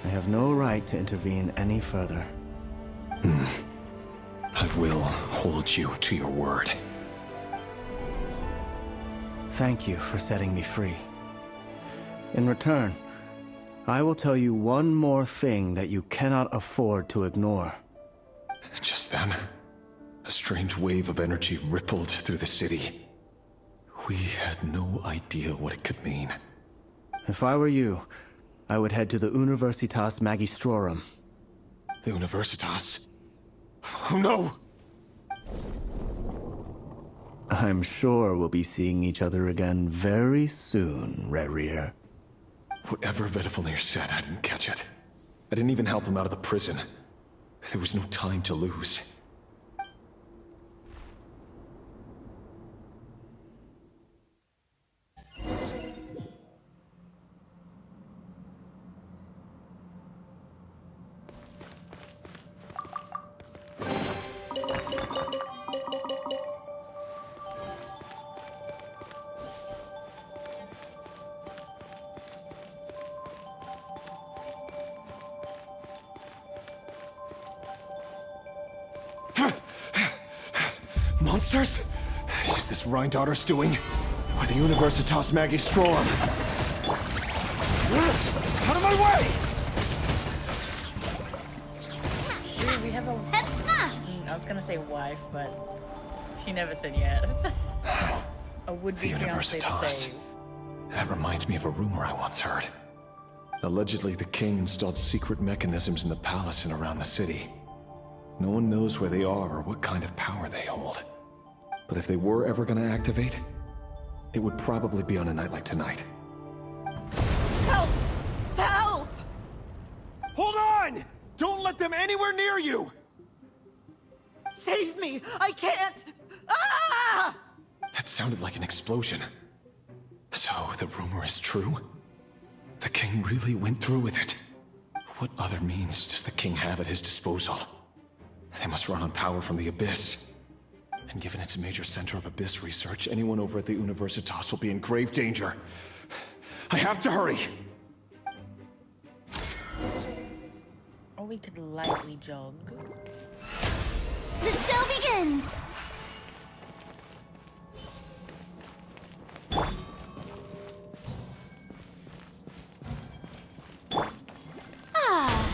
I have no right to intervene any further. I will hold you to your word. Thank you for setting me free. In return, I will tell you one more thing that you cannot afford to ignore. Just then, a strange wave of energy rippled through the city. We had no idea what it could mean. If I were you, I would head to the Universitas Magistrorum. The Universitas? Oh no! I'm sure we'll be seeing each other again very soon, Rerir. Whatever Vedafilnir said, I didn't catch it. I didn't even help him out of the prison. There was no time to lose. . Monsters? Is this Rhindaughter's doing? Or the Universitas Magi Storm? Out of my way! Dude, we have a... I was gonna say wife, but she never said yes. A would-be fiancé to save. That reminds me of a rumor I once heard. Allegedly, the king installed secret mechanisms in the palace and around the city. No one knows where they are or what kind of power they hold. But if they were ever gonna activate, it would probably be on a night like tonight. Help! Help! Hold on! Don't let them anywhere near you! Save me! I can't! Ah! That sounded like an explosion. So, the rumor is true? The king really went through with it? What other means does the king have at his disposal? They must run on power from the Abyss. And given it's a major center of Abyss research, anyone over at the Universitas will be in grave danger. I have to hurry! Or we could lightly jog. The show begins! Ah!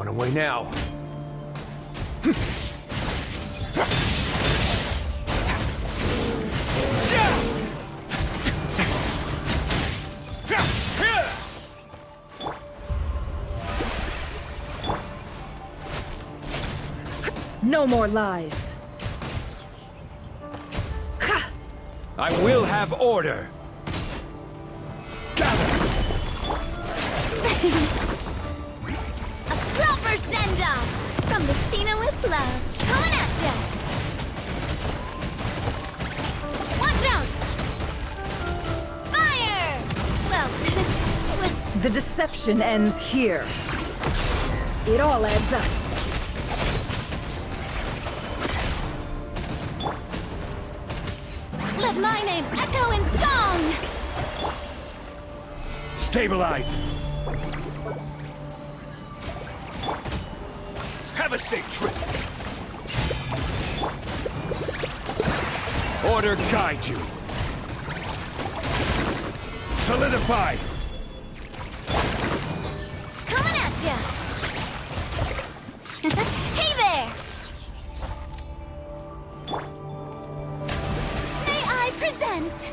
Away now. No more lies. I will have order. Proper send-off from the Spina with love. Coming at ya! Watch out! Fire! Well, it was... The deception ends here. It all adds up. Let my name echo in song! Stabilize! Have a safe trip! Order guide you! Solidify! Coming at ya! Hey there! May I present?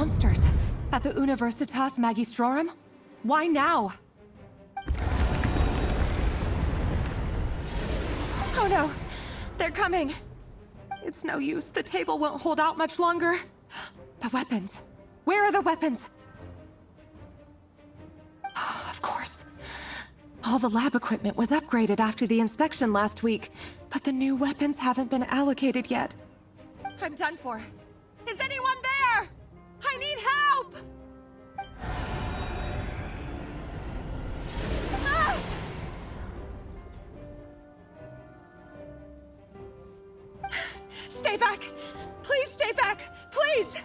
monsters at the Universitas Magistrorum? Why now? Oh no! They're coming! It's no use. The table won't hold out much longer. The weapons. Where are the weapons? Of course. All the lab equipment was upgraded after the inspection last week, but the new weapons haven't been allocated yet. I'm done for. Is anyone there? I need help! Ah! Stay back! Please stay back! Please!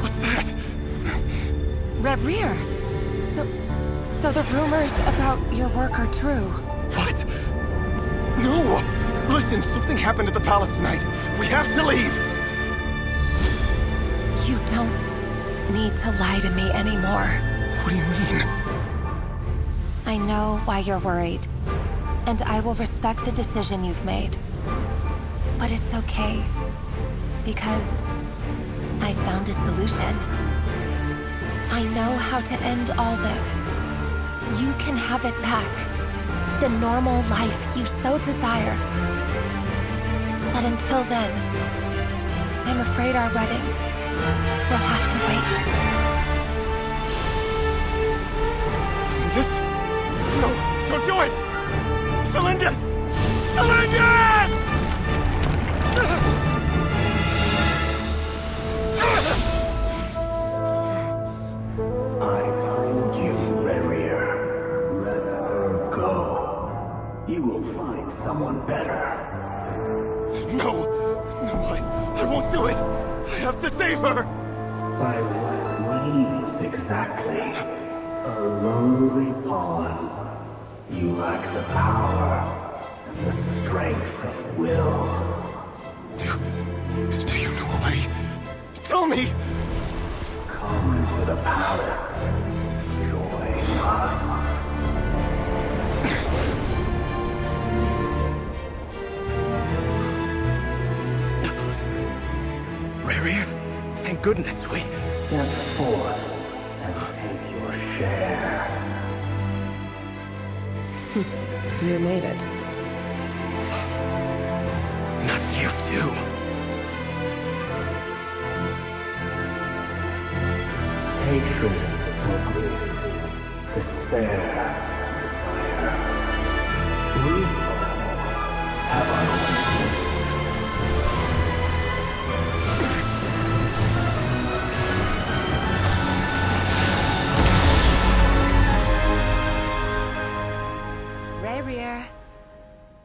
What's that? Reverie! So the rumors about your work are true. What? No! Listen, something happened at the palace tonight. We have to leave! You don't need to lie to me anymore. What do you mean? I know why you're worried, and I will respect the decision you've made. But it's okay, because I found a solution. I know how to end all this. You can have it back. The normal life you so desire. But until then, I'm afraid our wedding will have to wait. Felindis? No, don't do it! Felindis! Felindis! I told you, Reverie. Let her go. You will find someone better. No! No, I won't do it! I have to save her! By what means exactly? A lowly pawn. You lack the power and the strength of will. Do you know a way? Tell me! Come to the palace. Join us. Reverie, thank goodness we... Step forth and take your share. You made it. Not you too. Hatred or grief, despair, desire. We all have our own.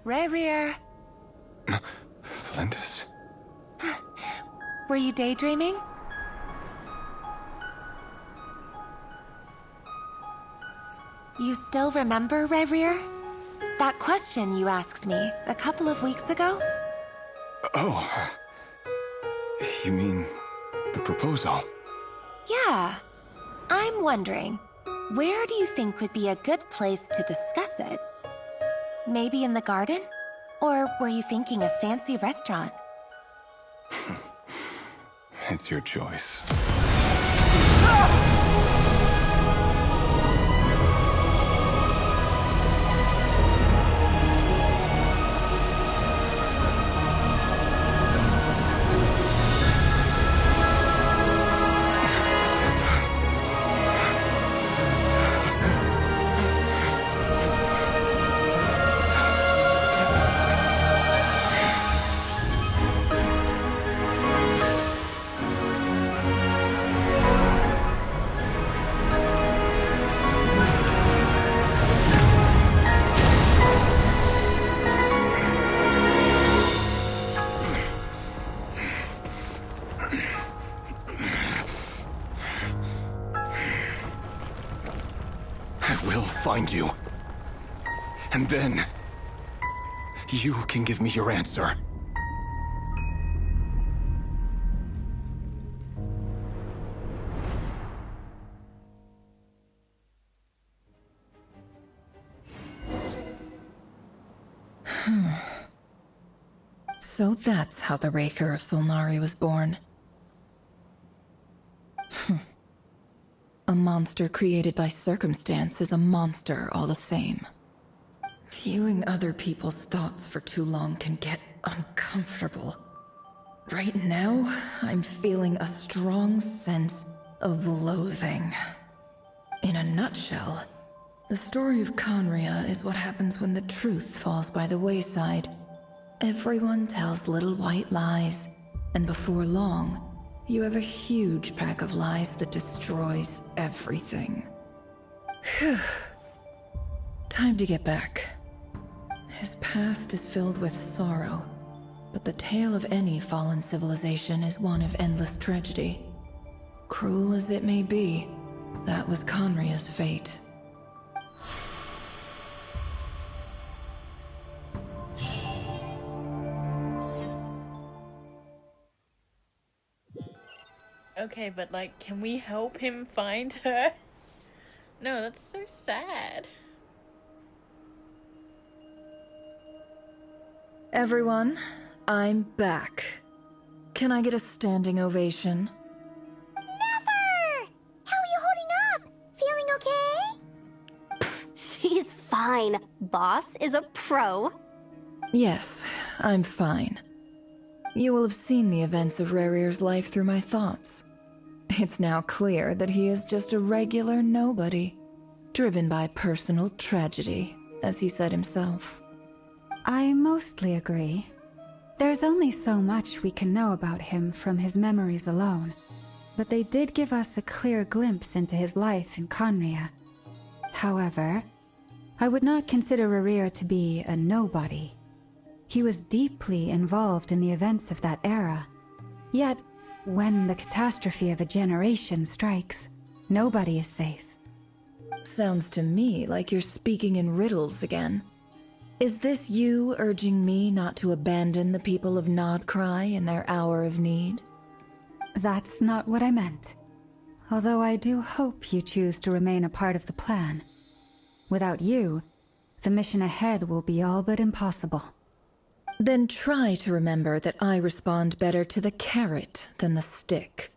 Reverie. Felindis? Were you daydreaming? You still remember, Reverie? That question you asked me a couple of weeks ago? Oh. You mean the proposal? Yeah. I'm wondering, where do you think would be a good place to discuss it? Maybe in the garden? Or were you thinking a fancy restaurant? It's your choice. I will find you. And then, You can give me your answer. So that's how the Raker of Solnari was born. A monster created by circumstance is a monster all the same. Viewing other people's thoughts for too long can get uncomfortable. Right now, I'm feeling a strong sense of loathing. In a nutshell, the story of Conria is what happens when the truth falls by the wayside. Everyone tells little white lies, and before long, you have a huge pack of lies that destroys everything. Whew. Time to get back. His past is filled with sorrow, but the tale of any fallen civilization is one of endless tragedy. Cruel as it may be, that was Conria's fate. Okay, but like, can we help him find her? No, that's so sad. Everyone, I'm back. Can I get a standing ovation? Never! How are you holding up? Feeling okay? She's fine. Boss is a pro. Yes, I'm fine. You will have seen the events of Rerir's life through my thoughts. It's now clear that he is just a regular nobody, driven by personal tragedy, as he said himself. I mostly agree. There's only so much we can know about him from his memories alone, but they did give us a clear glimpse into his life in Conria. However, I would not consider Rerir to be a nobody. He was deeply involved in the events of that era. Yet, when the catastrophe of a generation strikes, nobody is safe. Sounds to me like you're speaking in riddles again. Is this you urging me not to abandon the people of Nodcry in their hour of need? That's not what I meant. Although I do hope you choose to remain a part of the plan. Without you, the mission ahead will be all but impossible. Then try to remember that I respond better to the carrot than the stick.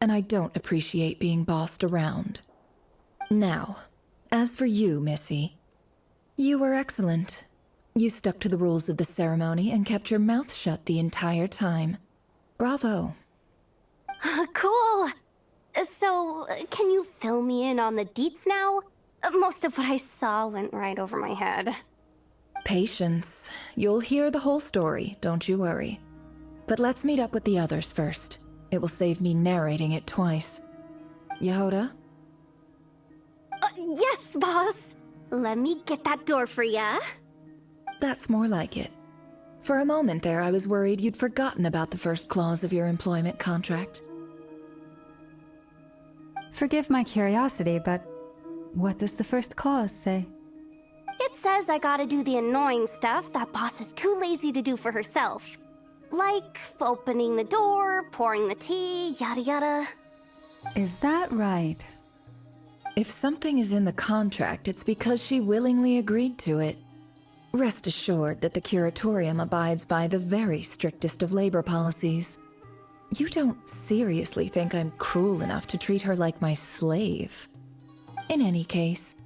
And I don't appreciate being bossed around. Now, as for you, Missy, you were excellent. You stuck to the rules of the ceremony and kept your mouth shut the entire time. Bravo. Cool. So, can you fill me in on the deets now? Most of what I saw went right over my head. Patience. You'll hear the whole story, don't you worry. But let's meet up with the others first. It will save me narrating it twice. Yehoda? Yes, boss! Let me get that door for ya. That's more like it. For a moment there, I was worried you'd forgotten about the first clause of your employment contract. Forgive my curiosity, but what does the first clause say? It says I gotta do the annoying stuff that boss is too lazy to do for herself. Like opening the door, pouring the tea, yada yada. Is that right? If something is in the contract, it's because she willingly agreed to it. Rest assured that the Curatorium abides by the very strictest of labor policies. You don't seriously think I'm cruel enough to treat her like my slave? In any case,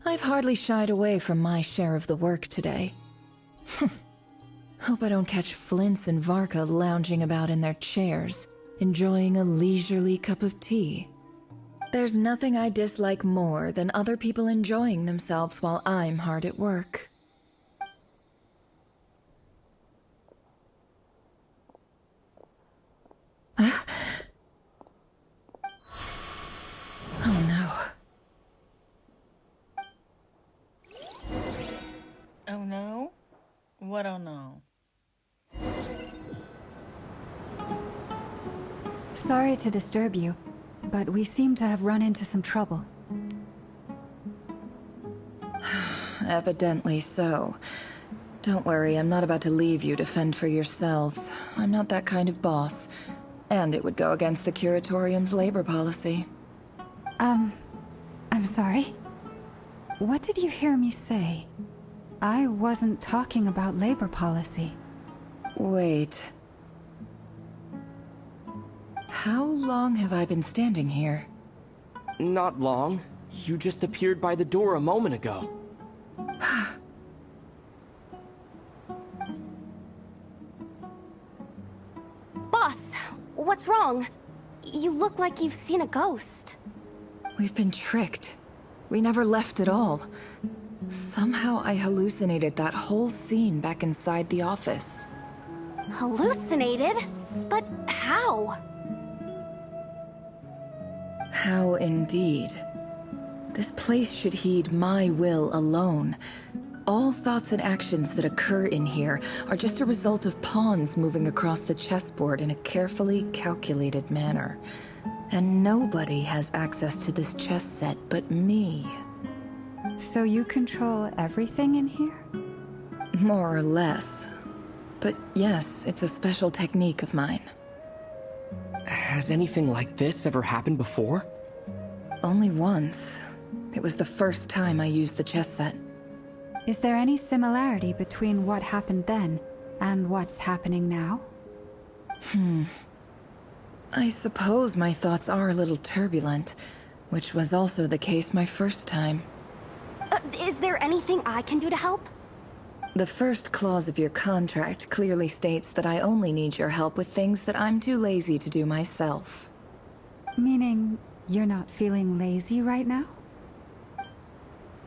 I've hardly shied away from my share of the work today. Hope I don't catch Flintz and Varka lounging about in their chairs, enjoying a leisurely cup of tea. There's nothing I dislike more than other people enjoying themselves while I'm hard at work. Oh no. Oh no? What oh no? Sorry to disturb you, but we seem to have run into some trouble. Evidently so. Don't worry, I'm not about to leave you to fend for yourselves. I'm not that kind of boss. And it would go against the Curatorium's labor policy. I'm sorry? What did you hear me say? I wasn't talking about labor policy. Wait. How long have I been standing here? Not long. You just appeared by the door a moment ago. Boss, what's wrong? You look like you've seen a ghost. We've been tricked. We never left at all. Somehow I hallucinated that whole scene back inside the office. Hallucinated? But how? How indeed. This place should heed my will alone. All thoughts and actions that occur in here are just a result of pawns moving across the chessboard in a carefully calculated manner. And nobody has access to this chess set but me. So you control everything in here? More or less. But yes, it's a special technique of mine. Has anything like this ever happened before? Only once. It was the first time I used the chess set. Is there any similarity between what happened then and what's happening now? I suppose my thoughts are a little turbulent, which was also the case my first time. Is there anything I can do to help? The first clause of your contract clearly states that I only need your help with things that I'm too lazy to do myself. Meaning, you're not feeling lazy right now?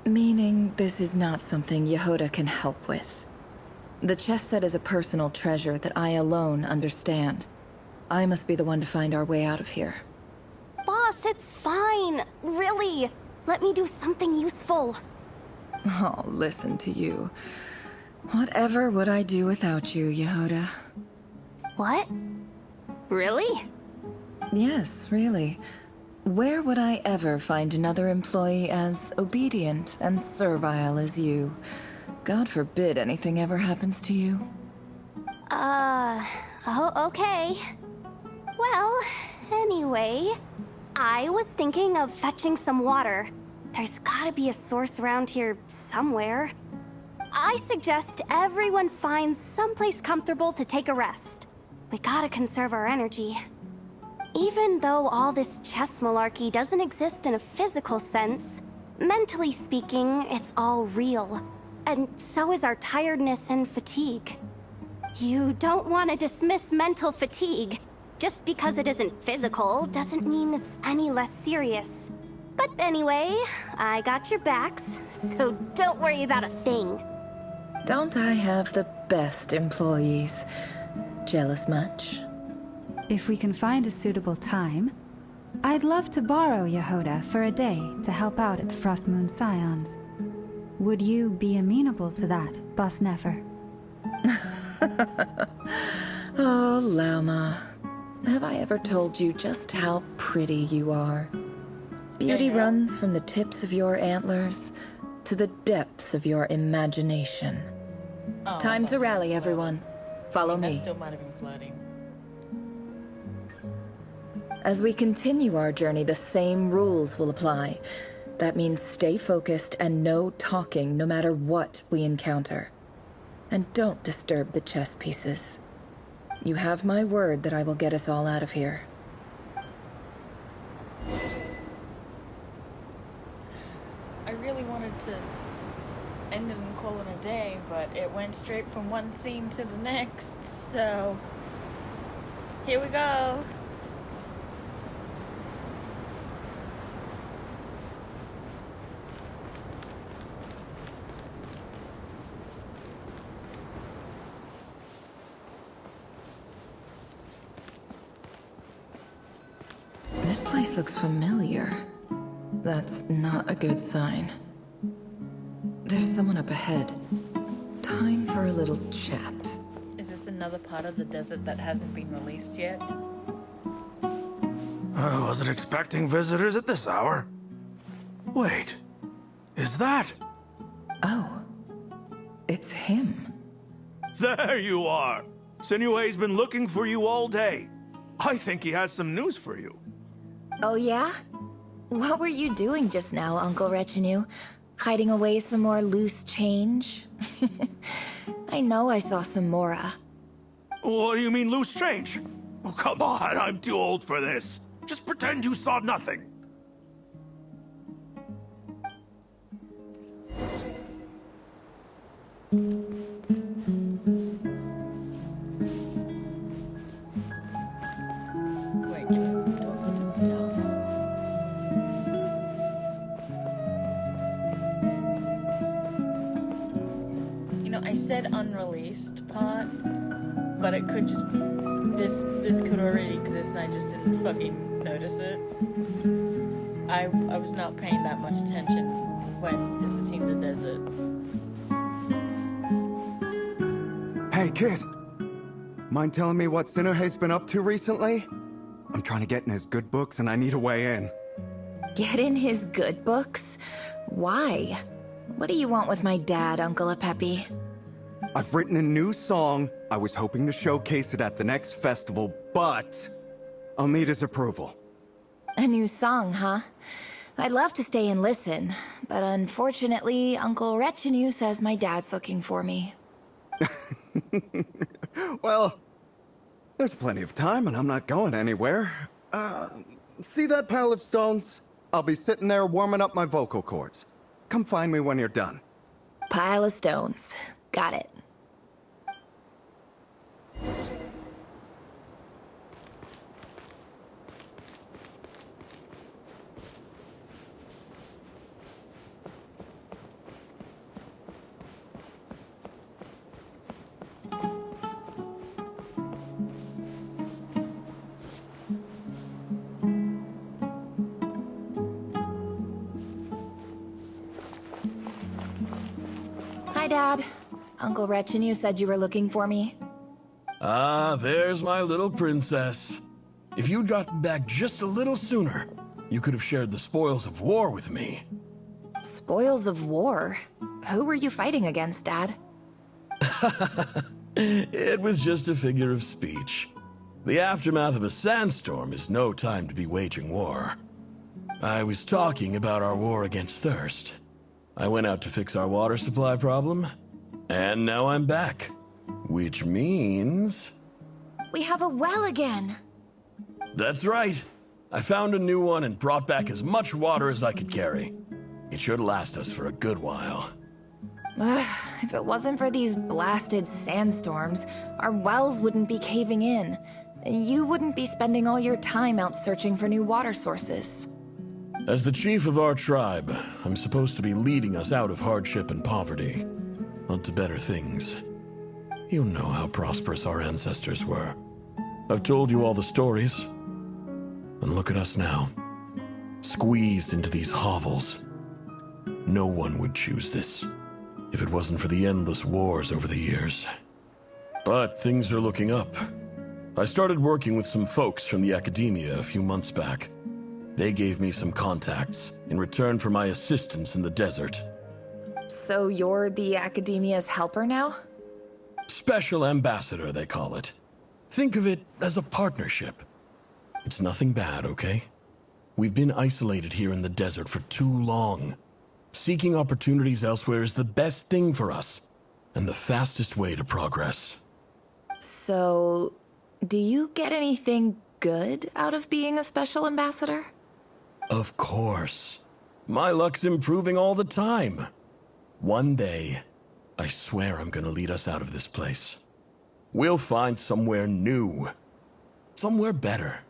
Meaning, this is not something Yehoda can help with. The chess set is a personal treasure that I alone understand. I must be the one to find our way out of here. Boss, it's fine. Really. Let me do something useful. Oh, listen to you. Whatever would I do without you, Yehoda? What? Really? Yes, really. Where would I ever find another employee as obedient and servile as you? God forbid anything ever happens to you. Oh, okay. Well, anyway, I was thinking of fetching some water. There's gotta be a source around here somewhere. I suggest everyone finds someplace comfortable to take a rest. We gotta conserve our energy. Even though all this chess malarkey doesn't exist in a physical sense, mentally speaking, it's all real. And so is our tiredness and fatigue. You don't want to dismiss mental fatigue. Just because it isn't physical doesn't mean it's any less serious. But anyway, I got your backs, so don't worry about a thing. Don't I have the best employees? Jealous much? If we can find a suitable time, I'd love to borrow Yehoda for a day to help out at the Frost Moon Scions. Would you be amenable to that, Boss Nefer? Oh, Lauma. Have I ever told you just how pretty you are? Beauty runs from the tips of your antlers to the depths of your imagination. Oh, Time to rally, everyone. Follow me. That still might have been flooding. As we continue our journey, the same rules will apply. That means stay focused and no talking no matter what we encounter. And don't disturb the chess pieces. You have my word that I will get us all out of here. I really wanted to end it and call it a day, but it went straight from one scene to the next, so here we go. This place looks familiar. That's not a good sign. There's someone up ahead. Time for a little chat. Is this another part of the desert that hasn't been released yet? I wasn't expecting visitors at this hour. Wait, is that? Oh, it's him. There you are. Sinue's been looking for you all day. I think he has some news for you. Oh yeah? What were you doing just now, Uncle Retinue? Hiding away some more loose change? I know I saw some Mora. What do you mean, loose change? Oh, come on, I'm too old for this. Just pretend you saw nothing. Wait, no. You know, I said unreleased pot, but it could just this could already exist and I just didn't fucking notice it. I was not paying that much attention when visiting the desert. Hey, kid. Mind telling me what Sinuhe's been up to recently? I'm trying to get in his good books and I need a way in. Get in his good books? Why? What do you want with my dad, Uncle Apepi? I've written a new song. I was hoping to showcase it at the next festival, but I'll need his approval. A new song, huh? I'd love to stay and listen, but unfortunately, Uncle Retinue says my dad's looking for me. Well, there's plenty of time and I'm not going anywhere. See that pile of stones? I'll be sitting there warming up my vocal cords. Come find me when you're done. Pile of stones. Got it. Hi, Dad. Uncle Retinue said you were looking for me. Ah, there's my little princess. If you'd gotten back just a little sooner, you could have shared the spoils of war with me. Spoils of war? Who were you fighting against, Dad? It was just a figure of speech. The aftermath of a sandstorm is no time to be waging war. I was talking about our war against thirst. I went out to fix our water supply problem, and now I'm back. Which means... We have a well again! That's right. I found a new one and brought back as much water as I could carry. It should last us for a good while. If it wasn't for these blasted sandstorms, our wells wouldn't be caving in. You wouldn't be spending all your time out searching for new water sources. As the chief of our tribe, I'm supposed to be leading us out of hardship and poverty, onto better things. You know how prosperous our ancestors were. I've told you all the stories. And look at us now, squeezed into these hovels. No one would choose this, if it wasn't for the endless wars over the years. But things are looking up. I started working with some folks from the academia a few months back. They gave me some contacts in return for my assistance in the desert. So you're the academia's helper now? Special ambassador, they call it. Think of it as a partnership. It's nothing bad, okay? We've been isolated here in the desert for too long. Seeking opportunities elsewhere is the best thing for us, and the fastest way to progress. So, do you get anything good out of being a special ambassador? Of course. My luck's improving all the time. One day, I swear I'm gonna lead us out of this place. We'll find somewhere new. Somewhere better.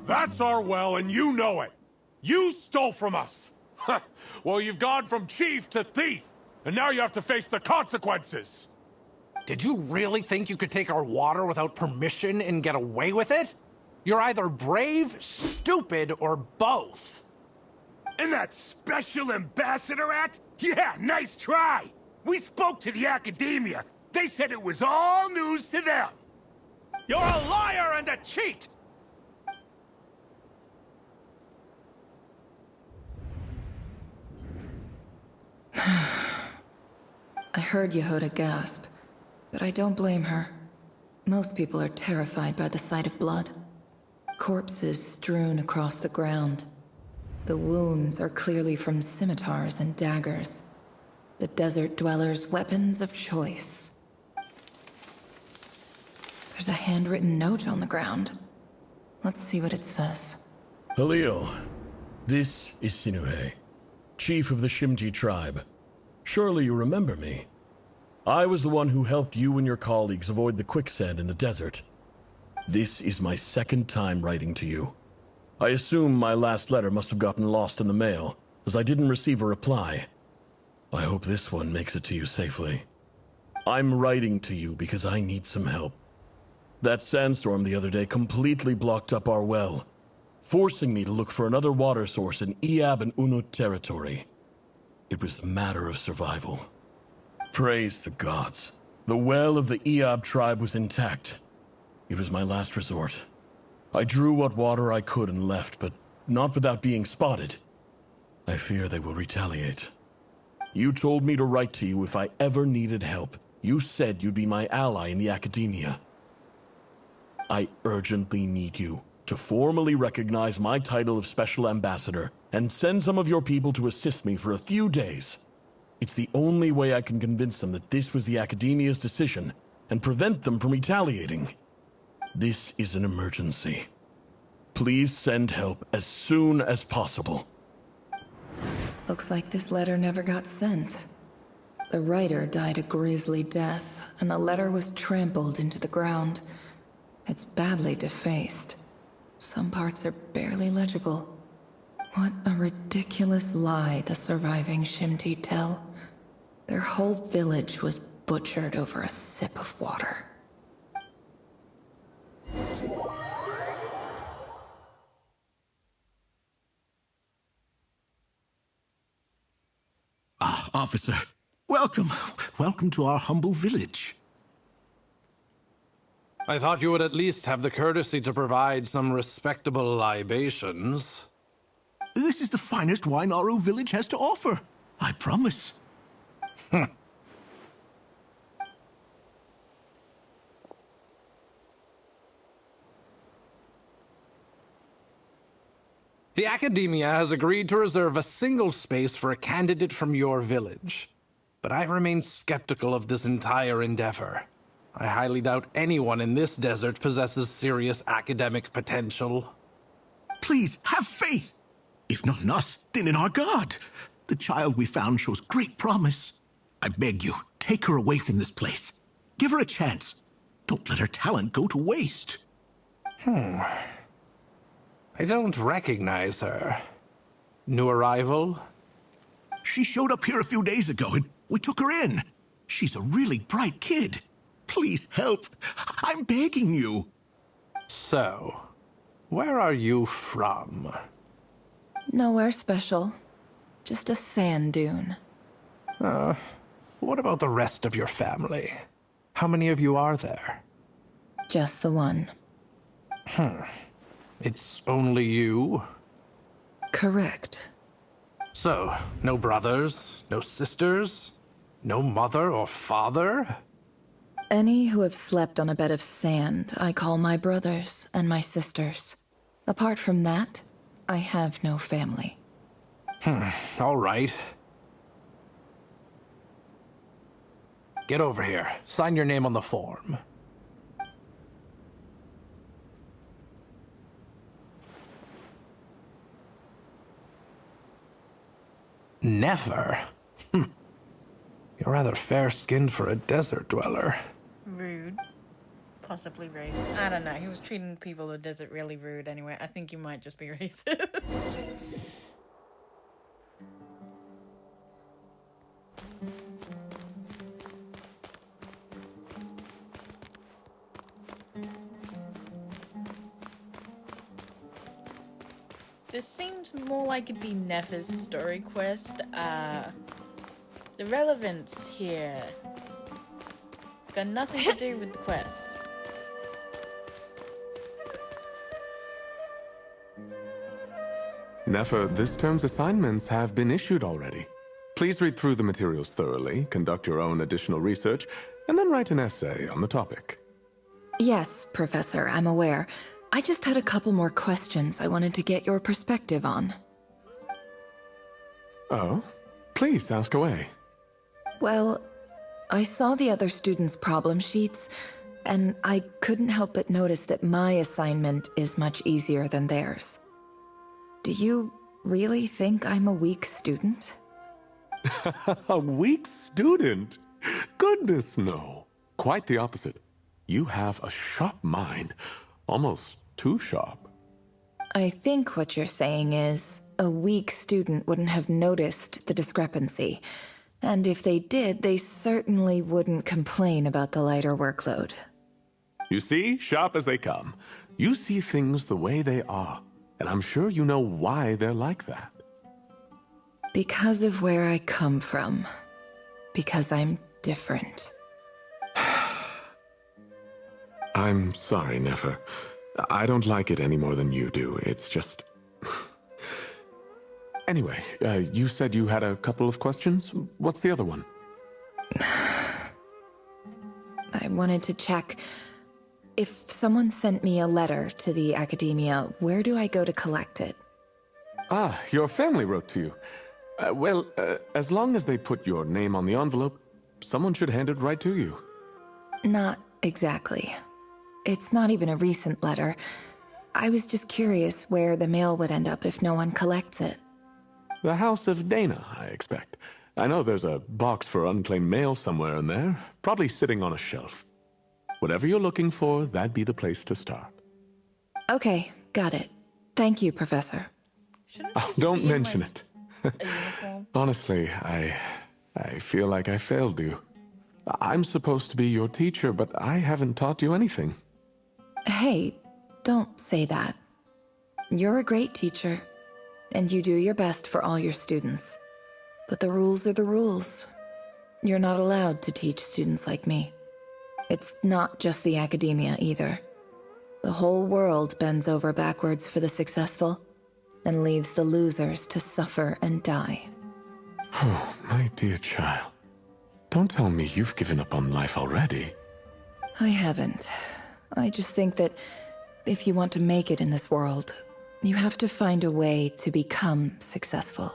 That's our well, and you know it. You stole from us. Well, you've gone from chief to thief, and now you have to face the consequences. Did you really think you could take our water without permission and get away with it? You're either brave, stupid, or both. And that special ambassador act? Yeah, nice try. We spoke to the academia. They said it was all news to them. You're a liar and a cheat! I heard Yehuda gasp, but I don't blame her. Most people are terrified by the sight of blood. Corpses strewn across the ground. The wounds are clearly from scimitars and daggers. The desert dwellers' weapons of choice. There's a handwritten note on the ground. Let's see what it says. Halil, this is Sinuhe, chief of the Shimti tribe. Surely you remember me. I was the one who helped you and your colleagues avoid the quicksand in the desert. This is my second time writing to you. I assume my last letter must have gotten lost in the mail, as I didn't receive a reply. I hope this one makes it to you safely. I'm writing to you because I need some help. That sandstorm the other day completely blocked up our well, forcing me to look for another water source in Iab and Unut territory. It was a matter of survival. Praise the gods. The well of the Iab tribe was intact. It was my last resort. I drew what water I could and left, but not without being spotted. I fear they will retaliate. You told me to write to you if I ever needed help. You said you'd be my ally in the academia. I urgently need you to formally recognize my title of Special Ambassador and send some of your people to assist me for a few days. It's the only way I can convince them that this was the Academia's decision and prevent them from retaliating. This is an emergency. Please send help as soon as possible. Looks like this letter never got sent. The writer died a grisly death, and the letter was trampled into the ground. It's badly defaced. Some parts are barely legible. What a ridiculous lie the surviving Shimti tell. Their whole village was butchered over a sip of water. Ah, officer. Welcome. Welcome to our humble village. I thought you would at least have the courtesy to provide some respectable libations. This is the finest wine Aru village has to offer. I promise. The Academia has agreed to reserve a single space for a candidate from your village. But I remain skeptical of this entire endeavor. I highly doubt anyone in this desert possesses serious academic potential. Please, have faith. If not in us, then in our god. The child we found shows great promise. I beg you, take her away from this place. Give her a chance. Don't let her talent go to waste. I don't recognize her. New arrival? She showed up here a few days ago and we took her in. She's a really bright kid. Please help. I'm begging you. So, where are you from? Nowhere special. Just a sand dune. What about the rest of your family? How many of you are there? Just the one. It's only you? Correct. So, no brothers, no sisters, no mother or father? Any who have slept on a bed of sand, I call my brothers and my sisters. Apart from that, I have no family. All right. Get over here. Sign your name on the form. Never? You're rather fair-skinned for a desert dweller. Rude. possibly racist. I don't know. He was treating people who does it really rude anyway. I think you might just be racist. This seems more like it'd be Nefer's story quest. The relevance here got nothing to do with the quest. Nefer, this term's assignments have been issued already. Please read through the materials thoroughly, conduct your own additional research, and then write an essay on the topic. Yes, Professor, I'm aware. I just had a couple more questions I wanted to get your perspective on. Oh? Please, ask away. Well, I saw the other students' problem sheets, and I couldn't help but notice that my assignment is much easier than theirs. Do you really think I'm a weak student? A weak student? Goodness, no. Quite the opposite. You have a sharp mind. Almost too sharp. I think what you're saying is, a weak student wouldn't have noticed the discrepancy. And if they did, they certainly wouldn't complain about the lighter workload. You see, sharp as they come. You see things the way they are. And I'm sure you know why they're like that. Because of where I come from. Because I'm different. I'm sorry, Nefer. I don't like it any more than you do. It's just... Anyway, you said you had a couple of questions. What's the other one? I wanted to check. If someone sent me a letter to the academia, where do I go to collect it? Ah, your family wrote to you. Well, as long as they put your name on the envelope, someone should hand it right to you. Not exactly. It's not even a recent letter. I was just curious where the mail would end up if no one collects it. The House of Dana, I expect. I know there's a box for unclaimed mail somewhere in there, probably sitting on a shelf. Whatever you're looking for, that'd be the place to start. Okay, got it. Thank you, Professor. Oh, don't mention it. Honestly, I feel like I failed you. I'm supposed to be your teacher, but I haven't taught you anything. Hey, don't say that. You're a great teacher, and you do your best for all your students. But the rules are the rules. You're not allowed to teach students like me. It's not just the academia either. The whole world bends over backwards for the successful, and leaves the losers to suffer and die. Oh, my dear child. Don't tell me you've given up on life already. I haven't. I just think that if you want to make it in this world, you have to find a way to become successful.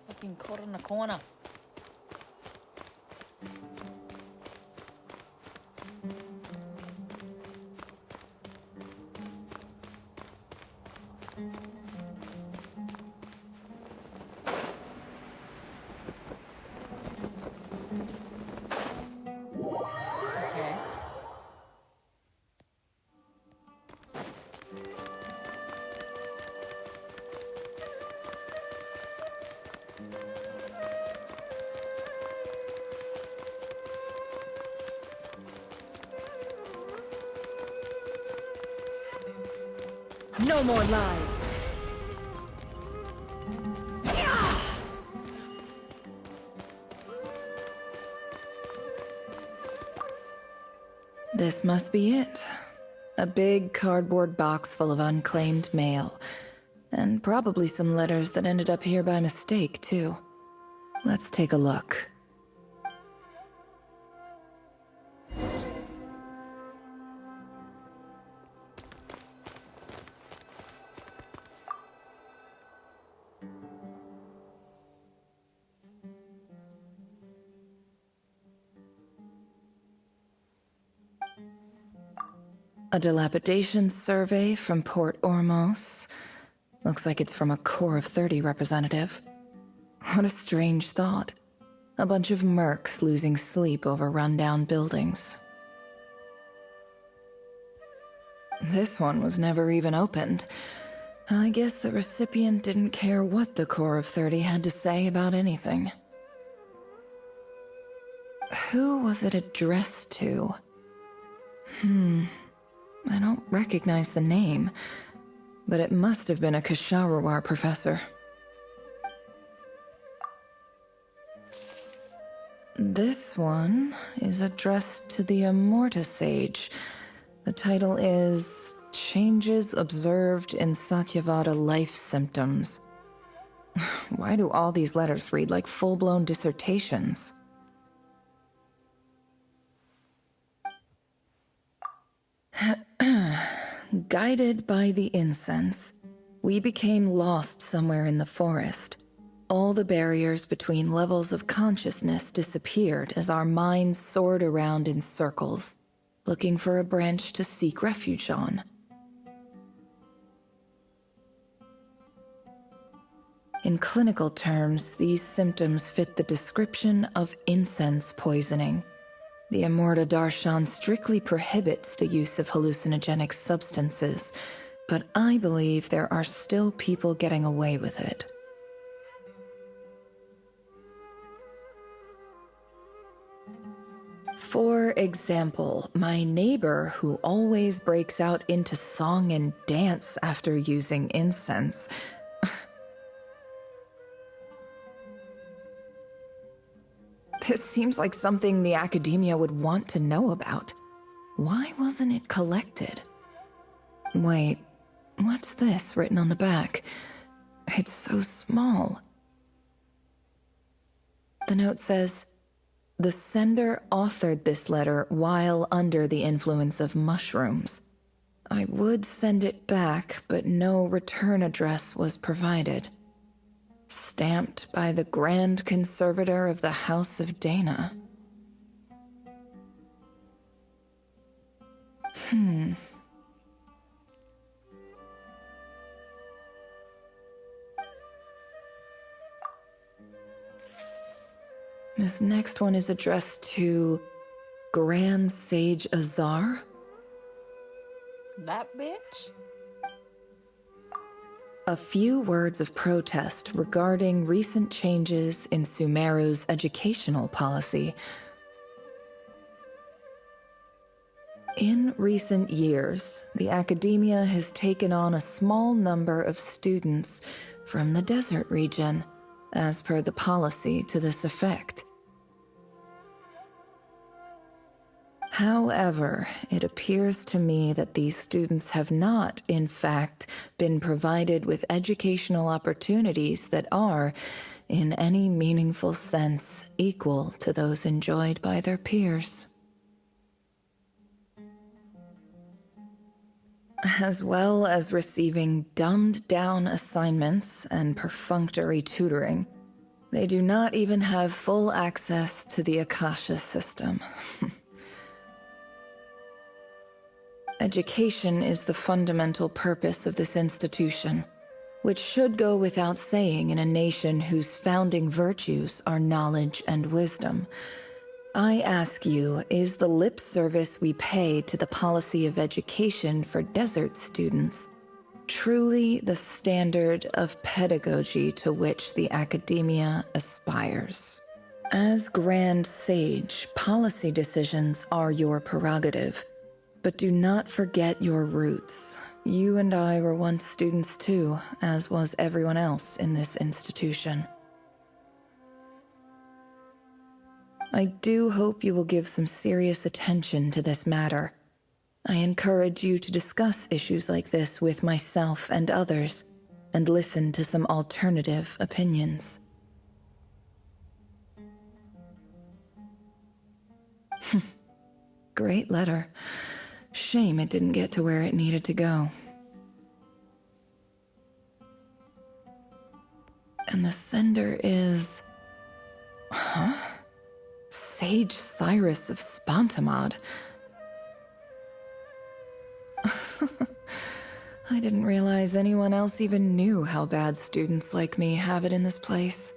Fucking caught in the corner. Okay. No more lies. This must be it. A big cardboard box full of unclaimed mail. And probably some letters that ended up here by mistake, too. Let's take a look. A dilapidation survey from Port Ormos. Looks like it's from a Core of 30 representative. What a strange thought. A bunch of mercs losing sleep over rundown buildings. This one was never even opened. I guess the recipient didn't care what the Core of 30 had to say about anything. Who was it addressed to? I don't recognize the name, but it must have been a Ksharawar professor. This one is addressed to the Amorta Sage. The title is Changes Observed in Satyavada Life Symptoms. Why do all these letters read like full-blown dissertations? Guided by the incense, we became lost somewhere in the forest. All the barriers between levels of consciousness disappeared as our minds soared around in circles, looking for a branch to seek refuge on. In clinical terms, these symptoms fit the description of incense poisoning. The Amorta Darshan strictly prohibits the use of hallucinogenic substances, but I believe there are still people getting away with it. For example, my neighbor who always breaks out into song and dance after using incense. This seems like something the academia would want to know about. Why wasn't it collected? Wait, what's this written on the back? It's so small. The note says, "The sender authored this letter while under the influence of mushrooms. I would send it back, but no return address was provided. Stamped by the Grand Conservator of the House of Dana." This next one is addressed to Grand Sage Azar? That bitch? A few words of protest regarding recent changes in Sumeru's educational policy. In recent years, the academia has taken on a small number of students from the desert region, as per the policy to this effect. However, it appears to me that these students have not, in fact, been provided with educational opportunities that are, in any meaningful sense, equal to those enjoyed by their peers. As well as receiving dumbed-down assignments and perfunctory tutoring, they do not even have full access to the Akasha system. Education is the fundamental purpose of this institution, which should go without saying in a nation whose founding virtues are knowledge and wisdom. I ask you, is the lip service we pay to the policy of education for desert students truly the standard of pedagogy to which the academia aspires? As Grand Sage, policy decisions are your prerogative. But do not forget your roots. You and I were once students too, as was everyone else in this institution. I do hope you will give some serious attention to this matter. I encourage you to discuss issues like this with myself and others, and listen to some alternative opinions. Great letter. Shame it didn't get to where it needed to go. And the sender is... Huh? Sage Cyrus of Spantamad. I didn't realize anyone else even knew how bad students like me have it in this place.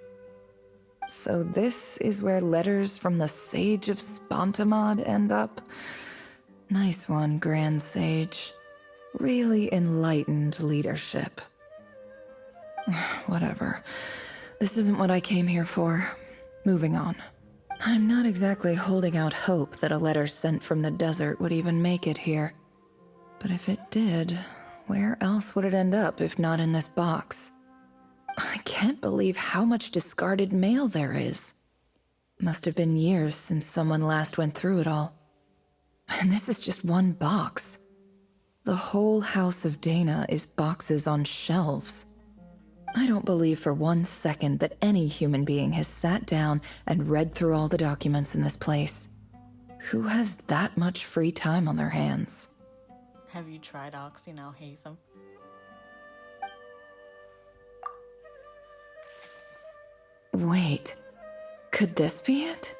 So this is where letters from the Sage of Spontamod end up? Nice one, Grand Sage. Really enlightened leadership. Whatever. This isn't what I came here for. Moving on. I'm not exactly holding out hope that a letter sent from the desert would even make it here. But if it did, where else would it end up if not in this box? I can't believe how much discarded mail there is. Must have been years since someone last went through it all. And this is just one box. The whole House of Dana is boxes on shelves. I don't believe for 1 second that any human being has sat down and read through all the documents in this place. Who has that much free time on their hands? Have you tried Oxy now, Hatham? Wait, could this be it?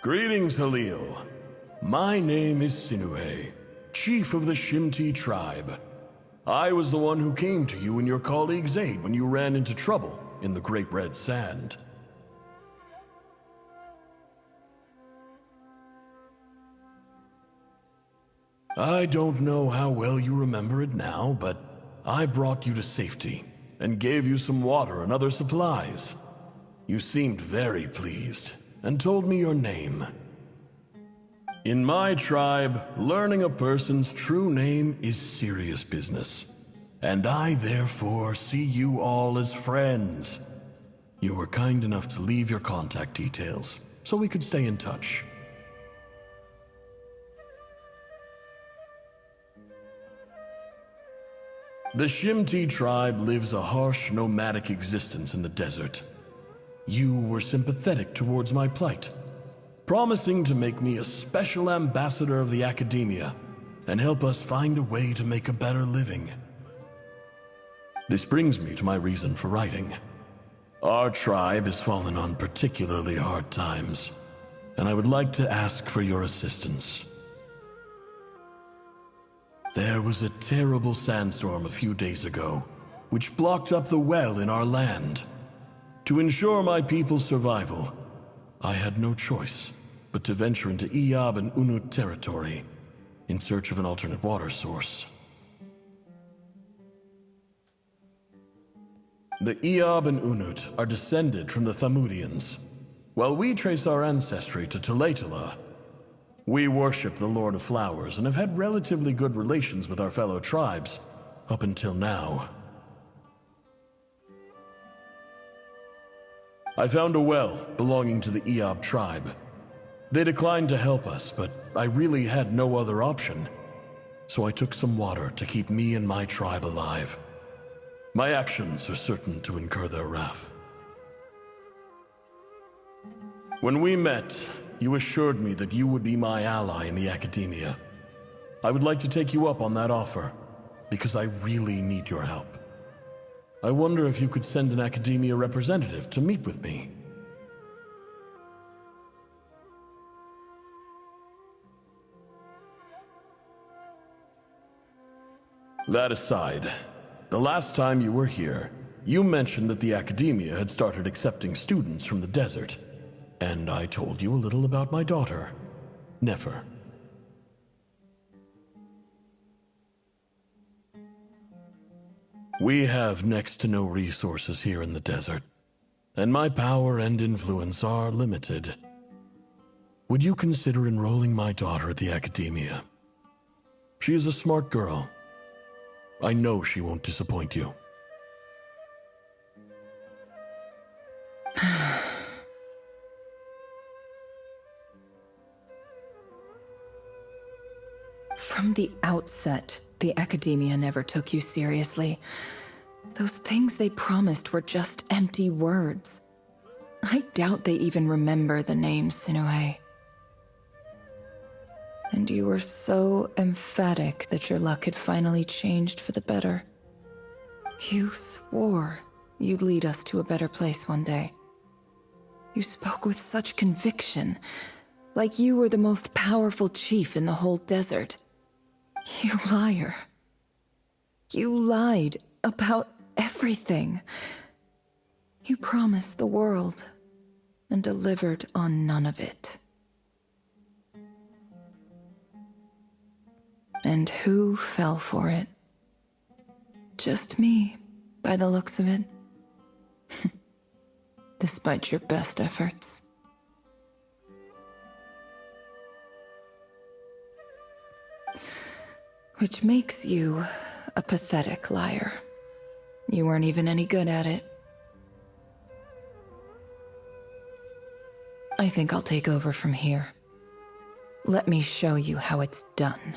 Greetings, Halil. My name is Sinuhe, chief of the Shimti tribe. I was the one who came to you and your colleague Zaid when you ran into trouble in the Great Red Sand. I don't know how well you remember it now, but I brought you to safety and gave you some water and other supplies. You seemed very pleased and told me your name. In my tribe, learning a person's true name is serious business, and I therefore see you all as friends. You were kind enough to leave your contact details, so we could stay in touch. The Shimti tribe lives a harsh, nomadic existence in the desert. You were sympathetic towards my plight, promising to make me a special ambassador of the Academia and help us find a way to make a better living. This brings me to my reason for writing. Our tribe has fallen on particularly hard times, and I would like to ask for your assistance. There was a terrible sandstorm a few days ago, which blocked up the well in our land. To ensure my people's survival, I had no choice but to venture into Iyab and Unut territory in search of an alternate water source. The Iyab and Unut are descended from the Thamudians, while we trace our ancestry to Tulatala. We worship the Lord of Flowers and have had relatively good relations with our fellow tribes up until now. I found a well belonging to the Iyab tribe. They declined to help us, but I really had no other option. So I took some water to keep me and my tribe alive. My actions are certain to incur their wrath. When we met, you assured me that you would be my ally in the Academia. I would like to take you up on that offer, because I really need your help. I wonder if you could send an Academia representative to meet with me. That aside, the last time you were here, you mentioned that the Academia had started accepting students from the desert. And I told you a little about my daughter, Nefer. We have next to no resources here in the desert, and my power and influence are limited. Would you consider enrolling my daughter at the Academia? She is a smart girl. I know she won't disappoint you. From the outset, the Academia never took you seriously. Those things they promised were just empty words. I doubt they even remember the name Sinuhe. And you were so emphatic that your luck had finally changed for the better. You swore you'd lead us to a better place one day. You spoke with such conviction, like you were the most powerful chief in the whole desert. You liar. You lied about everything. You promised the world and delivered on none of it. And who fell for it? Just me, by the looks of it. Despite your best efforts. Which makes you a pathetic liar. You weren't even any good at it. I think I'll take over from here. Let me show you how it's done.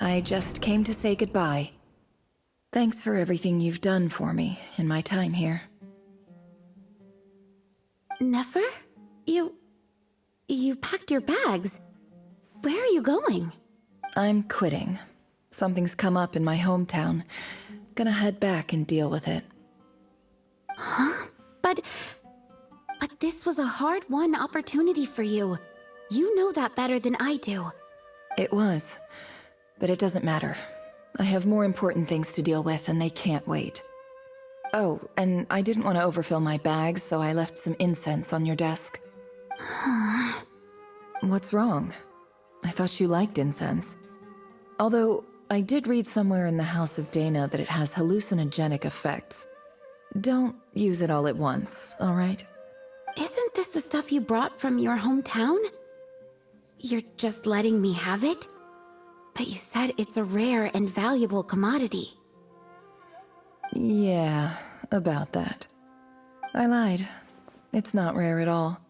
I just came to say goodbye. Thanks for everything you've done for me in my time here. Nefer? You packed your bags. Where are you going? I'm quitting. Something's come up in my hometown. Gonna head back and deal with it. Huh? But this was a hard-won opportunity for you. You know that better than I do. It was. But it doesn't matter. I have more important things to deal with, and they can't wait. Oh, and I didn't want to overfill my bags, so I left some incense on your desk. What's wrong? I thought you liked incense. Although, I did read somewhere in the House of Dana that it has hallucinogenic effects. Don't use it all at once, alright? Isn't this the stuff you brought from your hometown? You're just letting me have it? But you said it's a rare and valuable commodity. Yeah, about that. I lied. It's not rare at all.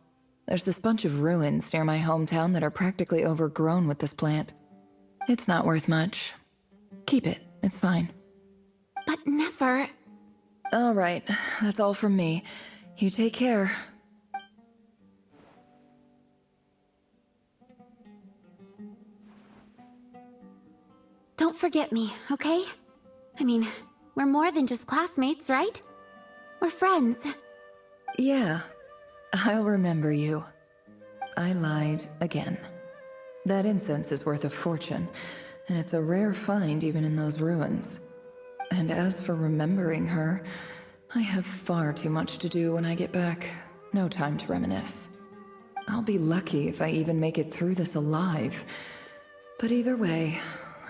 There's this bunch of ruins near my hometown that are practically overgrown with this plant. It's not worth much. Keep it, it's fine. But Nefer... Alright, that's all from me. You take care. Don't forget me, okay? I mean, we're more than just classmates, right? We're friends. Yeah, I'll remember you. I lied again. That incense is worth a fortune, and it's a rare find even in those ruins. And as for remembering her, I have far too much to do when I get back. No time to reminisce. I'll be lucky if I even make it through this alive. But either way,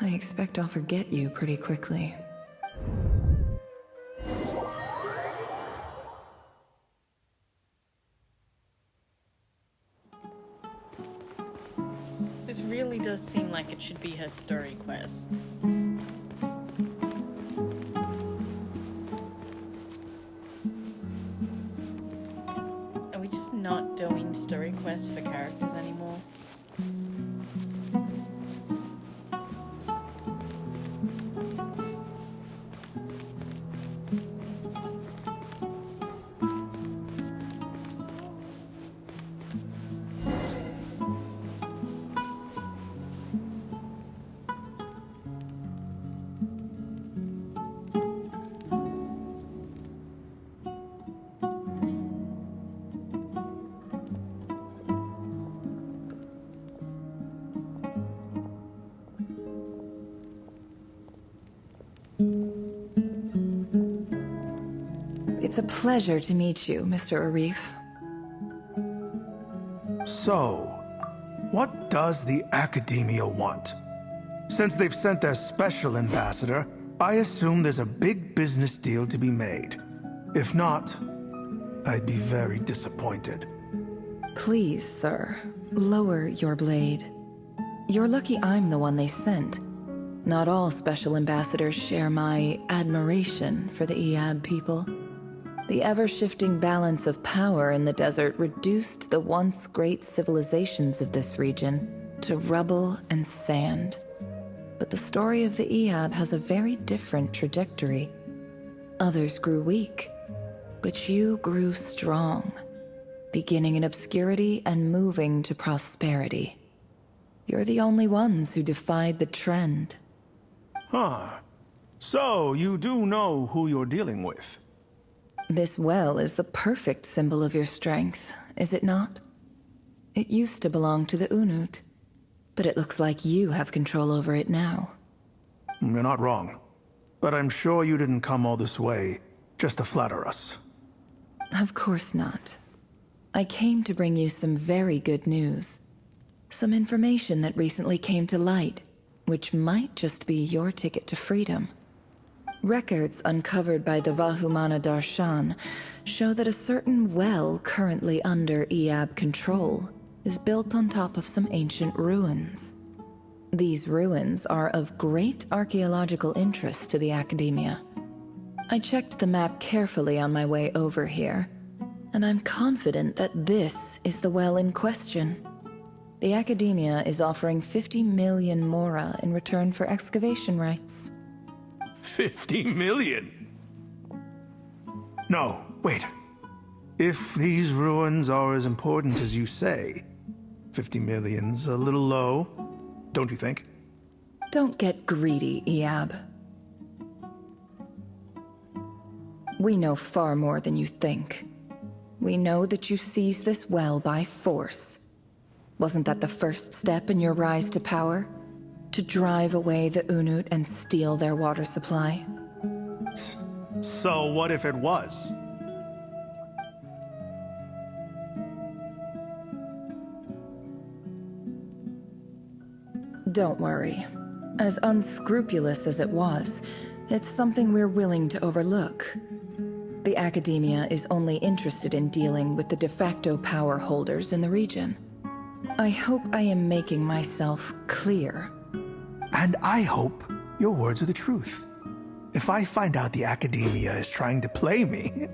I expect I'll forget you pretty quickly. This really does seem like it should be her story quest. Are we just not doing story quests for characters anymore? It's a pleasure to meet you, Mr. Arif. So, what does the Academia want? Since they've sent their special ambassador, I assume there's a big business deal to be made. If not, I'd be very disappointed. Please, sir, lower your blade. You're lucky I'm the one they sent. not all special ambassadors share my admiration for the Eab people. The ever-shifting balance of power in the desert reduced the once great civilizations of this region to rubble and sand. But the story of the Eab has a very different trajectory. Others grew weak, but you grew strong, beginning in obscurity and moving to prosperity. You're the only ones who defied the trend. Huh. So, you do know who you're dealing with? This well is the perfect symbol of your strength, is it not? It used to belong to the Unut, but it looks like you have control over it now. You're not wrong. But I'm sure you didn't come all this way just to flatter us. Of course not. I came to bring you some very good news. Some information that recently came to light, which might just be your ticket to freedom. Records uncovered by the Vahumana Darshan show that a certain well currently under Eab control is built on top of some ancient ruins. These ruins are of great archaeological interest to the Academia. I checked the map carefully on my way over here, and I'm confident that this is the well in question. The Academia is offering 50 million mora in return for excavation rights. 50 million? No, wait. If these ruins are as important as you say, 50 million's a little low, don't you think? Don't get greedy, Eab. We know far more than you think. We know that you seized this well by force. Wasn't that the first step in your rise to power? To drive away the Unut and steal their water supply? So what if it was? Don't worry. As unscrupulous as it was, it's something we're willing to overlook. The Academia is only interested in dealing with the de facto power holders in the region. I hope I am making myself clear. And I hope your words are the truth. If I find out the Academia is trying to play me,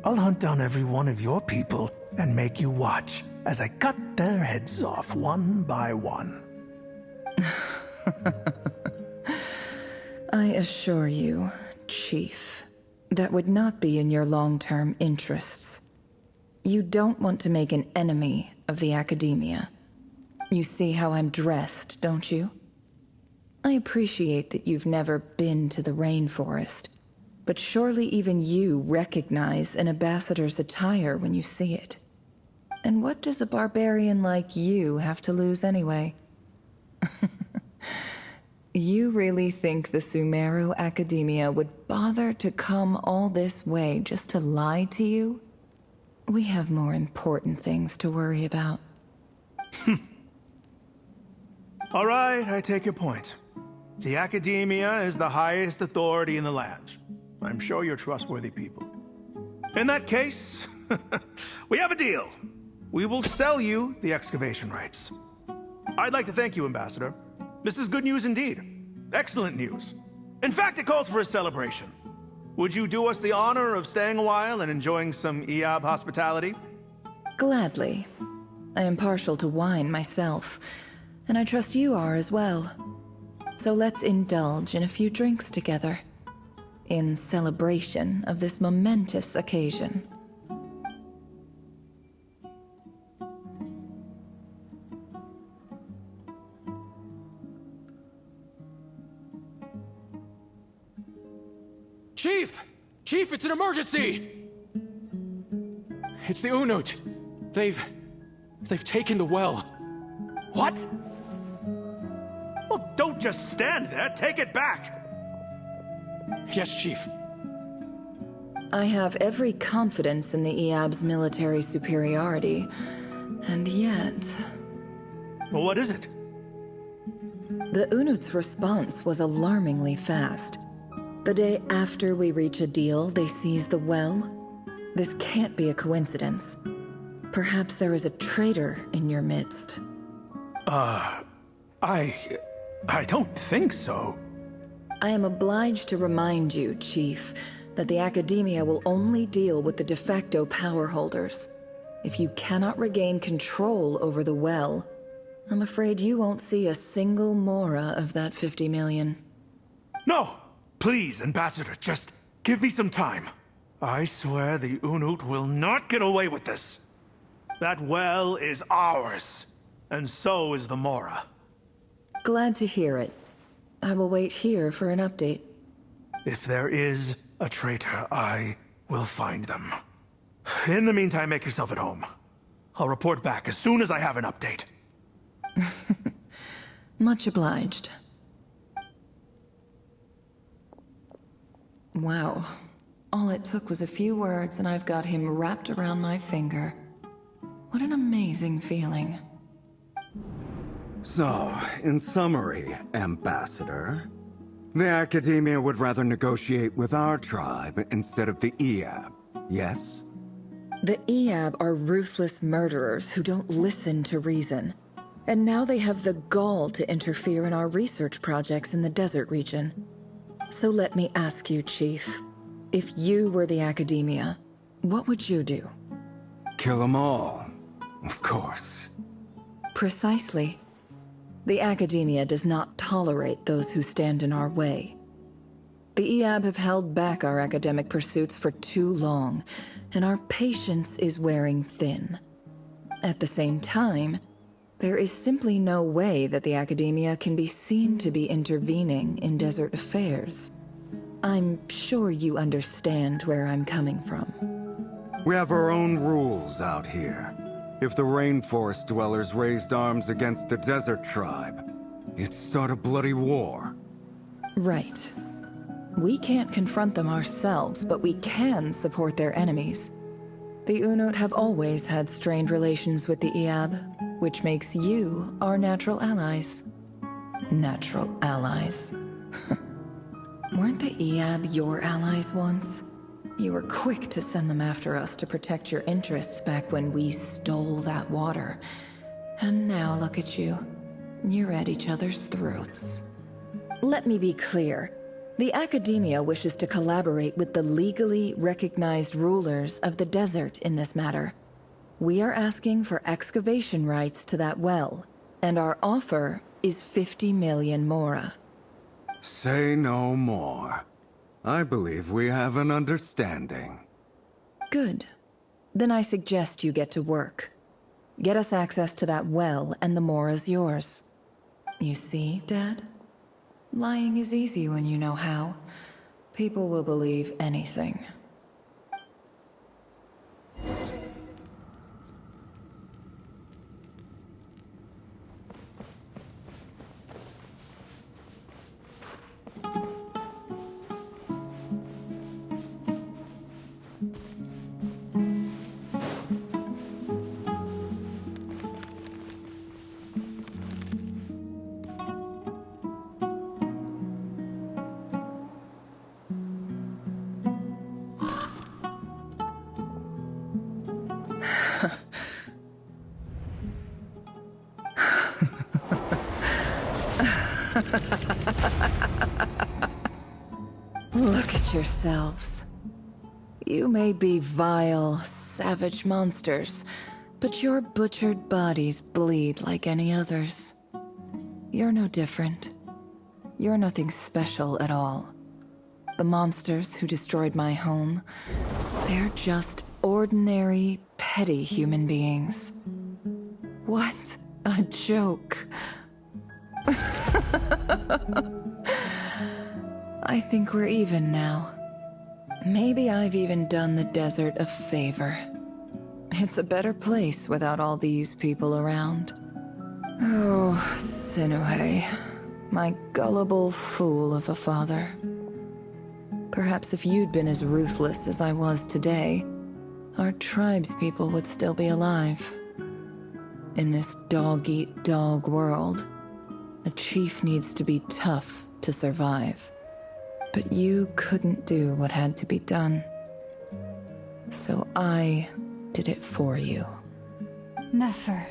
I'll hunt down every one of your people and make you watch as I cut their heads off one by one. I assure you, Chief, that would not be in your long-term interests. You don't want to make an enemy of the Academia. You see how I'm dressed, don't you? I appreciate that you've never been to the rainforest, but surely even you recognize an ambassador's attire when you see it. And what does a barbarian like you have to lose anyway? You really think the Sumeru Academia would bother to come all this way just to lie to you? We have more important things to worry about. All right, I take your point. The Academia is the highest authority in the land. I'm sure you're trustworthy people. In that case, we have a deal. We will sell you the excavation rights. I'd like to thank you, Ambassador. This is good news indeed. Excellent news. In fact, it calls for a celebration. Would you do us the honor of staying a while and enjoying some Eab hospitality? Gladly. I am partial to wine myself, and I trust you are as well. So let's indulge in a few drinks together, in celebration of this momentous occasion. Chief! Chief, it's an emergency! It's the Unut. They've taken the well. What? Well, don't just stand there. Take it back. Yes, Chief. I have every confidence in the Eab's military superiority, and yet... Well, what is it? The Unut's response was alarmingly fast. The day after we reach a deal, they seize the well. This can't be a coincidence. Perhaps there is a traitor in your midst. I don't think so. I am obliged to remind you, Chief, that the Academia will only deal with the de facto power holders. If you cannot regain control over the well, I'm afraid you won't see a single mora of that 50 million. No! Please, Ambassador, just give me some time. I swear the Unut will not get away with this. That well is ours, and so is the Mora. Glad to hear it. I will wait here for an update. If there is a traitor, I will find them. In the meantime, make yourself at home. I'll report back as soon as I have an update. Much obliged. Wow. All it took was a few words and I've got him wrapped around my finger. What an amazing feeling. So, in summary, Ambassador, the Academia would rather negotiate with our tribe instead of the Eab, yes? The Eab are ruthless murderers who don't listen to reason. And now they have the gall to interfere in our research projects in the desert region. So let me ask you, Chief. If you were the Academia, what would you do? Kill them all, of course. Precisely. The Academia does not tolerate those who stand in our way. The Eab have held back our academic pursuits for too long, and our patience is wearing thin. At the same time, there is simply no way that the Academia can be seen to be intervening in desert affairs. I'm sure you understand where I'm coming from. We have our own rules out here. If the rainforest dwellers raised arms against a desert tribe, it'd start a bloody war. Right. We can't confront them ourselves, but we can support their enemies. The Unut have always had strained relations with the Eab, which makes you our natural allies. Natural allies. Weren't the Eab your allies once? You were quick to send them after us to protect your interests back when we stole that water. And now look at you. You're at each other's throats. Let me be clear. The Academia wishes to collaborate with the legally recognized rulers of the desert in this matter. We are asking for excavation rights to that well, and our offer is 50 million mora. Say no more. I believe we have an understanding. Good. Then I suggest you get to work. Get us access to that well, and the mora's yours. You see, Dad? Lying is easy when you know how. People will believe anything. Look at yourselves. You may be vile, savage monsters, but your butchered bodies bleed like any others. You're no different. You're nothing special at all. The monsters who destroyed my home, they're just ordinary, petty human beings. What a joke. I think we're even now. Maybe I've even done the desert a favor. It's a better place without all these people around. Oh, Sinuhe, my gullible fool of a father. Perhaps if you'd been as ruthless as I was today, our tribespeople would still be alive. In this dog-eat-dog world, a chief needs to be tough to survive. But you couldn't do what had to be done. So I did it for you. Nefer,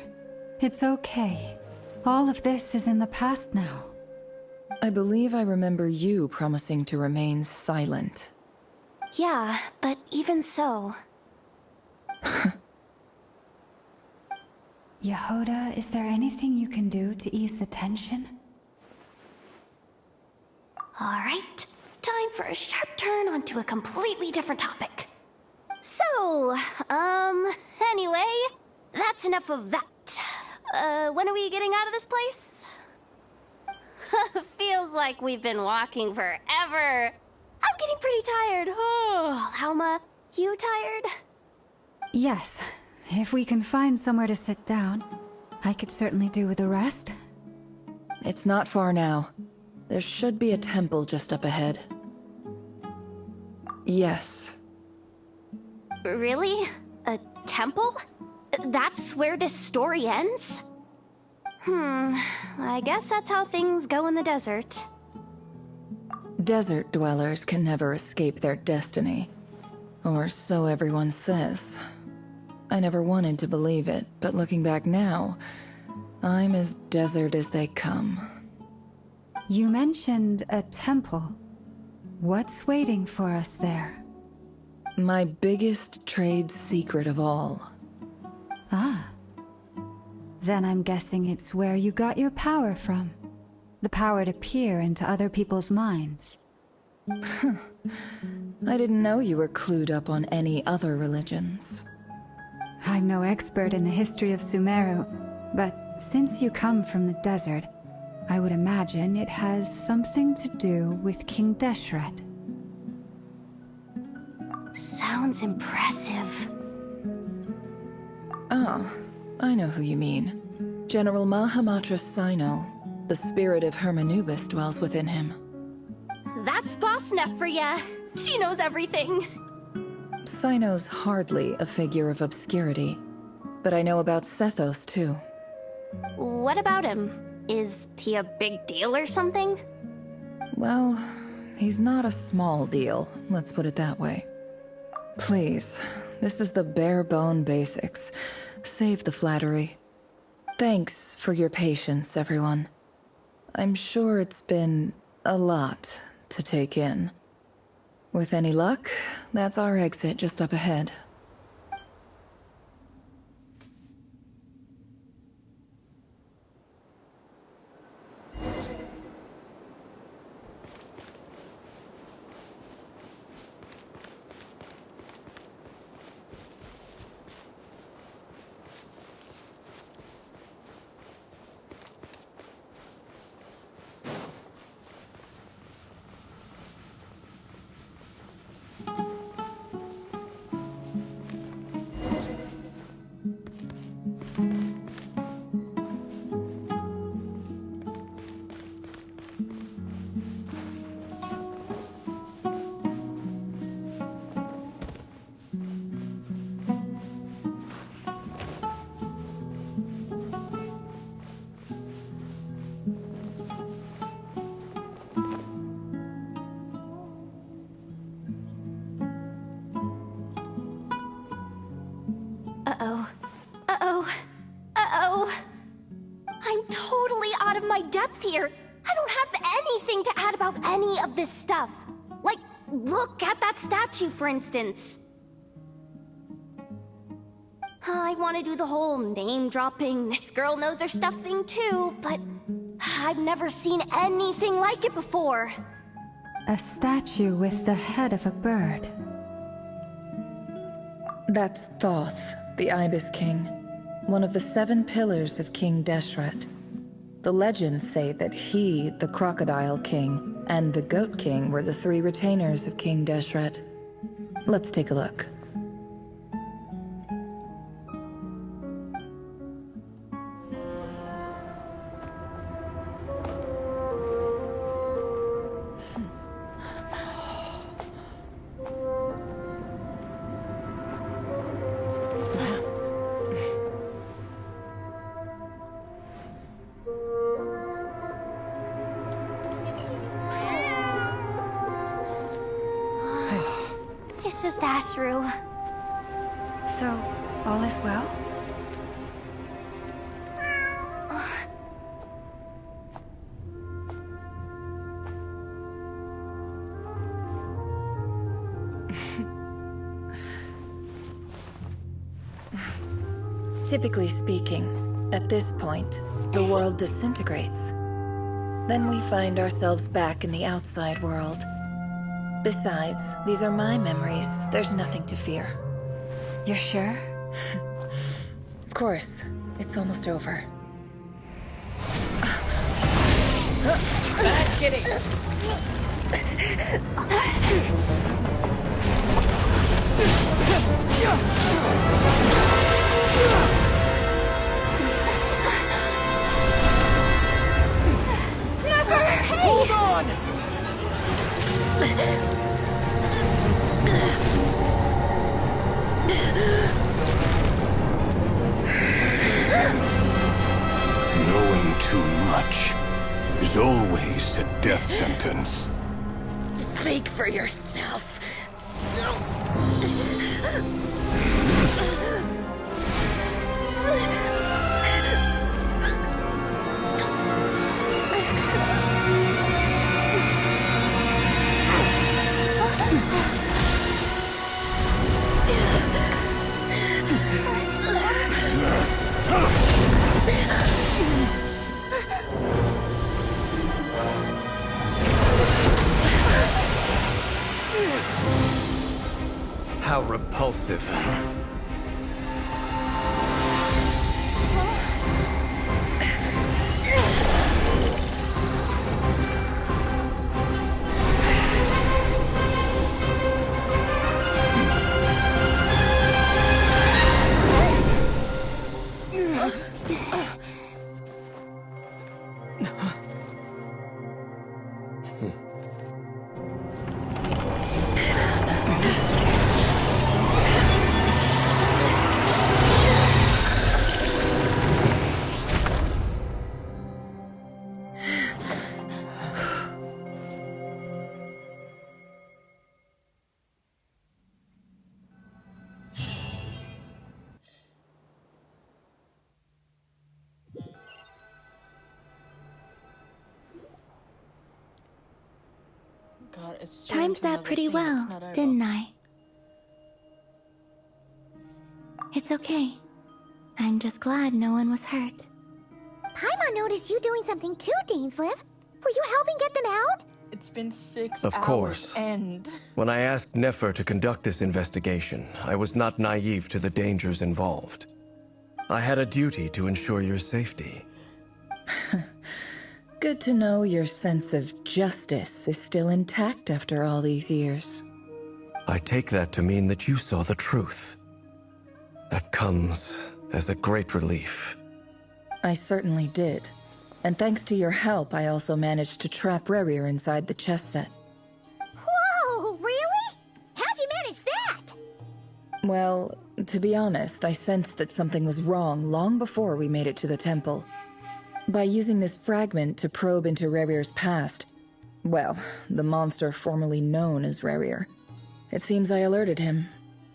it's okay. All of this is in the past now. I believe I remember you promising to remain silent. Yeah, but even so... Yehoda, is there anything you can do to ease the tension? Alright, time for a sharp turn onto a completely different topic. So, anyway, that's enough of that. When are we getting out of this place? Feels like we've been walking forever. I'm getting pretty tired. Oh, Alma, you tired? Yes. If we can find somewhere to sit down, I could certainly do with a rest. It's not far now. There should be a temple just up ahead. Yes. Really? A temple? That's where this story ends? I guess that's how things go in the desert. Desert dwellers can never escape their destiny. Or so everyone says. I never wanted to believe it, but looking back now, I'm as desert as they come. You mentioned a temple. What's waiting for us there? My biggest trade secret of all. Ah. Then I'm guessing it's where you got your power from. The power to peer into other people's minds. I didn't know you were clued up on any other religions. I'm no expert in the history of Sumeru, but since you come from the desert, I would imagine it has something to do with King Deshret. Sounds impressive. Oh, I know who you mean. General Mahamatra Sino. The spirit of Hermanubis dwells within him. That's Boss Neff for ya. She knows everything. Sino's hardly a figure of obscurity, but I know about Sethos too. What about him? Is he a big deal or something? Well, he's not a small deal, let's put it that way. Please, this is the bare-bone basics. Save the flattery. Thanks for your patience, everyone. I'm sure it's been a lot to take in. With any luck, that's our exit just up ahead. Uh-oh. Uh-oh. Uh-oh. I'm totally out of my depth here. I don't have anything to add about any of this stuff. Like, look at that statue, for instance. I want to do the whole name-dropping, this girl knows her stuff thing too, but I've never seen anything like it before. A statue with the head of a bird. That's Thoth, the Ibis King, one of the 7 pillars of King Deshret. The legends say that he, the Crocodile King, and the Goat King were the 3 retainers of King Deshret. Let's take a look. It's just Ashru. So, all is well? Typically speaking, at this point, the world disintegrates. Then we find ourselves back in the outside world. Besides, these are my memories. There's nothing to fear. You're sure? Of course. It's almost over. Bad kidding. Hold on! Knowing too much is always a death sentence. Speak for yourself. How repulsive. God, it's Timed that pretty well, didn't I? It's okay. I'm just glad no one was hurt. Paimon noticed you doing something too, Dainsleif. Were you helping get them out? It's been 6 Of hours. course. And When I asked Nefer to conduct this investigation, I was not naive to the dangers involved. I had a duty to ensure your safety. Good to know your sense of justice is still intact after all these years. I take that to mean that you saw the truth. That comes as a great relief. I certainly did. And thanks to your help, I also managed to trap Rerir inside the chess set. Whoa, really? How'd you manage that? Well, to be honest, I sensed that something was wrong long before we made it to the temple. By using this fragment to probe into Rerir's past, well, the monster formerly known as Rerir, it seems I alerted him.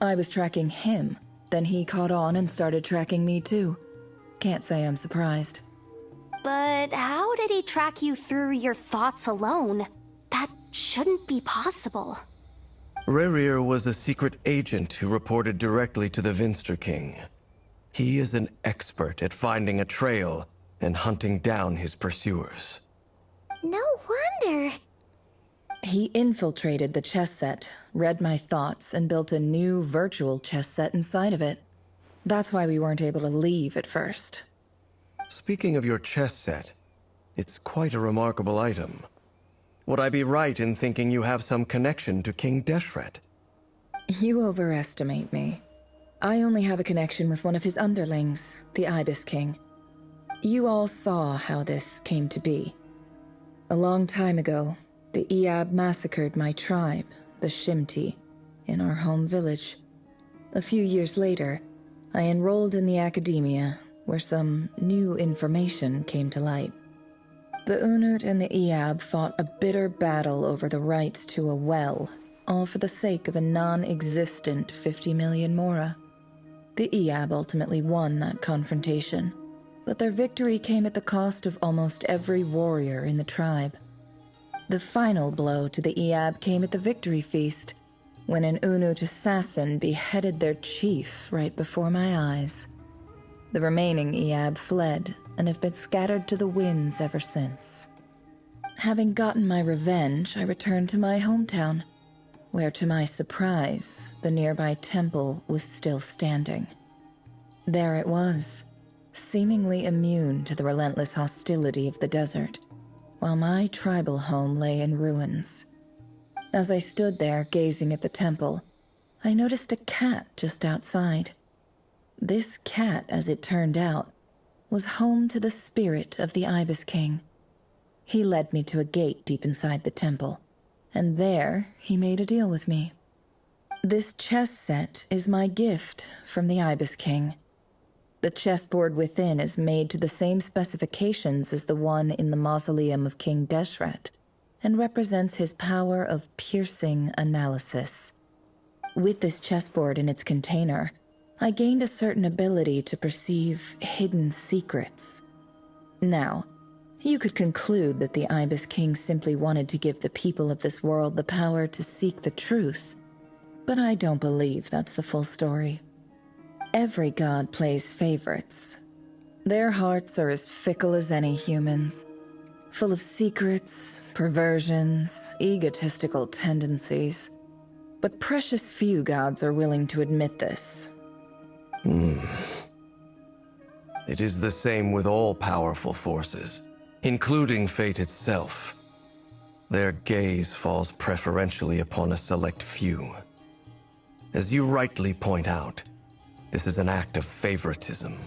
I was tracking him, then he caught on and started tracking me too. Can't say I'm surprised. But how did he track you through your thoughts alone? That shouldn't be possible. Rerir was a secret agent who reported directly to the Vinster King. He is an expert at finding a trail and hunting down his pursuers. No wonder. He infiltrated the chess set, read my thoughts, and built a new virtual chess set inside of it. That's why we weren't able to leave at first. Speaking of your chess set, it's quite a remarkable item. Would I be right in thinking you have some connection to King Deshret? You overestimate me. I only have a connection with one of his underlings, the Ibis King. You all saw how this came to be. A long time ago, the Iab massacred my tribe, the Shimti, in our home village. A few years later, I enrolled in the academia, where some new information came to light. The Unut and the Iab fought a bitter battle over the rights to a well, all for the sake of a non-existent 50 million Mora. The Iab ultimately won that confrontation, but their victory came at the cost of almost every warrior in the tribe. The final blow to the Iab came at the victory feast, when an Unut assassin beheaded their chief right before my eyes. The remaining Eab fled and have been scattered to the winds ever since. Having gotten my revenge, I returned to my hometown, where to my surprise, the nearby temple was still standing. There it was, seemingly immune to the relentless hostility of the desert, while my tribal home lay in ruins. As I stood there gazing at the temple, I noticed a cat just outside. This cat, as it turned out, was home to the spirit of the Ibis King. He led me to a gate deep inside the temple, and there he made a deal with me. This chess set is my gift from the Ibis King. The chessboard within is made to the same specifications as the one in the mausoleum of King Deshret, and represents his power of piercing analysis. With this chessboard in its container, I gained a certain ability to perceive hidden secrets. Now, you could conclude that the Ibis King simply wanted to give the people of this world the power to seek the truth, but I don't believe that's the full story. Every god plays favorites. Their hearts are as fickle as any human's, full of secrets, perversions, egotistical tendencies. But precious few gods are willing to admit this. It is the same with all powerful forces, including fate itself. Their gaze falls preferentially upon a select few. As you rightly point out, this is an act of favoritism.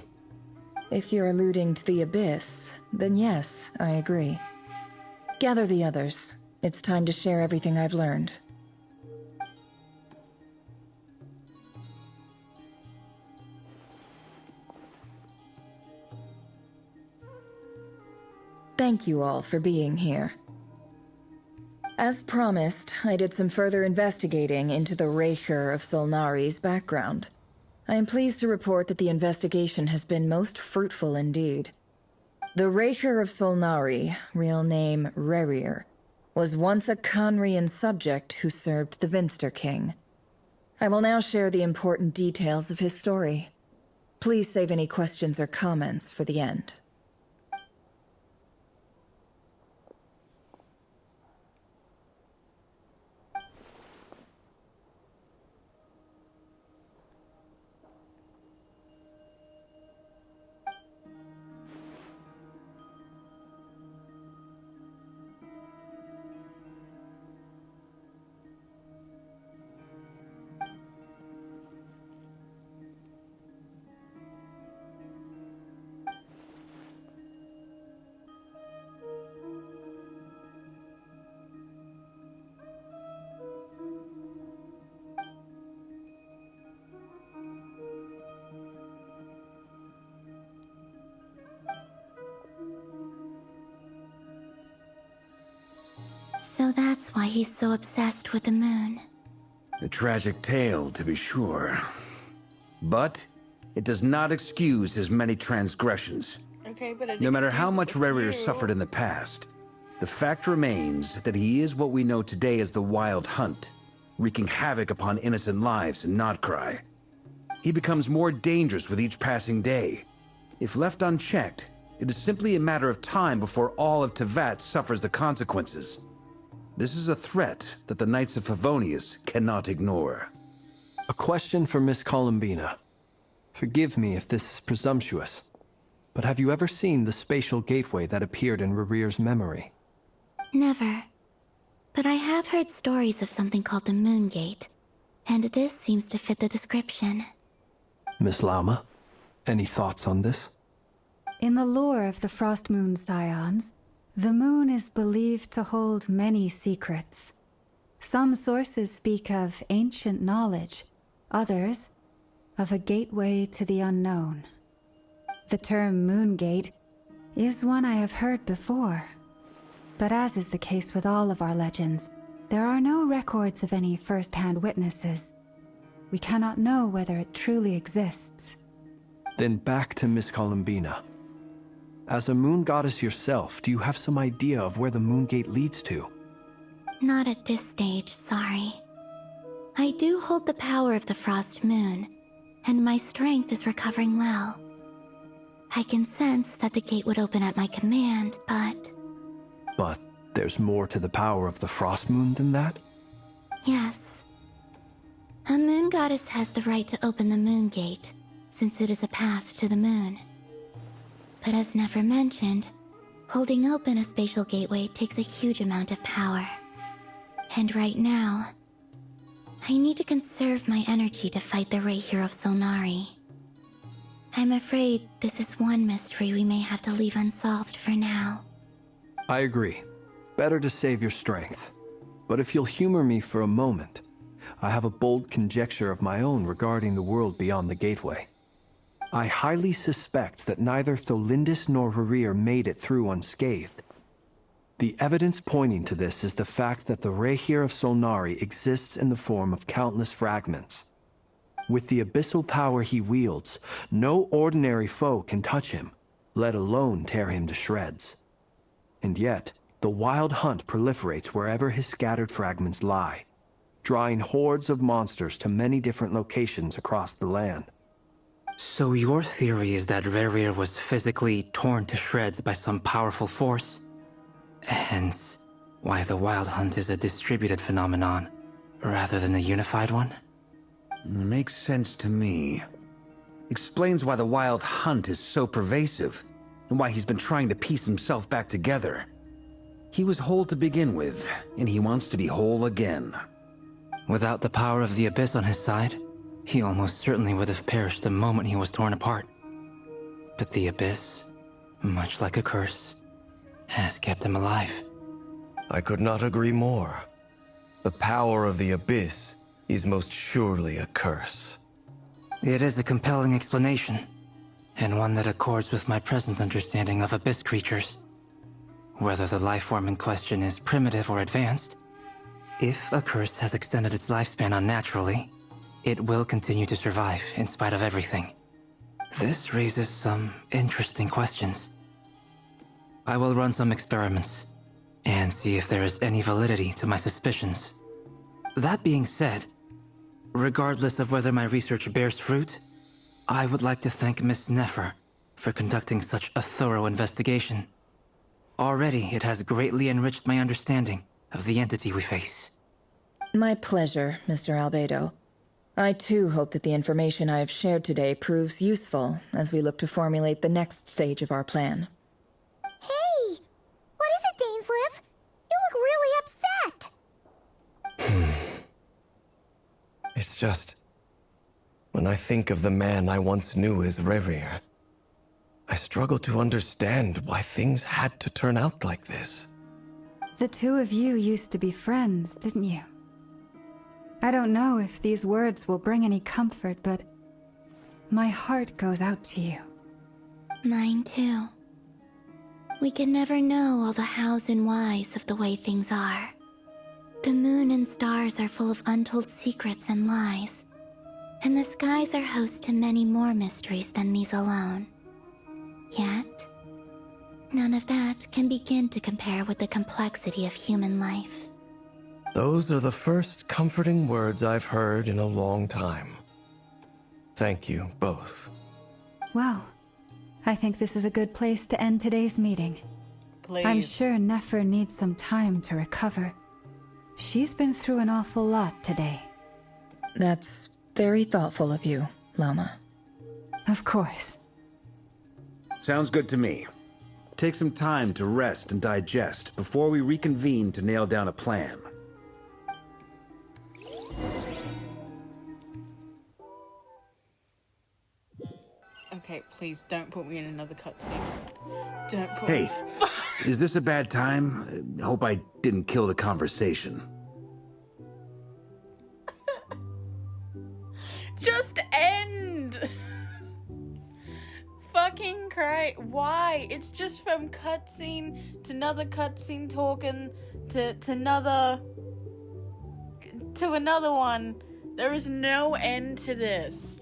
If you're alluding to the Abyss, then yes, I agree. Gather the others. It's time to share everything I've learned. Thank you all for being here. As promised, I did some further investigating into the Raker of Solnari's background. I am pleased to report that the investigation has been most fruitful indeed. The Raker of Solnari, real name Rerir, was once a Conrian subject who served the Vinster King. I will now share the important details of his story. Please save any questions or comments for the end. So that's why he's so obsessed with the moon. A tragic tale, to be sure. But it does not excuse his many transgressions. Okay, but no matter how much Rerir suffered in the past, the fact remains that he is what we know today as the Wild Hunt, wreaking havoc upon innocent lives in Notcry. He becomes more dangerous with each passing day. If left unchecked, it is simply a matter of time before all of Tevat suffers the consequences. This is a threat that the Knights of Favonius cannot ignore. A question for Miss Columbina. Forgive me if this is presumptuous, but have you ever seen the spatial gateway that appeared in Rerir's memory? Never. But I have heard stories of something called the Moon Gate, and this seems to fit the description. Miss Lama, any thoughts on this? In the lore of the Frost Moon Scions, the moon is believed to hold many secrets. Some sources speak of ancient knowledge, others of a gateway to the unknown. The term Moon Gate is one I have heard before. But as is the case with all of our legends, there are no records of any first-hand witnesses. We cannot know whether it truly exists. Then back to Miss Columbina. As a moon goddess yourself, do you have some idea of where the Moon Gate leads to? Not at this stage, sorry. I do hold the power of the Frost Moon, and my strength is recovering well. I can sense that the gate would open at my command, but... But there's more to the power of the Frost Moon than that? Yes. A moon goddess has the right to open the moon gate, since it is a path to the moon. But as Nefer mentioned, holding open a spatial gateway takes a huge amount of power. And right now, I need to conserve my energy to fight the Rahier of Solnari. I'm afraid this is one mystery we may have to leave unsolved for now. I agree. Better to save your strength. But if you'll humor me for a moment, I have a bold conjecture of my own regarding the world beyond the gateway. I highly suspect that neither Tholindis nor Rarir made it through unscathed. The evidence pointing to this is the fact that the Rahier of Solnari exists in the form of countless fragments. With the abyssal power he wields, no ordinary foe can touch him, let alone tear him to shreds. And yet, the Wild Hunt proliferates wherever his scattered fragments lie, drawing hordes of monsters to many different locations across the land. So your theory is that Rarir was physically torn to shreds by some powerful force? Hence, why the Wild Hunt is a distributed phenomenon, rather than a unified one? Makes sense to me. Explains why the Wild Hunt is so pervasive, and why he's been trying to piece himself back together. He was whole to begin with, and he wants to be whole again. Without the power of the Abyss on his side, he almost certainly would have perished the moment he was torn apart. But the Abyss, much like a curse, has kept him alive. I could not agree more. The power of the Abyss is most surely a curse. It is a compelling explanation, and one that accords with my present understanding of Abyss creatures. Whether the life form in question is primitive or advanced, if a curse has extended its lifespan unnaturally, it will continue to survive in spite of everything. This raises some interesting questions. I will run some experiments and see if there is any validity to my suspicions. That being said, regardless of whether my research bears fruit, I would like to thank Miss Nefer for conducting such a thorough investigation. Already, it has greatly enriched my understanding of the entity we face. My pleasure, Mr. Albedo. I too hope that the information I have shared today proves useful as we look to formulate the next stage of our plan. Hey! What is it, Dainsleif? You look really upset! It's just... when I think of the man I once knew as Rarir, I struggle to understand why things had to turn out like this. The two of you used to be friends, didn't you? I don't know if these words will bring any comfort, but my heart goes out to you. Mine too. We can never know all the hows and whys of the way things are. The moon and stars are full of untold secrets and lies, and the skies are host to many more mysteries than these alone. Yet, none of that can begin to compare with the complexity of human life. Those are the first comforting words I've heard in a long time. Thank you, both. Well, I think this is a good place to end today's meeting. Please. I'm sure Nefer needs some time to recover. She's been through an awful lot today. That's very thoughtful of you, Lama. Of course. Sounds good to me. Take some time to rest and digest before we reconvene to nail down a plan. Okay, please don't put me in another cutscene. Don't put Hey, is this a bad time? Hope I didn't kill the conversation. Just end! Fucking cry. Why? It's just from cutscene to another cutscene talking to another one. There is no end to this.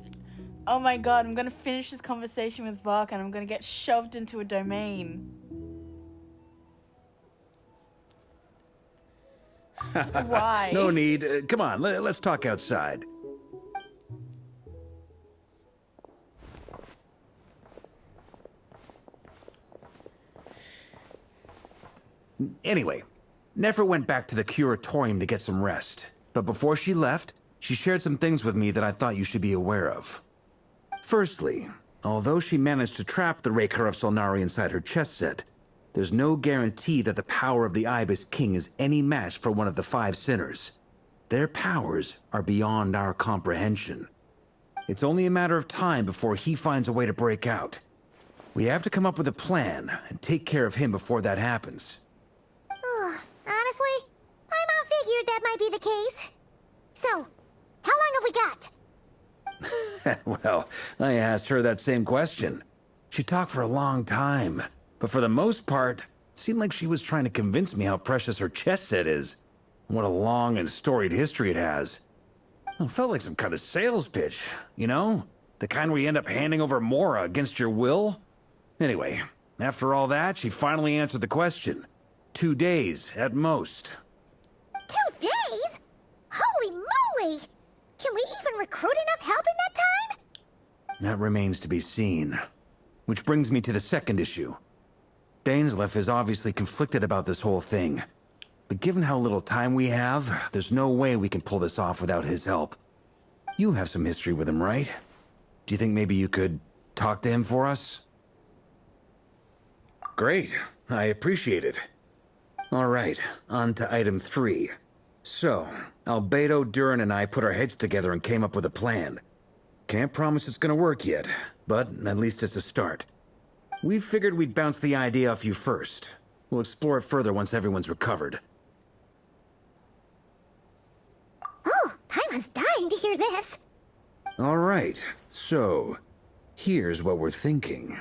Oh my god, I'm gonna finish this conversation with Vark and I'm gonna get shoved into a domain. Why? No need. Come on, let's talk outside. Anyway, Nefer went back to the curatorium to get some rest. But before she left, she shared some things with me that I thought you should be aware of. Firstly, although she managed to trap the Raker of Solnari inside her chess set, there's no guarantee that the power of the Ibis King is any match for one of the 5 sinners. Their powers are beyond our comprehension. It's only a matter of time before he finds a way to break out. We have to come up with a plan and take care of him before that happens. Honestly, my mom figured that might be the case. So, how long have we got? Well, I asked her that same question. She talked for a long time, but for the most part, it seemed like she was trying to convince me how precious her chess set is, and what a long and storied history it has. It felt like some kind of sales pitch, you know? The kind where you end up handing over Mora against your will? Anyway, after all that, she finally answered the question. 2 days, at most. 2 days? Holy moly! Can we even recruit enough help in that time? That remains to be seen. Which brings me to the second issue. Dainsleif is obviously conflicted about this whole thing. But given how little time we have, there's no way we can pull this off without his help. You have some history with him, right? Do you think maybe you could talk to him for us? Great. I appreciate it. All right, on to item 3. So, Albedo, Durin, and I put our heads together and came up with a plan. Can't promise it's gonna work yet, but at least it's a start. We figured we'd bounce the idea off you first. We'll explore it further once everyone's recovered. Oh, Paimon's dying to hear this. All right, so here's what we're thinking.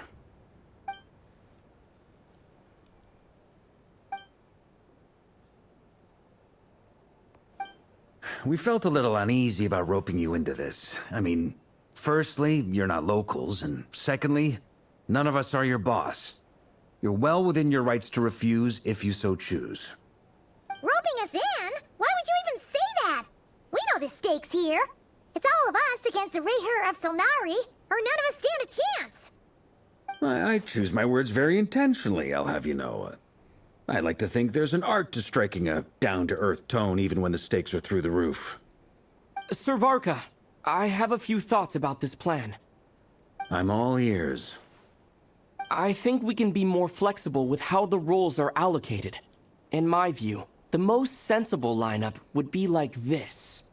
We felt a little uneasy about roping you into this. I mean, firstly, you're not locals, and secondly, none of us are your boss. You're well within your rights to refuse if you so choose. Roping us in? Why would you even say that? We know the stakes here. It's all of us against the Rayher of Solnari, or none of us stand a chance. I choose my words very intentionally, I'll have you know. I like to think there's an art to striking a down-to-earth tone even when the stakes are through the roof. Sir Varka, I have a few thoughts about this plan. I'm all ears. I think we can be more flexible with how the roles are allocated. In my view, the most sensible lineup would be like this.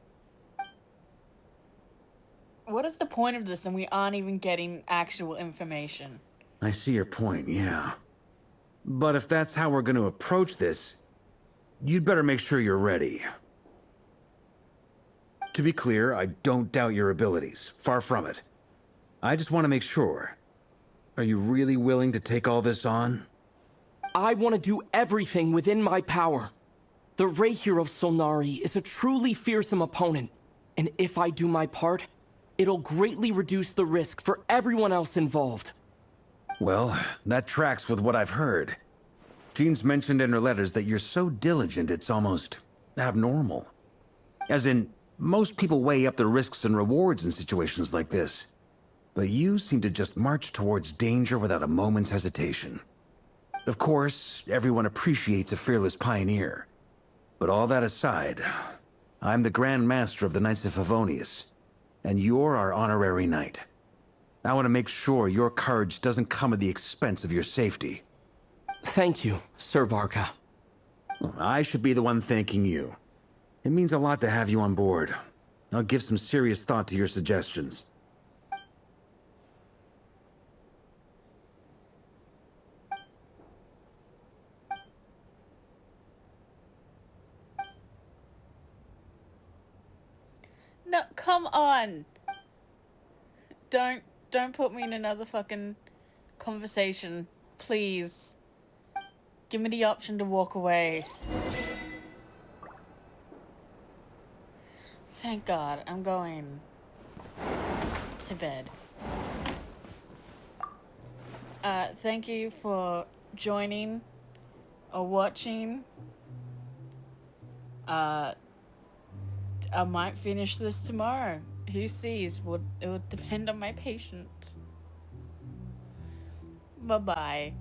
What is the point of this and we aren't even getting actual information? I see your point, yeah. But if that's how we're going to approach this, you'd better make sure you're ready. To be clear, I don't doubt your abilities. Far from it. I just want to make sure. Are you really willing to take all this on? I want to do everything within my power. The Rayher of Solnari is a truly fearsome opponent, and if I do my part, it'll greatly reduce the risk for everyone else involved. Well, that tracks with what I've heard. Jean's mentioned in her letters that you're so diligent it's almost abnormal. As in, most people weigh up the risks and rewards in situations like this. But you seem to just march towards danger without a moment's hesitation. Of course, everyone appreciates a fearless pioneer. But all that aside, I'm the Grand Master of the Knights of Favonius, and you're our honorary knight. I want to make sure your courage doesn't come at the expense of your safety. Thank you, Sir Varka. I should be the one thanking you. It means a lot to have you on board. I'll give some serious thought to your suggestions. No, come on. Don't put me in another fucking conversation, please. Give me the option to walk away. Thank God, I'm going to bed. Thank you for joining or watching. I might finish this tomorrow. Who sees? It would depend on my patience. Bye-bye.